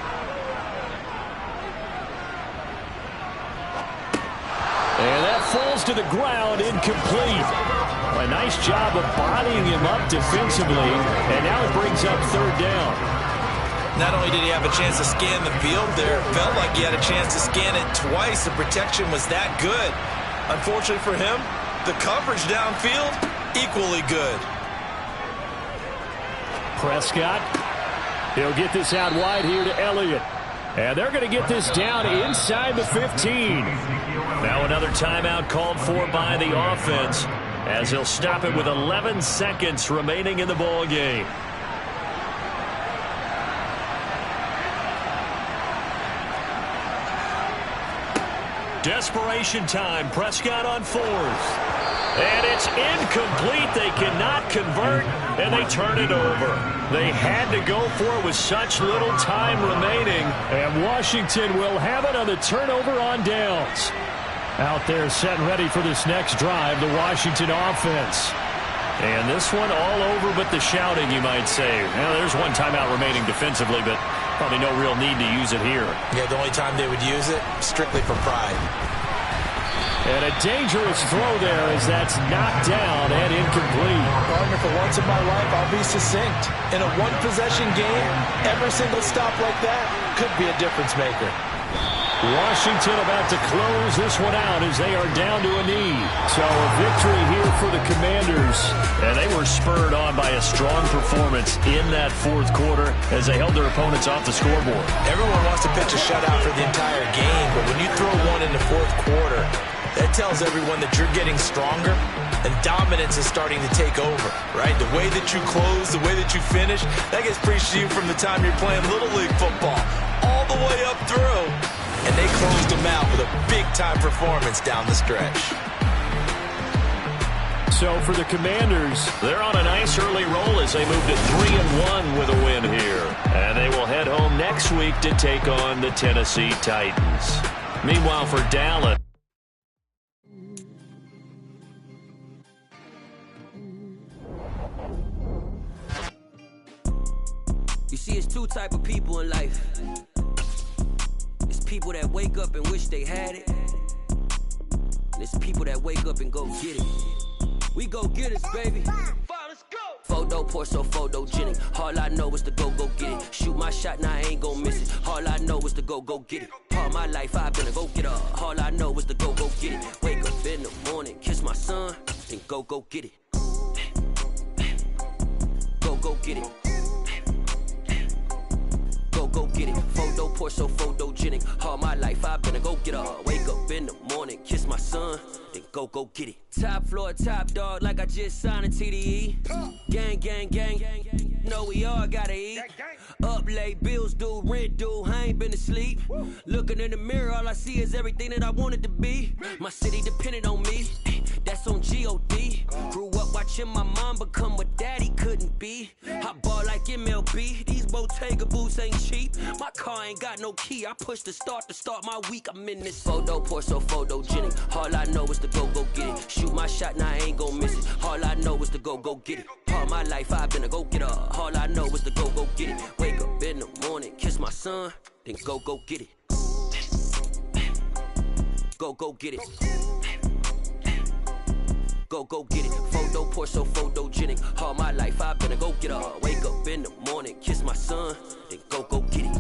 falls to the ground, incomplete. A nice job of bodying him up defensively, and now it brings up third down. Not only did he have a chance to scan the field there, it felt like he had a chance to scan it twice. The protection was that good. Unfortunately for him, the coverage downfield, equally good. Prescott, he'll get this out wide here to Elliott. And they're going to get this down inside the 15. Now another timeout called for by the offense, as he'll stop it with 11 seconds remaining in the ball game. Desperation time. Prescott on fourth. And it's incomplete. They cannot convert, and they turn it over. They had to go for it with such little time remaining. And Washington will have it on the turnover on downs. Out there set and ready for this next drive, the Washington offense. And this one all over but the shouting, you might say. Now, there's one timeout remaining defensively, but probably no real need to use it here. Yeah, the only time they would use it, strictly for pride. And a dangerous throw there as that's knocked down and incomplete. Gardner, for once in my life, I'll be succinct. In a one-possession game, every single stop like that could be a difference maker. Washington about to close this one out as they are down to a knee. So a victory here for the Commanders. And they were spurred on by a strong performance in that fourth quarter as they held their opponents off the scoreboard. Everyone wants to pitch a shutout for the entire game, but when you throw one in the fourth quarter, that tells everyone that you're getting stronger and dominance is starting to take over, right? The way that you close, the way that you finish, that gets preached to you from the time you're playing Little League football all the way up through. And they closed them out with a big-time performance down the stretch. So for the Commanders, they're on a nice early roll as they move to 3-1 with a win here. And they will head home next week to take on the Tennessee Titans. Meanwhile, for Dallas, you see, it's two type of people in life. It's people that wake up and wish they had it. And it's people that wake up and go get it. We go get it, baby. Let's go. Photo pour so photogenic. All I know is to go get it. Shoot my shot, now I ain't gon' miss it. All I know is to go get it. All my life I've been a go getter. All I know is to go get it. Wake up in the morning, kiss my son, then go get it. Go get it. Go get it. Photo pour so photogenic. All my life I've been a go getter. Wake up in the morning, kiss my son, then go get it. Top floor, top dog, like I just signed a TDE. Gang. Know we all gotta eat. Up late, bills due, rent due, I ain't been asleep. Looking in the mirror, all I see is everything that I wanted to be. My city depended on me, that's on G.O.D. Grew up watching my mom become what daddy couldn't be. I ball like MLB, these Bottega boots ain't cheap. My car ain't got no key, I push the start to start my week. I'm in this photo pour so photogenic. All I know is to go get it. Shoot my shot, now I ain't gon' miss it. All I know is to go get it. All my life I've been a go getter. All I know is to go get it. Wake up in the morning, kiss my son, then go get it. Go get it. Go get it. Photo pour so photogenic. All my life I've been a go getter. Wake up in the morning, kiss my son, then go get it.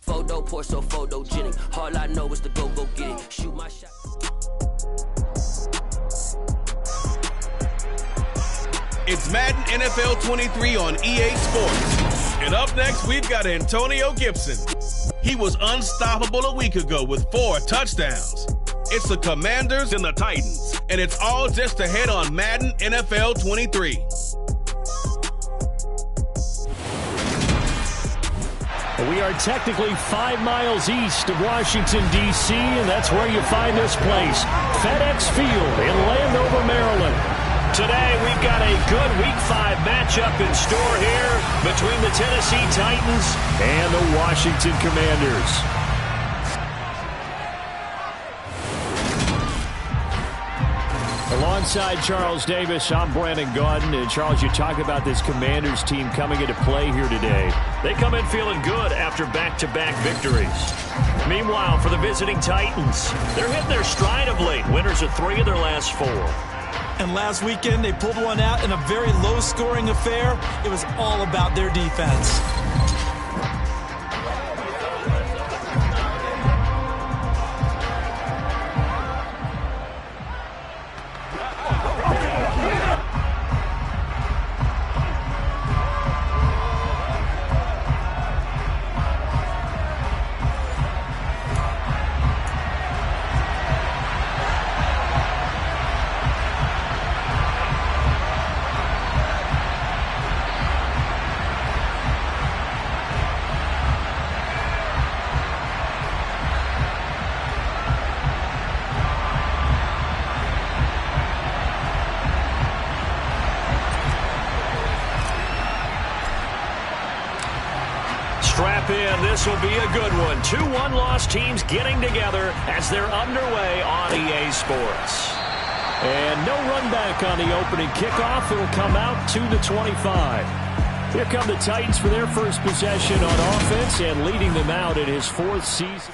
Photo pour so photogenic. All I know is to go get it. Shoot my shot. It's Madden NFL 23 on EA Sports. And up next, we've got Antonio Gibson. He was unstoppable a week ago with 4 touchdowns. It's the Commanders and the Titans, and it's all just ahead on Madden NFL 23. We are technically 5 miles east of Washington, D.C., and that's where you find this place, FedEx Field in Landover, Maryland. Today, we've got a good Week 5 matchup in store here between the Tennessee Titans and the Washington Commanders. Alongside Charles Davis, I'm Brandon Gaudin. And Charles, you talk about this Commanders team coming into play here today. They come in feeling good after back-to-back victories. Meanwhile, for the visiting Titans, they're hitting their stride of late. Winners of 3 of their last 4. And last weekend, they pulled one out in a very low-scoring affair. It was all about their defense. Strap in. This will be a good one. 2 one-loss teams getting together as they're underway on EA Sports. And no run back on the opening kickoff. It'll come out 2-25. Here come the Titans for their first possession on offense and leading them out in his 4th season.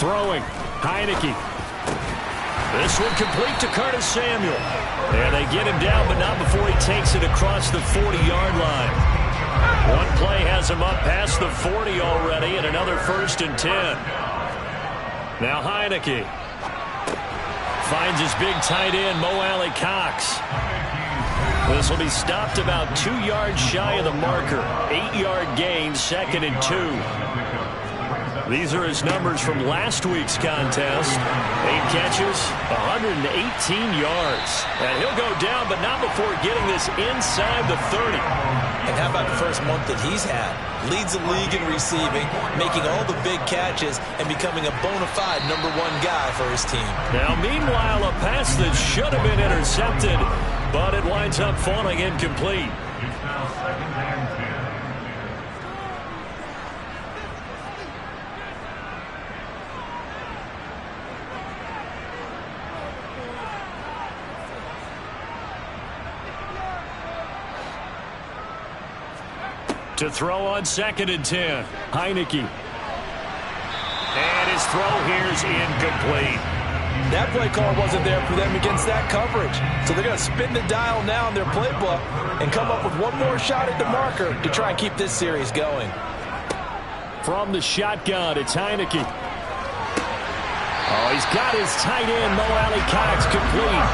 Throwing, Heineke. This one complete to Curtis Samuel. And they get him down, but not before he takes it across the 40-yard line. One play has him up past the 40 already, and another 1st and 10. Now Heineke finds his big tight end, Mo Alley Cox. This will be stopped about 2 yards shy of the marker. 8-yard gain, 2nd and 2. These are his numbers from last week's contest. 8 catches, 118 yards. And he'll go down, but not before getting this inside the 30. And how about the first month that he's had? Leads the league in receiving, making all the big catches, and becoming a bona fide #1 guy for his team. Now, meanwhile, a pass that should have been intercepted, but it winds up falling incomplete. It's now 2nd and 10. To throw on 2nd and 10, Heineke. And his throw here's incomplete. That play call wasn't there for them against that coverage. So they're going to spin the dial now in their playbook and come up with one more shot at the marker to try and keep this series going. From the shotgun, it's Heineke. Oh, he's got his tight end, Mo Alley Cox, complete.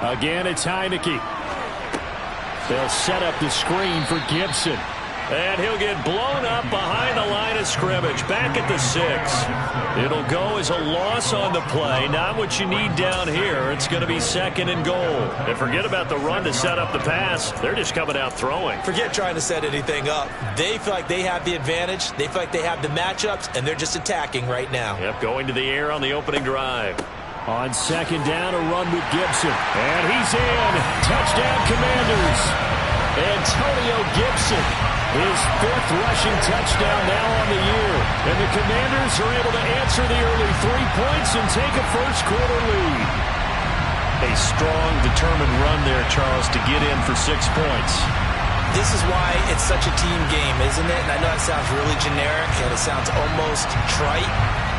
Again, it's Heineke. They'll set up the screen for Gibson. And he'll get blown up behind the line of scrimmage, back at the 6. It'll go as a loss on the play. Not what you need down here. It's going to be 2nd and goal. And forget about the run to set up the pass. They're just coming out throwing. Forget trying to set anything up. They feel like they have the advantage. They feel like they have the matchups, and they're just attacking right now. Yep, going to the air on the opening drive. On 2nd down, a run with Gibson. And he's in. Touchdown, Commanders. Antonio Gibson, his 5th rushing touchdown now on the year. And the Commanders are able to answer the early 3 points and take a first-quarter lead. A strong, determined run there, Charles, to get in for 6 points. This is why it's such a team game, isn't it? And I know it sounds really generic and it sounds almost trite,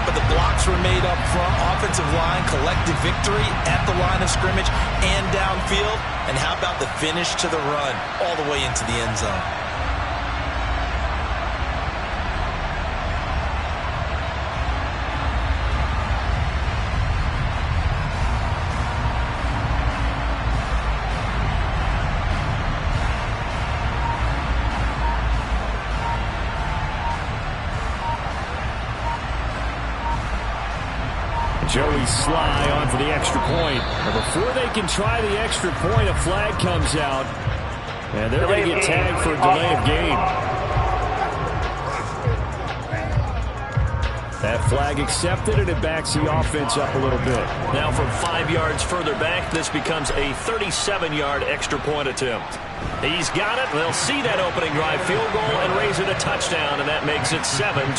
but the blocks were made up front, offensive line, collective victory at the line of scrimmage and downfield. And how about the finish to the run all the way into the end zone? Joey Sly on for the extra point. And before they can try the extra point, a flag comes out. And they're going to get tagged for a delay of game. That flag accepted, and it backs the offense up a little bit. Now from 5 yards further back, this becomes a 37-yard extra point attempt. He's got it. They'll see that opening drive field goal and raise it a touchdown, and that makes it 7-3.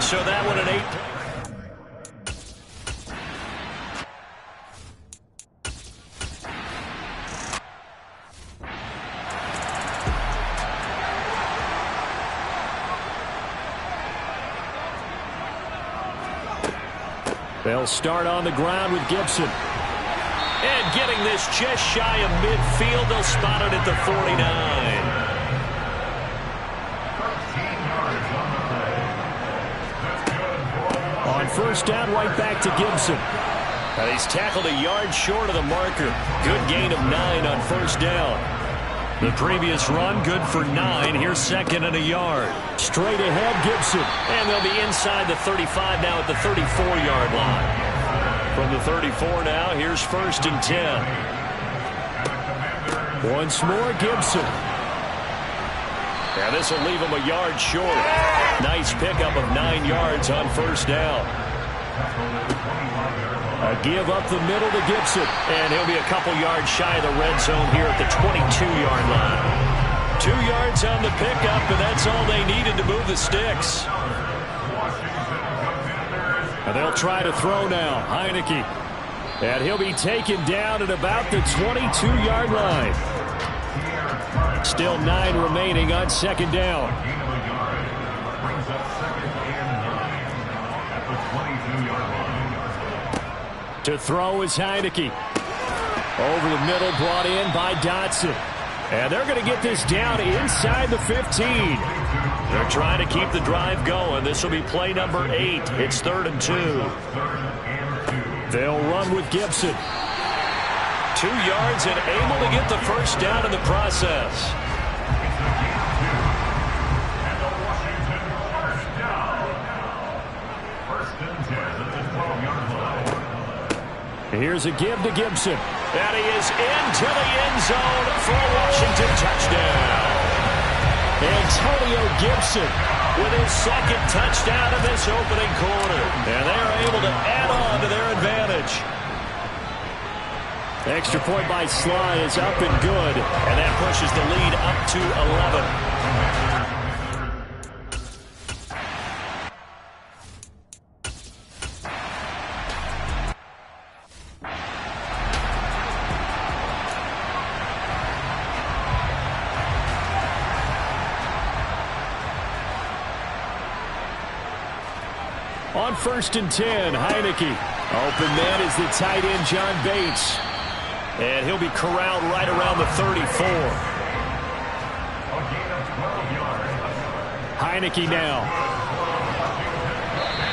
So that one an 8. They'll start on the ground with Gibson. And getting this just shy of midfield, they'll spot it at the 49. On first down, right back to Gibson. And he's tackled a yard short of the marker. Good gain of 9 on first down. The previous run, good for 9. Here's second and a yard. Straight ahead, Gibson. And they'll be inside the 35 now at the 34-yard line. From the 34 now, here's first and 10. Once more, Gibson. And this will leave him a yard short. Nice pickup of 9 yards on first down. A give up the middle to Gibson. And he'll be a couple yards shy of the red zone here at the 22-yard line. 2 yards on the pickup, and that's all they needed to move the sticks. And they'll try to throw now. Heineke. And he'll be taken down at about the 22-yard line. Still 9 remaining on second down. To throw is Heineke. Over the middle, brought in by Dotson. And they're going to get this down inside the 15. They're trying to keep the drive going. This will be play number 8. It's 3rd and 2. They'll run with Gibson. 2 yards and able to get the first down in the process. Here's a give to Gibson. And he is into the end zone for a Washington touchdown. Antonio Gibson with his second touchdown in this opening quarter. And they are able to add on to their advantage. Extra point by Sly is up and good. And that pushes the lead up to 11. On first and 10, Heineke. Open man is the tight end, John Bates. And he'll be corralled right around the 34. Heineke now.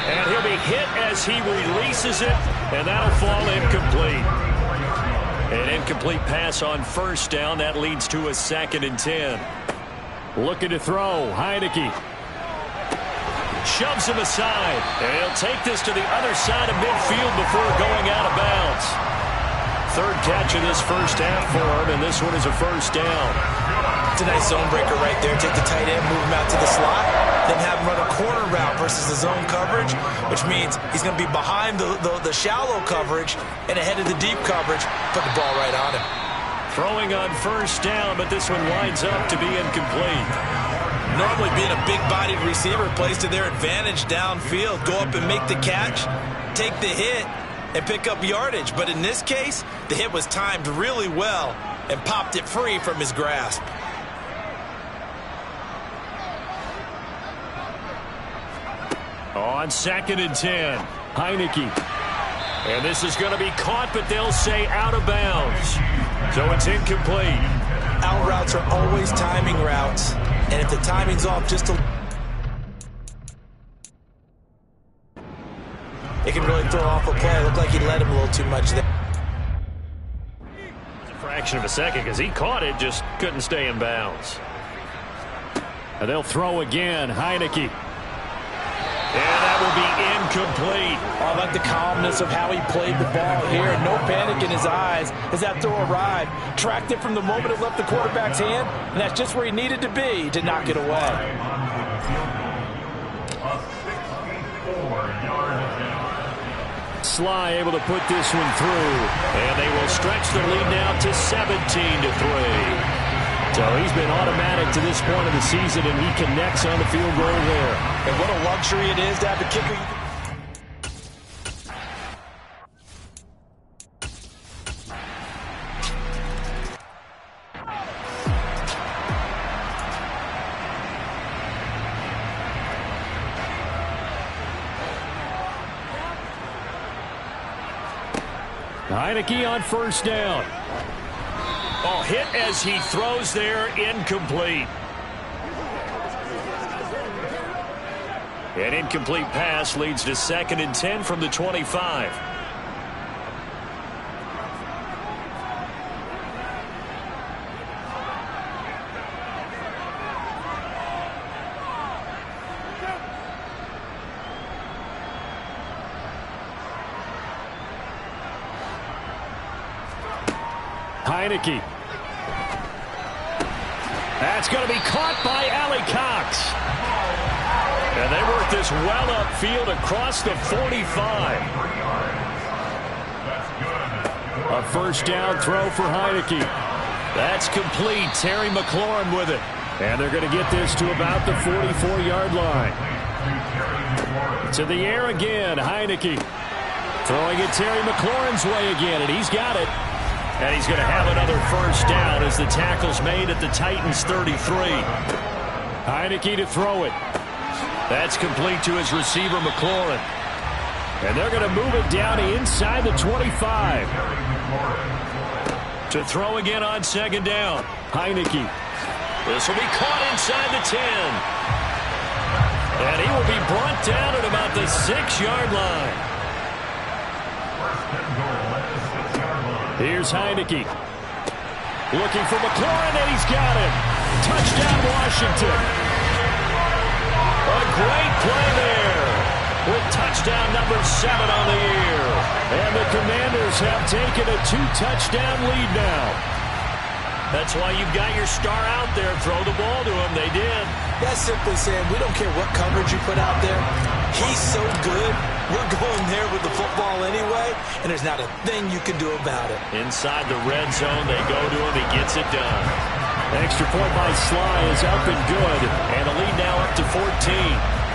And he'll be hit as he releases it, and that'll fall incomplete. An incomplete pass on first down. That leads to a 2nd and 10. Looking to throw, Heineke. Shoves him aside. And he'll take this to the other side of midfield before going out of bounds. 3rd catch of this first half for him, and this one is a first down. It's a nice zone breaker right there. Take the tight end, move him out to the slot, then have him run a corner route versus the zone coverage, which means he's going to be behind the shallow coverage and ahead of the deep coverage. Put the ball right on him. Throwing on first down, but this one winds up to be incomplete. Normally being a big-bodied receiver plays to their advantage downfield. Go up and make the catch, take the hit, and pick up yardage. But in this case, the hit was timed really well and popped it free from his grasp. On 2nd and 10, Heineke. And this is going to be caught, but they'll say out of bounds. So it's incomplete. Out routes are always timing routes. And if the timing's off just a it can really throw off a play. It looked like he let him a little too much there. It's a fraction of a second because he caught it, just couldn't stay in bounds. And they'll throw again, Heineke. And that will be incomplete. I like the calmness of how he played the ball here. No panic in his eyes as that throw arrived. Tracked it from the moment it left the quarterback's hand, and that's just where he needed to be to knock it away. Sly able to put this one through, and they will stretch the lead now to 17-3. So he's been automatic to this point of the season, and he connects on the field goal there. And what a luxury it is to have a kicker. Heineke on 1st down. Oh, hit as he throws there, incomplete. An incomplete pass leads to 2nd and 10 from the 25. Heineke. That's going to be caught by Allie Cox. And they work this well upfield across the 45. A 1st down throw for Heineke. That's complete. Terry McLaurin with it. And they're going to get this to about the 44-yard line. To the air again, Heineke. Throwing it Terry McLaurin's way again, and he's got it. And he's going to have another 1st down as the tackle's made at the Titans' 33. Heineke to throw it. That's complete to his receiver, McLaurin. And they're going to move it down inside the 25. To throw again on 2nd down. Heineke. This will be caught inside the 10. And he will be brought down at about the 6-yard line. Here's Heineke. Looking for McLaurin, and he's got him. Touchdown, Washington. A great play there. With touchdown number 7 on the year. And the Commanders have taken a 2-touchdown lead now. That's why you've got your star out there. Throw the ball to him. They did. That's simply saying we don't care what coverage you put out there. He's so good. We're going there with the football anyway, and there's not a thing you can do about it. Inside the red zone, they go to him. He gets it done. An extra point by Sly is up and good, and the lead now up to 14.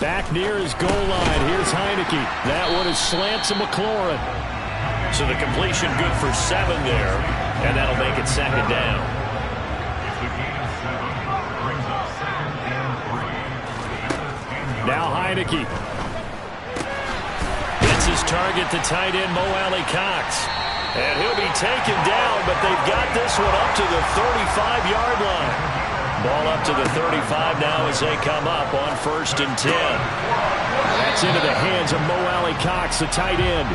Back near his goal line. Here's Heineke. That one is slant to McLaurin. So the completion good for 7 there. And that'll make it 2nd down. Now Heineke. It's his target, the tight end, Mo Alley Cox. And he'll be taken down, but they've got this one up to the 35-yard line. Ball up to the 35 now as they come up on 1st and 10. That's into the hands of Mo Alley Cox, the tight end.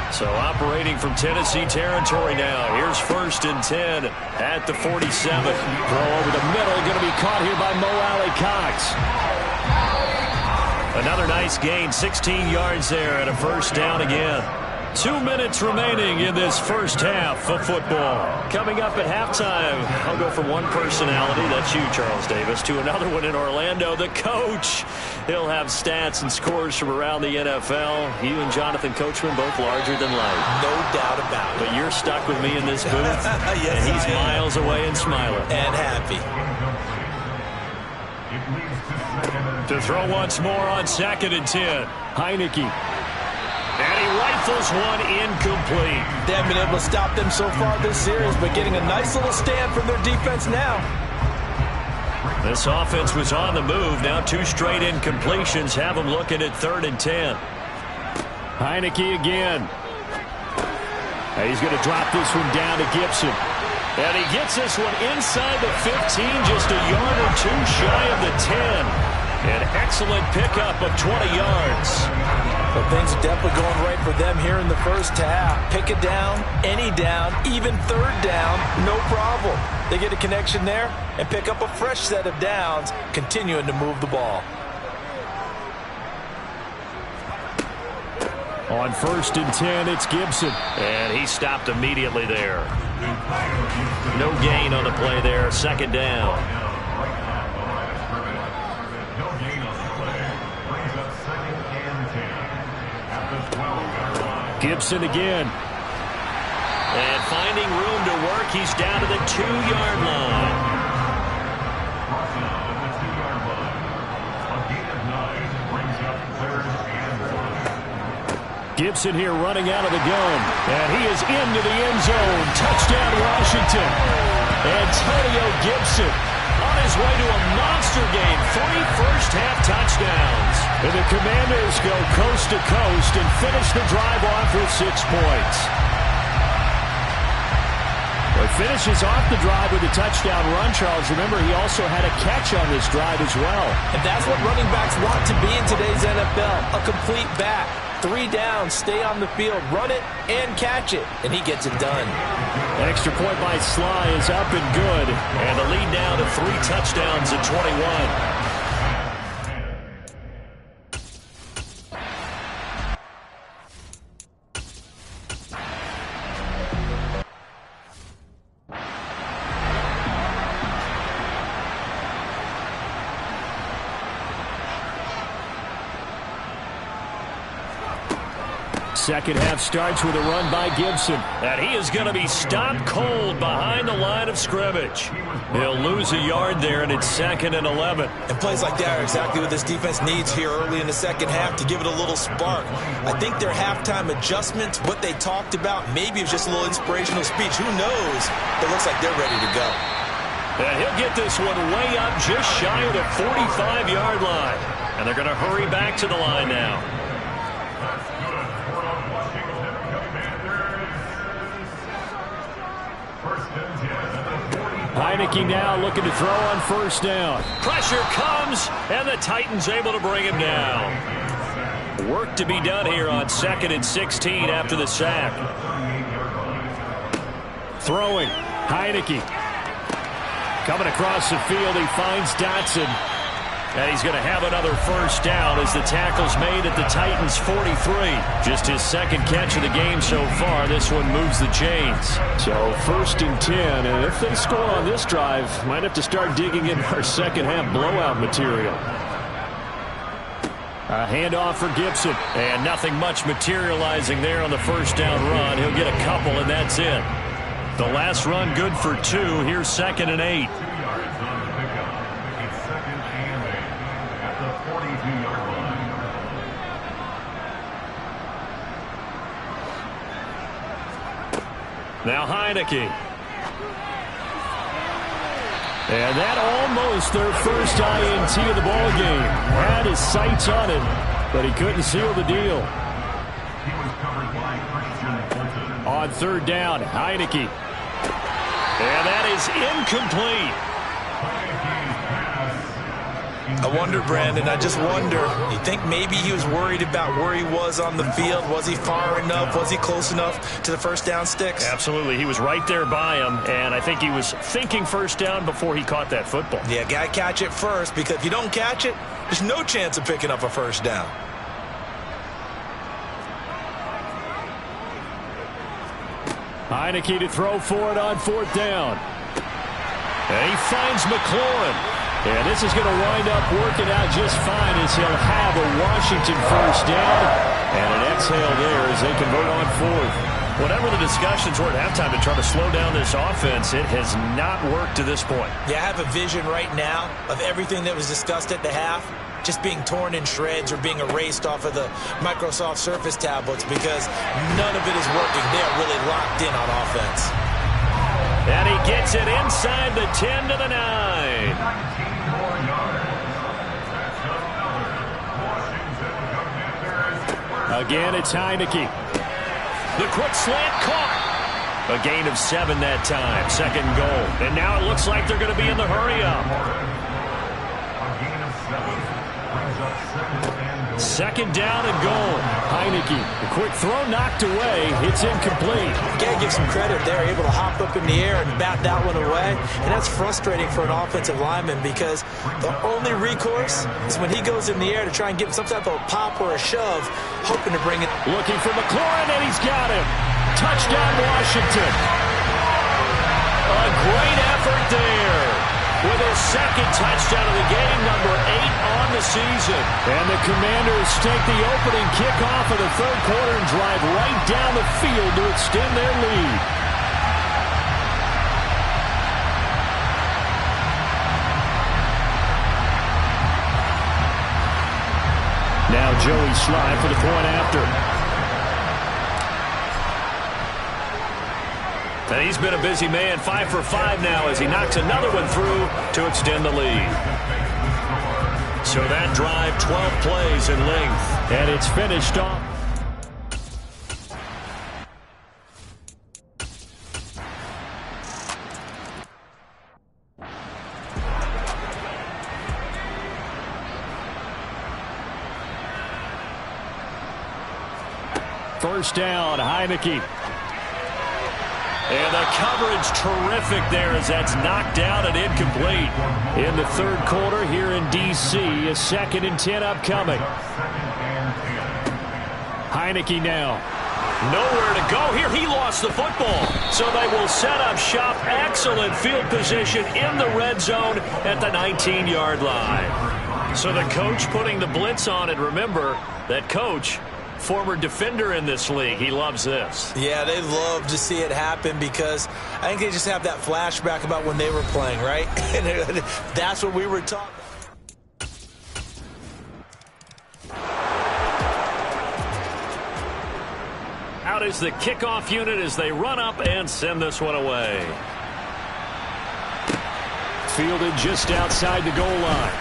So operating from Tennessee territory now. Here's 1st and 10 at the 47. Throw over the middle, going to be caught here by Mo Alley Cox. Another nice gain, 16 yards there and a first down again. 2 minutes remaining in this first half of football. Coming up at halftime, I'll go from one personality, that's you, Charles Davis, to another one in Orlando, the coach. He'll have stats and scores from around the NFL. You and Jonathan Coachman both larger than life. No doubt about it. But you're stuck with me in this booth, yes, and he's miles away and smiling. And happy. To throw once more on 2nd and 10. Heineke. And he rifles one incomplete. They haven't been able to stop them so far this series, but getting a nice little stand from their defense now. This offense was on the move. Now 2 straight incompletions have them looking at 3rd and 10. Heineke again. And he's going to drop this one down to Gibson. And he gets this one inside the 15, just a yard or 2 shy of the 10. An excellent pickup of 20 yards. But things are definitely going right for them here in the first half. Pick it down, any down, even 3rd down, no problem. They get a connection there and pick up a fresh set of downs, continuing to move the ball. On 1st and 10, it's Gibson. And he stopped immediately there. No gain on the play there, 2nd down. Gibson again. And finding room to work, he's down to the 2-yard line. Gibson here running out of the gun. And he is into the end zone. Touchdown, Washington. Antonio Gibson on his way to a monster game. 3 first-half touchdowns. And the Commanders go coast to coast and finish the drive off with 6 points. Well, he finishes off the drive with a touchdown run, Charles. Remember, he also had a catch on this drive as well. And that's what running backs want to be in today's NFL, a complete back. 3 downs, stay on the field, run it, and catch it. And he gets it done. An extra point by Sly is up and good. And the lead now to 3 touchdowns at 21. Second half starts with a run by Gibson. And he is going to be stopped cold behind the line of scrimmage. He'll lose a yard there, and it's 2nd and 11. And plays like that are exactly what this defense needs here early in the second half to give it a little spark. I think their halftime adjustments, what they talked about, maybe it was just a little inspirational speech. Who knows? It looks like they're ready to go. And he'll get this one way up just shy of the 45-yard line. And they're going to hurry back to the line now. Heineke now looking to throw on 1st down. Pressure comes, and the Titans able to bring him down. Work to be done here on 2nd and 16 after the sack. Throwing, Heineke. Coming across the field, he finds Dotson. And he's going to have another first down as the tackle's made at the Titans' 43. Just his 2nd catch of the game so far. This one moves the chains. So 1st and 10, and if they score on this drive, might have to start digging in our second half blowout material. A handoff for Gibson, and nothing much materializing there on the first down run. He'll get a couple, and that's it. The last run good for 2. Here's 2nd and 8. Now Heineke. And that almost their first INT of the ball game. Had his sights on it, but he couldn't seal the deal. On 3rd down, Heineke. And that is incomplete. I wonder, Brandon, I just wonder, you think maybe he was worried about where he was on the field? Was he far enough? Was he close enough to the first down sticks? Absolutely. He was right there by him, and I think he was thinking first down before he caught that football. Yeah, got to catch it first, because if you don't catch it, there's no chance of picking up a first down. Heineke to throw for it on 4th down. And he finds McLaurin. And this is going to wind up working out just fine as he'll have a Washington first down. And an exhale there as they convert on 4th. Whatever the discussions were at halftime to try to slow down this offense, it has not worked to this point. Yeah, I have a vision right now of everything that was discussed at the half just being torn in shreds or being erased off of the Microsoft Surface tablets because none of it is working. They're really locked in on offense. And he gets it inside the 10 to the 9. Again, it's Heineke. The quick slant caught. A gain of 7 that time. 2nd and goal. And now it looks like they're going to be in the hurry-up. 2nd down and goal. Heineke, the quick throw knocked away. It's incomplete. Can't give some credit. They're able to hop up in the air and bat that one away. And that's frustrating for an offensive lineman because the only recourse is when he goes in the air to try and get some type of pop or a shove, hoping to bring it. Looking for McLaurin, and he's got him. Touchdown, Washington. A great effort there. With his 2nd touchdown of the game, number 8 on the season. And the Commanders take the opening kickoff of the 3rd quarter and drive right down the field to extend their lead. Now Joey Sly for the point after. And he's been a busy man, 5 for 5 now as he knocks another one through to extend the lead. So that drive, 12 plays in length. And it's finished off. First down, Heineke. And the coverage terrific there as that's knocked down and incomplete. In the 3rd quarter here in D.C., a 2nd and 10 upcoming. Heineke now. Nowhere to go here. He lost the football. So they will set up shop. Excellent field position in the red zone at the 19-yard line. So the coach putting the blitz on it. Remember, that coach, former defender in this league. He loves this. Yeah, they love to see it happen because I think they just have that flashback about when they were playing, right? And that's what we were talking about. Out is the kickoff unit as they run up and send this one away. Fielded just outside the goal line.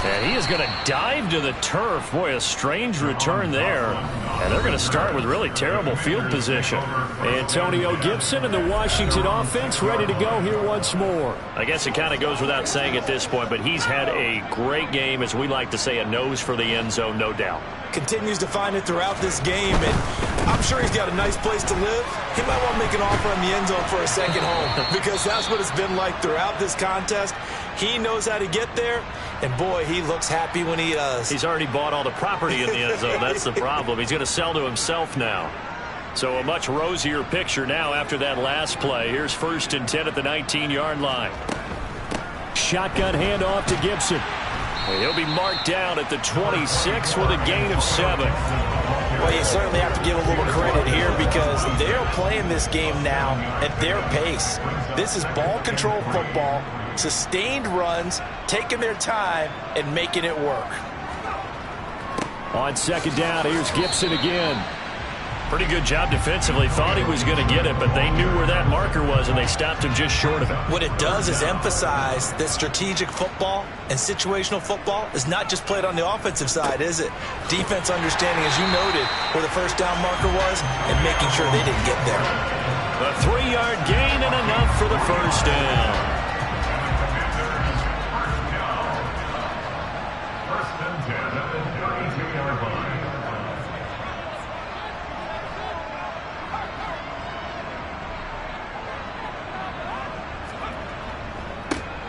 And he is going to dive to the turf. Boy, a strange return there. And they're going to start with really terrible field position. Antonio Gibson and the Washington offense ready to go here once more. I guess it kind of goes without saying at this point, but he's had a great game, as we like to say, a nose for the end zone, no doubt. Continues to find it throughout this game, and I'm sure he's got a nice place to live. He might want to make an offer on the end zone for a second home because that's what it's been like throughout this contest. He knows how to get there, and boy, he looks happy when he does. He's already bought all the property in the end zone. That's the problem. He's going to sell to himself now. So a much rosier picture now after that last play. Here's 1st and 10 at the 19-yard line. Shotgun handoff to Gibson. He'll be marked down at the 26 with a gain of 7. Well, you certainly have to give a little credit here because they're playing this game now at their pace. This is ball control football, sustained runs, taking their time, and making it work. On 2nd down, here's Gibson again. Pretty good job defensively. Thought he was going to get it, but they knew where that marker was, and they stopped him just short of it. What it does is emphasize that strategic football and situational football is not just played on the offensive side, is it? Defense understanding, as you noted, where the first down marker was and making sure they didn't get there. A 3-yard gain and enough for the first down.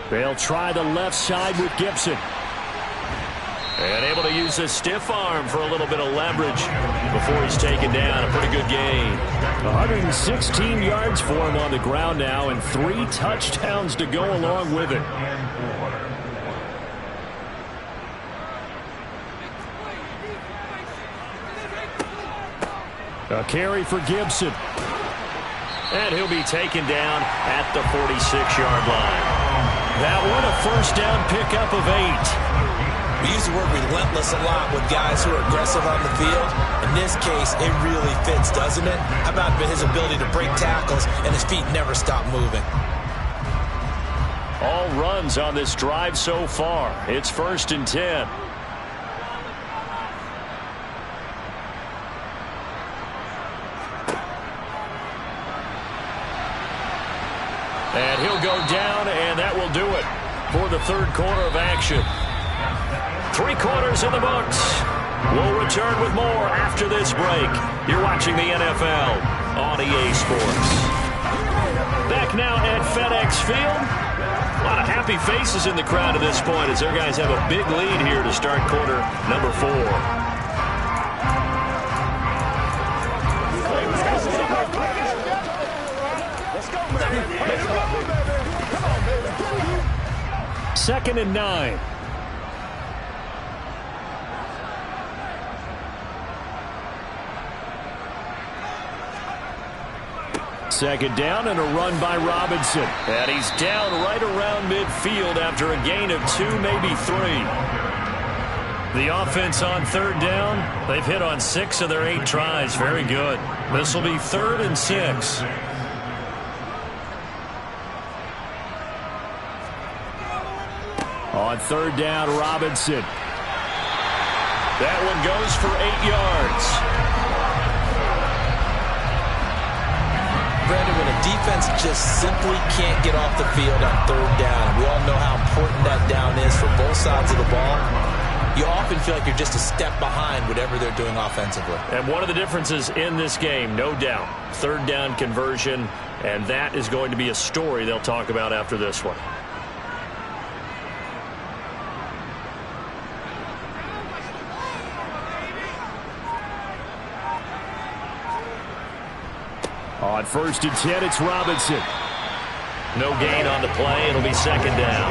They'll try the left side with Gibson. And able to use a stiff arm for a little bit of leverage before he's taken down. A pretty good gain. 116 yards for him on the ground now, and 3 touchdowns to go along with it. A carry for Gibson. And he'll be taken down at the 46-yard line. That one a first down pickup of 8. We use the word relentless a lot with guys who are aggressive on the field. In this case, it really fits, doesn't it? How about his ability to break tackles and his feet never stop moving? All runs on this drive so far. It's 1st and 10. And he'll go down, and that will do it for the third quarter of action. 3 quarters in the books. We'll return with more after this break. You're watching the NFL on EA Sports. Back now at FedEx Field. A lot of happy faces in the crowd at this point as their guys have a big lead here to start quarter number 4. Second and 9. Second down and a run by Robinson. And he's down right around midfield after a gain of 2, maybe 3. The offense on third down, they've hit on 6 of their 8 tries. Very good. This will be 3rd and 6. On third down, Robinson. That one goes for 8 yards. Brandon, when a defense just simply can't get off the field on third down, we all know how important that down is for both sides of the ball. You often feel like you're just a step behind whatever they're doing offensively. And one of the differences in this game, no doubt, third down conversion, and that is going to be a story they'll talk about after this one. On 1st and 10, it's Robinson. No gain on the play. It'll be second down.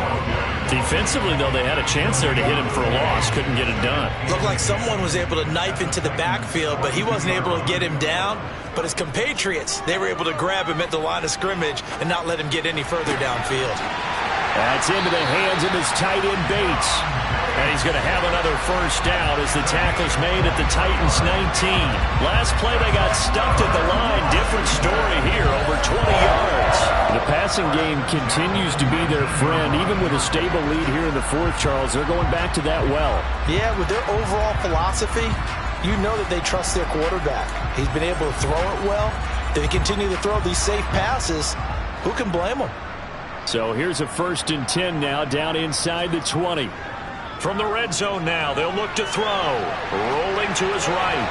Defensively, though, they had a chance there to hit him for a loss. Couldn't get it done. Looked like someone was able to knife into the backfield, but he wasn't able to get him down. But his compatriots, they were able to grab him at the line of scrimmage and not let him get any further downfield. That's into the hands of his tight end, Bates. And he's going to have another first down as the tackle's made at the Titans' 19. Last play, they got stuffed at the line. Different story here, over 20 yards. The passing game continues to be their friend. Even with a stable lead here in the fourth, Charles, they're going back to that well. Yeah, with their overall philosophy, you know that they trust their quarterback. He's been able to throw it well. They continue to throw these safe passes. Who can blame them? So here's a 1st and 10 now, down inside the 20. From the red zone now, they'll look to throw. Rolling to his right.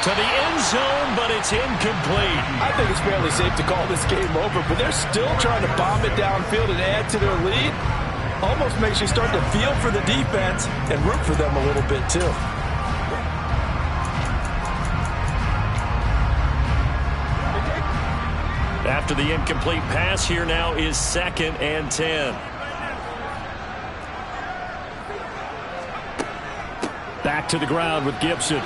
To the end zone, but it's incomplete. I think it's fairly safe to call this game over, but they're still trying to bomb it downfield and add to their lead. Almost makes you start to feel for the defense and root for them a little bit, too. After the incomplete pass, here now is 2nd and 10. Back to the ground with Gibson.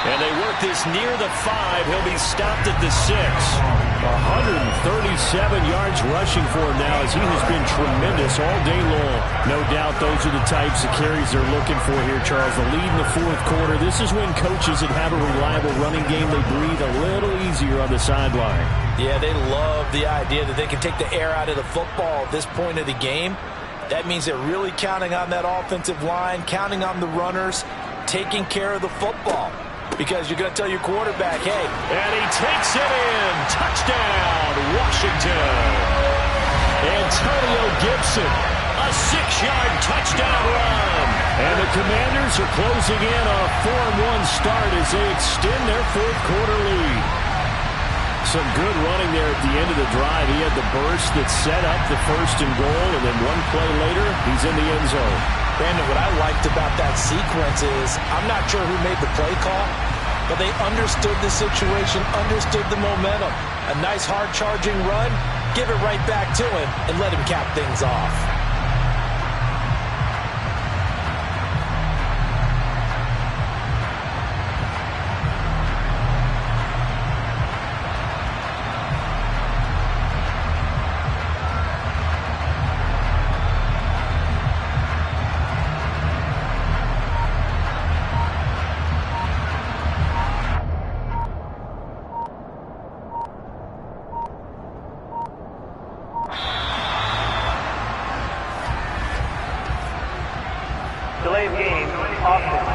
And they work this near the 5. He'll be stopped at the 6. 137 yards rushing for him now as he has been tremendous all day long. No doubt those are the types of carries they're looking for here, Charles. The lead in the fourth quarter. This is when coaches that have a reliable running game, they breathe a little easier on the sideline. Yeah, they love the idea that they can take the air out of the football at this point of the game. That means they're really counting on that offensive line, counting on the runners, taking care of the football. Because you're going to tell your quarterback, hey. And he takes it in. Touchdown, Washington. Antonio Gibson, a 6-yard touchdown run. And the Commanders are closing in on a 4-1 start as they extend their fourth quarter lead. Some good running there at the end of the drive. He had the burst that set up the 1st and goal, and then one play later, he's in the end zone. Brandon, what I liked about that sequence is I'm not sure who made the play call, but they understood the situation, understood the momentum. A nice hard charging run, give it right back to him, and let him cap things off. Delay of game, offense.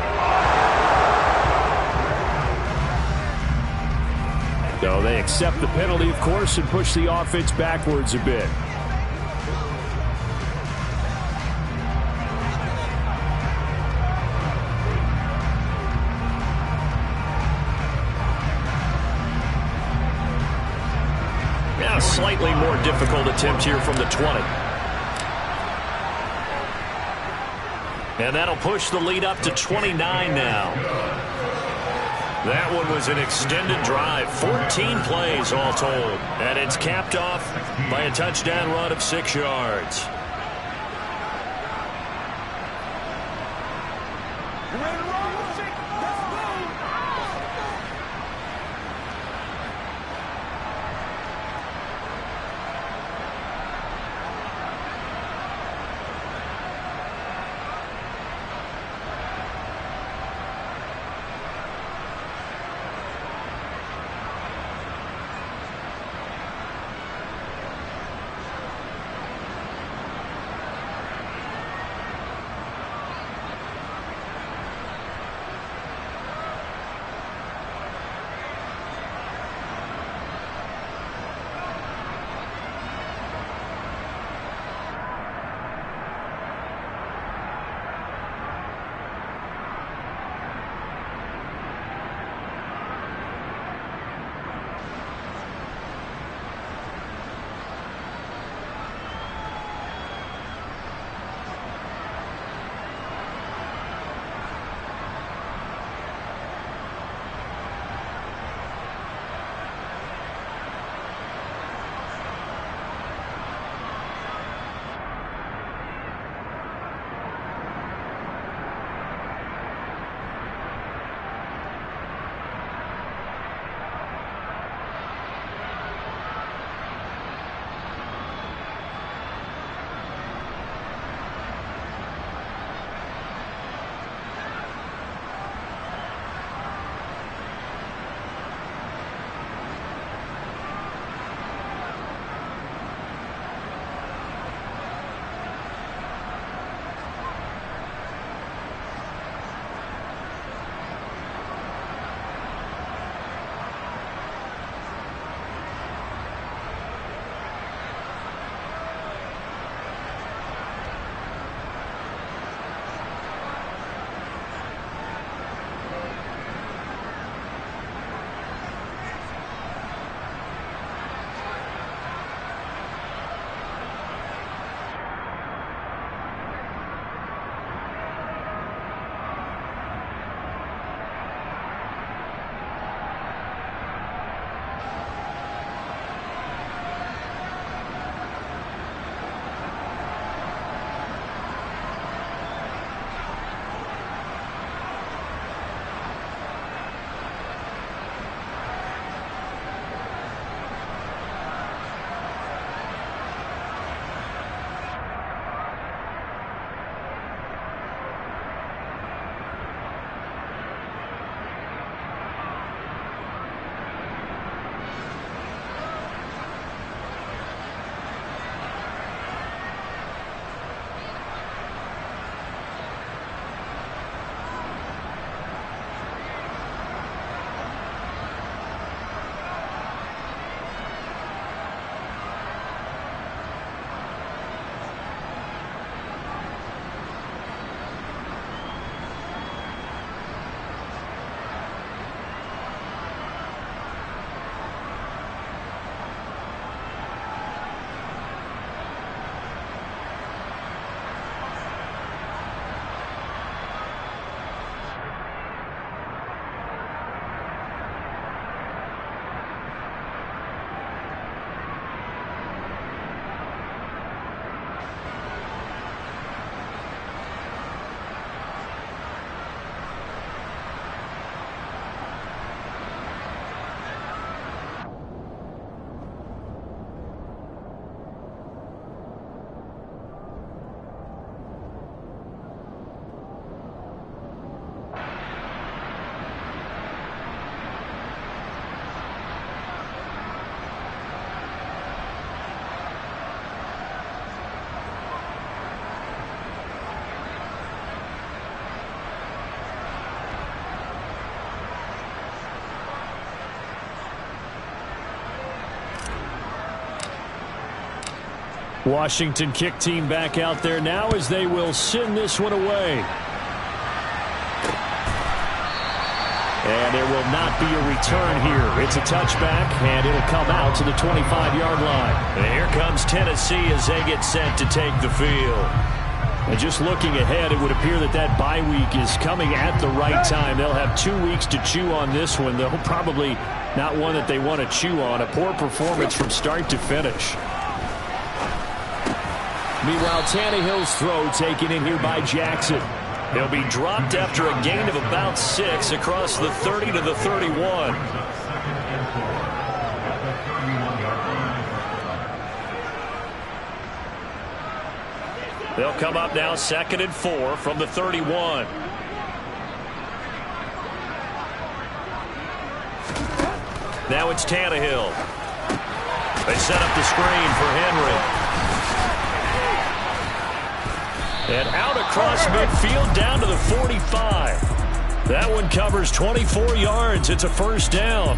So they accept the penalty, of course, and push the offense backwards a bit. Now a slightly more difficult attempt here from the 20. And that'll push the lead up to 29 now. That one was an extended drive, 14 plays all told. And it's capped off by a touchdown run of 6 yards. Washington kick team back out there now as they will send this one away. And there will not be a return here. It's a touchback, and it'll come out to the 25-yard line. And here comes Tennessee as they get set to take the field. And just looking ahead, it would appear that that bye week is coming at the right time. They'll have 2 weeks to chew on this one. They'll probably not one that they want to chew on. A poor performance from start to finish. Meanwhile, Tannehill's throw taken in here by Jackson. He'll be dropped after a gain of about 6 across the 30 to the 31. They'll come up now 2nd and 4 from the 31. Now it's Tannehill. They set up the screen for Henry. And out across midfield down to the 45. That one covers 24 yards. It's a first down.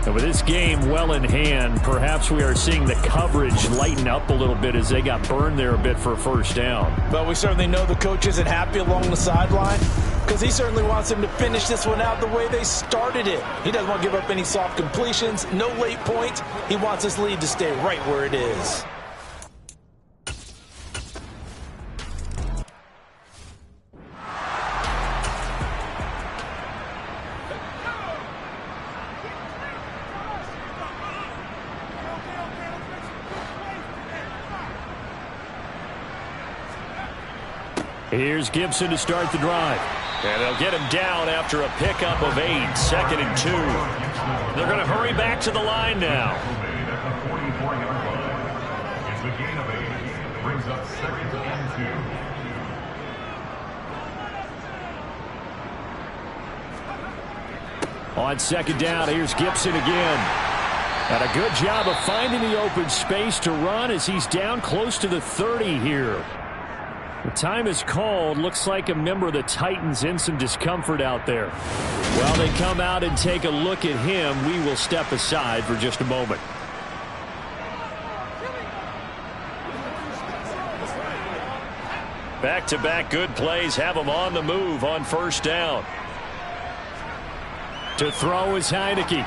And with this game well in hand, perhaps we are seeing the coverage lighten up a little bit as they got burned there a bit for a first down. But we certainly know the coach isn't happy along the sideline because he certainly wants them to finish this one out the way they started it. He doesn't want to give up any soft completions, no late points. He wants this lead to stay right where it is. Here's Gibson to start the drive. And they'll get him down after a pickup of 8, 2nd and 2. They're going to hurry back to the line now. It's a gain of 8. Brings up 2nd and 2. On 2nd down, here's Gibson again. And a good job of finding the open space to run as he's down close to the 30 here. The time is called. Looks like a member of the Titans in some discomfort out there. While they come out and take a look at him, we will step aside for just a moment. Back-to-back good plays have him on the move on first down. To throw is Heineke.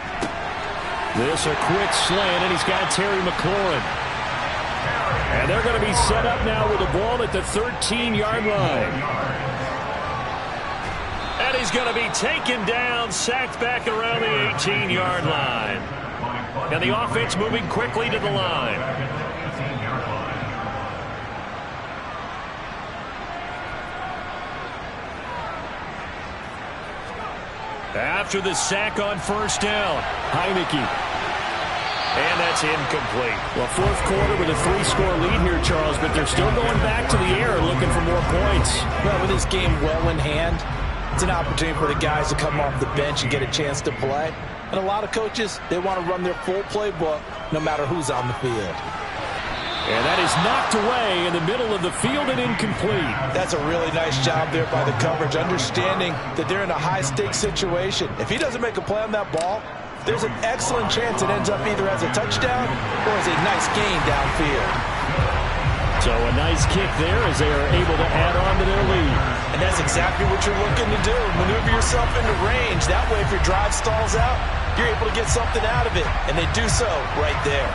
This a quick slant, and he's got Terry McLaurin. And they're going to be set up now with the ball at the 13-yard line. And he's going to be taken down, sacked back around the 18-yard line. And the offense moving quickly to the line. After the sack on first down, Heineke. And that's incomplete. Well, fourth quarter with a 3-score lead here, Charles, but they're still going back to the air looking for more points. Well, with this game well in hand, it's an opportunity for the guys to come off the bench and get a chance to play. And a lot of coaches, they want to run their full playbook no matter who's on the field. And that is knocked away in the middle of the field and incomplete. That's a really nice job there by the coverage, understanding that they're in a high-stakes situation. If he doesn't make a play on that ball, there's an excellent chance it ends up either as a touchdown or as a nice gain downfield. So a nice kick there as they are able to add on to their lead. And that's exactly what you're looking to do. Maneuver yourself into range. That way, if your drive stalls out, you're able to get something out of it. And they do so right there.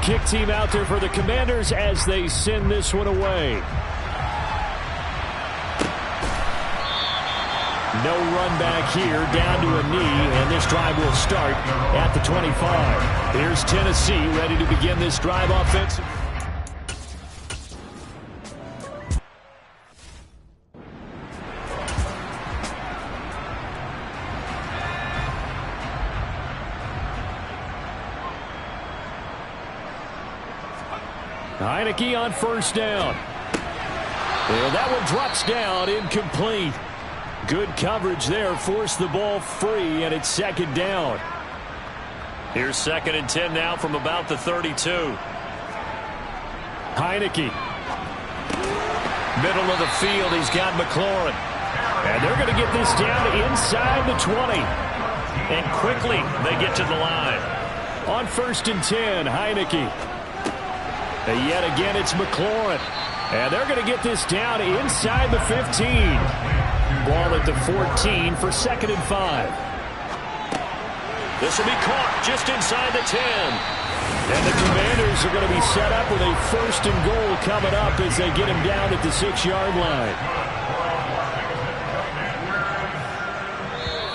Kick team out there for the Commanders as they send this one away. No run back here, down to a knee, and this drive will start at the 25. Here's Tennessee ready to begin this drive offensive. Heineke on first down. And that one drops down, incomplete. Good coverage there, forced the ball free, and it's 2nd down. Here's 2nd and 10 now from about the 32. Heineke. Middle of the field, he's got McLaurin. And they're going to get this down to inside the 20. And quickly, they get to the line. On 1st and 10, Heineke. And yet again, it's McLaurin. And they're going to get this down inside the 15. Ball at the 14 for 2nd and 5. This will be caught just inside the 10. And the Commanders are going to be set up with a 1st and goal coming up as they get him down at the 6-yard line.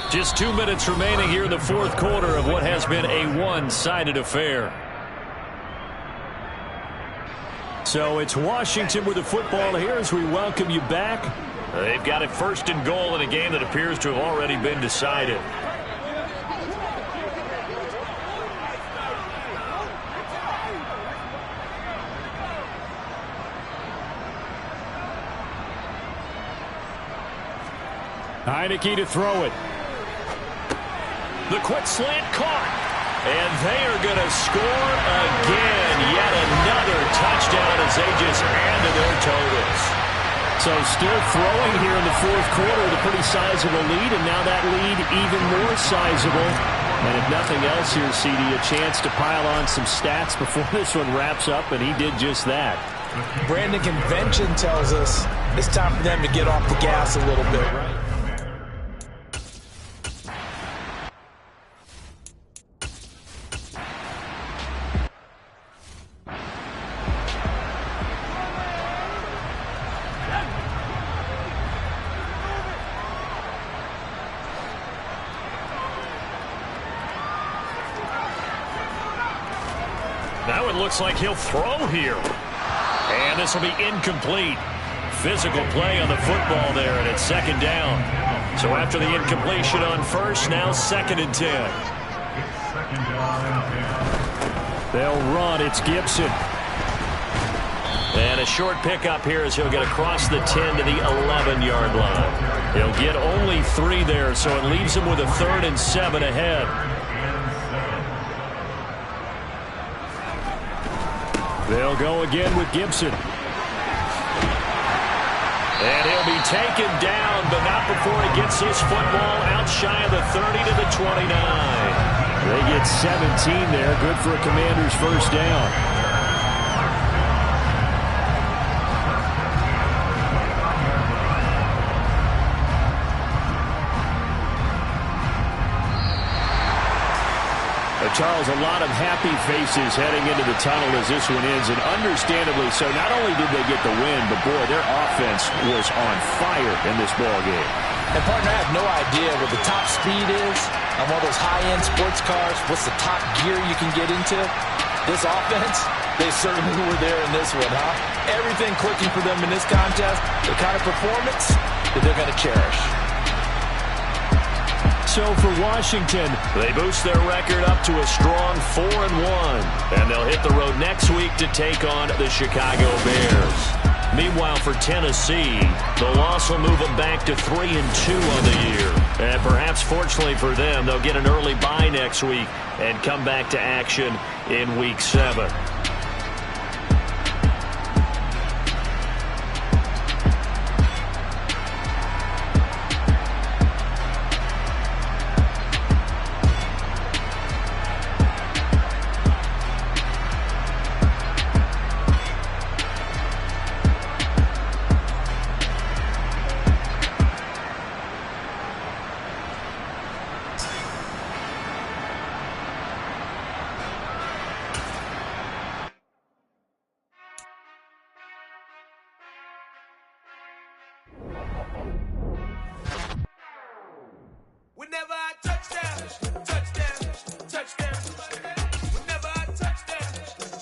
Just 2 minutes remaining here in the 4th quarter of what has been a one-sided affair. So it's Washington with the football here as we welcome you back. They've got a 1st and goal in a game that appears to have already been decided. Heineke to throw it. The quick slant caught. And they are going to score again. Yet another touchdown as they just add to their totals. So still throwing here in the 4th quarter with a pretty sizable lead. And now that lead even more sizable. And if nothing else here, CD, a chance to pile on some stats before this one wraps up. And he did just that. Brandon, convention tells us it's time for them to get off the gas a little bit, right? Now it looks like he'll throw here. And this will be incomplete. Physical play on the football there, and it's 2nd down. So after the incompletion on 1st, now 2nd and 10. They'll run. It's Gibson. And a short pickup here as he'll get across the 10 to the 11-yard line. He'll get only 3 there, so it leaves him with a 3rd and 7 ahead. They'll go again with Gibson. And he'll be taken down, but not before he gets his football out shy of the 30 to the 29. They get 17 there. Good for a Commander's 1st down. Charles, a lot of happy faces heading into the tunnel as this one ends, and understandably so. Not only did they get the win, but boy, their offense was on fire in this ball game. And partner, I have no idea what the top speed is on one of those high-end sports cars. What's the top gear you can get into? This offense, they certainly were there in this one, huh? Everything clicking for them in this contest, the kind of performance that they're going to cherish. So for Washington, they boost their record up to a strong 4-1. And they'll hit the road next week to take on the Chicago Bears. Meanwhile, for Tennessee, the loss will move them back to 3-2 on the year. And perhaps fortunately for them, they'll get an early bye next week and come back to action in Week 7. Whenever I touchdown, touchdown, touchdown. Whenever I touchdown,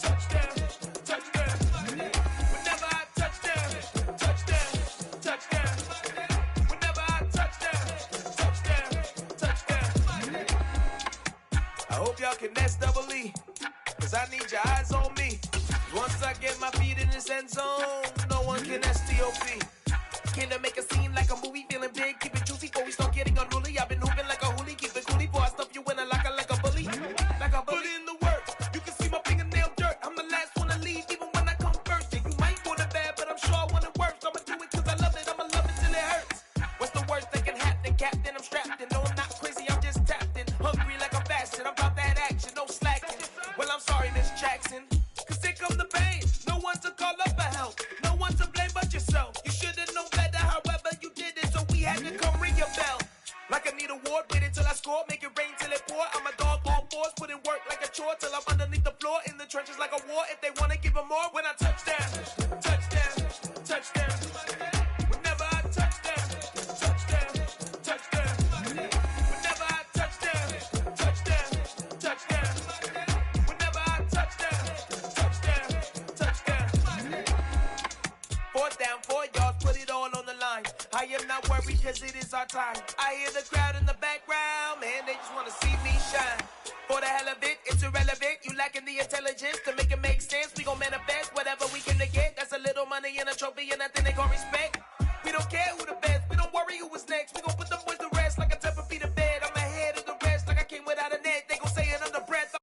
touchdown, touchdown. Whenever I touchdown, touchdown, touchdown. Whenever I touchdown, touchdown, touchdown. I hope y'all can nest double E, cause I need your eyes on me. Once I get my feet in this end zone, no one can STOP. Came to make a scene like a movie, feeling big, keep it juicy before we start getting unruly. I've been hooping like a hoolie, keep it coolie before I stuff you in a locker like a bully. Like a bully in the work, you can see my fingernail dirt. I'm the last one to leave, even when I come first. And you might want it bad, but I'm sure I want it worse. I'ma do action. I'm about that action, no slacking. Well, I'm sorry, Miss Jackson. Cause here come the pain. No one to call up for help. No one to blame but yourself. You should have known better, however you did it. So we had to come ring your bell. Like I need a ward, wait until I score. Make it rain till it pour. I'm a dog on fours, put in work like a chore. Till I'm underneath the floor, in the trenches like a war. If they wanna give them more, when I touch down, touchdown, touchdown. Whenever I touch down, touchdown, touchdown. Whenever I touch down, touchdown, touchdown. Whenever I touch down, touchdown, touchdown. 4th down, 4 yards, put it all on the line. I am not worried cause it is our time. I hear the crowd in the background, man, they just wanna see me shine. For the hell of it, it's irrelevant. You lacking the intelligence to make it make sense. We gon' manifest whatever we can get. That's a little money and a trophy and nothing they gon' respect. We don't care who the best, we don't worry who was next. We gon' put them boys to rest like a Tempur-Pedic bed. I'm ahead of the rest like I came without a net. They gon' say it under breath.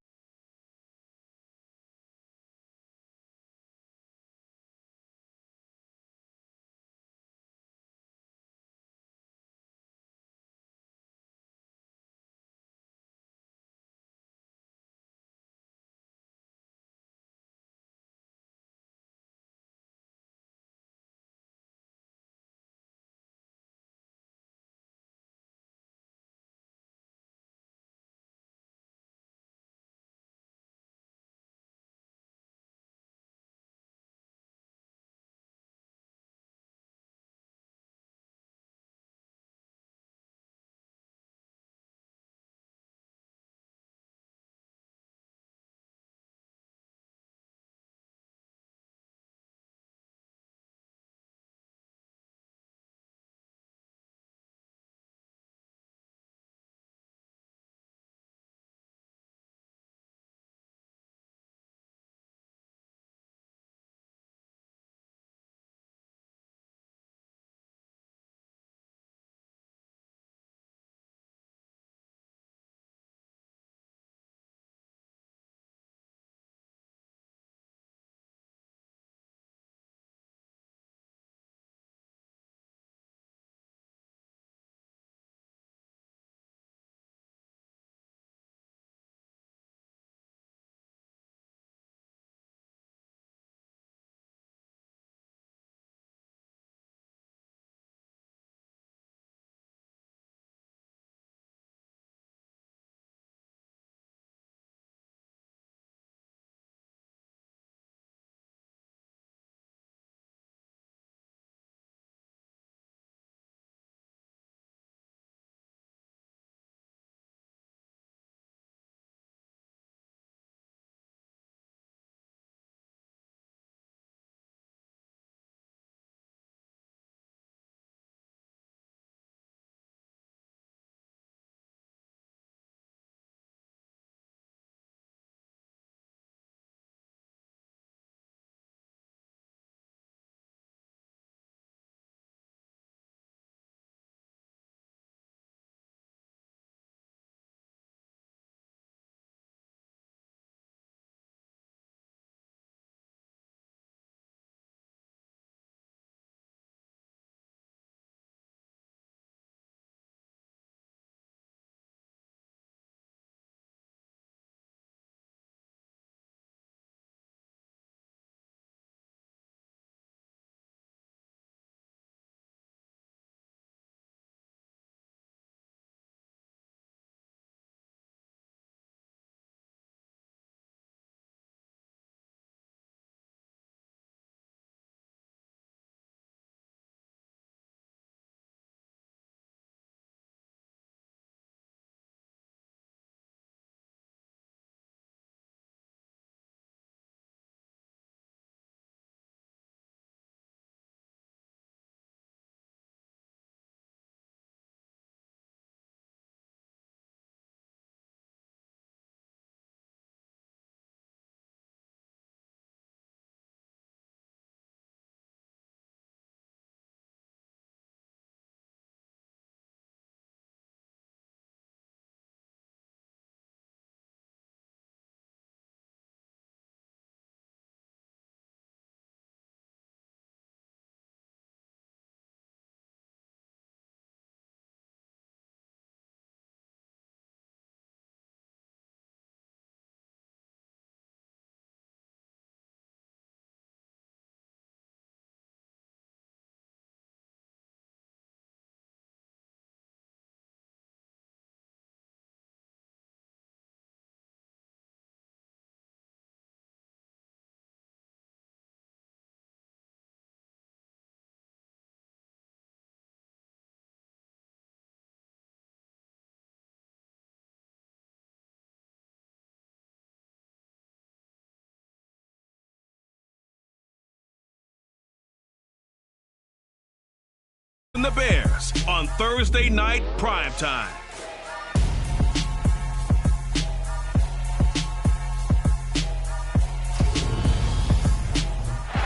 the Bears on Thursday night primetime.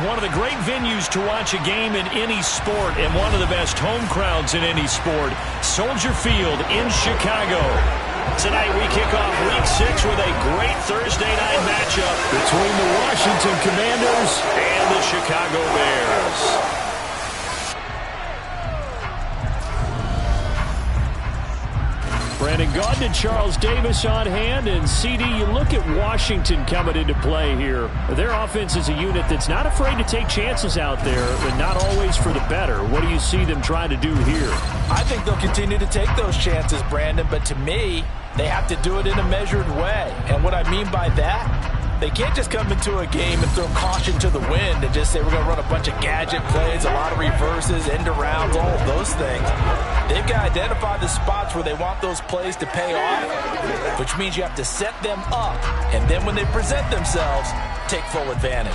One of the great venues to watch a game in any sport and one of the best home crowds in any sport, Soldier Field in Chicago. Tonight we kick off Week 6 with a great Thursday night matchup between the Washington Commanders and the Chicago Bears. Brandon Gaudin and Charles Davis on hand. And CD, you look at Washington coming into play here. Their offense is a unit that's not afraid to take chances out there, but not always for the better. What do you see them trying to do here? I think they'll continue to take those chances, Brandon, but to me, they have to do it in a measured way. And what I mean by that, they can't just come into a game and throw caution to the wind and just say we're going to run a bunch of gadget plays, a lot of reverses, end arounds, all of those things. They've got to identify the spots where they want those plays to pay off, which means you have to set them up. And then when they present themselves, take full advantage.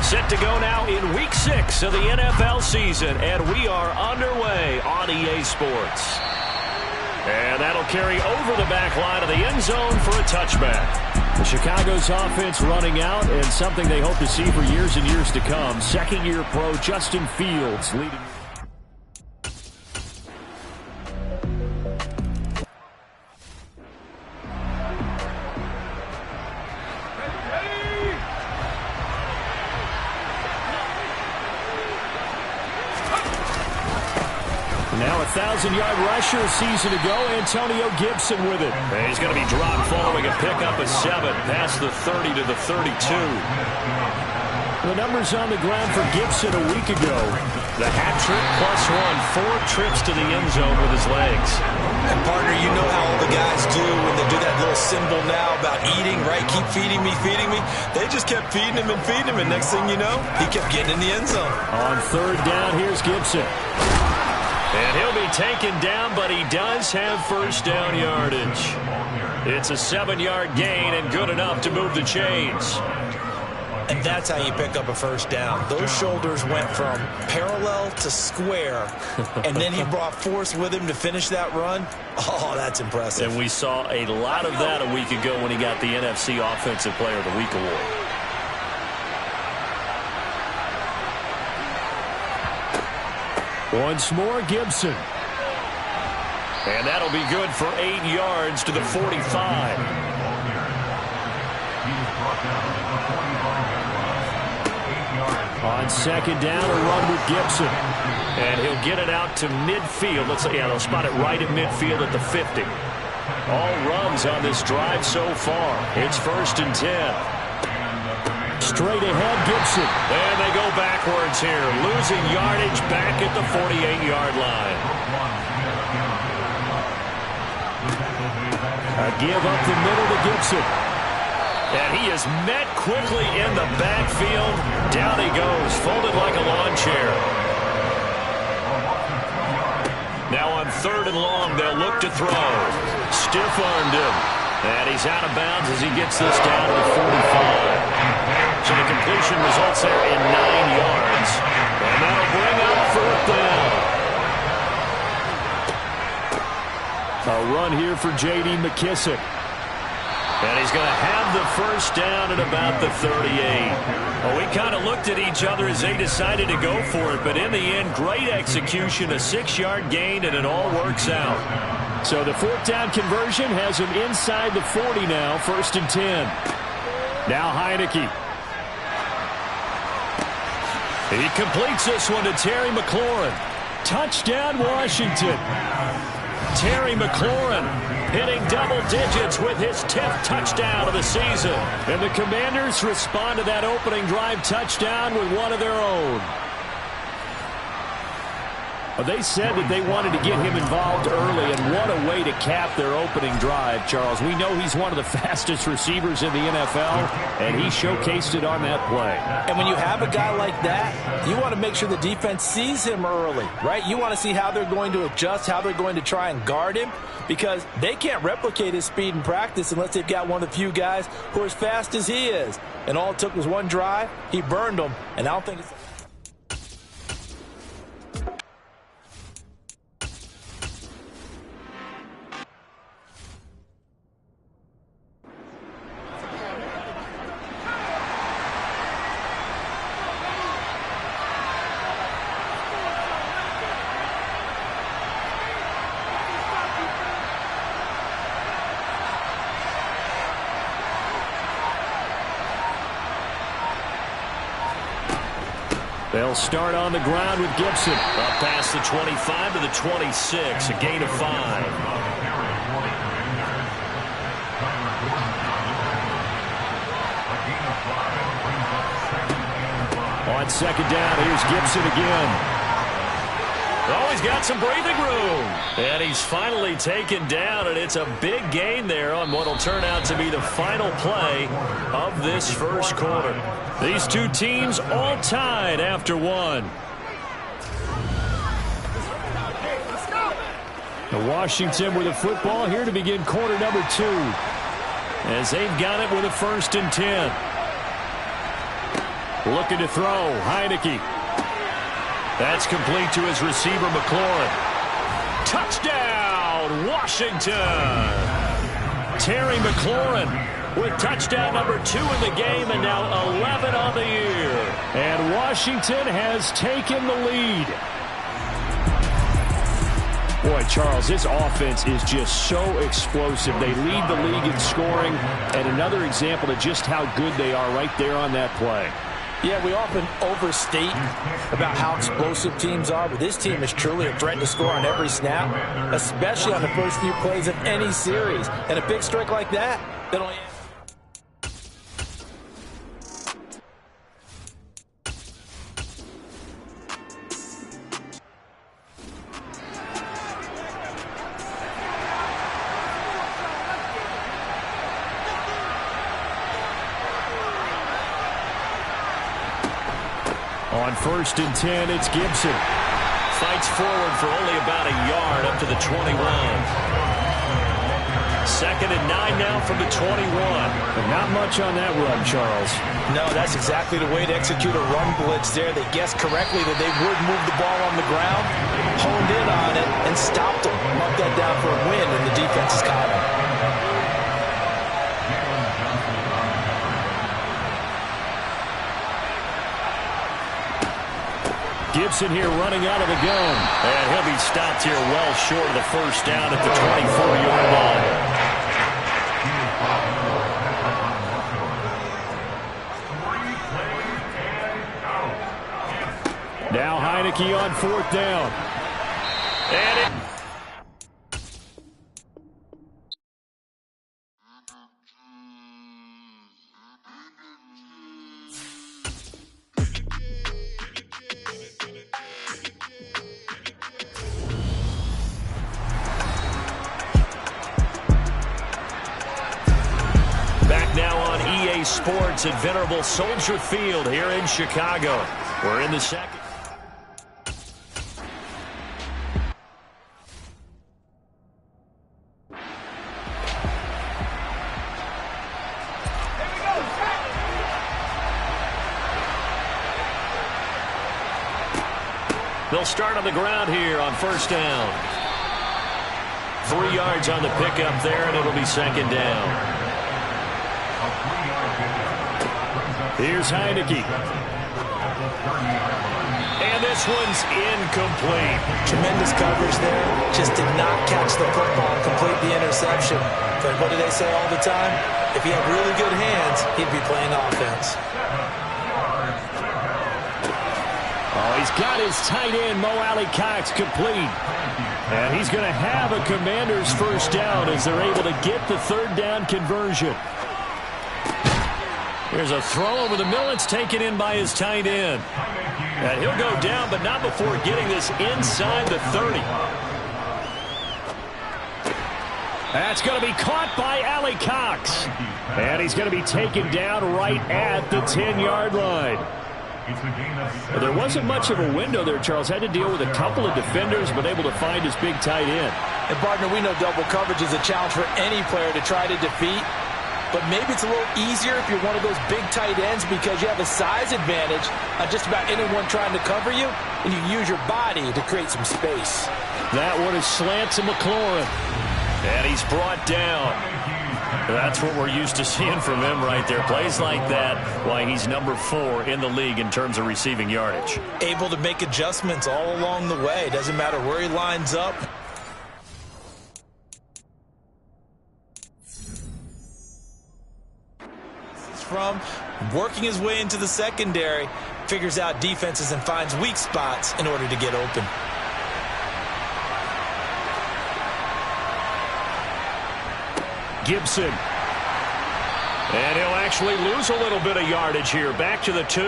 Set to go now in Week 6 of the NFL season, and we are underway on EA Sports. And that'll carry over the back line of the end zone for a touchback. The Chicago's offense running out, and something they hope to see for years and years to come. Second-year pro Justin Fields leading. Now a 1,000-yard rusher season ago, Antonio Gibson with it. And he's going to be dropped following a pickup of 7 past the 30 to the 32. The numbers on the ground for Gibson a week ago. The hat trick +1, 4 trips to the end zone with his legs. And partner, you know how all the guys do when they do that little symbol now about eating, right? Keep feeding me, feeding me. They just kept feeding him, and next thing you know, he kept getting in the end zone. On third down, here's Gibson. And he'll be taken down, but he does have first down yardage. It's a 7-yard gain and good enough to move the chains. And that's how you pick up a first down. Those shoulders went from parallel to square, and then he brought force with him to finish that run. Oh, that's impressive. And we saw a lot of that a week ago when he got the NFC Offensive Player of the Week award. Once more, Gibson. And that'll be good for 8 yards to the 45. On second down, a run with Gibson. And he'll get it out to midfield. They'll spot it right at midfield at the 50. All runs on this drive so far. It's 1st and 10. Straight ahead, Gibson. And they go backwards here, losing yardage back at the 48-yard line. A give up the middle to Gibson. And he is met quickly in the backfield. Down he goes, folded like a lawn chair. Now on 3rd and long, they'll look to throw. Stiff-armed him. And he's out of bounds as he gets this down to the 45. So the completion results there in 9 yards. And that'll bring up 4th down. A run here for J.D. McKissick. And he's going to have the first down at about the 38. Well, we kind of looked at each other as they decided to go for it. But in the end, great execution, a 6-yard gain, and it all works out. So the 4th down conversion has him inside the 40 now, 1st and 10. Now Heineke. He completes this one to Terry McLaurin. Touchdown, Washington. Terry McLaurin hitting double digits with his 10th touchdown of the season. And the Commanders respond to that opening drive touchdown with one of their own. They said that they wanted to get him involved early, and what a way to cap their opening drive, Charles. We know he's one of the fastest receivers in the NFL, and he showcased it on that play. And when you have a guy like that, you want to make sure the defense sees him early, right? You want to see how they're going to adjust, how they're going to try and guard him, because they can't replicate his speed in practice unless they've got one of the few guys who are as fast as he is. And all it took was one drive. He burned them, and I don't think it's... They'll start on the ground with Gibson. Up past the 25 to the 26, a gain of 5. On second down, here's Gibson again. Oh, he's got some breathing room. And he's finally taken down, and it's a big gain there on what will turn out to be the final play of this first quarter. These two teams all tied after one. Washington with the football here to begin quarter number 2. As they've got it with a 1st and 10. Looking to throw, Heineke. That's complete to his receiver, McLaurin. Touchdown, Washington! Terry McLaurin with touchdown number 2 in the game, and now 11 on the year. And Washington has taken the lead. Boy, Charles, this offense is just so explosive. They lead the league in scoring, and another example of just how good they are right there on that play. Yeah, we often overstate about how explosive teams are, but this team is truly a threat to score on every snap, especially on the first few plays of any series. And a big strike like that, that'll... On 1st and 10, it's Gibson. Fights forward for only about a yard up to the 21. 2nd and 9 now from the 21. But not much on that run, Charles. No, that's exactly the way to execute a run blitz there. They guessed correctly that they would move the ball on the ground, honed in on it, and stopped them. Mark that down for a win in the defense's column. Gibson here running out of the gun. And he'll be stopped here well short of the 1st down at the 24-yard line. Now Heineke on 4th down. And it... Sports at Venerable Soldier Field here in Chicago. We're in the second. They'll start on the ground here on 1st down. 3 yards on the pickup there, and it'll be 2nd down. Here's Heineke. And this one's incomplete. Tremendous coverage there. Just did not catch the football and complete the interception. But what do they say all the time? If he had really good hands, he'd be playing offense. Oh, he's got his tight end, Mo Alley-Cox, complete. And he's going to have a Commanders 1st down as they're able to get the 3rd down conversion. Here's a throw over the middle. It's taken in by his tight end. And he'll go down, but not before getting this inside the 30. That's going to be caught by Ali Cox. And he's going to be taken down right at the 10-yard line. There wasn't much of a window there, Charles. Had to deal with a couple of defenders, but able to find his big tight end. And, partner, we know double coverage is a challenge for any player to try to defeat. But maybe it's a little easier if you're one of those big tight ends because you have a size advantage on just about anyone trying to cover you, and you use your body to create some space. That one is slant to McLaurin. And he's brought down. That's what we're used to seeing from him right there. Plays like that, why he's number 4 in the league in terms of receiving yardage. Able to make adjustments all along the way. Doesn't matter where he lines up. From working his way into the secondary, figures out defenses and finds weak spots in order to get open. Gibson. And he'll actually lose a little bit of yardage here. Back to the 2.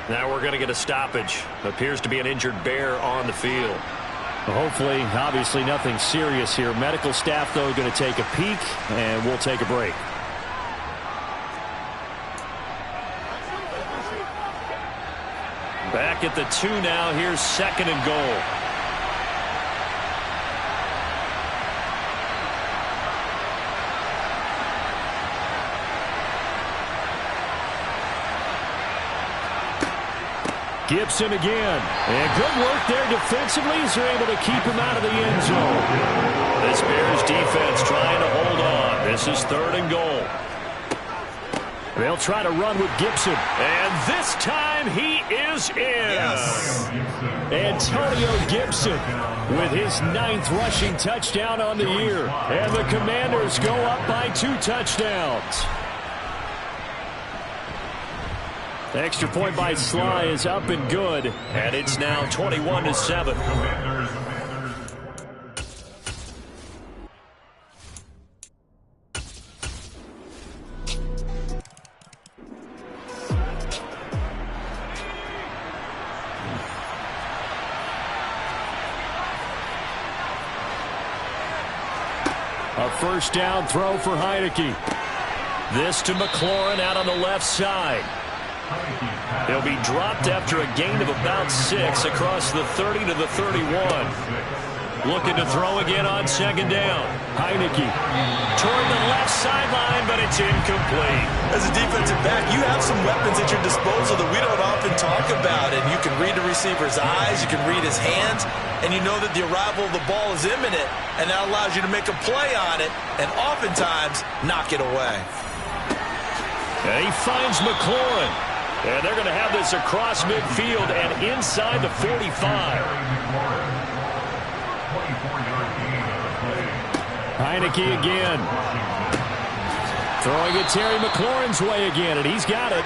Now we're going to get a stoppage. Appears to be an injured Bear on the field. Well, hopefully, obviously nothing serious here. Medical staff, though, going to take a peek, and we'll take a break. Back at the 2 now. Here's 2nd and goal. Gibson again. And good work there defensively as they're able to keep him out of the end zone. This Bears defense trying to hold on. This is 3rd and goal. They'll try to run with Gibson. And this time he is in. Yes. Antonio Gibson with his 9th rushing touchdown on the year. And the Commanders go up by 2 touchdowns. The extra point by Sly is up and good. And it's now 21-7. A first down throw for Heineke. This to McLaurin out on the left side. He'll be dropped after a gain of about 6 across the 30 to the 31. Looking to throw again on 2nd down. Heineke toward the left sideline, but it's incomplete. As a defensive back, you have some weapons at your disposal that we don't often talk about. And you can read the receiver's eyes, you can read his hands, and you know that the arrival of the ball is imminent, and that allows you to make a play on it and oftentimes knock it away. And he finds McLaurin. And they're going to have this across midfield and inside the 45. Heineke again. Throwing it Terry McLaurin's way again, and he's got it.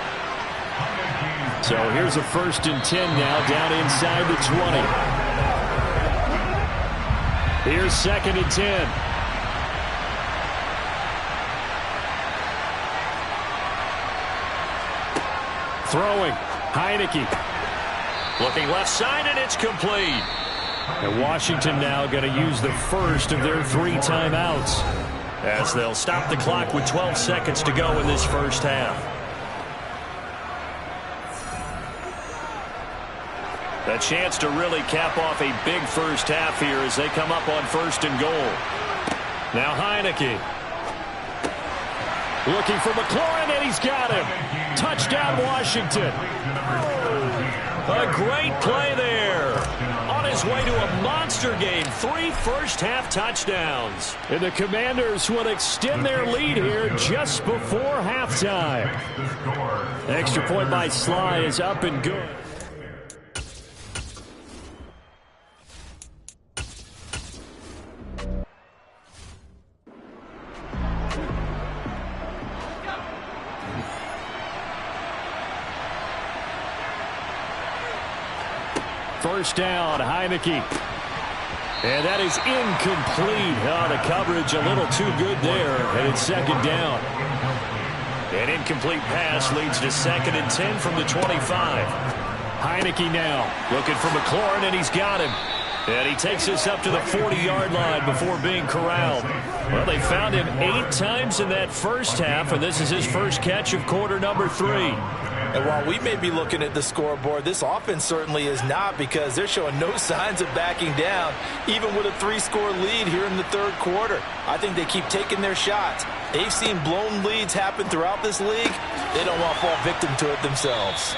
So here's a 1st and 10 now, down inside the 20. Here's 2nd and 10. Throwing. Heineke. Looking left side, and it's complete. And Washington now going to use the first of their 3 timeouts as they'll stop the clock with 12 seconds to go in this first half. A chance to really cap off a big first half here as they come up on 1st and goal. Now Heineke. Looking for McLaurin, and he's got him. Touchdown, Washington. A great play there. On his way to a monster game. 3 first-half touchdowns. And the Commanders will extend their lead here just before halftime. Extra point by Sly is up and good. First down, Heineke. And that is incomplete. Oh, the coverage a little too good there, and it's 2nd down. An incomplete pass leads to 2nd and 10 from the 25. Heineke now looking for McLaurin, and he's got him. And he takes us up to the 40-yard line before being corralled. Well, they found him 8 times in that first half, and this is his first catch of quarter number 3. And while we may be looking at the scoreboard, this offense certainly is not, because they're showing no signs of backing down, even with a 3-score lead here in the third quarter. I think they keep taking their shots. They've seen blown leads happen throughout this league. They don't want to fall victim to it themselves.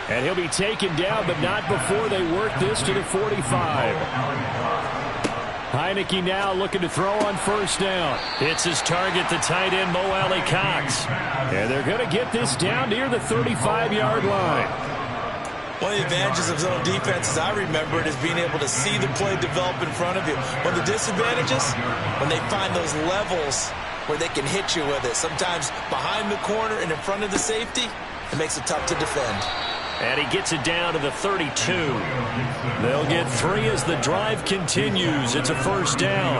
And he'll be taken down, but not before they work this to the 45. Heineke now looking to throw on first down. Hits his target, the tight end, Mo Alley-Cox. And they're going to get this down near the 35-yard line. One of the advantages of zone defenses, I remember it, is being able to see the play develop in front of you. One of the disadvantages, when they find those levels where they can hit you with it, sometimes behind the corner and in front of the safety, it makes it tough to defend. And he gets it down to the 32. They'll get 3 as the drive continues. It's a first down.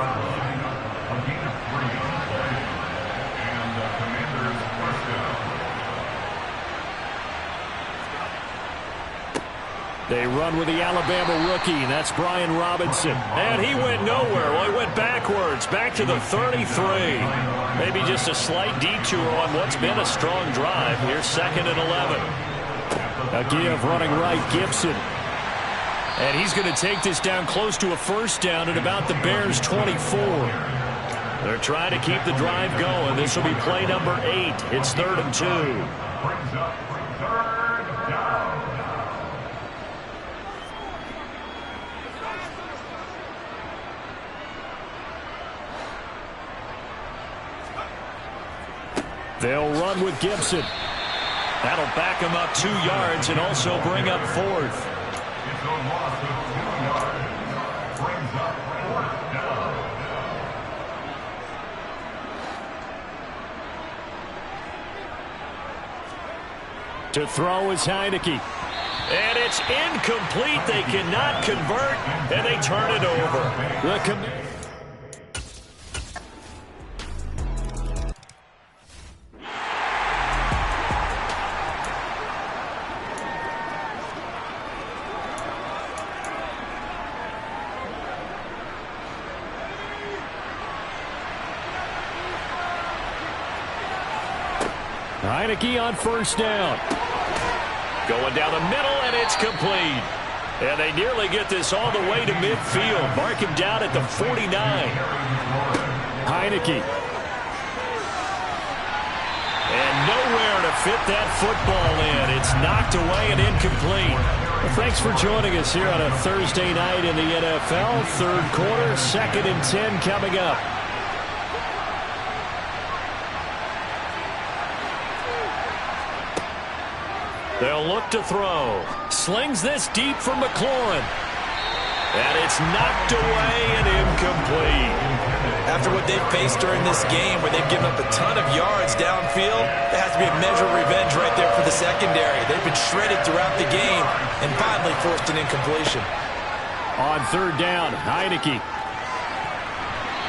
They run with the Alabama rookie, and that's Brian Robinson. And he went nowhere. Well, he went backwards, back to the 33. Maybe just a slight detour on what's been a strong drive. Here's 2nd and 11. A give running right, Gibson. And he's going to take this down close to a first down at about the Bears' 24. They're trying to keep the drive going. This will be play number 8. It's 3rd and 2. Brings up 3rd down. They'll run with Gibson. That'll back him up 2 yards and also bring up 4th. It's a loss of 2 yards. Brings up 4th down. To throw is Heineke. And it's incomplete. They cannot convert, and they turn it over. Heineke on first down. Going down the middle, and it's complete. And they nearly get this all the way to midfield. Mark him down at the 49. Heineke. And nowhere to fit that football in. It's knocked away and incomplete. Well, thanks for joining us here on a Thursday night in the NFL. Third quarter, 2nd and 10 coming up. They'll look to throw. Slings this deep from McLaurin. And it's knocked away and incomplete. After what they've faced during this game, where they've given up a ton of yards downfield, there has to be a measure of revenge right there for the secondary. They've been shredded throughout the game and finally forced an incompletion. On 3rd down, Heineke.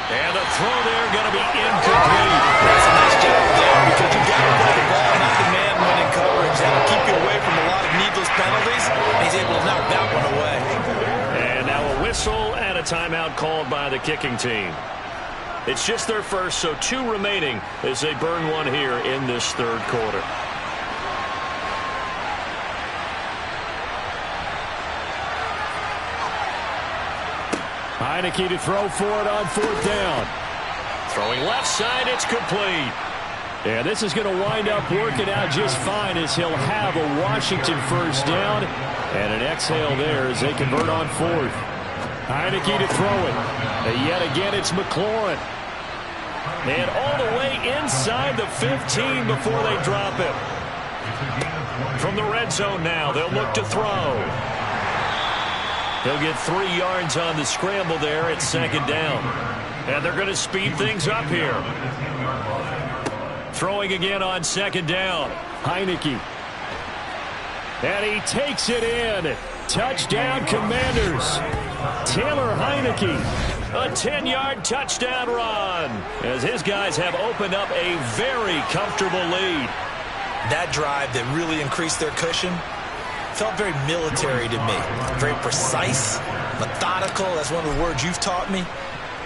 And the throw there going to be incomplete. That's a nice job there, because you've got to play the ball, not the man when in coverage. That'll keep you away from a lot of needless penalties, and he's able to knock that one away. And now a whistle and a timeout called by the kicking team. It's just their first, so 2 remaining as they burn one here in this third quarter. Heineke to throw for it on 4th down. Throwing left side, it's complete. And this is going to wind up working out just fine, as he'll have a Washington first down. And an exhale there as they convert on 4th. Heineke to throw it. And yet again, it's McLaurin. And all the way inside the 15 before they drop it. From the red zone now, they'll look to throw. He'll get 3 yards on the scramble there at 2nd down. And they're going to speed things up here. Throwing again on 2nd down. Heineke. And he takes it in. Touchdown, Commanders. Taylor Heineke. A 10-yard touchdown run as his guys have opened up a very comfortable lead. That drive that really increased their cushion felt very military to me. Very precise, methodical. That's one of the words you've taught me.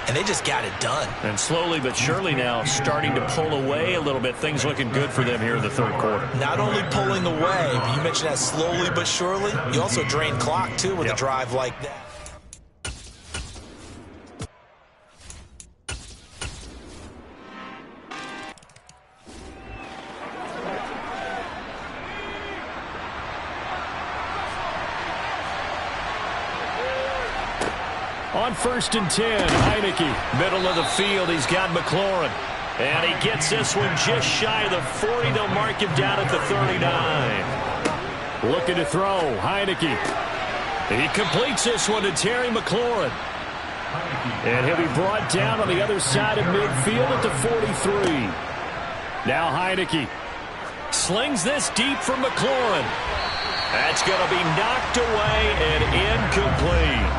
And they just got it done. And slowly but surely now starting to pull away a little bit. Things looking good for them here in the third quarter. Not only pulling away, but you mentioned that slowly but surely. You also drain clock, too, with a drive like that. On 1st and 10, Heineke, middle of the field. He's got McLaurin. And he gets this one just shy of the 40. They'll mark him down at the 39. Looking to throw, Heineke. He completes this one to Terry McLaurin. And he'll be brought down on the other side of midfield at the 43. Now Heineke slings this deep for McLaurin. That's going to be knocked away and incomplete.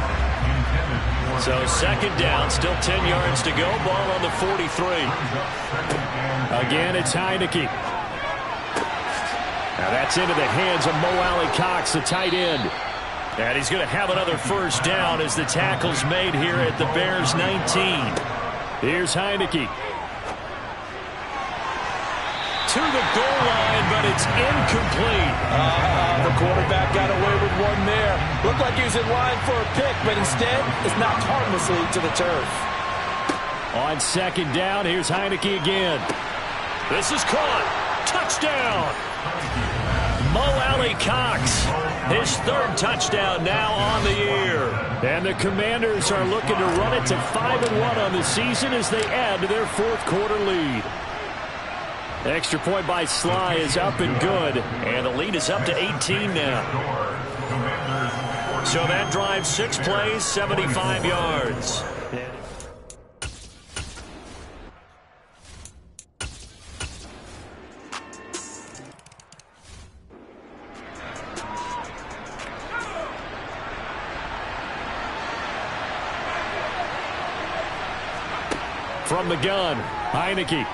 So second down, still 10 yards to go. Ball on the 43. Again, it's Heineke. Now that's into the hands of Mo Alley-Cox, the tight end. And he's going to have another first down as the tackle's made here at the Bears 19. Here's Heineke. To the goal line, but it's incomplete. The quarterback got away with one there. Looked like he was in line for a pick, but instead it's knocked harmlessly to the turf. On second down, here's Heineke again. This is caught. Touchdown. Mo Alley-Cox, his third touchdown now on the year. And the Commanders are looking to run it to 5-1 on the season as they add to their fourth quarter lead. Extra point by Sly is up and good, and the lead is up to 18 now. So that drive, 6 plays, 75 yards. From the gun, Heineke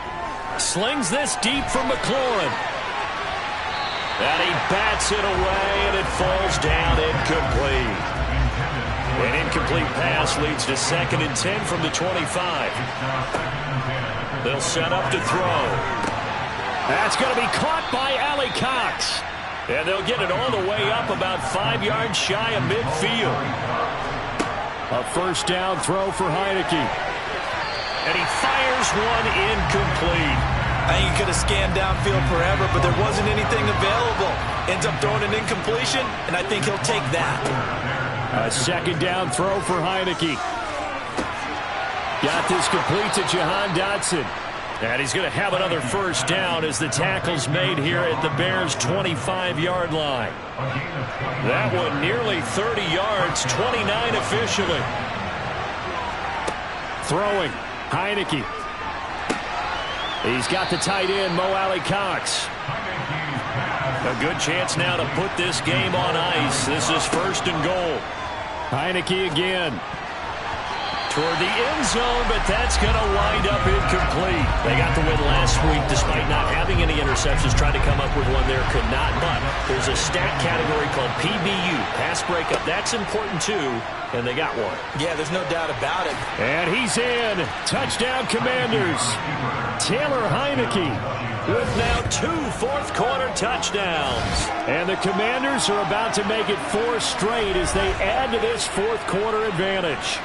slings this deep for McLaurin. And he bats it away, and it falls down incomplete. An incomplete pass leads to 2nd and 10 from the 25. They'll set up to throw. That's going to be caught by Alley-Cox. And they'll get it all the way up about 5 yards shy of midfield. A first down throw for Heineke. And he fires one incomplete. I think he could have scanned downfield forever, but there wasn't anything available. Ends up throwing an incompletion, and I think he'll take that. A second down throw for Heineke. Got this complete to Jahan Dotson. And he's going to have another first down as the tackle's made here at the Bears' 25-yard line. That one nearly 30 yards, 29 officially. Throwing, Heineke. He's got the tight end, Mo Alley-Cox. A good chance now to put this game on ice. This is 1st and goal. Heineke again. Toward the end zone, but that's going to wind up incomplete. They got the win last week despite not having any interceptions. Tried to come up with one there, could not. But there's a stat category called PBU, pass breakup. That's important too, and they got one. Yeah, there's no doubt about it. And he's in. Touchdown, Commanders. Taylor Heineke with now 2 fourth-quarter touchdowns. And the Commanders are about to make it 4 straight as they add to this fourth-quarter advantage.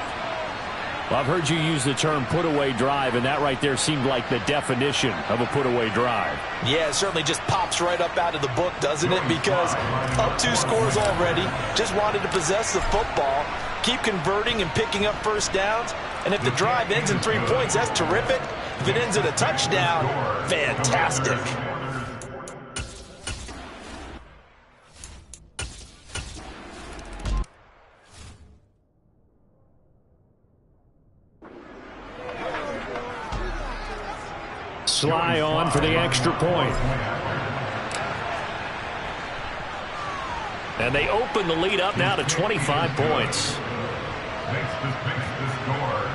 Well, I've heard you use the term put-away drive, and that right there seemed like the definition of a put-away drive. Yeah, it certainly just pops right up out of the book, doesn't it? Because up 2 scores already, just wanted to possess the football, keep converting and picking up first downs. And if the drive ends in 3 points, that's terrific. If it ends in a touchdown, fantastic. Sly on for the extra point. And they open the lead up now to 25 points. Makes the score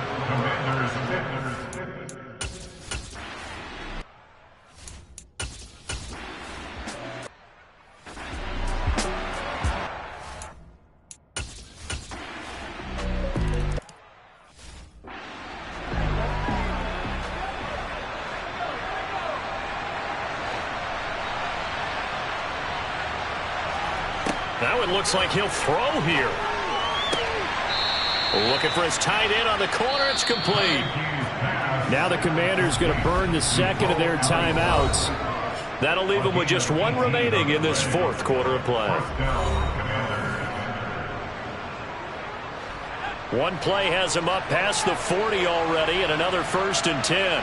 Now it looks like he'll throw here. Looking for his tight end on the corner. It's complete. Now the Commanders going to burn the second of their timeouts. That'll leave them with just one remaining in this fourth quarter of play. One play has him up past the 40 already, and another 1st and 10.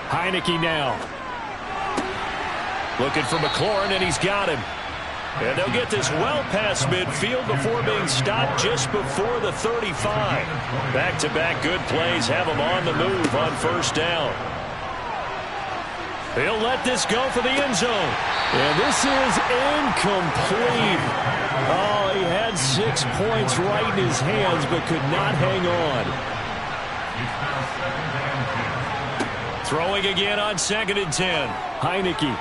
Heineke now. Looking for McLaurin, and he's got him. And they'll get this well past midfield before being stopped just before the 35. Back-to-back good plays have him on the move on 1st down. He'll let this go for the end zone. And this is incomplete. Oh, he had 6 points right in his hands but could not hang on. Throwing again on 2nd and 10. Heineke.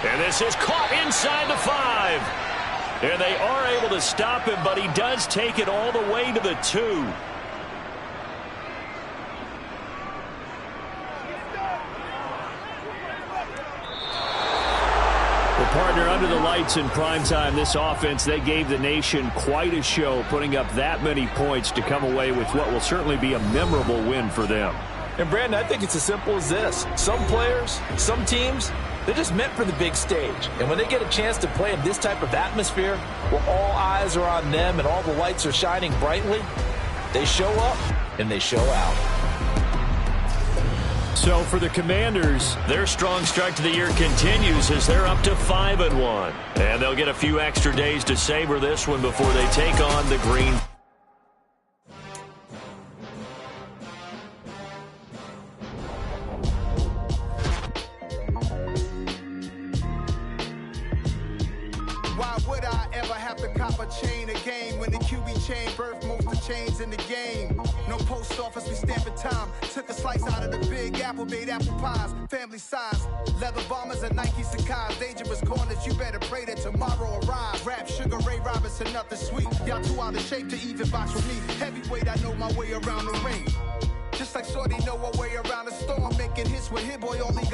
And this is caught inside the 5. And they are able to stop him, but he does take it all the way to the 2. Well, partner, under the lights in primetime, this offense, they gave the nation quite a show, putting up that many points to come away with what will certainly be a memorable win for them. And, Brandon, I think it's as simple as this. Some players, some teams, they're just meant for the big stage. And when they get a chance to play in this type of atmosphere where all eyes are on them and all the lights are shining brightly, they show up and they show out. So for the Commanders, their strong start to the year continues as they're up to 5-1. And they'll get a few extra days to savor this one before they take on the Green. In the game, no post office, we stamping time. Took a slice out of the big apple, made apple pies, family size, leather bombers and Nike Sacai's, dangerous corners. You better pray that tomorrow arrives. Rap, Sugar Ray Robinson, nothing sweet. Y'all too out of shape to even box with me. Heavyweight, I know my way around the ring. Just like Shorty know her way around the storm, making hits with Hit Boy only got.